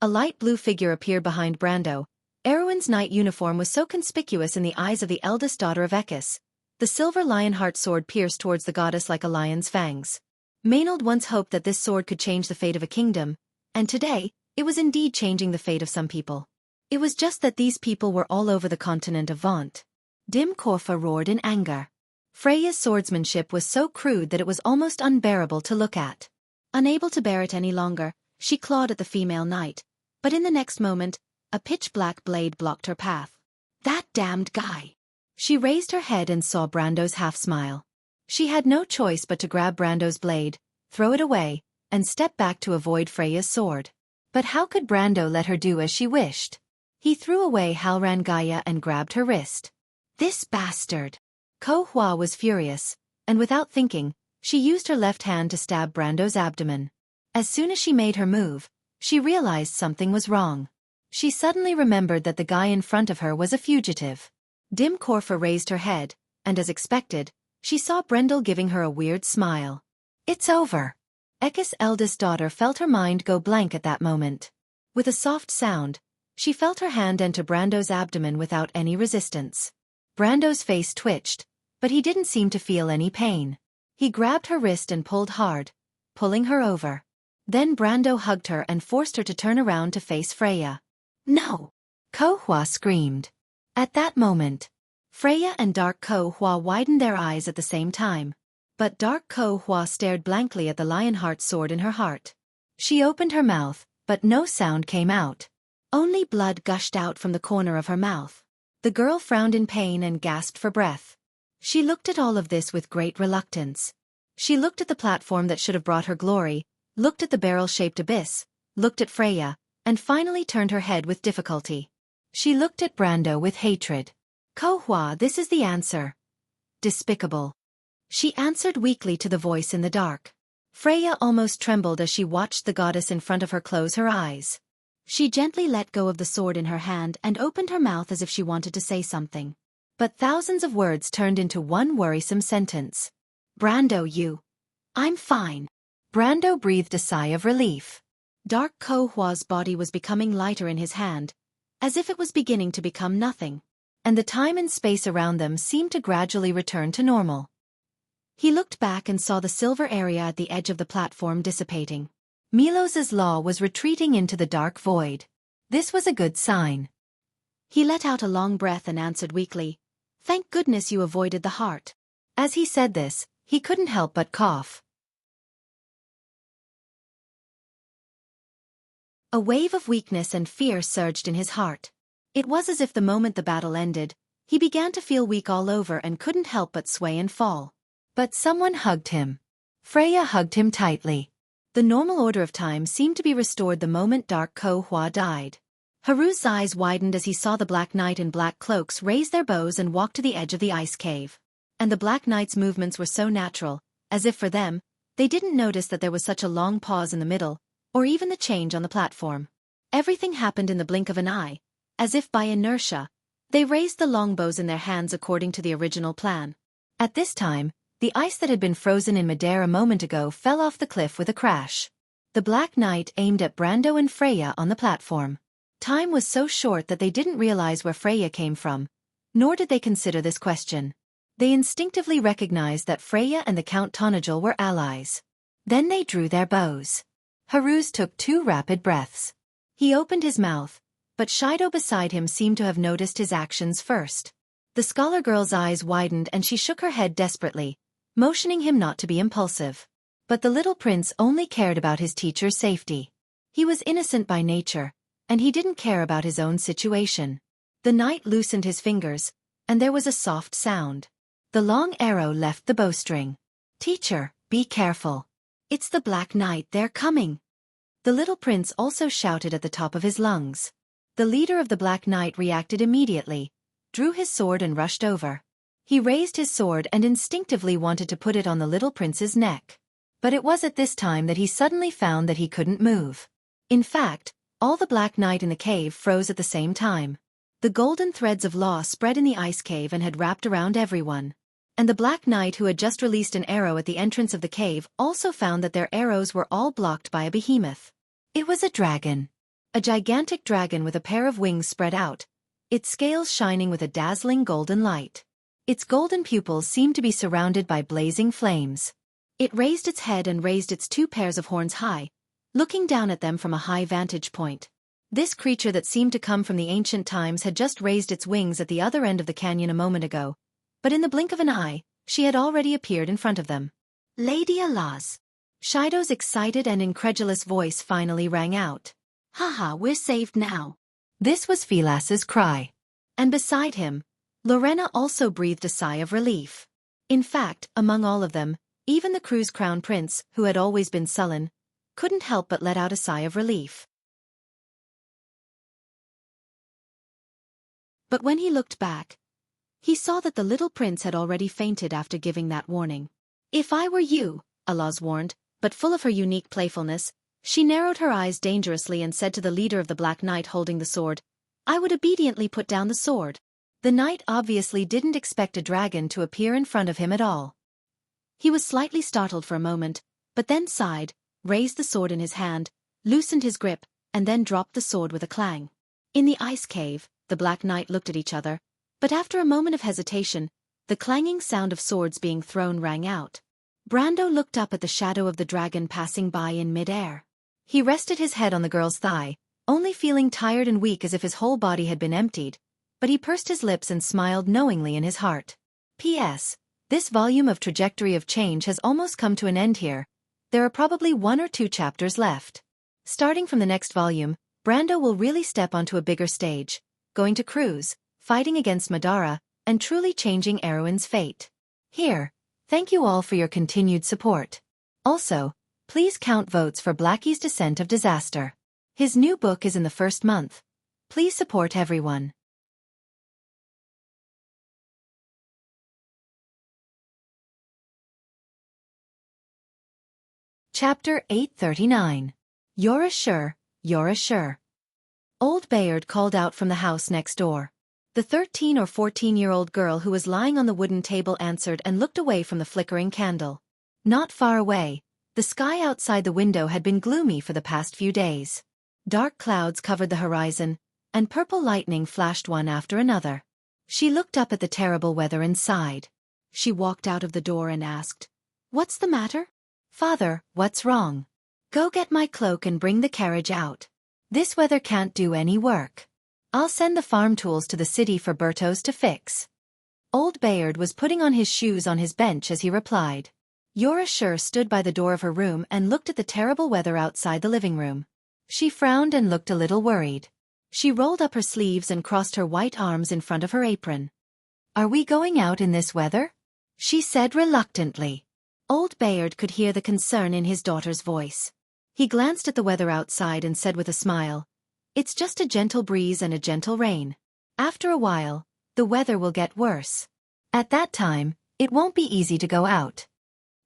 A light blue figure appeared behind Brando. Erwin's knight uniform was so conspicuous in the eyes of the eldest daughter of Ekis. The silver lionheart sword pierced towards the goddess like a lion's fangs. Maynard once hoped that this sword could change the fate of a kingdom, and today, it was indeed changing the fate of some people. It was just that these people were all over the continent of Vaunt. Dim Corfa roared in anger. Freya's swordsmanship was so crude that it was almost unbearable to look at. Unable to bear it any longer, she clawed at the female knight, but in the next moment, a pitch-black blade blocked her path. That damned guy! She raised her head and saw Brando's half-smile. She had no choice but to grab Brando's blade, throw it away, and step back to avoid Freya's sword. But how could Brando let her do as she wished? He threw away Halran Gaya and grabbed her wrist. This bastard! Ko Hua was furious, and without thinking, she used her left hand to stab Brando's abdomen. As soon as she made her move, she realized something was wrong. She suddenly remembered that the guy in front of her was a fugitive. Dim Corfa raised her head, and as expected, she saw Brendel giving her a weird smile. It's over. Ekis' eldest daughter felt her mind go blank at that moment. With a soft sound, she felt her hand enter Brando's abdomen without any resistance. Brando's face twitched, but he didn't seem to feel any pain. He grabbed her wrist and pulled hard, pulling her over. Then Brando hugged her and forced her to turn around to face Freya. No! Ko Hua screamed. At that moment, Freya and Dark Ko Hua widened their eyes at the same time. But Dark Ko Hua stared blankly at the lionheart sword in her heart. She opened her mouth, but no sound came out. Only blood gushed out from the corner of her mouth. The girl frowned in pain and gasped for breath. She looked at all of this with great reluctance. She looked at the platform that should have brought her glory, looked at the barrel-shaped abyss, looked at Freya, and finally turned her head with difficulty. She looked at Brando with hatred. Ko Hua, this is the answer. Despicable. She answered weakly to the voice in the dark. Freya almost trembled as she watched the goddess in front of her close her eyes. She gently let go of the sword in her hand and opened her mouth as if she wanted to say something. But thousands of words turned into one worrisome sentence. Brando, you. I'm fine. Brando breathed a sigh of relief. Dark Ko Hua's body was becoming lighter in his hand, as if it was beginning to become nothing, and the time and space around them seemed to gradually return to normal. He looked back and saw the silver area at the edge of the platform dissipating. Milos's law was retreating into the dark void. This was a good sign. He let out a long breath and answered weakly, "Thank goodness you avoided the heart." As he said this, he couldn't help but cough. A wave of weakness and fear surged in his heart. It was as if the moment the battle ended, he began to feel weak all over and couldn't help but sway and fall. But someone hugged him. Freya hugged him tightly. The normal order of time seemed to be restored the moment Dark Ko Hua died. Haru's eyes widened as he saw the Black Knight in black cloaks raise their bows and walk to the edge of the ice cave. And the Black Knight's movements were so natural, as if for them, they didn't notice that there was such a long pause in the middle, or even the change on the platform. Everything happened in the blink of an eye, as if by inertia. They raised the longbows in their hands according to the original plan. At this time, the ice that had been frozen in midair a moment ago fell off the cliff with a crash. The Black Knight aimed at Brando and Freya on the platform. Time was so short that they didn't realize where Freya came from, nor did they consider this question. They instinctively recognized that Freya and the Count Tonajul were allies. Then they drew their bows. Haruz took 2 rapid breaths. He opened his mouth, but Shido beside him seemed to have noticed his actions first. The scholar girl's eyes widened and she shook her head desperately, motioning him not to be impulsive. But the little prince only cared about his teacher's safety. He was innocent by nature, and he didn't care about his own situation. The knight loosened his fingers, and there was a soft sound. The long arrow left the bowstring. "Teacher, be careful. It's the Black Knight, they're coming." The little prince also shouted at the top of his lungs. The leader of the Black Knight reacted immediately, drew his sword and rushed over. He raised his sword and instinctively wanted to put it on the little prince's neck. But it was at this time that he suddenly found that he couldn't move. In fact, all the Black Knight in the cave froze at the same time. The golden threads of law spread in the ice cave and had wrapped around everyone. And the Black Knight who had just released an arrow at the entrance of the cave also found that their arrows were all blocked by a behemoth. It was a dragon. A gigantic dragon with a pair of wings spread out, its scales shining with a dazzling golden light. Its golden pupils seemed to be surrounded by blazing flames. It raised its head and raised its 2 pairs of horns high, looking down at them from a high vantage point. This creature that seemed to come from the ancient times had just raised its wings at the other end of the canyon a moment ago, but in the blink of an eye, she had already appeared in front of them. "Lady Alaz." Shido's excited and incredulous voice finally rang out. "Haha, we're saved now." This was Philas's cry. And beside him, Lorena also breathed a sigh of relief. In fact, among all of them, even the crew's crown prince, who had always been sullen, couldn't help but let out a sigh of relief. But when he looked back, he saw that the little prince had already fainted after giving that warning. "If I were you," Alaz warned, but full of her unique playfulness, she narrowed her eyes dangerously and said to the leader of the Black Knight holding the sword, "I would obediently put down the sword." The knight obviously didn't expect a dragon to appear in front of him at all. He was slightly startled for a moment, but then sighed, raised the sword in his hand, loosened his grip, and then dropped the sword with a clang. In the ice cave, the Black Knight looked at each other, but after a moment of hesitation, the clanging sound of swords being thrown rang out. Brando looked up at the shadow of the dragon passing by in mid-air. He rested his head on the girl's thigh, only feeling tired and weak as if his whole body had been emptied, but he pursed his lips and smiled knowingly in his heart. P.S. This volume of Trajectory of Change has almost come to an end here. There are probably 1 or 2 chapters left. Starting from the next volume, Brando will really step onto a bigger stage, going to cruise, fighting against Madara, and truly changing Erwin's fate. Here, thank you all for your continued support. Also, please count votes for Blackie's Descent of Disaster. His new book is in the first month. Please support everyone. Chapter 839. You're sure, you're sure. Old Bayard called out from the house next door. The 13 or 14-year-old girl who was lying on the wooden table answered and looked away from the flickering candle. Not far away, the sky outside the window had been gloomy for the past few days. Dark clouds covered the horizon, and purple lightning flashed one after another. She looked up at the terrible weather and sighed. She walked out of the door and asked, "What's the matter?" "Father, what's wrong?" Go get my cloak and bring the carriage out. This weather can't do any work. I'll send the farm tools to the city for Bertos to fix. Old Bayard was putting on his shoes on his bench as he replied. Xianxia stood by the door of her room and looked at the terrible weather outside the living room. She frowned and looked a little worried. She rolled up her sleeves and crossed her white arms in front of her apron. Are we going out in this weather? She said reluctantly. Old Bayard could hear the concern in his daughter's voice. He glanced at the weather outside and said with a smile, It's just a gentle breeze and a gentle rain. After a while, the weather will get worse. At that time, it won't be easy to go out.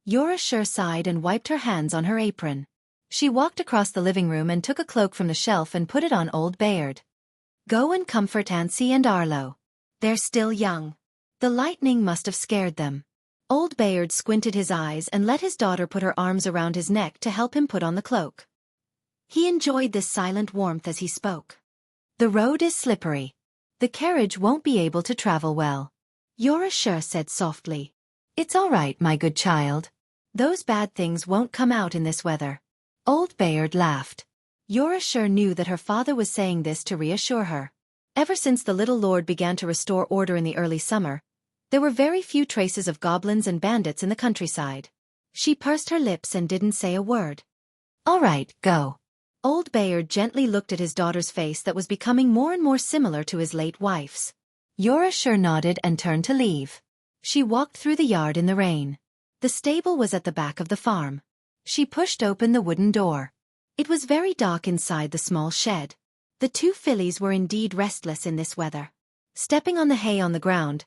Xianxia sighed and wiped her hands on her apron. She walked across the living room and took a cloak from the shelf and put it on Old Bayard. Go and comfort Auntie and Arlo. They're still young. The lightning must have scared them. Old Bayard squinted his eyes and let his daughter put her arms around his neck to help him put on the cloak. He enjoyed this silent warmth as he spoke. The road is slippery. The carriage won't be able to travel well. Xianxia said softly. It's all right, my good child. Those bad things won't come out in this weather. Old Bayard laughed. Xianxia knew that her father was saying this to reassure her. Ever since the little lord began to restore order in the early summer, there were very few traces of goblins and bandits in the countryside. She pursed her lips and didn't say a word. All right, go. Old Bayard gently looked at his daughter's face that was becoming more and more similar to his late wife's. Xianxia nodded and turned to leave. She walked through the yard in the rain. The stable was at the back of the farm. She pushed open the wooden door. It was very dark inside the small shed. The two fillies were indeed restless in this weather. Stepping on the hay on the ground,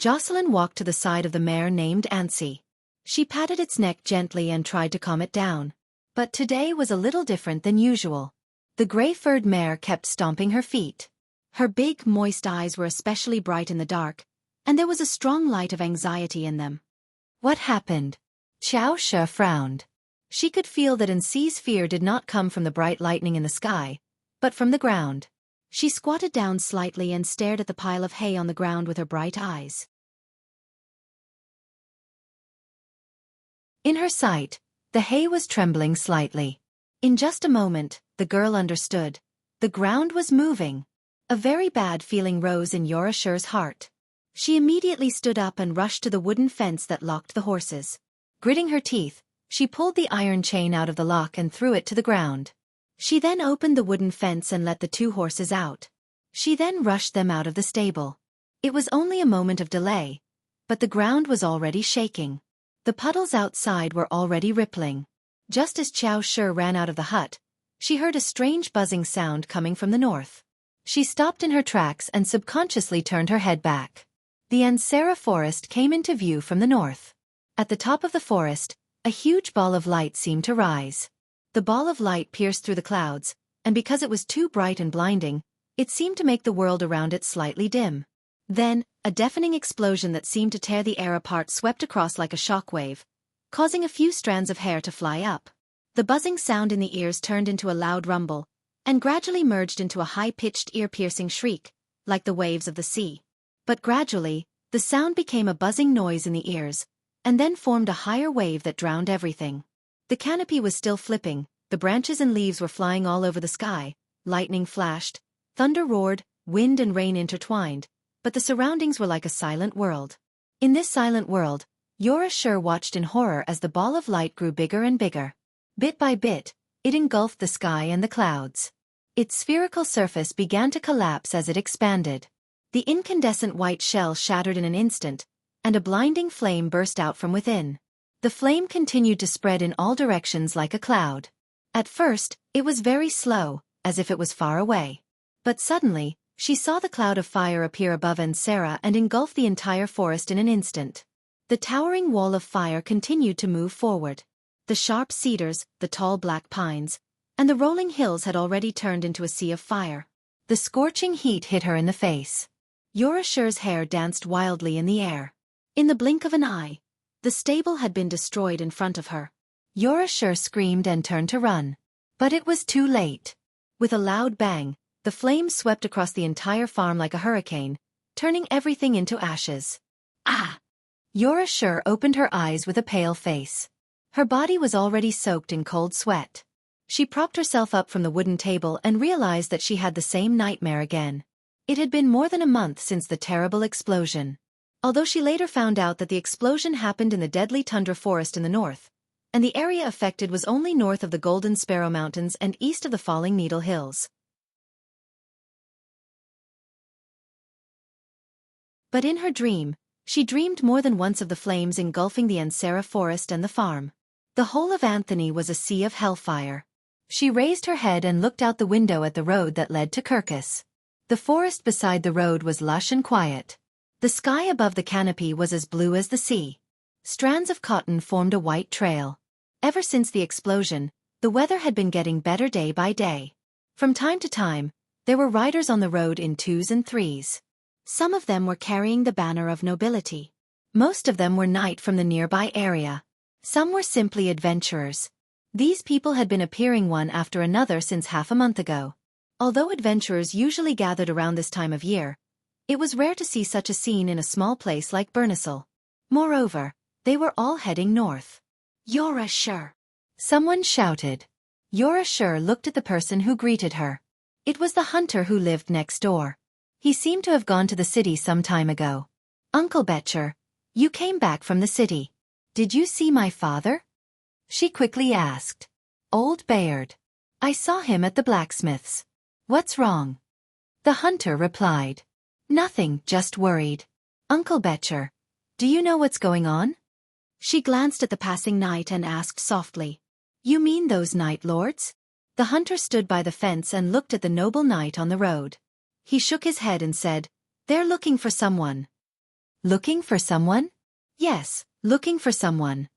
Jocelyn walked to the side of the mare named Auntie. She patted its neck gently and tried to calm it down. But today was a little different than usual. The gray-furred mare kept stomping her feet. Her big, moist eyes were especially bright in the dark, and there was a strong light of anxiety in them. What happened? Xianxia frowned. She could feel that Auntie's fear did not come from the bright lightning in the sky, but from the ground. She squatted down slightly and stared at the pile of hay on the ground with her bright eyes. In her sight, the hay was trembling slightly. In just a moment, the girl understood. The ground was moving. A very bad feeling rose in Xianxia's heart. She immediately stood up and rushed to the wooden fence that locked the horses. Gritting her teeth, she pulled the iron chain out of the lock and threw it to the ground. She then opened the wooden fence and let the two horses out. She then rushed them out of the stable. It was only a moment of delay, but the ground was already shaking. The puddles outside were already rippling. Just as Xianxia ran out of the hut, she heard a strange buzzing sound coming from the north. She stopped in her tracks and subconsciously turned her head back. The Xianxia forest came into view from the north. At the top of the forest, a huge ball of light seemed to rise. The ball of light pierced through the clouds, and because it was too bright and blinding, it seemed to make the world around it slightly dim. Then, a deafening explosion that seemed to tear the air apart swept across like a shock wave, causing a few strands of hair to fly up. The buzzing sound in the ears turned into a loud rumble, and gradually merged into a high-pitched ear-piercing shriek, like the waves of the sea. But gradually, the sound became a buzzing noise in the ears, and then formed a higher wave that drowned everything. The canopy was still flipping, the branches and leaves were flying all over the sky, lightning flashed, thunder roared, wind and rain intertwined, but the surroundings were like a silent world. In this silent world, Xianxia watched in horror as the ball of light grew bigger and bigger. Bit by bit, it engulfed the sky and the clouds. Its spherical surface began to collapse as it expanded. The incandescent white shell shattered in an instant, and a blinding flame burst out from within. The flame continued to spread in all directions like a cloud. At first, it was very slow, as if it was far away. But suddenly, she saw the cloud of fire appear above Xianxia and engulf the entire forest in an instant. The towering wall of fire continued to move forward. The sharp cedars, the tall black pines, and the rolling hills had already turned into a sea of fire. The scorching heat hit her in the face. Xianxia's hair danced wildly in the air. In the blink of an eye, the stable had been destroyed in front of her. Xianxia screamed and turned to run. But it was too late. With a loud bang, the flames swept across the entire farm like a hurricane, turning everything into ashes. Ah! Xianxia opened her eyes with a pale face. Her body was already soaked in cold sweat. She propped herself up from the wooden table and realized that she had the same nightmare again. It had been more than a month since the terrible explosion. Although she later found out that the explosion happened in the deadly tundra forest in the north, and the area affected was only north of the Golden Sparrow Mountains and east of the Falling Needle Hills. But in her dream, she dreamed more than once of the flames engulfing the Ansera forest and the farm. The whole of Anthony was a sea of hellfire. She raised her head and looked out the window at the road that led to Kirkus. The forest beside the road was lush and quiet. The sky above the canopy was as blue as the sea. Strands of cotton formed a white trail. Ever since the explosion, the weather had been getting better day by day. From time to time, there were riders on the road in 2s and 3s. Some of them were carrying the banner of nobility. Most of them were knights from the nearby area. Some were simply adventurers. These people had been appearing one after another since half a month ago. Although adventurers usually gathered around this time of year, it was rare to see such a scene in a small place like Bernisel. Moreover, they were all heading north. "You're sure?" someone shouted. Yora Sure looked at the person who greeted her. It was the hunter who lived next door. He seemed to have gone to the city some time ago. "Uncle Betcher, you came back from the city. Did you see my father?" she quickly asked. "Old Bayard. I saw him at the blacksmith's. What's wrong?" The hunter replied. "Nothing, just worried." "Uncle Betcher, do you know what's going on?" She glanced at the passing knight and asked softly. "You mean those night lords?" The hunter stood by the fence and looked at the noble knight on the road. He shook his head and said, "They're looking for someone." "Looking for someone?" "Yes, looking for someone."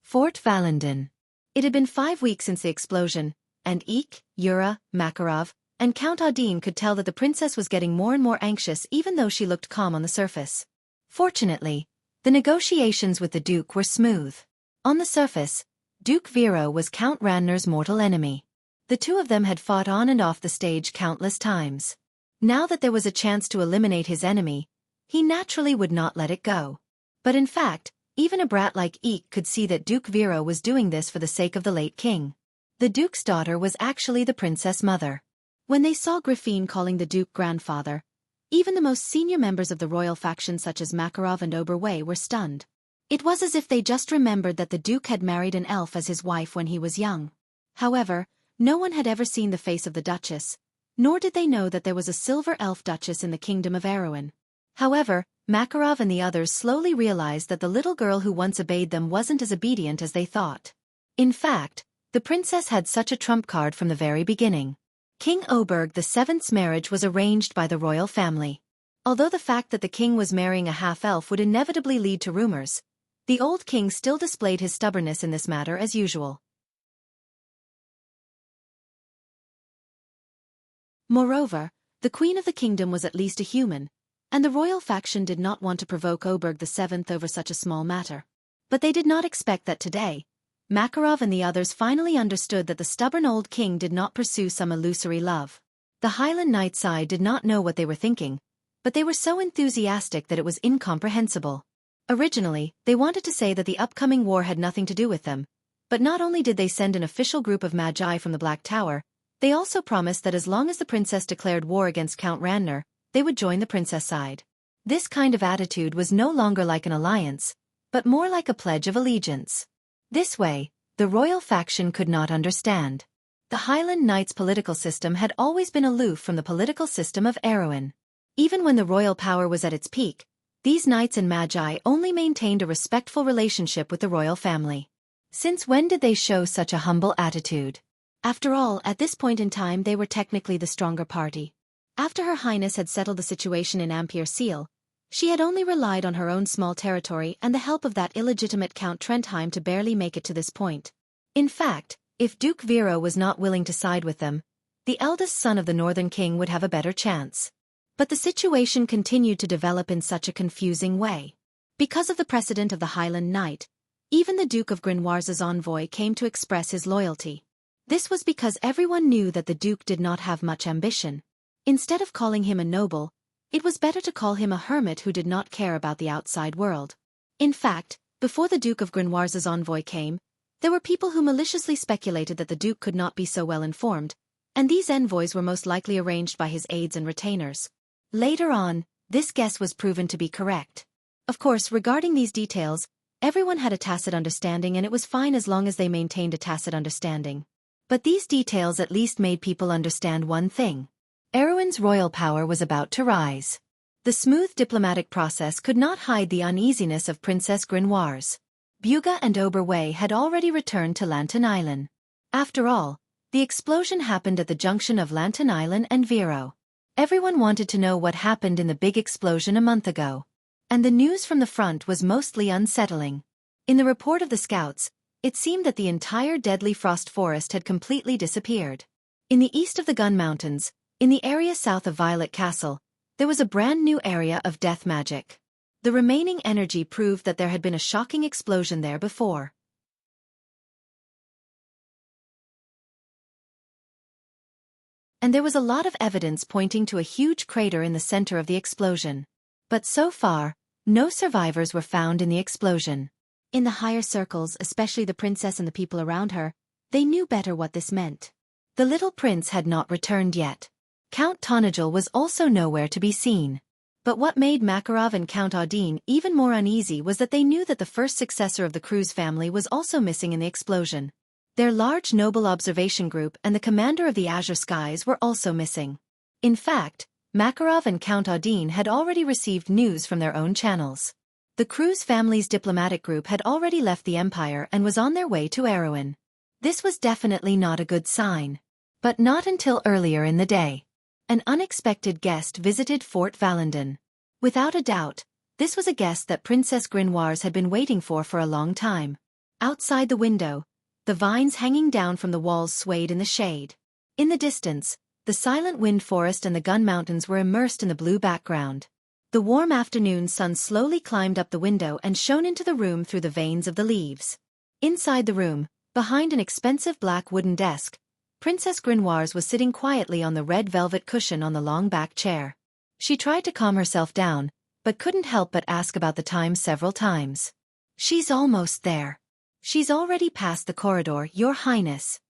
Fort Valendon. It had been 5 weeks since the explosion, and Eek, Yura, Makarov, and Count Adin could tell that the princess was getting more and more anxious even though she looked calm on the surface. Fortunately, the negotiations with the Duke were smooth. On the surface, Duke Vero was Count Ranner's mortal enemy. The two of them had fought on and off the stage countless times. Now that there was a chance to eliminate his enemy, he naturally would not let it go. But in fact, even a brat like Eek could see that Duke Vero was doing this for the sake of the late king. The Duke's daughter was actually the princess mother. When they saw Griffin calling the Duke grandfather, even the most senior members of the royal faction such as Makarov and Oberwei were stunned. It was as if they just remembered that the Duke had married an elf as his wife when he was young. However, no one had ever seen the face of the Duchess, nor did they know that there was a silver elf duchess in the kingdom of Erewhon. However, Makarov and the others slowly realized that the little girl who once obeyed them wasn't as obedient as they thought. In fact, the princess had such a trump card from the very beginning. King Oberg VII's marriage was arranged by the royal family. Although the fact that the king was marrying a half-elf would inevitably lead to rumors, the old king still displayed his stubbornness in this matter as usual. Moreover, the queen of the kingdom was at least a human, and the royal faction did not want to provoke Oberg VII over such a small matter. But they did not expect that today, Makarov and the others finally understood that the stubborn old king did not pursue some illusory love. The Highland Knights side did not know what they were thinking, but they were so enthusiastic that it was incomprehensible. Originally, they wanted to say that the upcoming war had nothing to do with them, but not only did they send an official group of magi from the Black Tower, they also promised that as long as the princess declared war against Count Ranner, they would join the princess side. This kind of attitude was no longer like an alliance, but more like a pledge of allegiance. This way, the royal faction could not understand. The Highland Knights' political system had always been aloof from the political system of Erewhon. Even when the royal power was at its peak, these knights and magi only maintained a respectful relationship with the royal family. Since when did they show such a humble attitude? After all, at this point in time they were technically the stronger party. After Her Highness had settled the situation in Ampere Seal, she had only relied on her own small territory and the help of that illegitimate Count Trentheim to barely make it to this point. In fact, if Duke Vero was not willing to side with them, the eldest son of the Northern King would have a better chance. But the situation continued to develop in such a confusing way. Because of the precedent of the Highland Knight, even the Duke of Grenoir's envoy came to express his loyalty. This was because everyone knew that the Duke did not have much ambition. Instead of calling him a noble, it was better to call him a hermit who did not care about the outside world. In fact, before the Duke of Grenoir's envoy came, There were people who maliciously speculated that the Duke could not be so well informed, and these envoys were most likely arranged by his aides and retainers. Later on, this guess was proven to be correct. Of course, regarding these details, everyone had a tacit understanding, and it was fine as long as they maintained a tacit understanding. But these details at least made people understand one thing. Erwin's royal power was about to rise. The smooth diplomatic process could not hide the uneasiness of Princess Grimoires. Buga and Oberwei had already returned to Lantern Island. After all, the explosion happened at the junction of Lantern Island and Vero. Everyone wanted to know what happened in the big explosion a month ago. And the news from the front was mostly unsettling. In the report of the scouts, it seemed that the entire deadly frost forest had completely disappeared. In the east of the Gun Mountains, in the area south of Violet Castle, there was a brand new area of death magic. The remaining energy proved that there had been a shocking explosion there before. And there was a lot of evidence pointing to a huge crater in the center of the explosion. But so far, no survivors were found in the explosion. In the higher circles, especially the princess and the people around her, they knew better what this meant. The little prince had not returned yet. Count Tonajul was also nowhere to be seen. But what made Makarov and Count Audin even more uneasy was that they knew that the first successor of the Cruz family was also missing in the explosion. Their large noble observation group and the commander of the Azure Skies were also missing. In fact, Makarov and Count Audin had already received news from their own channels. The Cruz family's diplomatic group had already left the Empire and was on their way to Erewhon. This was definitely not a good sign. But not until earlier in the day. An unexpected guest visited Fort Valendon. Without a doubt, this was a guest that Princess Grimoires had been waiting for a long time. Outside the window, the vines hanging down from the walls swayed in the shade. In the distance, the silent wind forest and the Gun Mountains were immersed in the blue background. The warm afternoon sun slowly climbed up the window and shone into the room through the veins of the leaves. Inside the room, behind an expensive black wooden desk, Princess Grimoires was sitting quietly on the red velvet cushion on the long back chair. She tried to calm herself down, but couldn't help but ask about the time several times. "She's almost there. She's already past the corridor, Your Highness."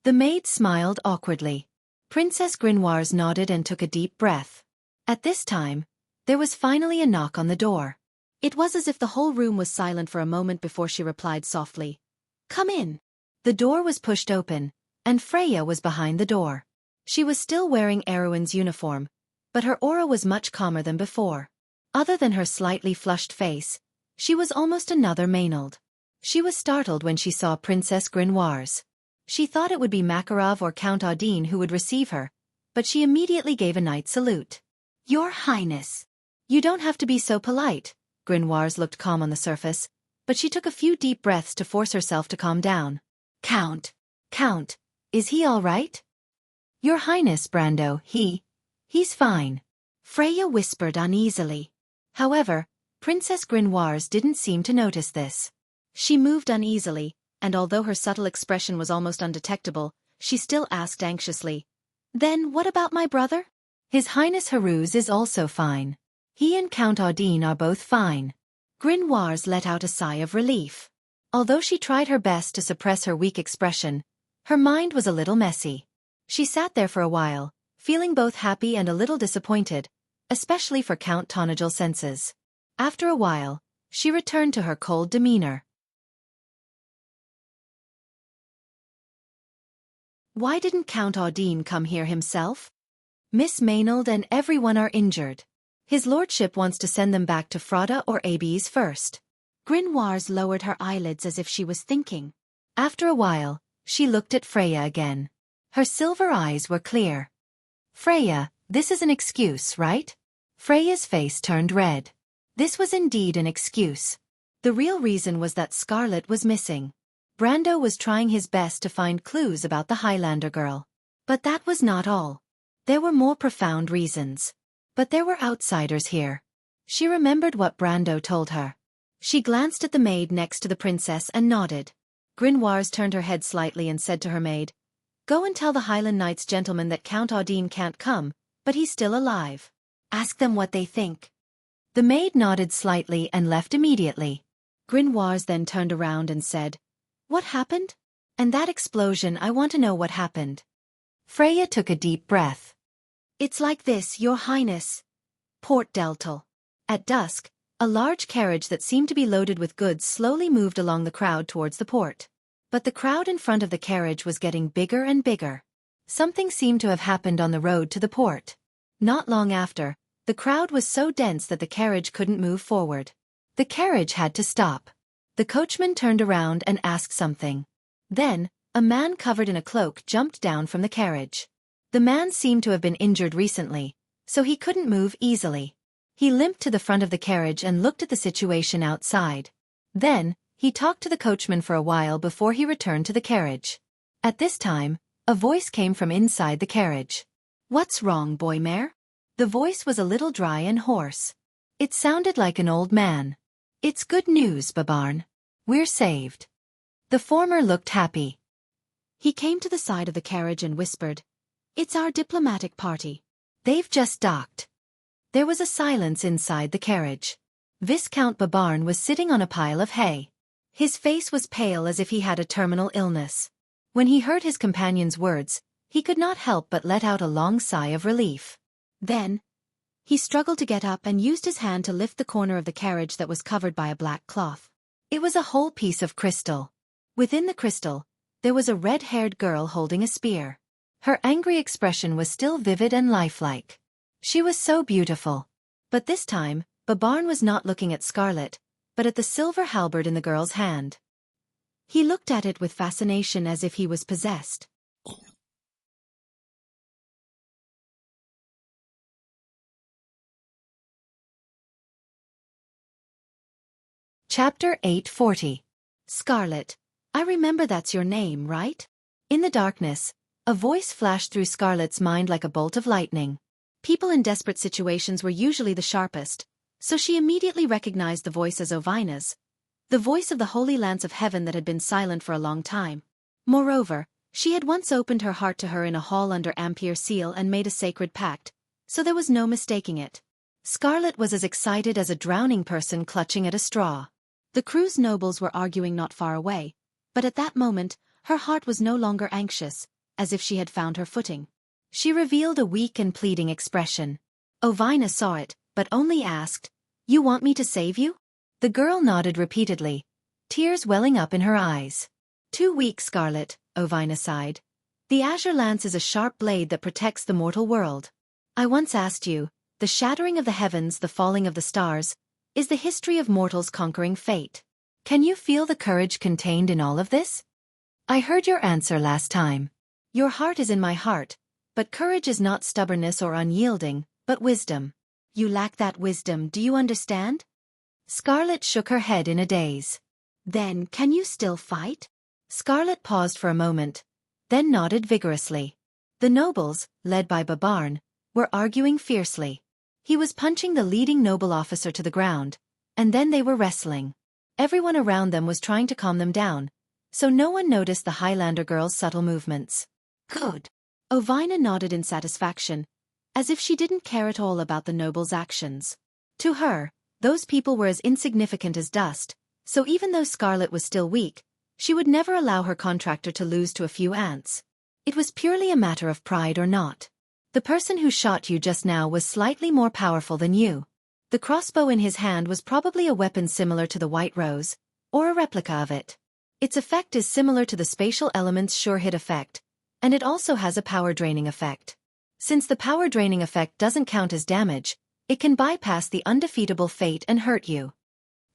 The maid smiled awkwardly. Princess Grimoires nodded and took a deep breath. At this time, there was finally a knock on the door. It was as if the whole room was silent for a moment before she replied softly, "Come in." The door was pushed open, and Freya was behind the door. She was still wearing Erewhon's uniform, but her aura was much calmer than before. Other than her slightly flushed face, she was almost another Maynard. She was startled when she saw Princess Grimoires. She thought it would be Makarov or Count Audin who would receive her, but she immediately gave a knight salute. "Your Highness." "You don't have to be so polite." Grimoires looked calm on the surface, but she took a few deep breaths to force herself to calm down. Count, is he all right?" "Your Highness, Brando, he's fine," Freya whispered uneasily. However, Princess Grimoires didn't seem to notice this. She moved uneasily, and although her subtle expression was almost undetectable, she still asked anxiously, "Then what about my brother?" "His Highness Haruz is also fine. He and Count Audin are both fine." Grimoires let out a sigh of relief. Although she tried her best to suppress her weak expression, her mind was a little messy. She sat there for a while, feeling both happy and a little disappointed, especially for Count Tonajul's senses. After a while, she returned to her cold demeanor. "Why didn't Count Audin come here himself? Miss Maynard and everyone are injured. His lordship wants to send them back to Frauda or Abes first." Grimoires lowered her eyelids as if she was thinking. After a while, she looked at Freya again. Her silver eyes were clear. "Freya, this is an excuse, right?" Freya's face turned red. This was indeed an excuse. The real reason was that Scarlet was missing. Brando was trying his best to find clues about the Highlander girl. But that was not all. There were more profound reasons. But there were outsiders here. She remembered what Brando told her. She glanced at the maid next to the princess and nodded. Grimoires turned her head slightly and said to her maid, "Go and tell the Highland Knights gentlemen that Count Audin can't come, but he's still alive. Ask them what they think." The maid nodded slightly and left immediately. Grimoires then turned around and said, What happened? And that explosion, I want to know what happened. Freya took a deep breath. It's like this, Your Highness. Port Deltal. At dusk, a large carriage that seemed to be loaded with goods slowly moved along the crowd towards the port. But the crowd in front of the carriage was getting bigger and bigger. Something seemed to have happened on the road to the port. Not long after, the crowd was so dense that the carriage couldn't move forward. The carriage had to stop. The coachman turned around and asked something. Then, a man covered in a cloak jumped down from the carriage. The man seemed to have been injured recently, so he couldn't move easily. He limped to the front of the carriage and looked at the situation outside. Then, he talked to the coachman for a while before he returned to the carriage. At this time, a voice came from inside the carriage. What's wrong, boy mare? The voice was a little dry and hoarse. It sounded like an old man. It's good news, Babarn. We're saved. The former looked happy. He came to the side of the carriage and whispered, It's our diplomatic party. They've just docked. There was a silence inside the carriage. Viscount Babarn was sitting on a pile of hay. His face was pale as if he had a terminal illness. When he heard his companion's words, he could not help but let out a long sigh of relief. Then, he struggled to get up and used his hand to lift the corner of the carriage that was covered by a black cloth. It was a whole piece of crystal. Within the crystal, there was a red-haired girl holding a spear. Her angry expression was still vivid and lifelike. She was so beautiful. But this time, Babarn was not looking at Scarlet, but at the silver halberd in the girl's hand. He looked at it with fascination as if he was possessed. Chapter 840. Scarlet. I remember that's your name, right? In the darkness, a voice flashed through Scarlet's mind like a bolt of lightning. People in desperate situations were usually the sharpest, so she immediately recognized the voice as Ovina's, the voice of the Holy Lance of Heaven that had been silent for a long time. Moreover, she had once opened her heart to her in a hall under Ampere Seal and made a sacred pact, so there was no mistaking it. Scarlet was as excited as a drowning person clutching at a straw. The crew's nobles were arguing not far away, but at that moment, her heart was no longer anxious, as if she had found her footing. She revealed a weak and pleading expression. Ovina saw it, but only asked, You want me to save you? The girl nodded repeatedly, tears welling up in her eyes. Too weak, Scarlet, Ovina sighed. The azure lance is a sharp blade that protects the mortal world. I once asked you, the shattering of the heavens, the falling of the stars, is the history of mortals conquering fate. Can you feel the courage contained in all of this? I heard your answer last time. Your heart is in my heart, but courage is not stubbornness or unyielding, but wisdom. You lack that wisdom, do you understand? Scarlet shook her head in a daze. Then, can you still fight? Scarlet paused for a moment, then nodded vigorously. The nobles, led by Babarn, were arguing fiercely. He was punching the leading noble officer to the ground, and then they were wrestling. Everyone around them was trying to calm them down, so no one noticed the Highlander girl's subtle movements. Good. Ovina nodded in satisfaction, as if she didn't care at all about the noble's actions. To her, those people were as insignificant as dust, so even though Scarlet was still weak, she would never allow her contractor to lose to a few ants. It was purely a matter of pride or not. The person who shot you just now was slightly more powerful than you. The crossbow in his hand was probably a weapon similar to the White Rose, or a replica of it. Its effect is similar to the spatial element's sure-hit effect, and it also has a power-draining effect. Since the power-draining effect doesn't count as damage, it can bypass the undefeatable fate and hurt you.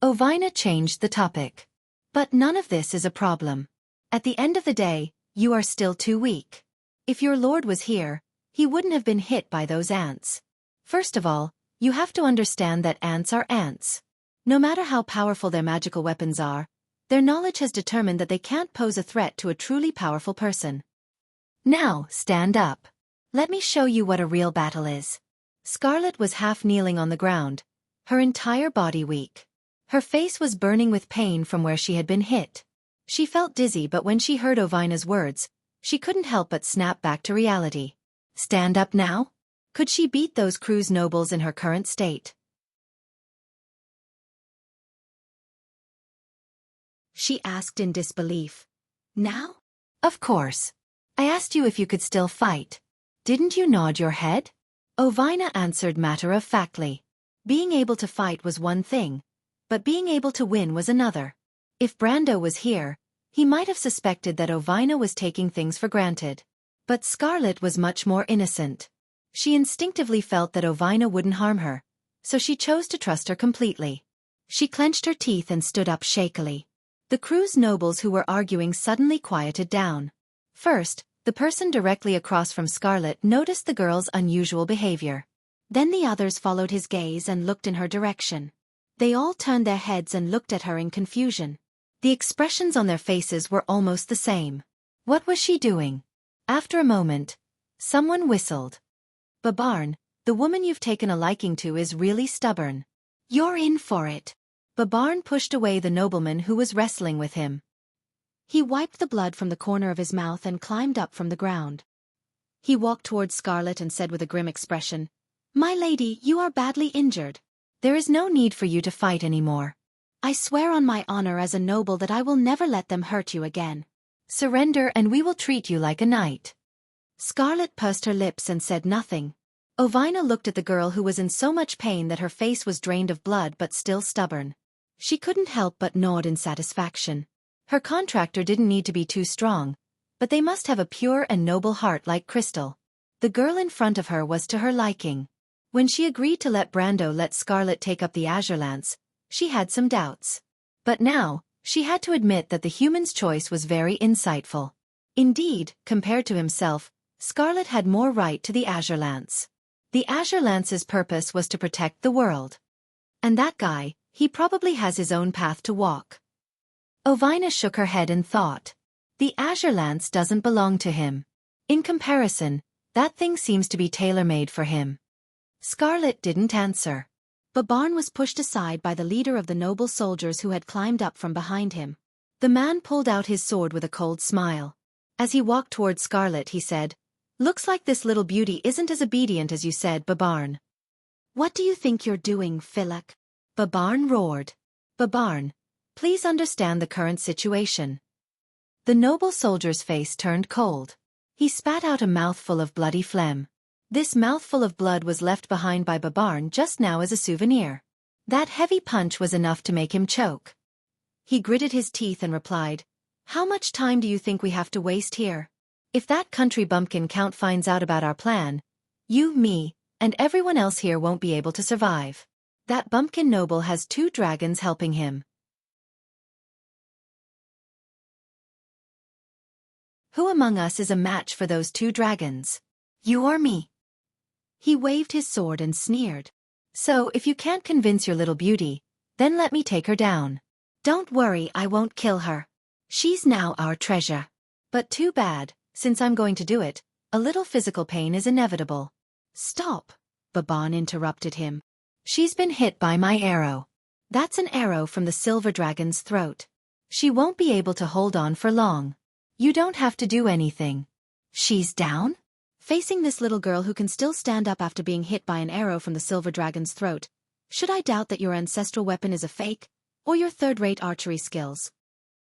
Ovina changed the topic. But none of this is a problem. At the end of the day, you are still too weak. If your lord was here, he wouldn't have been hit by those ants. First of all, you have to understand that ants are ants. No matter how powerful their magical weapons are, their knowledge has determined that they can't pose a threat to a truly powerful person. Now, stand up. Let me show you what a real battle is. Scarlet was half kneeling on the ground, her entire body weak. Her face was burning with pain from where she had been hit. She felt dizzy, but when she heard Ovina's words, she couldn't help but snap back to reality. Stand up now? Could she beat those crew's nobles in her current state? she asked in disbelief. Now? Of course. I asked you if you could still fight. Didn't you nod your head? Ovina answered matter-of-factly. Being able to fight was one thing, but being able to win was another. If Brando was here, he might have suspected that Ovina was taking things for granted. But Scarlet was much more innocent. She instinctively felt that Ovina wouldn't harm her, so she chose to trust her completely. She clenched her teeth and stood up shakily. The crew's nobles who were arguing suddenly quieted down. First, the person directly across from Scarlet noticed the girl's unusual behavior. Then the others followed his gaze and looked in her direction. They all turned their heads and looked at her in confusion. The expressions on their faces were almost the same. What was she doing? After a moment, someone whistled. Babarn, the woman you've taken a liking to is really stubborn. You're in for it. Babarn pushed away the nobleman who was wrestling with him. He wiped the blood from the corner of his mouth and climbed up from the ground. He walked towards Scarlet and said with a grim expression, "My lady, you are badly injured. There is no need for you to fight anymore. I swear on my honor as a noble that I will never let them hurt you again. Surrender and we will treat you like a knight." Scarlet pursed her lips and said nothing. Ovina looked at the girl who was in so much pain that her face was drained of blood but still stubborn. She couldn't help but nod in satisfaction. Her contractor didn't need to be too strong, but they must have a pure and noble heart like crystal. The girl in front of her was to her liking. When she agreed to let Brando let Scarlet take up the Azure Lance, she had some doubts. But now, she had to admit that the human's choice was very insightful. Indeed, compared to himself, Scarlet had more right to the Azure Lance. The Azure Lance's purpose was to protect the world. And that guy, he probably has his own path to walk. Ovina shook her head and thought. The Azure Lance doesn't belong to him. In comparison, that thing seems to be tailor-made for him. Scarlet didn't answer. Babarn was pushed aside by the leader of the noble soldiers who had climbed up from behind him. The man pulled out his sword with a cold smile. As he walked toward Scarlet he said, "Looks like this little beauty isn't as obedient as you said, Babarn." "What do you think you're doing, Philip?" Babarn roared. "Babarn, please understand the current situation." The noble soldier's face turned cold. He spat out a mouthful of bloody phlegm. This mouthful of blood was left behind by Babarn just now as a souvenir. That heavy punch was enough to make him choke. He gritted his teeth and replied, "How much time do you think we have to waste here? If that country bumpkin count finds out about our plan, you, me, and everyone else here won't be able to survive. That bumpkin noble has 2 dragons helping him. Who among us is a match for those 2 dragons? You or me?" He waved his sword and sneered. "So if you can't convince your little beauty, then let me take her down. Don't worry, I won't kill her. She's now our treasure. But too bad, since I'm going to do it, a little physical pain is inevitable." "Stop," Babarn interrupted him. "She's been hit by my arrow. That's an arrow from the silver dragon's throat. She won't be able to hold on for long. You don't have to do anything." "She's down?" Facing this little girl who can still stand up after being hit by an arrow from the silver dragon's throat, should I doubt that your ancestral weapon is a fake, or your third-rate archery skills?"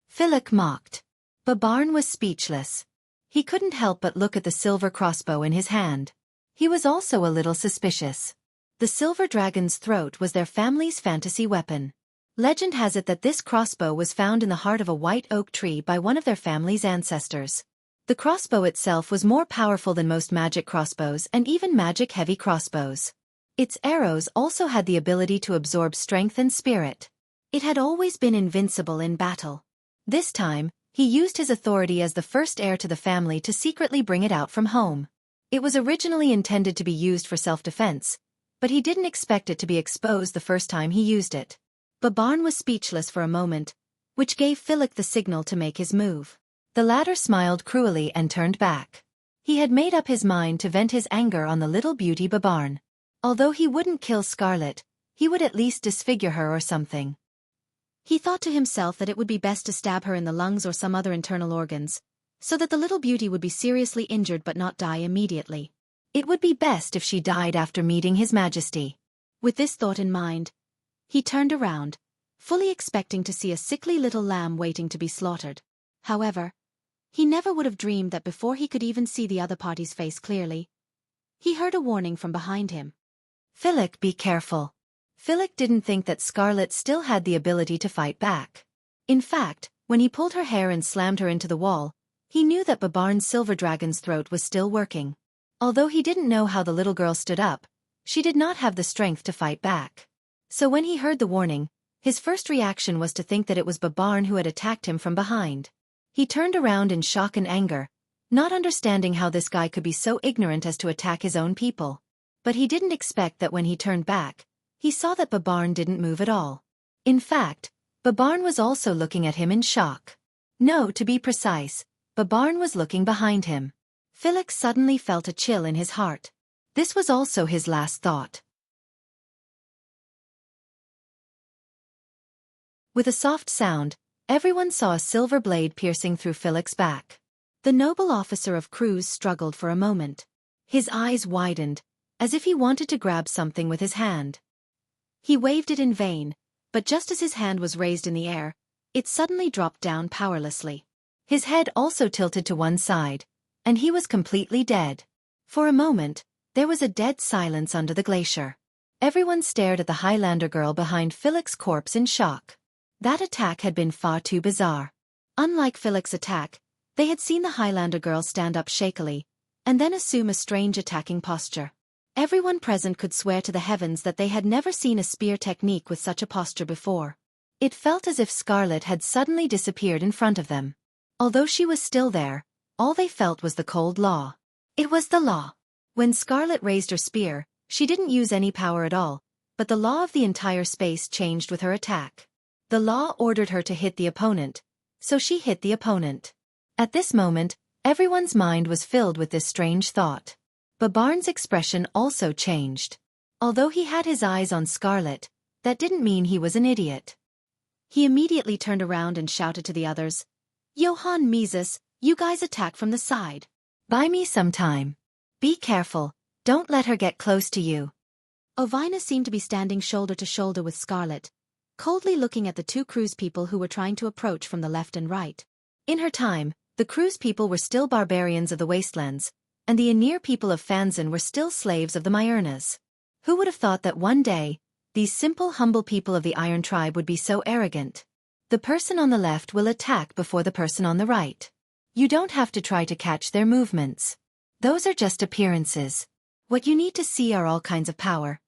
Philip mocked. Babarn was speechless. He couldn't help but look at the silver crossbow in his hand. He was also a little suspicious. The silver dragon's throat was their family's fantasy weapon. Legend has it that this crossbow was found in the heart of a white oak tree by one of their family's ancestors. The crossbow itself was more powerful than most magic crossbows and even magic-heavy crossbows. Its arrows also had the ability to absorb strength and spirit. It had always been invincible in battle. This time, he used his authority as the first heir to the family to secretly bring it out from home. It was originally intended to be used for self-defense, but he didn't expect it to be exposed the first time he used it. Babarn was speechless for a moment, which gave Philip the signal to make his move. The latter smiled cruelly and turned back. He had made up his mind to vent his anger on the little beauty Babarn. Although he wouldn't kill Scarlet, he would at least disfigure her or something. He thought to himself that it would be best to stab her in the lungs or some other internal organs, so that the little beauty would be seriously injured but not die immediately. It would be best if she died after meeting His Majesty. With this thought in mind, he turned around, fully expecting to see a sickly little lamb waiting to be slaughtered. However, he never would have dreamed that before he could even see the other party's face clearly, he heard a warning from behind him. Philip, be careful. Philip didn't think that Scarlet still had the ability to fight back. In fact, when he pulled her hair and slammed her into the wall, he knew that Babarn's silver dragon's throat was still working. Although he didn't know how the little girl stood up, she did not have the strength to fight back. So when he heard the warning, his first reaction was to think that it was Babarn who had attacked him from behind. He turned around in shock and anger, not understanding how this guy could be so ignorant as to attack his own people. But he didn't expect that when he turned back, he saw that Babarn didn't move at all. In fact, Babarn was also looking at him in shock. No, to be precise, Babarn was looking behind him. Philip suddenly felt a chill in his heart. This was also his last thought. With a soft sound, everyone saw a silver blade piercing through Philip's back. The noble officer of Cruz struggled for a moment. His eyes widened, as if he wanted to grab something with his hand. He waved it in vain, but just as his hand was raised in the air, it suddenly dropped down powerlessly. His head also tilted to one side, and he was completely dead. For a moment, there was a dead silence under the glacier. Everyone stared at the Highlander girl behind Philip's corpse in shock. That attack had been far too bizarre. Unlike Philip's attack, they had seen the Highlander girl stand up shakily, and then assume a strange attacking posture. Everyone present could swear to the heavens that they had never seen a spear technique with such a posture before. It felt as if Scarlet had suddenly disappeared in front of them. Although she was still there, all they felt was the cold law. It was the law. When Scarlet raised her spear, she didn't use any power at all, but the law of the entire space changed with her attack. The law ordered her to hit the opponent, so she hit the opponent. At this moment, everyone's mind was filled with this strange thought. Babarn's expression also changed. Although he had his eyes on Scarlet, that didn't mean he was an idiot. He immediately turned around and shouted to the others, "Johann Mises, you guys attack from the side. Buy me some time. Be careful, don't let her get close to you." Ovina seemed to be standing shoulder to shoulder with Scarlet, coldly looking at the two Cruz people who were trying to approach from the left and right. In her time, the Cruz people were still barbarians of the wastelands, and the Aenir people of Fanzan were still slaves of the Myurnas. Who would have thought that one day, these simple humble people of the Iron Tribe would be so arrogant? The person on the left will attack before the person on the right. You don't have to try to catch their movements. Those are just appearances. What you need to see are all kinds of power.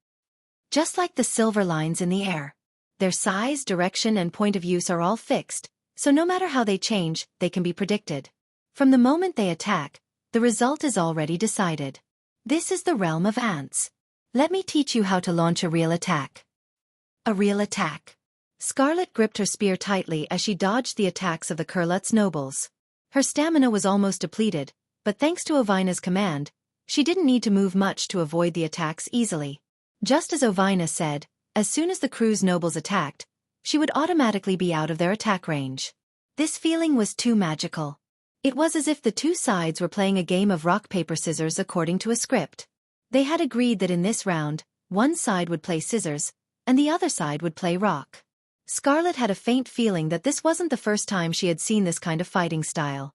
Just like the silver lines in the air. Their size, direction, and point of use are all fixed, so no matter how they change, they can be predicted. From the moment they attack, the result is already decided. This is the realm of ants. Let me teach you how to launch a real attack. A real attack. Scarlet gripped her spear tightly as she dodged the attacks of the Kurlutz nobles. Her stamina was almost depleted, but thanks to Ovina's command, she didn't need to move much to avoid the attacks easily. Just as Ovina said, as soon as the Cruz nobles attacked, she would automatically be out of their attack range. This feeling was too magical. It was as if the two sides were playing a game of rock paper scissors according to a script. They had agreed that in this round, one side would play scissors, and the other side would play rock. Scarlet had a faint feeling that this wasn't the first time she had seen this kind of fighting style.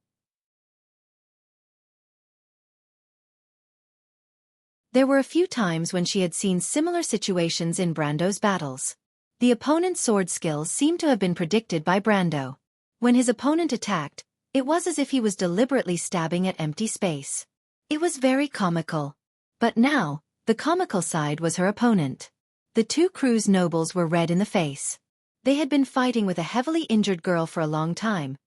There were a few times when she had seen similar situations in Brando's battles. The opponent's sword skills seemed to have been predicted by Brando. When his opponent attacked, it was as if he was deliberately stabbing at empty space. It was very comical. But now, the comical side was her opponent. The two Cruz nobles were red in the face. They had been fighting with a heavily injured girl for a long time,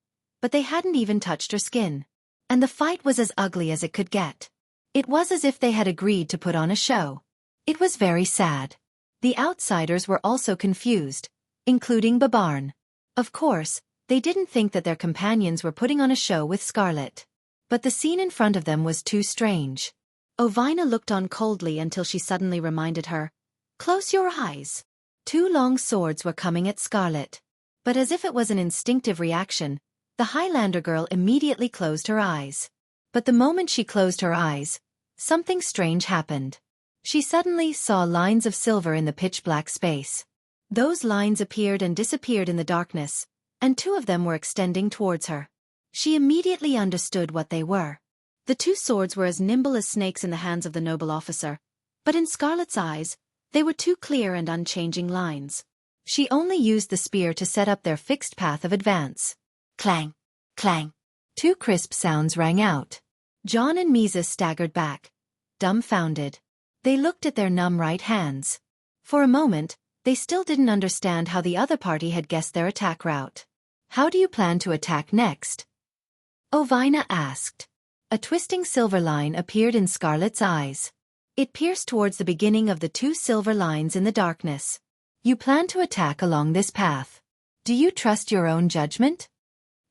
but they hadn't even touched her skin. And the fight was as ugly as it could get. It was as if they had agreed to put on a show. It was very sad. The outsiders were also confused, including Babarn. Of course, they didn't think that their companions were putting on a show with Scarlet. But the scene in front of them was too strange. Ovina looked on coldly until she suddenly reminded her, "Close your eyes." Two long swords were coming at Scarlet. But as if it was an instinctive reaction, the Highlander girl immediately closed her eyes. But the moment she closed her eyes, something strange happened. She suddenly saw lines of silver in the pitch-black space. Those lines appeared and disappeared in the darkness, and two of them were extending towards her. She immediately understood what they were. The two swords were as nimble as snakes in the hands of the noble officer, but in Scarlet's eyes, they were two clear and unchanging lines. She only used the spear to set up their fixed path of advance. Clang! Clang! Two crisp sounds rang out. John and Misa staggered back, dumbfounded. They looked at their numb right hands. For a moment, they still didn't understand how the other party had guessed their attack route. "How do you plan to attack next?" Ovina asked. A twisting silver line appeared in Scarlet's eyes. It pierced towards the beginning of the two silver lines in the darkness. "You plan to attack along this path. Do you trust your own judgment?"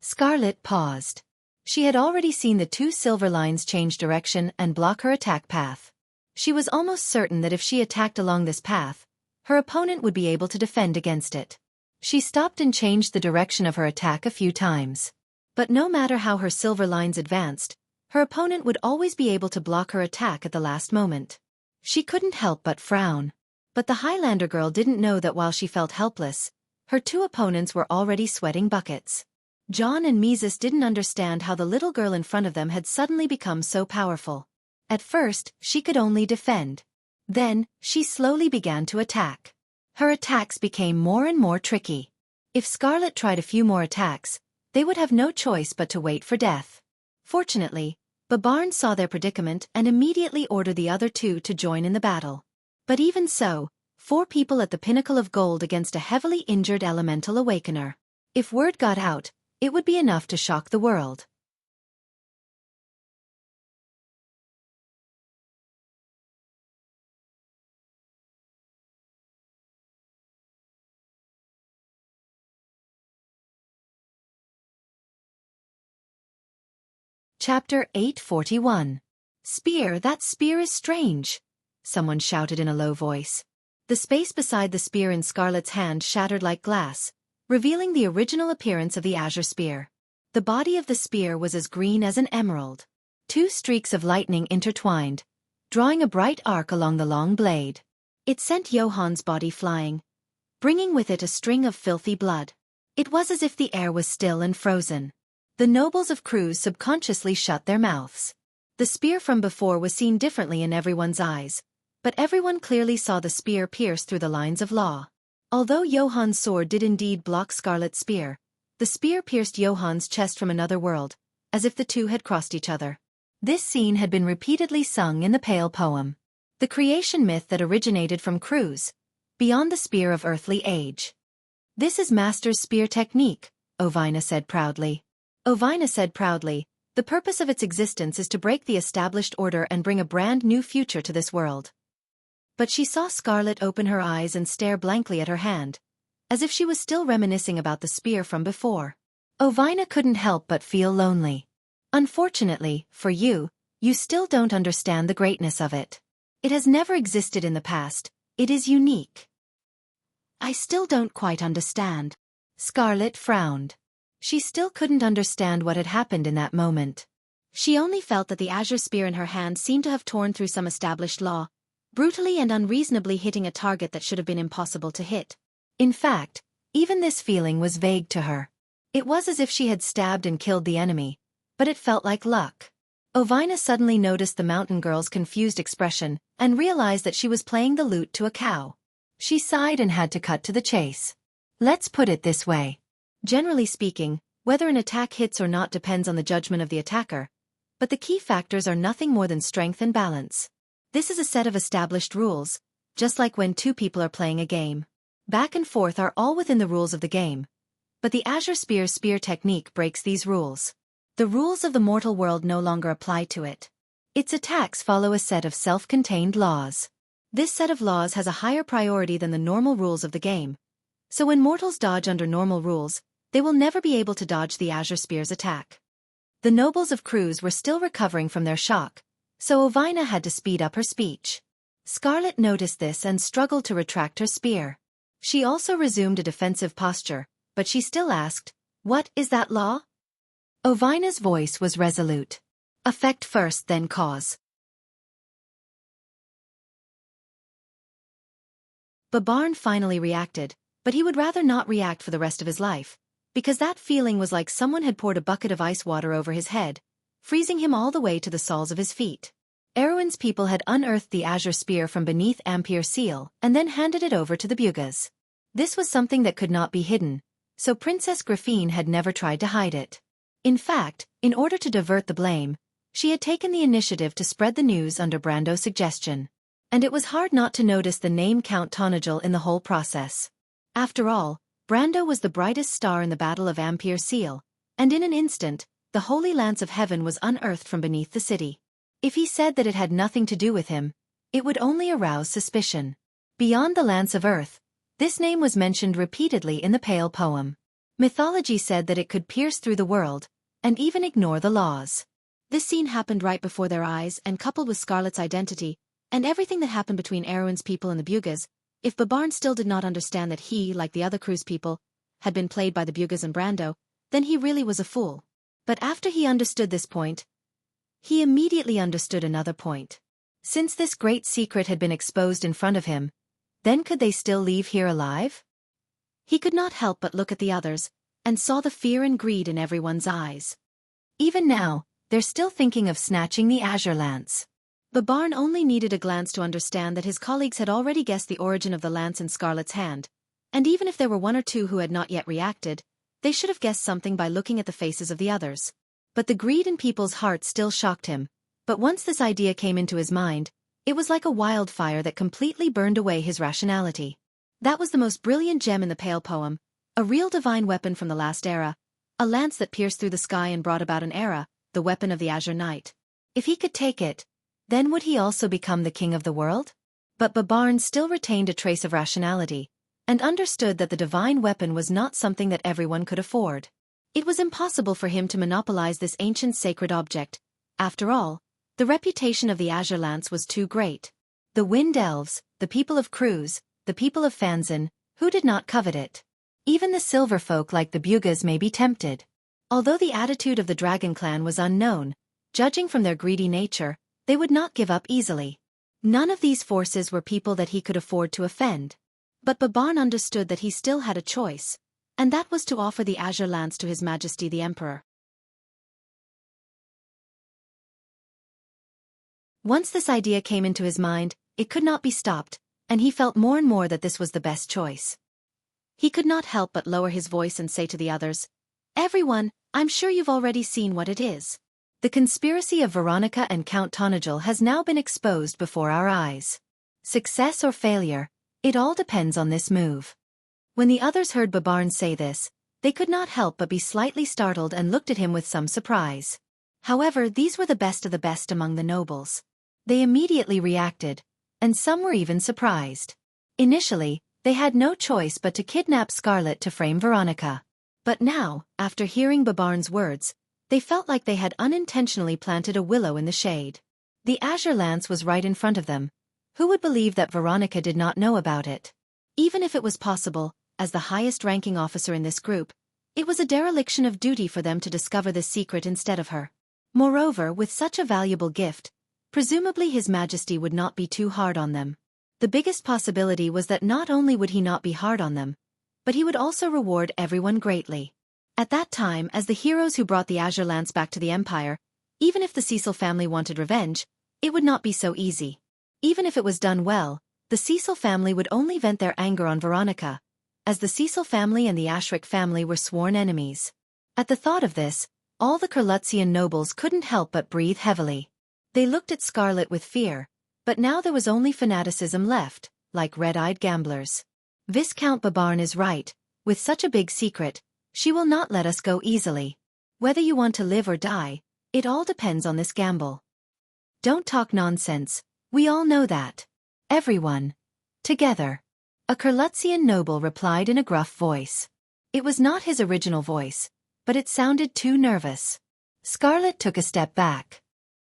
Scarlet paused. She had already seen the two silver lines change direction and block her attack path. She was almost certain that if she attacked along this path, her opponent would be able to defend against it. She stopped and changed the direction of her attack a few times. But no matter how her silver lines advanced, her opponent would always be able to block her attack at the last moment. She couldn't help but frown. But the Highlander girl didn't know that while she felt helpless, her two opponents were already sweating buckets. John and Mises didn't understand how the little girl in front of them had suddenly become so powerful. At first, she could only defend. Then, she slowly began to attack. Her attacks became more and more tricky. If Scarlet tried a few more attacks, they would have no choice but to wait for death. Fortunately, Babarn saw their predicament and immediately ordered the other two to join in the battle. But even so, 4 people at the pinnacle of gold against a heavily injured elemental awakener. If word got out, it would be enough to shock the world. Chapter 841. "Spear, that spear is strange," someone shouted in a low voice. The space beside the spear in Scarlet's hand shattered like glass, revealing the original appearance of the azure spear. The body of the spear was as green as an emerald. 2 streaks of lightning intertwined, drawing a bright arc along the long blade. It sent Johann's body flying, bringing with it a string of filthy blood. It was as if the air was still and frozen. The nobles of Cruz subconsciously shut their mouths. The spear from before was seen differently in everyone's eyes, but everyone clearly saw the spear pierce through the lines of law. Although Johann's sword did indeed block Scarlet's spear, the spear pierced Johann's chest from another world, as if the two had crossed each other. This scene had been repeatedly sung in the Pale poem, the creation myth that originated from Cruz, beyond the spear of earthly age. "This is Master's spear technique," Ovina said proudly. The purpose of its existence is to break the established order and bring a brand new future to this world. But she saw Scarlet open her eyes and stare blankly at her hand, as if she was still reminiscing about the spear from before. Ovina couldn't help but feel lonely. "Unfortunately, for you, you still don't understand the greatness of it. It has never existed in the past, it is unique." "I still don't quite understand." Scarlet frowned. She still couldn't understand what had happened in that moment. She only felt that the azure spear in her hand seemed to have torn through some established law, brutally and unreasonably hitting a target that should have been impossible to hit. In fact, even this feeling was vague to her. It was as if she had stabbed and killed the enemy, but it felt like luck. Ovina suddenly noticed the mountain girl's confused expression and realized that she was playing the lute to a cow. She sighed and had to cut to the chase. "Let's put it this way. Generally speaking, whether an attack hits or not depends on the judgment of the attacker, but the key factors are nothing more than strength and balance. This is a set of established rules, just like when 2 people are playing a game. Back and forth are all within the rules of the game, but the azure spear's spear technique breaks these rules. The rules of the mortal world no longer apply to it. Its attacks follow a set of self-contained laws. This set of laws has a higher priority than the normal rules of the game, so when mortals dodge under normal rules, they will never be able to dodge the azure spear's attack." The nobles of Cruz were still recovering from their shock, so Ovina had to speed up her speech. Scarlet noticed this and struggled to retract her spear. She also resumed a defensive posture, but she still asked, "What is that law?" Ovina's voice was resolute. "Effect first, then cause." Babarn finally reacted, but he would rather not react for the rest of his life, because that feeling was like someone had poured a bucket of ice water over his head, freezing him all the way to the soles of his feet. Erwin's people had unearthed the azure spear from beneath Ampere Seal and then handed it over to the Bugas. This was something that could not be hidden, so Princess Graphine had never tried to hide it. In fact, in order to divert the blame, she had taken the initiative to spread the news under Brando's suggestion. And it was hard not to notice the name Count Tonagel in the whole process. After all, Brando was the brightest star in the Battle of Ampere Seal, and in an instant, the Holy Lance of Heaven was unearthed from beneath the city. If he said that it had nothing to do with him, it would only arouse suspicion. Beyond the Lance of Earth, this name was mentioned repeatedly in the Pale poem. Mythology said that it could pierce through the world, and even ignore the laws. This scene happened right before their eyes, and coupled with Scarlet's identity, and everything that happened between Erwin's people and the Bugas, if Babarn still did not understand that he, like the other crew's people, had been played by the Bugas and Brando, then he really was a fool. But after he understood this point, he immediately understood another point. Since this great secret had been exposed in front of him, then could they still leave here alive? He could not help but look at the others, and saw the fear and greed in everyone's eyes. Even now, they're still thinking of snatching the azure lance. Babarn only needed a glance to understand that his colleagues had already guessed the origin of the lance in Scarlet's hand, and even if there were one or two who had not yet reacted, they should have guessed something by looking at the faces of the others. But the greed in people's hearts still shocked him, but once this idea came into his mind, it was like a wildfire that completely burned away his rationality. That was the most brilliant gem in the Pale poem, a real divine weapon from the last era, a lance that pierced through the sky and brought about an era, the weapon of the Azure Knight. If he could take it, then would he also become the king of the world? But Babarn still retained a trace of rationality, and understood that the divine weapon was not something that everyone could afford. It was impossible for him to monopolize this ancient sacred object. After all, the reputation of the Azure Lance was too great. The Wind Elves, the people of Cruz, the people of Fanzan, who did not covet it? Even the Silver Folk like the Bugas may be tempted. Although the attitude of the Dragon Clan was unknown, judging from their greedy nature, they would not give up easily. None of these forces were people that he could afford to offend. But Babarn understood that he still had a choice, and that was to offer the Azure Lance to His Majesty the Emperor. Once this idea came into his mind, it could not be stopped, and he felt more and more that this was the best choice. He could not help but lower his voice and say to the others, "Everyone, I'm sure you've already seen what it is. The conspiracy of Veronica and Count Tonagel has now been exposed before our eyes. Success or failure, it all depends on this move." When the others heard Babarn say this, they could not help but be slightly startled and looked at him with some surprise. However, these were the best of the best among the nobles. They immediately reacted, and some were even surprised. Initially, they had no choice but to kidnap Scarlet to frame Veronica. But now, after hearing Babarn's words, they felt like they had unintentionally planted a willow in the shade. The Azure Lance was right in front of them. Who would believe that Veronica did not know about it? Even if it was possible, as the highest-ranking officer in this group, it was a dereliction of duty for them to discover this secret instead of her. Moreover, with such a valuable gift, presumably His Majesty would not be too hard on them. The biggest possibility was that not only would he not be hard on them, but he would also reward everyone greatly. At that time, as the heroes who brought the Azure Lance back to the Empire, even if the Cecil family wanted revenge, it would not be so easy. Even if it was done well, the Cecil family would only vent their anger on Veronica, as the Cecil family and the Ashric family were sworn enemies. At the thought of this, all the Kurlutzian nobles couldn't help but breathe heavily. They looked at Scarlet with fear, but now there was only fanaticism left, like red-eyed gamblers. Viscount Babarn is right. With such a big secret, she will not let us go easily. Whether you want to live or die, it all depends on this gamble. Don't talk nonsense, we all know that. Everyone. Together. A Kurlutzian noble replied in a gruff voice. It was not his original voice, but it sounded too nervous. Scarlet took a step back.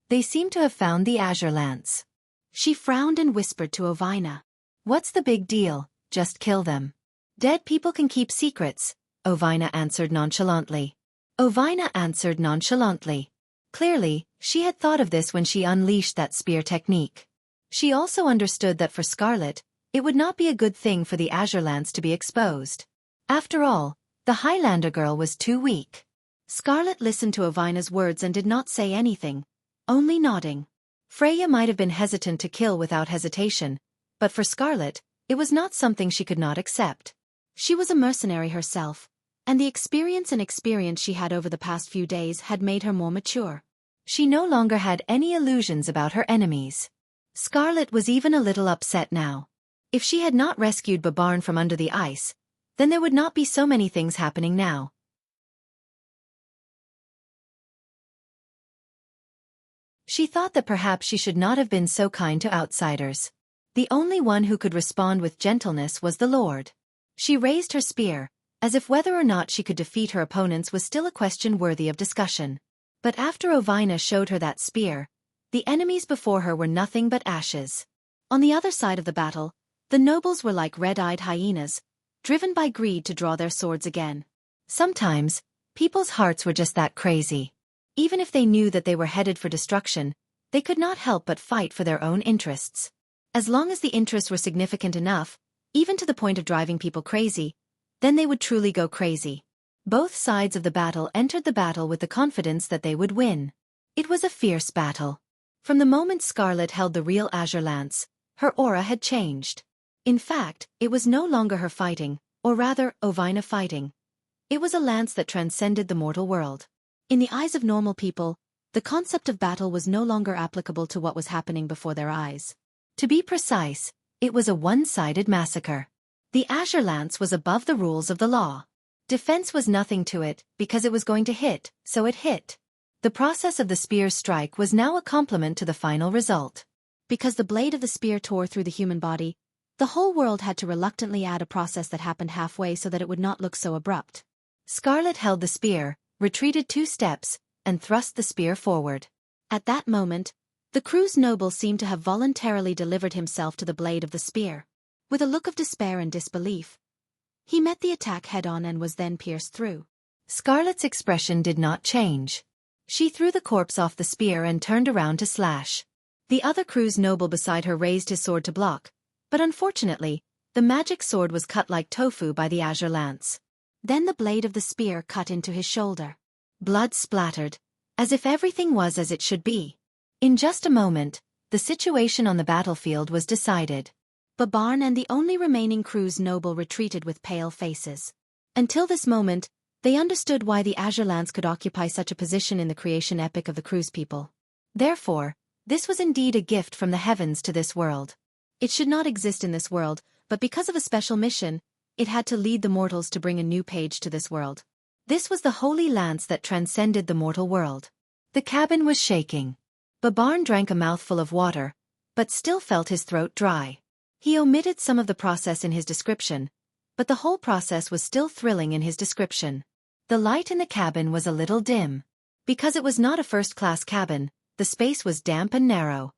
They seemed to have found the Azure Lance. She frowned and whispered to Ovina. "What's the big deal? Just kill them." "Dead people can keep secrets," Ovina answered nonchalantly. Clearly, she had thought of this when she unleashed that spear technique. She also understood that for Scarlet, It would not be a good thing for the azure lance to be exposed. After all, the Highlander girl was too weak. Scarlet listened to Ovina's words and did not say anything, only nodding. Freya might have been hesitant to kill without hesitation, but for Scarlet, it was not something she could not accept. She was a mercenary herself, and the experience she had over the past few days had made her more mature. She no longer had any illusions about her enemies. Scarlet was even a little upset now. If she had not rescued Babarn from under the ice, then there would not be so many things happening now. She thought that perhaps she should not have been so kind to outsiders. The only one who could respond with gentleness was the Lord. She raised her spear, as if whether or not she could defeat her opponents was still a question worthy of discussion. But after Ovina showed her that spear, the enemies before her were nothing but ashes. On the other side of the battle, the nobles were like red-eyed hyenas, driven by greed to draw their swords again. Sometimes, people's hearts were just that crazy. Even if they knew that they were headed for destruction, they could not help but fight for their own interests. As long as the interests were significant enough, even to the point of driving people crazy, then they would truly go crazy. Both sides of the battle entered the battle with the confidence that they would win. It was a fierce battle. From the moment Scarlet held the real azure lance, her aura had changed. In fact, it was no longer her fighting, or rather, Ovina fighting. It was a lance that transcended the mortal world. In the eyes of normal people, the concept of battle was no longer applicable to what was happening before their eyes. To be precise, it was a one-sided massacre. The azure lance was above the rules of the law. Defense was nothing to it, because it was going to hit, so it hit. The process of the spear's strike was now a complement to the final result. Because the blade of the spear tore through the human body, the whole world had to reluctantly add a process that happened halfway so that it would not look so abrupt. Scarlet held the spear, retreated 2 steps, and thrust the spear forward. At that moment, the crew's noble seemed to have voluntarily delivered himself to the blade of the spear. With a look of despair and disbelief, he met the attack head-on and was then pierced through. Scarlet's expression did not change. She threw the corpse off the spear and turned around to slash. The other crew's noble beside her raised his sword to block, but unfortunately, the magic sword was cut like tofu by the azure lance. Then the blade of the spear cut into his shoulder. Blood splattered, as if everything was as it should be. In just a moment, the situation on the battlefield was decided. Babarn and the only remaining crew's noble retreated with pale faces. Until this moment, they understood why the azure lance could occupy such a position in the creation epic of the crew's people. Therefore, this was indeed a gift from the heavens to this world. It should not exist in this world, but because of a special mission, it had to lead the mortals to bring a new page to this world. This was the holy lance that transcended the mortal world. The cabin was shaking. Babarn drank a mouthful of water, but still felt his throat dry. He omitted some of the process in his description, but the whole process was still thrilling in his description. The light in the cabin was a little dim. Because it was not a first-class cabin, the space was damp and narrow.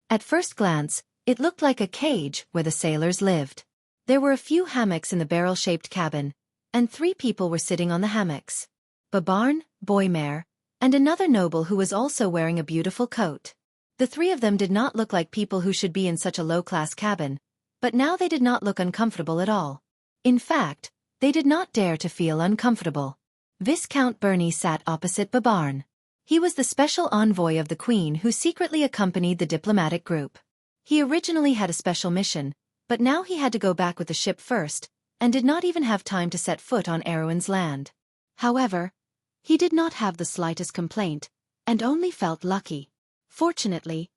At first glance, it looked like a cage where the sailors lived. There were a few hammocks in the barrel-shaped cabin, and 3 people were sitting on the hammocks. Babarn, Boymare, and another noble who was also wearing a beautiful coat. The 3 of them did not look like people who should be in such a low-class cabin, but now they did not look uncomfortable at all. In fact, they did not dare to feel uncomfortable. Viscount Bernie sat opposite Babarn. He was the special envoy of the Queen who secretly accompanied the diplomatic group. He originally had a special mission, but now he had to go back with the ship first, and did not even have time to set foot on Erwin's land. However, he did not have the slightest complaint, and only felt lucky. Fortunately,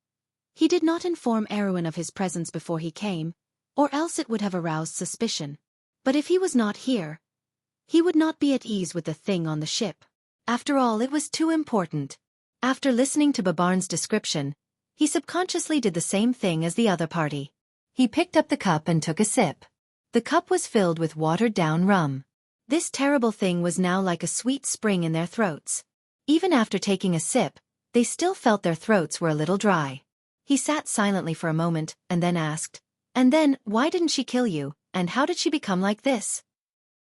he did not inform Erwin of his presence before he came, or else it would have aroused suspicion. But if he was not here, he would not be at ease with the thing on the ship. After all, it was too important. After listening to Babarn's description, he subconsciously did the same thing as the other party. He picked up the cup and took a sip. The cup was filled with watered-down rum. This terrible thing was now like a sweet spring in their throats. Even after taking a sip, they still felt their throats were a little dry. He sat silently for a moment, and then asked, "And then, why didn't she kill you, and how did she become like this?"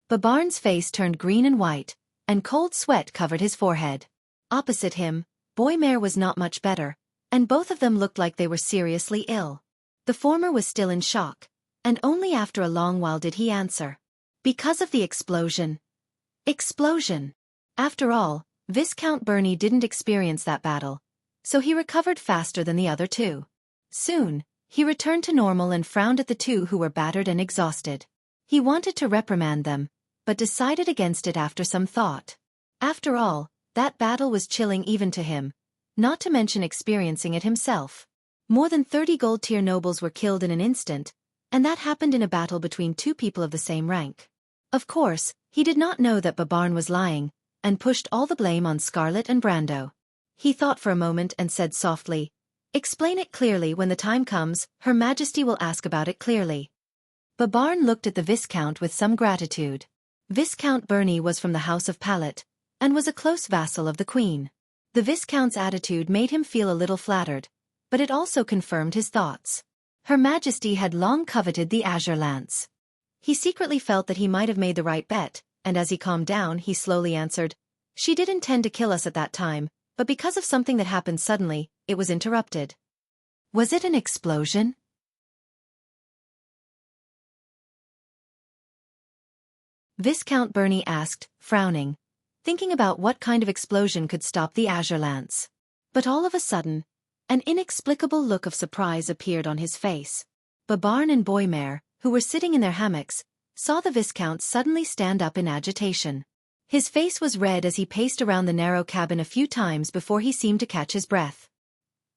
Babarn's face turned green and white, and cold sweat covered his forehead. Opposite him, Boymare was not much better, and both of them looked like they were seriously ill. The former was still in shock, and only after a long while did he answer. Because of the explosion. Explosion. After all, Viscount Bernie didn't experience that battle, so he recovered faster than the other two. Soon, he returned to normal and frowned at the two who were battered and exhausted. He wanted to reprimand them, but decided against it after some thought. After all, that battle was chilling even to him, not to mention experiencing it himself. More than 30 gold-tier nobles were killed in an instant, and that happened in a battle between two people of the same rank. Of course, he did not know that Babarn was lying, and pushed all the blame on Scarlet and Brando. He thought for a moment and said softly, "Explain it clearly. When the time comes, Her Majesty will ask about it clearly." Babarn looked at the Viscount with some gratitude. Viscount Bernie was from the House of Palat, and was a close vassal of the Queen. The Viscount's attitude made him feel a little flattered, but it also confirmed his thoughts. Her Majesty had long coveted the azure lance. He secretly felt that he might have made the right bet, and as he calmed down he slowly answered, "She did intend to kill us at that time, but because of something that happened suddenly, it was interrupted." "Was it an explosion?" Viscount Bernie asked, frowning, thinking about what kind of explosion could stop the azure lance. But all of a sudden, an inexplicable look of surprise appeared on his face. Babarn and Boymare, who were sitting in their hammocks, saw the Viscount suddenly stand up in agitation. His face was red as he paced around the narrow cabin a few times before he seemed to catch his breath.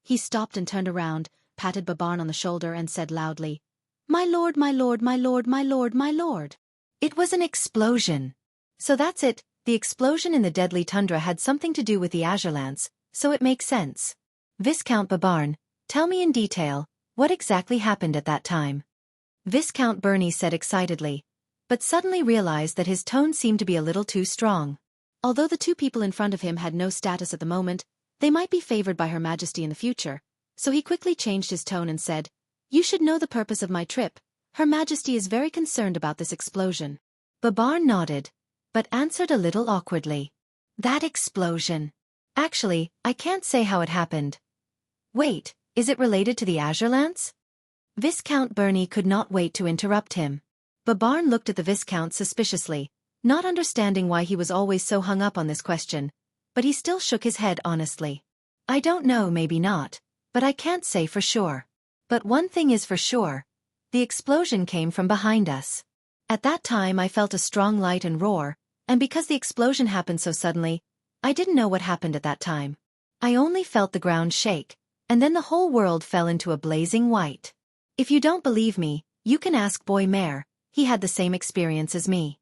He stopped and turned around, patted Babarn on the shoulder and said loudly, "My lord, my lord, my lord, my lord, my lord." It was an explosion. So that's it, the explosion in the deadly tundra had something to do with the azure lance, so it makes sense. Viscount Babarn, tell me in detail, what exactly happened at that time? Viscount Bernie said excitedly, but suddenly realized that his tone seemed to be a little too strong. Although the two people in front of him had no status at the moment, they might be favored by Her Majesty in the future, so he quickly changed his tone and said, "You should know the purpose of my trip. Her Majesty is very concerned about this explosion." Babarn nodded, but answered a little awkwardly. "That explosion. Actually, I can't say how it happened." "Wait, is it related to the azure lance?" Viscount Bernie could not wait to interrupt him. Babarn looked at the Viscount suspiciously, not understanding why he was always so hung up on this question, but he still shook his head honestly. "I don't know, maybe not, but I can't say for sure. But one thing is for sure. The explosion came from behind us. At that time I felt a strong light and roar, and because the explosion happened so suddenly, I didn't know what happened at that time. I only felt the ground shake, and then the whole world fell into a blazing white. If you don't believe me, you can ask Boymare, he had the same experience as me."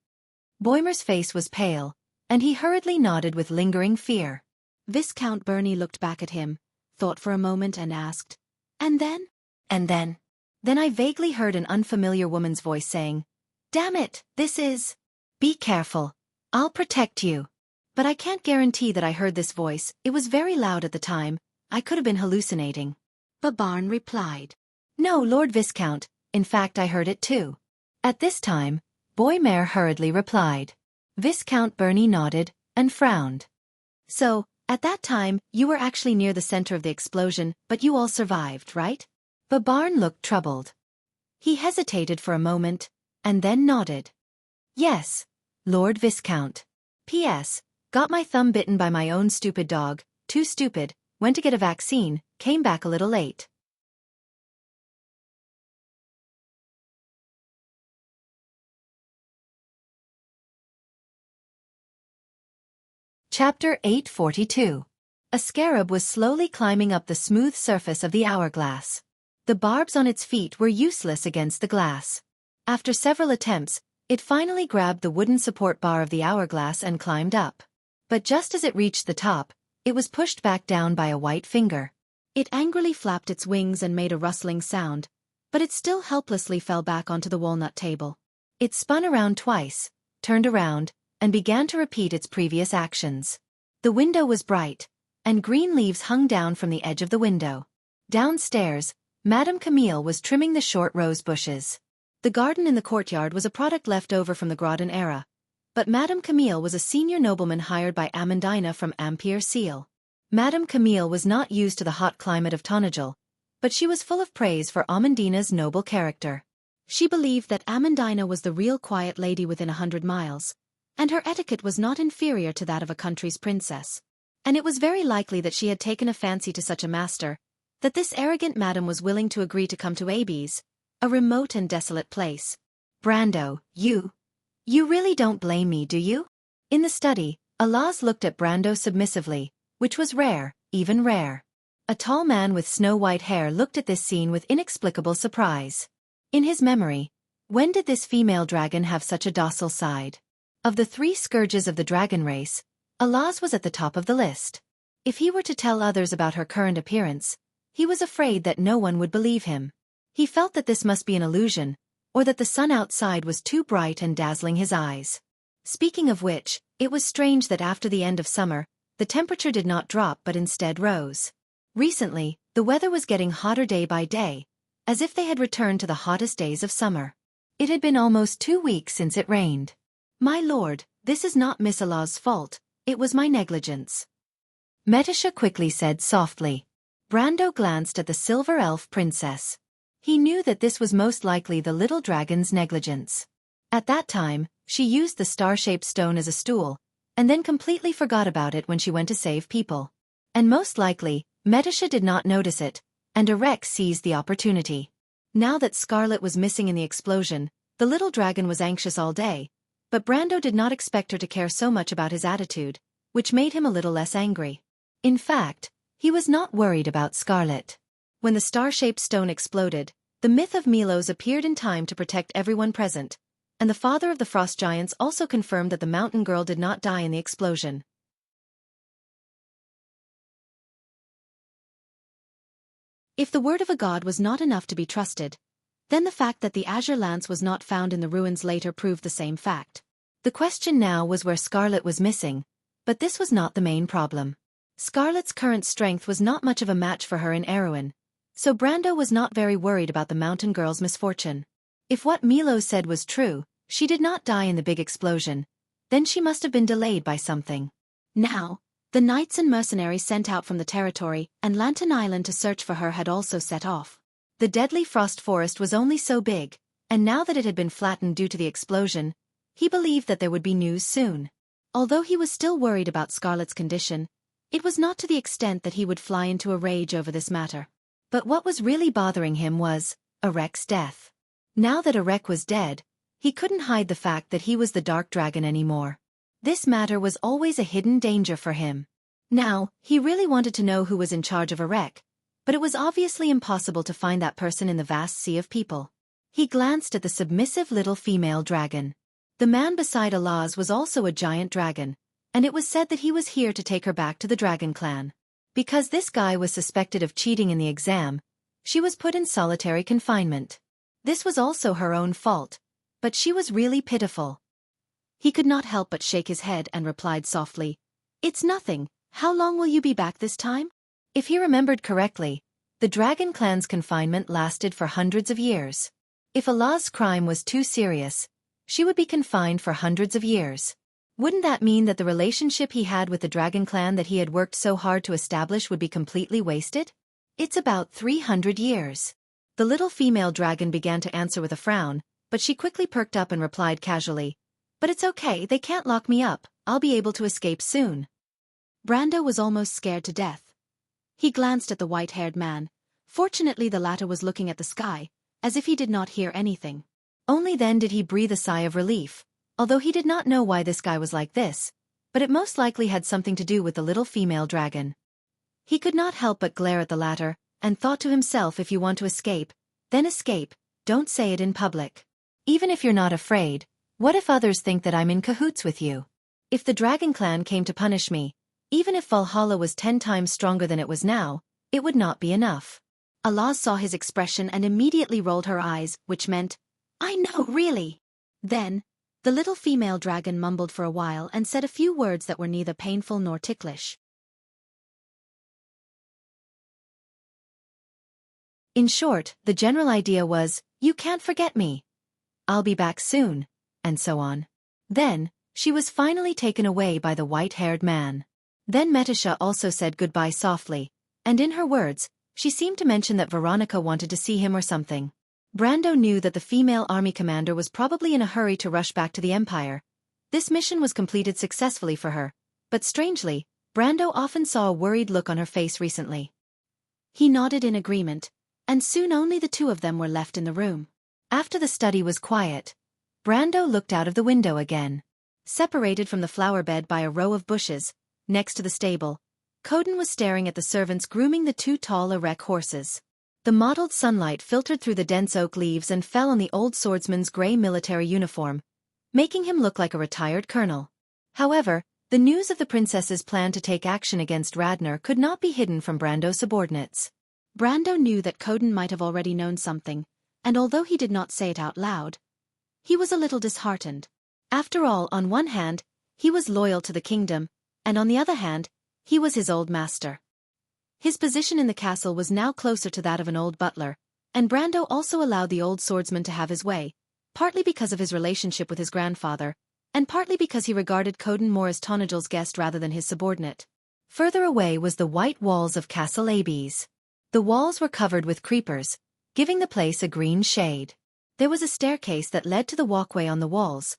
Boymare's face was pale, and he hurriedly nodded with lingering fear. Viscount Bernie looked back at him, thought for a moment and asked, "And then?" "And then? Then I vaguely heard an unfamiliar woman's voice saying, 'Damn it, this is—' Be careful. I'll protect you." But I can't guarantee that I heard this voice, it was very loud at the time, I could have been hallucinating. Babarn replied, "No, Lord Viscount, in fact I heard it too." At this time, Boymare hurriedly replied. Viscount Bernie nodded, and frowned. "So, at that time, you were actually near the center of the explosion, but you all survived, right?" Babarn looked troubled. He hesitated for a moment, and then nodded. "Yes, Lord Viscount. P.S. Got my thumb bitten by my own stupid dog, too stupid, went to get a vaccine, came back a little late." Chapter 842. A scarab was slowly climbing up the smooth surface of the hourglass. The barbs on its feet were useless against the glass. After several attempts, it finally grabbed the wooden support bar of the hourglass and climbed up. But just as it reached the top, it was pushed back down by a white finger. It angrily flapped its wings and made a rustling sound, but it still helplessly fell back onto the walnut table. It spun around twice, turned around, and began to repeat its previous actions. The window was bright, and green leaves hung down from the edge of the window. Downstairs, Madame Camille was trimming the short rose bushes. The garden in the courtyard was a product left over from the Grodin era, but Madame Camille was a senior nobleman hired by Amandina from Ampere Seal. Madame Camille was not used to the hot climate of Tonajal, but she was full of praise for Amandina's noble character. She believed that Amandina was the real quiet lady within 100 miles, and her etiquette was not inferior to that of a country's princess. And it was very likely that she had taken a fancy to such a master, that this arrogant madam was willing to agree to come to Abes, a remote and desolate place. Brando, you really don't blame me, do you? In the study, Alaz looked at Brando submissively, which was rare, even rare. A tall man with snow-white hair looked at this scene with inexplicable surprise. In his memory, when did this female dragon have such a docile side? Of the 3 scourges of the dragon race, Alaz was at the top of the list. If he were to tell others about her current appearance, he was afraid that no one would believe him. He felt that this must be an illusion, or that the sun outside was too bright and dazzling his eyes. Speaking of which, it was strange that after the end of summer, the temperature did not drop but instead rose. Recently, the weather was getting hotter day by day, as if they had returned to the hottest days of summer. It had been almost 2 weeks since it rained. My lord, this is not Miss Alaz's fault, it was my negligence, Metasha quickly said softly. Brando glanced at the silver elf princess. He knew that this was most likely the little dragon's negligence. At that time, she used the star-shaped stone as a stool, and then completely forgot about it when she went to save people. And most likely, Metasha did not notice it, and Erek seized the opportunity. Now that Scarlet was missing in the explosion, the little dragon was anxious all day, but Brando did not expect her to care so much about his attitude, which made him a little less angry. In fact, he was not worried about Scarlet. When the star-shaped stone exploded, the myth of Milos appeared in time to protect everyone present, and the father of the frost giants also confirmed that the mountain girl did not die in the explosion. If the word of a god was not enough to be trusted, then the fact that the azure lance was not found in the ruins later proved the same fact. The question now was where Scarlet was missing, but this was not the main problem. Scarlet's current strength was not much of a match for her in Erewhon, so Brando was not very worried about the mountain girl's misfortune. If what Milo said was true, she did not die in the big explosion, then she must have been delayed by something. Now, the knights and mercenaries sent out from the territory and Lantern Island to search for her had also set off. The deadly frost forest was only so big, and now that it had been flattened due to the explosion, he believed that there would be news soon. Although he was still worried about Scarlet's condition, it was not to the extent that he would fly into a rage over this matter. But what was really bothering him was Erek's death. Now that Erek was dead, he couldn't hide the fact that he was the Dark Dragon anymore. This matter was always a hidden danger for him. Now, he really wanted to know who was in charge of Erek, but it was obviously impossible to find that person in the vast sea of people. He glanced at the submissive little female dragon. The man beside Alaz was also a giant dragon, and it was said that he was here to take her back to the Dragon Clan. Because this guy was suspected of cheating in the exam, she was put in solitary confinement. This was also her own fault, but she was really pitiful. He could not help but shake his head and replied softly, "It's nothing, how long will you be back this time?" If he remembered correctly, the Dragon Clan's confinement lasted for hundreds of years. If Allah's crime was too serious, she would be confined for hundreds of years. Wouldn't that mean that the relationship he had with the Dragon Clan that he had worked so hard to establish would be completely wasted? It's about 300 years. The little female dragon began to answer with a frown, but she quickly perked up and replied casually, "But it's okay, they can't lock me up, I'll be able to escape soon." Brando was almost scared to death. He glanced at the white-haired man. Fortunately the latter was looking at the sky, as if he did not hear anything. Only then did he breathe a sigh of relief, although he did not know why this guy was like this, but it most likely had something to do with the little female dragon. He could not help but glare at the latter, and thought to himself, if you want to escape, then escape, don't say it in public. Even if you're not afraid, what if others think that I'm in cahoots with you? If the Dragon Clan came to punish me, even if Valhalla was 10 times stronger than it was now, it would not be enough. Allah saw his expression and immediately rolled her eyes, which meant, "I know, really." Then, the little female dragon mumbled for a while and said a few words that were neither painful nor ticklish. In short, the general idea was, "You can't forget me. I'll be back soon," and so on. Then, she was finally taken away by the white-haired man. Then Metasha also said goodbye softly, and in her words, she seemed to mention that Veronica wanted to see him or something. Brando knew that the female army commander was probably in a hurry to rush back to the Empire. This mission was completed successfully for her, but strangely, Brando often saw a worried look on her face recently. He nodded in agreement, and soon only the two of them were left in the room. After the study was quiet, Brando looked out of the window again. Separated from the flower bed by a row of bushes, next to the stable, Coden was staring at the servants grooming the two tall erect horses. The mottled sunlight filtered through the dense oak leaves and fell on the old swordsman's gray military uniform, making him look like a retired colonel. However, the news of the princess's plan to take action against Radner could not be hidden from Brando's subordinates. Brando knew that Coden might have already known something, and although he did not say it out loud, he was a little disheartened. After all, on one hand, he was loyal to the kingdom, and on the other hand, he was his old master. His position in the castle was now closer to that of an old butler, and Brando also allowed the old swordsman to have his way, partly because of his relationship with his grandfather, and partly because he regarded Coden more as Tonigel's guest rather than his subordinate. Further away was the white walls of Castle Abes. The walls were covered with creepers, giving the place a green shade. There was a staircase that led to the walkway on the walls,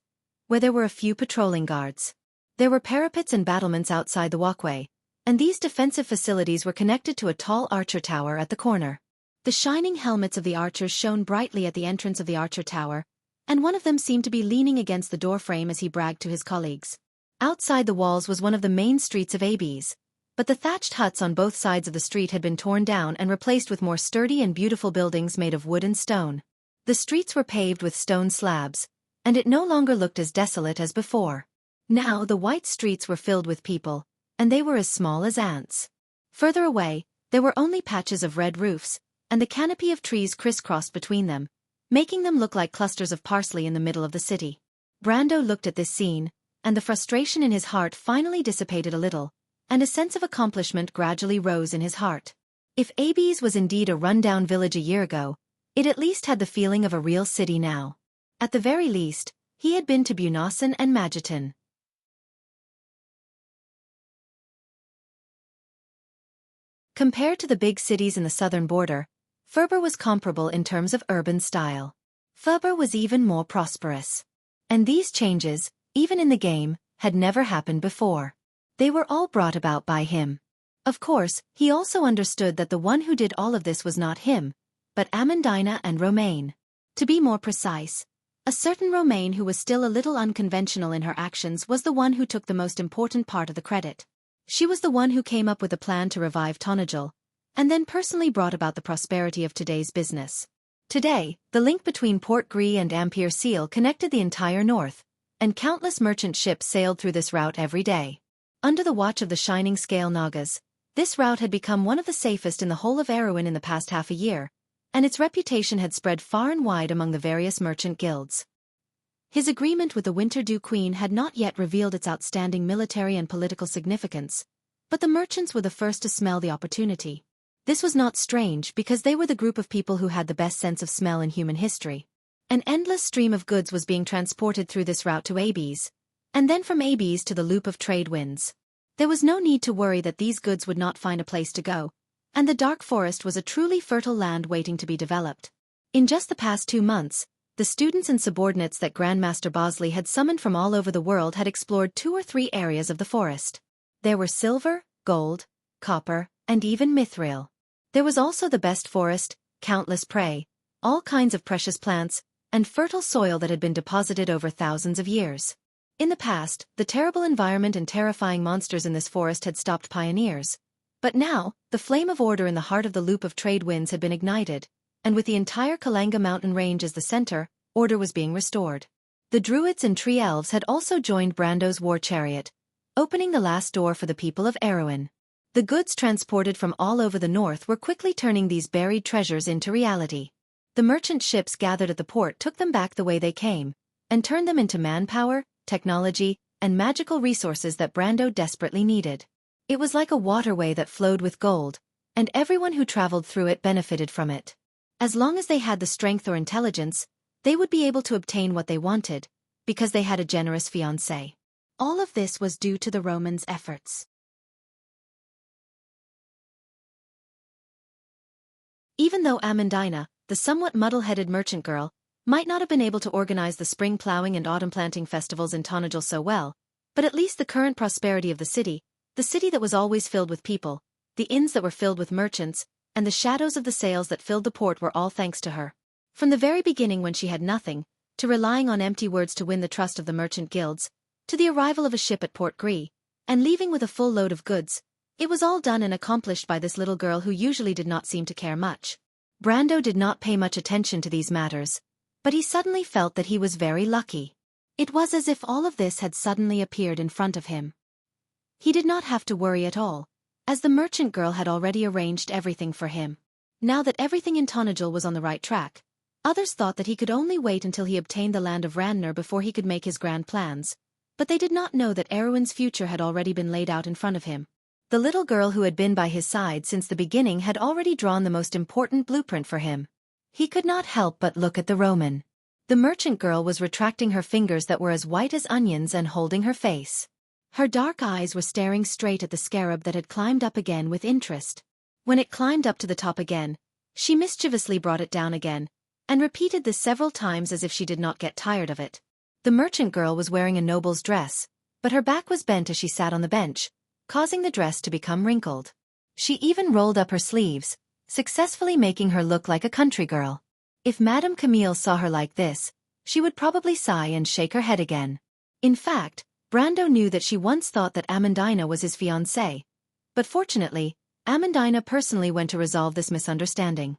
where there were a few patrolling guards. There were parapets and battlements outside the walkway, and these defensive facilities were connected to a tall archer tower at the corner. The shining helmets of the archers shone brightly at the entrance of the archer tower, and one of them seemed to be leaning against the doorframe as he bragged to his colleagues. Outside the walls was one of the main streets of Abes, but the thatched huts on both sides of the street had been torn down and replaced with more sturdy and beautiful buildings made of wood and stone. The streets were paved with stone slabs, and it no longer looked as desolate as before. Now the white streets were filled with people, and they were as small as ants. Further away, there were only patches of red roofs, and the canopy of trees crisscrossed between them, making them look like clusters of parsley in the middle of the city. Brando looked at this scene, and the frustration in his heart finally dissipated a little, and a sense of accomplishment gradually rose in his heart. If Abes was indeed a run-down village a year ago, it at least had the feeling of a real city now. At the very least, he had been to Bunasan and Majetan. Compared to the big cities in the southern border, Furber was comparable in terms of urban style. Furber was even more prosperous. And these changes, even in the game, had never happened before. They were all brought about by him. Of course, he also understood that the one who did all of this was not him, but Amandina and Romaine. To be more precise, a certain Romaine who was still a little unconventional in her actions was the one who took the most important part of the credit. She was the one who came up with a plan to revive Tonigel, and then personally brought about the prosperity of today's business. Today, the link between Port Gris and Ampere Seal connected the entire north, and countless merchant ships sailed through this route every day. Under the watch of the Shining Scale Nagas, this route had become one of the safest in the whole of Erewhon in the past half a year, and its reputation had spread far and wide among the various merchant guilds. His agreement with the Winterdew Queen had not yet revealed its outstanding military and political significance, but the merchants were the first to smell the opportunity. This was not strange because they were the group of people who had the best sense of smell in human history. An endless stream of goods was being transported through this route to Abes, and then from Abes to the loop of trade winds. There was no need to worry that these goods would not find a place to go, and the dark forest was a truly fertile land waiting to be developed. In just the past 2 months, the students and subordinates that Grandmaster Bosley had summoned from all over the world had explored 2 or 3 areas of the forest. There were silver, gold, copper, and even mithril. There was also the best forest, countless prey, all kinds of precious plants, and fertile soil that had been deposited over thousands of years. In the past, the terrible environment and terrifying monsters in this forest had stopped pioneers. But now, the flame of order in the heart of the loop of trade winds had been ignited, and with the entire Kalanga mountain range as the center, order was being restored. The druids and tree elves had also joined Brando's war chariot, opening the last door for the people of Erewhon. The goods transported from all over the north were quickly turning these buried treasures into reality. The merchant ships gathered at the port took them back the way they came, and turned them into manpower, technology, and magical resources that Brando desperately needed. It was like a waterway that flowed with gold, and everyone who traveled through it benefited from it. As long as they had the strength or intelligence, they would be able to obtain what they wanted, because they had a generous fiancé. All of this was due to the Romans' efforts. Even though Amandina, the somewhat muddle-headed merchant girl, might not have been able to organize the spring plowing and autumn planting festivals in Tonajil so well, but at least the current prosperity of the city that was always filled with people, the inns that were filled with merchants, and the shadows of the sails that filled the port were all thanks to her. From the very beginning when she had nothing, to relying on empty words to win the trust of the merchant guilds, to the arrival of a ship at Port Gris, and leaving with a full load of goods, it was all done and accomplished by this little girl who usually did not seem to care much. Brando did not pay much attention to these matters, but he suddenly felt that he was very lucky. It was as if all of this had suddenly appeared in front of him. He did not have to worry at all, as the merchant girl had already arranged everything for him. Now that everything in Tonajil was on the right track, others thought that he could only wait until he obtained the land of Randner before he could make his grand plans, but they did not know that Erwin's future had already been laid out in front of him. The little girl who had been by his side since the beginning had already drawn the most important blueprint for him. He could not help but look at the Roman. The merchant girl was retracting her fingers that were as white as onions and holding her face. Her dark eyes were staring straight at the scarab that had climbed up again with interest. When it climbed up to the top again, she mischievously brought it down again, and repeated this several times as if she did not get tired of it. The merchant girl was wearing a noble's dress, but her back was bent as she sat on the bench, causing the dress to become wrinkled. She even rolled up her sleeves, successfully making her look like a country girl. If Madame Camille saw her like this, she would probably sigh and shake her head again. In fact, Brando knew that she once thought that Amandina was his fiancée, but fortunately, Amandina personally went to resolve this misunderstanding.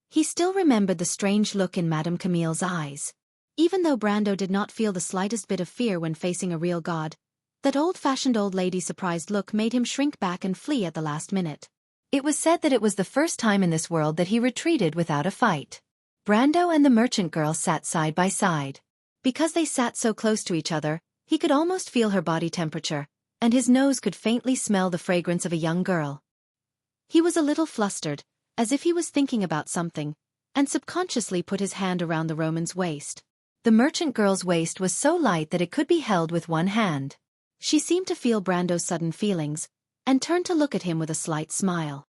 He still remembered the strange look in Madame Camille's eyes. Even though Brando did not feel the slightest bit of fear when facing a real god, that old-fashioned old lady's surprised look made him shrink back and flee at the last minute. It was said that it was the first time in this world that he retreated without a fight. Brando and the merchant girl sat side by side. Because they sat so close to each other, he could almost feel her body temperature, and his nose could faintly smell the fragrance of a young girl. He was a little flustered, as if he was thinking about something, and subconsciously put his hand around the Roman's waist. The merchant girl's waist was so light that it could be held with one hand. She seemed to feel Brando's sudden feelings, and turned to look at him with a slight smile.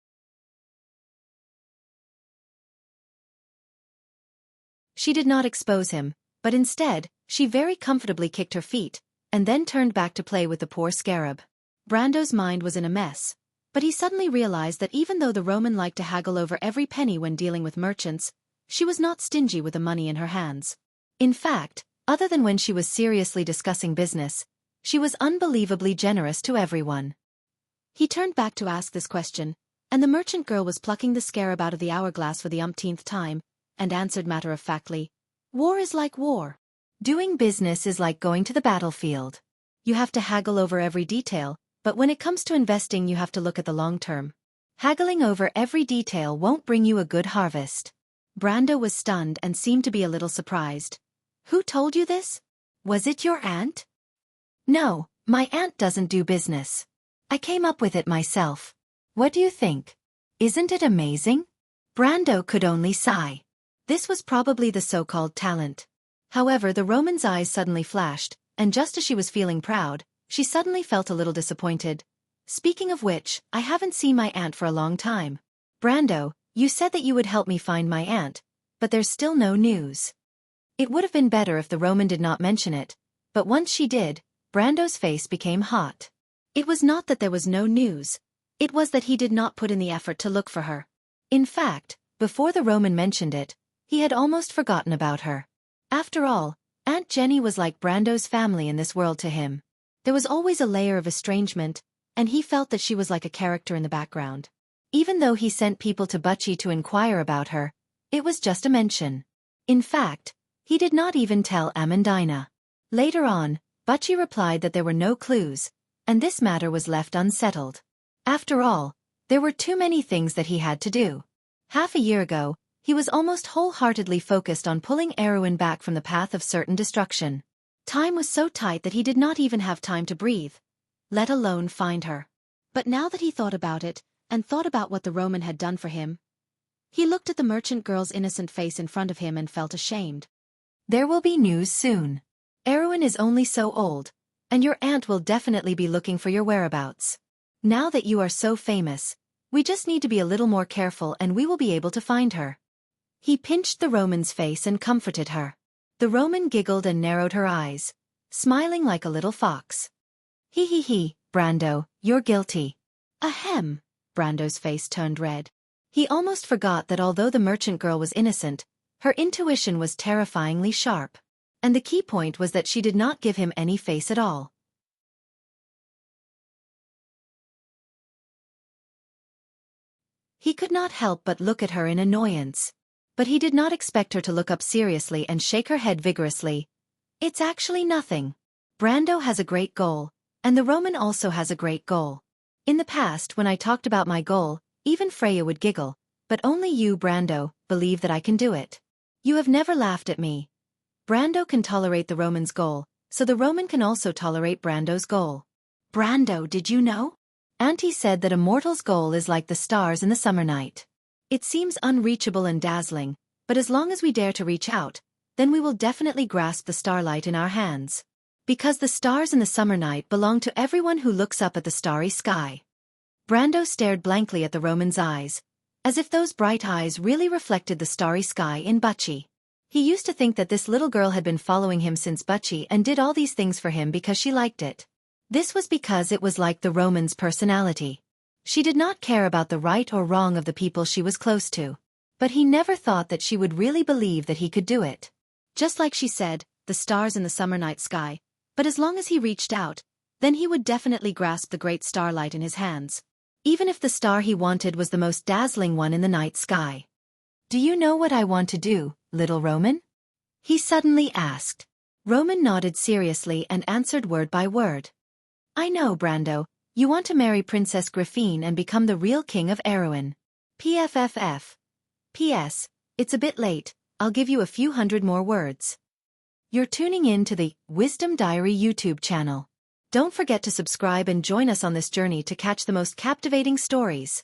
She did not expose him, but instead, she very comfortably kicked her feet, and then turned back to play with the poor scarab. Brando's mind was in a mess, but he suddenly realized that even though the Roman liked to haggle over every penny when dealing with merchants, she was not stingy with the money in her hands. In fact, other than when she was seriously discussing business, she was unbelievably generous to everyone. He turned back to ask this question, and the merchant girl was plucking the scarab out of the hourglass for the umpteenth time, and answered matter-of-factly, "War is like war. Doing business is like going to the battlefield. You have to haggle over every detail, but when it comes to investing you have to look at the long term. Haggling over every detail won't bring you a good harvest." Brando was stunned and seemed to be a little surprised. "Who told you this? Was it your aunt?" "No, my aunt doesn't do business. I came up with it myself. What do you think? Isn't it amazing?" Brando could only sigh. This was probably the so-called talent. However, the Roman's eyes suddenly flashed, and just as she was feeling proud, she suddenly felt a little disappointed. "Speaking of which, I haven't seen my aunt for a long time. Brando, you said that you would help me find my aunt, but there's still no news." It would have been better if the Roman did not mention it, but once she did, Brando's face became hot. It was not that there was no news, it was that he did not put in the effort to look for her. In fact, before the Roman mentioned it, he had almost forgotten about her. After all, Aunt Jenny was like Brando's family in this world to him. There was always a layer of estrangement, and he felt that she was like a character in the background. Even though he sent people to Wuxia to inquire about her, it was just a mention. In fact, he did not even tell Amandina. Later on, Wuxia replied that there were no clues, and this matter was left unsettled. After all, there were too many things that he had to do. Half a year ago, he was almost wholeheartedly focused on pulling Erwin back from the path of certain destruction. Time was so tight that he did not even have time to breathe, let alone find her. But now that he thought about it, and thought about what the Roman had done for him, he looked at the merchant girl's innocent face in front of him and felt ashamed. "There will be news soon. Erwin is only so old, and your aunt will definitely be looking for your whereabouts. Now that you are so famous, We just need to be a little more careful and we will be able to find her. He pinched the Roman's face and comforted her. The Roman giggled and narrowed her eyes, smiling like a little fox. He, Brando, you're guilty. Ahem. Brando's face turned red. He almost forgot that although the merchant girl was innocent, her intuition was terrifyingly sharp. And the key point was that she did not give him any face at all. He could not help but look at her in annoyance. But he did not expect her to look up seriously and shake her head vigorously. It's actually nothing. Brando has a great goal, and the Roman also has a great goal. In the past, when I talked about my goal, even Freya would giggle, but only you, Brando, believe that I can do it. You have never laughed at me. Brando can tolerate the Roman's goal, so the Roman can also tolerate Brando's goal. Brando, did you know? Auntie said that a mortal's goal is like the stars in the summer night. It seems unreachable and dazzling, but as long as we dare to reach out, then we will definitely grasp the starlight in our hands. Because the stars in the summer night belong to everyone who looks up at the starry sky. Brando stared blankly at the Roman's eyes, as if those bright eyes really reflected the starry sky in Butchie. He used to think that this little girl had been following him since Butchie and did all these things for him because she liked it. This was because it was like the Roman's personality. She did not care about the right or wrong of the people she was close to. But he never thought that she would really believe that he could do it. Just like she said, the stars in the summer night sky. But as long as he reached out, then he would definitely grasp the great starlight in his hands. Even if the star he wanted was the most dazzling one in the night sky. Do you know what I want to do, little Roman? He suddenly asked. Roman nodded seriously and answered word by word. I know, Brando, you want to marry Princess Griffine and become the real king of Erewhon. PFFF. P.S. It's a bit late, I'll give you a few hundred more words. You're tuning in to the Wisdom Diary YouTube channel. Don't forget to subscribe and join us on this journey to catch the most captivating stories.